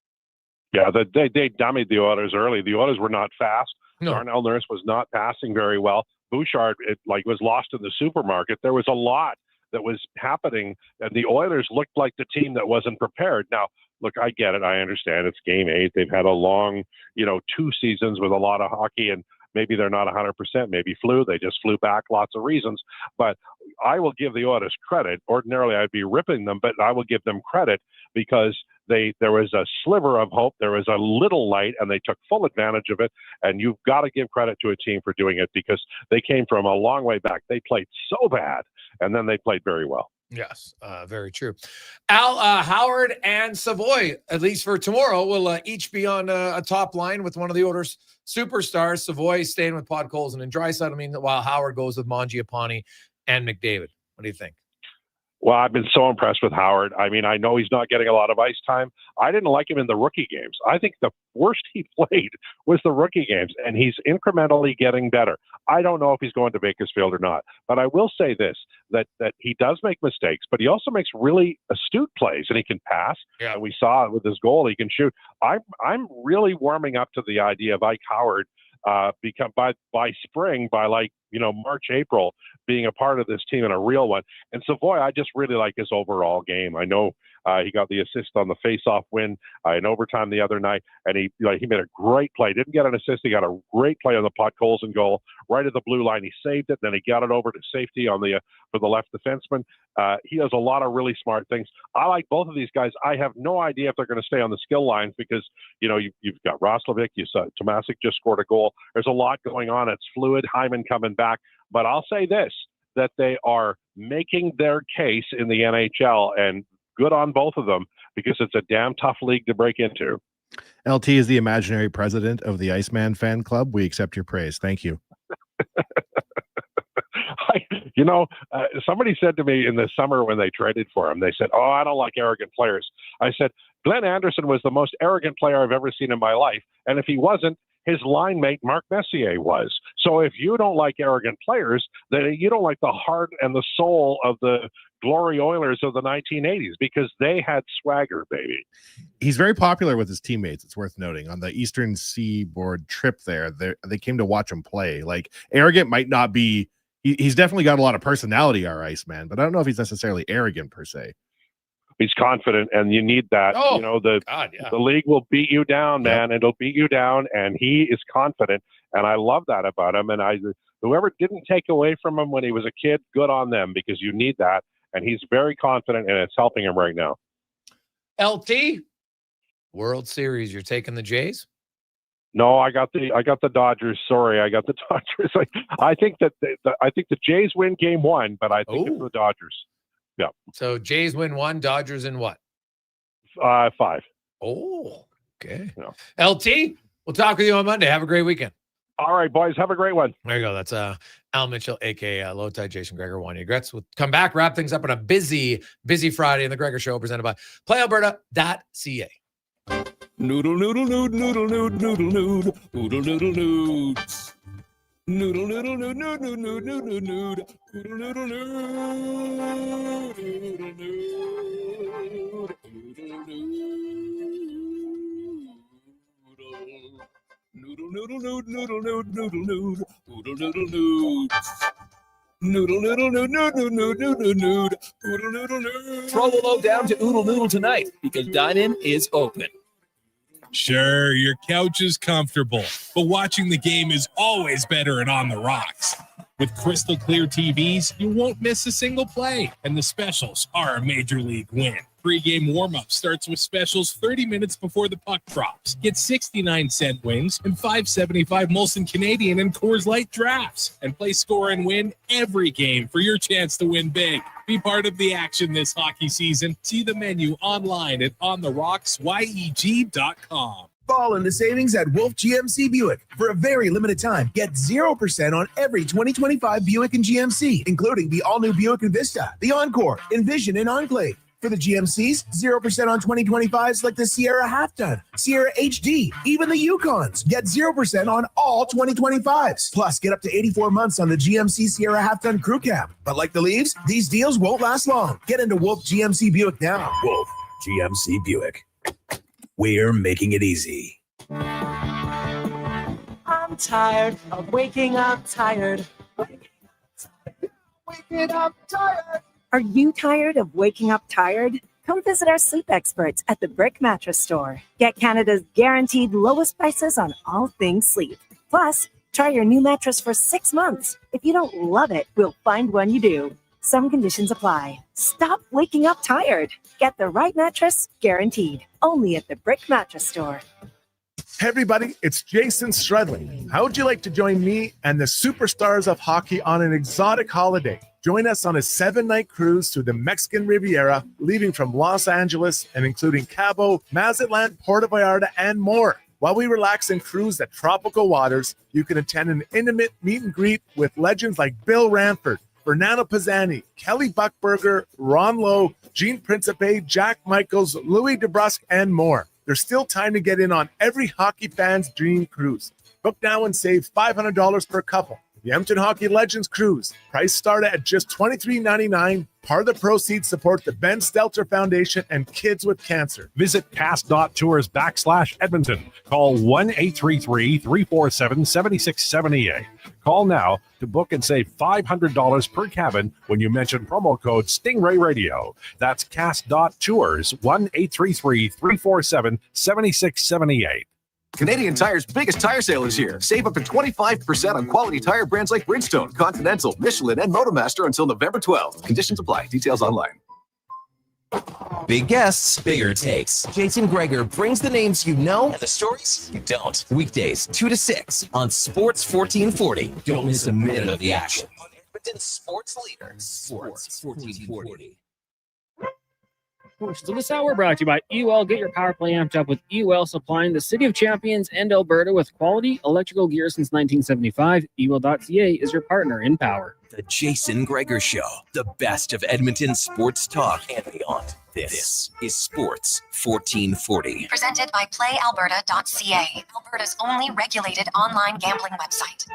Yeah, they dummied the Oilers early. The Oilers were not fast. No. Darnell Nurse was not passing very well. Bouchard, was lost in the supermarket. There was a lot that was happening, and the Oilers looked like the team that wasn't prepared. Now, look, I get it. I understand it's game 8. They've had a long, 2 seasons with a lot of hockey, and maybe they're not 100%. Maybe they just flew back, lots of reasons. But I will give the Oilers credit. Ordinarily, I'd be ripping them, but I will give them credit because there was a sliver of hope. There was a little light, and they took full advantage of it. And you've got to give credit to a team for doing it because they came from a long way back. They played so bad, and then they played very well. Yes, very true. Al, Howard and Savoy, at least for tomorrow, will each be on a top line with one of the Oilers superstars. Savoy staying with Podkolzin and Draisaitl, while Howard goes with Mangiapane and McDavid. What do you think? Well, I've been so impressed with Howard. I mean, I know he's not getting a lot of ice time. I didn't like him in the rookie games. I think the worst he played was the rookie games, and he's incrementally getting better. I don't know if he's going to Bakersfield or not, but I will say this, that he does make mistakes, but he also makes really astute plays, and he can pass. Yeah. And we saw it with his goal. He can shoot. I'm really warming up to the idea of Ike Howard become by spring, by March, April, being a part of this team and a real one. And Savoy, I just really like his overall game. I know he got the assist on the face-off win in overtime the other night, and he made a great play. Didn't get an assist. He got a great play on the Podkolzin goal right at the blue line. He saved it, then he got it over to safety for the left defenseman. He does a lot of really smart things. I like both of these guys. I have no idea if they're going to stay on the skill lines because, you've got Roslovic, you saw Tomasic just scored a goal. There's a lot going on. It's fluid. Hyman coming back. But I'll say this, that they are making their case in the NHL, and good on both of them because it's a damn tough league to break into. LT is the imaginary president of the Iceman fan club. We accept your praise. Thank you. Somebody said to me in the summer when they traded for him, they said, "Oh, I don't like arrogant players." I said, Glenn Anderson was the most arrogant player I've ever seen in my life. And if he wasn't, his line mate, Mark Messier, was. So if you don't like arrogant players, then you don't like the heart and the soul of the glory Oilers of the 1980s, because they had swagger, baby. He's very popular with his teammates. It's worth noting on the Eastern Seaboard trip there, they came to watch him play. Like, arrogant might not be, he's definitely got a lot of personality, our Iceman, but I don't know if he's necessarily arrogant per se. He's confident, and you need that. The league will beat you down, man. It'll beat you down, and he is confident, and I love that about him. And whoever didn't take away from him when he was a kid, good on them, because you need that. And he's very confident, and it's helping him right now. LT, World Series, you're taking the Jays? No, I got the Dodgers. Sorry, I got the Dodgers. I think that the Jays win game 1, but I think it's the Dodgers. Yeah. So Jays win 1, Dodgers in what? 5. Oh, okay. Yeah. LT, we'll talk with you on Monday. Have a great weekend. All right, boys. Have a great one. There you go. That's Al Mitchell, a.k.a. Low Tide Jason Gregor, Wanya Gretz. We'll come back, wrap things up on a busy Friday in the Gregor Show, presented by PlayAlberta.ca. Noodle, noodle, noodle, noodle, noodle, noodle, noodle, noodle, noodle, nudes. Noodle, noodle, noodle, noodle, noodle, noodle, noodle, noodle, noodle, noodle, noodle, noodle, noodle, noodle, noodle, noodle, noodle, noodle, nudes. Noodle, noodle, noodle, noodle, noodle, noodle, noodle, noodle, noodle, noodle. Throw the load down to Oodle Noodle tonight, because dine-in is open. Sure, your couch is comfortable, but watching the game is always better and on the rocks. With crystal clear TVs, you won't miss a single play, and the specials are a major league win. Pre-game warm-up starts with specials 30 minutes before the puck drops. Get 69-cent wings and $5.75 Molson Canadian and Coors Light drafts. And play score and win every game for your chance to win big. Be part of the action this hockey season. See the menu online at ontherocks.yeg.com. Fall into savings at Wolf GMC Buick. For a very limited time, get 0% on every 2025 Buick and GMC, including the all-new Buick Envista, the Encore, Envision, and Enclave. For the GMCs, 0% on 2025s like the Sierra Half-Ton, Sierra HD, even the Yukons. Get 0% on all 2025s. Plus, get up to 84 months on the GMC Sierra Half-Ton Crew Cab. But like the Leaves, these deals won't last long. Get into Wolf GMC Buick now. Wolf GMC Buick. We're making it easy. I'm tired of waking up tired. Waking up tired. Are you tired of waking up tired? Come visit our sleep experts at the Brick Mattress Store. Get Canada's guaranteed lowest prices on all things sleep. Plus, try your new mattress for 6 months. If you don't love it, we'll find one you do. Some conditions apply. Stop waking up tired. Get the right mattress, guaranteed. Only at the Brick Mattress Store. Hey everybody, it's Jason Stradling. How would you like to join me and the superstars of hockey on an exotic holiday? Join us on a 7-night cruise through the Mexican Riviera, leaving from Los Angeles and including Cabo, Mazatlan, Puerto Vallarta, and more. While we relax and cruise the tropical waters, you can attend an intimate meet and greet with legends like Bill Ranford, Fernando Pisani, Kelly Buckberger, Ron Lowe, Gene Principe, Jack Michaels, Louis DeBrusque, and more. There's still time to get in on every hockey fan's dream cruise. Book now and save $500 per couple. The Edmonton Hockey Legends Cruise. Price start at just $23.99. Part of the proceeds support the Ben Stelter Foundation and Kids with Cancer. Visit cast.tours/Edmonton. Call 1-833-347-7678. Call now to book and save $500 per cabin when you mention promo code Stingray Radio. That's cast.tours, 1-833-347-7678. Canadian Tire's biggest tire sale is here. Save up to 25% on quality tire brands like Bridgestone, Continental, Michelin, and Motomaster until November 12th. Conditions apply. Details online. Big guests, bigger takes. Jason Gregor brings the names you know and the stories you don't. Weekdays, 2 to 6 on Sports 1440. Don't miss a minute of the action. On Edmonton's sports leader, Sports 1440. Portions of this hour brought to you by UL. Get your power play amped up with UL, supplying the City of Champions and Alberta with quality electrical gear since 1975. UL.ca is your partner in power. The Jason Gregor Show, the best of Edmonton sports talk and beyond. This is Sports 1440. Presented by PlayAlberta.ca, Alberta's only regulated online gambling website.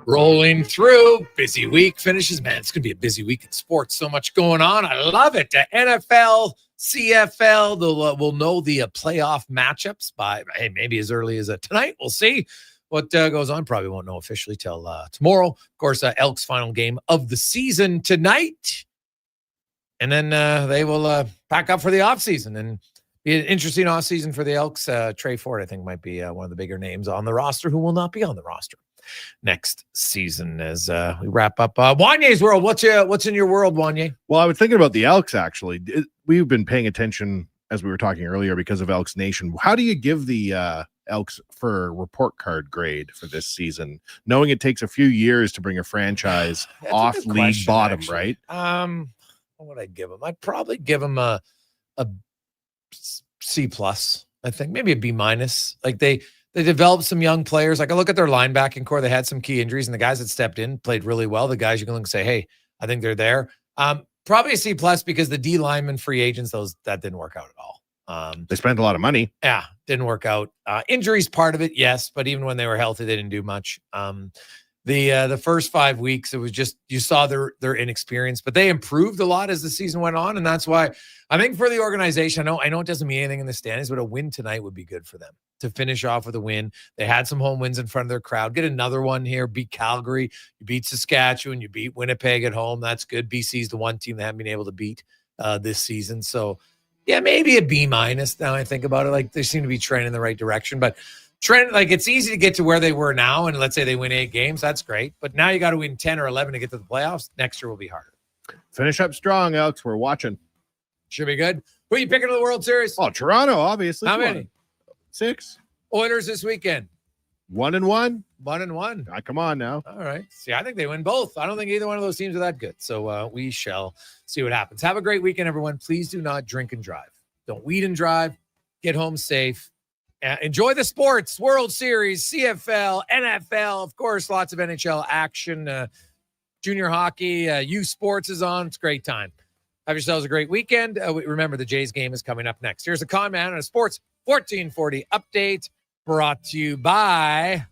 Rolling through, busy week finishes. Man, it's going to be a busy week in sports. So much going on. I love it. The NFL, CFL, we'll know the playoff matchups by maybe as early as tonight. We'll see what goes on. Probably won't know officially till tomorrow. Of course, Elks' final game of the season tonight. And then they will pack up for the offseason. And be an interesting offseason for the Elks. Trey Ford, I think, might be one of the bigger names on the roster who will not be on the roster next season as we wrap up Wanye's world. What's in your world, Wanye? Well, I was thinking about the Elks, actually. We've been paying attention as we were talking earlier because of Elks Nation. How do you give the Elks for report card grade for this season, knowing it takes a few years to bring a franchise off league bottom, actually. Right? What would I give them? I'd probably give them a C+, I think, maybe a B-. Like they developed some young players. Like I look at their linebacking core, they had some key injuries, and the guys that stepped in played really well. The guys you can look and say, hey, I think they're there. Probably a C+ because the D lineman free agents, that didn't work out at all. They spent a lot of money. Yeah, didn't work out. Injuries part of it, yes, but even when they were healthy, they didn't do much. The first 5 weeks, it was just you saw their inexperience, but they improved a lot as the season went on, and that's why I think for the organization, I know it doesn't mean anything in the standings, but a win tonight would be good for them to finish off with a win. They had some home wins in front of their crowd. Get another one here. Beat Calgary. You beat Saskatchewan. You beat Winnipeg at home. That's good. BC's the one team they haven't been able to beat this season. So, yeah, maybe a B- now I think about it. Like they seem to be trending in the right direction, but like it's easy to get to where they were now. And let's say they win 8 games. That's great. But now you got to win 10 or 11 to get to the playoffs. Next year will be harder. Finish up strong, Elks. We're watching. Should be good. Who are you picking to the World Series? Oh, Toronto, obviously. How many? 6. Oilers this weekend. 1-1. 1-1. Come on now. All right. See, I think they win both. I don't think either one of those teams are that good. So we shall see what happens. Have a great weekend, everyone. Please do not drink and drive. Don't weed and drive. Get home safe. Enjoy the sports, World Series, CFL, NFL, of course, lots of NHL action, junior hockey, youth sports is on. It's a great time. Have yourselves a great weekend. Remember, the Jays game is coming up next. Here's a Con Man on a Sports 1440 update brought to you by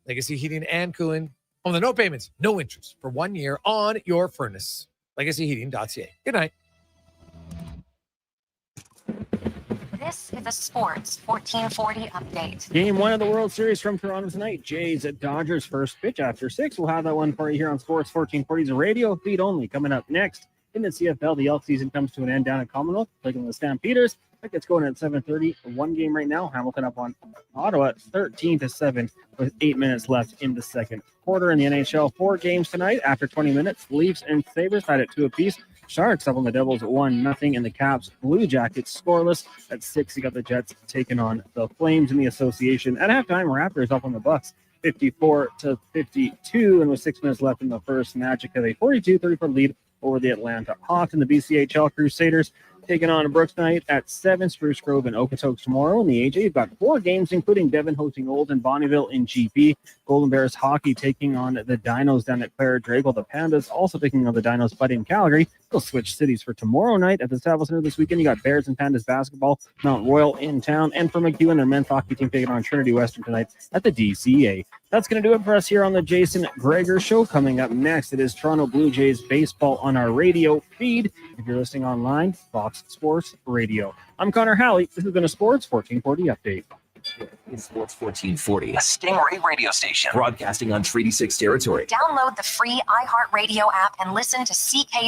Legacy Heating and Cooling. On the no payments, no interest for 1 year on your furnace. LegacyHeating.ca. Good night. This is a Sports 1440 update. Game 1 of the World Series from Toronto tonight. Jays at Dodgers first pitch after 6. We'll have that one for you here on Sports 1440's radio feed only. Coming up next in the CFL, the Elks season comes to an end down at Commonwealth, taking the Stampeders. That gets going at 7:30. One game right now. Hamilton up on Ottawa at 13-7 with 8 minutes left in the second quarter. In the NHL, 4 games tonight. After 20 minutes, Leafs and Sabres tied at 2 apiece. Sharks up on the Devils at 1-0, and the Caps Blue Jackets scoreless at 6. You got the Jets taking on the Flames in the association. At halftime, Raptors up on the Bucks 54-52, and with 6 minutes left in the first, Magic have a 42-34 lead over the Atlanta Hawks. In the BCHL, Crusaders taking on Brooks night at 7, Spruce Grove and Okotoks tomorrow. In the AJ, you've got 4 games, including Devon hosting Old and Bonnyville in GP. Golden Bears hockey taking on the Dinos down at Clare Drake, the Pandas also taking on the Dinos, but in Calgary. They'll switch cities for tomorrow night at the Stable Center this weekend. You got Bears and Pandas basketball, Mount Royal in town, and for McEwen, their men's hockey team taking on Trinity Western tonight at the DCA. That's going to do it for us here on the Jason Gregor Show. Coming up next, it is Toronto Blue Jays baseball on our radio feed. If you're listening online, Fox Sports Radio. I'm Connor Halley. This has been a Sports 1440 update. In Sports 1440, a Stingray radio station broadcasting on Treaty 6 territory. Download the free iHeartRadio app and listen to CK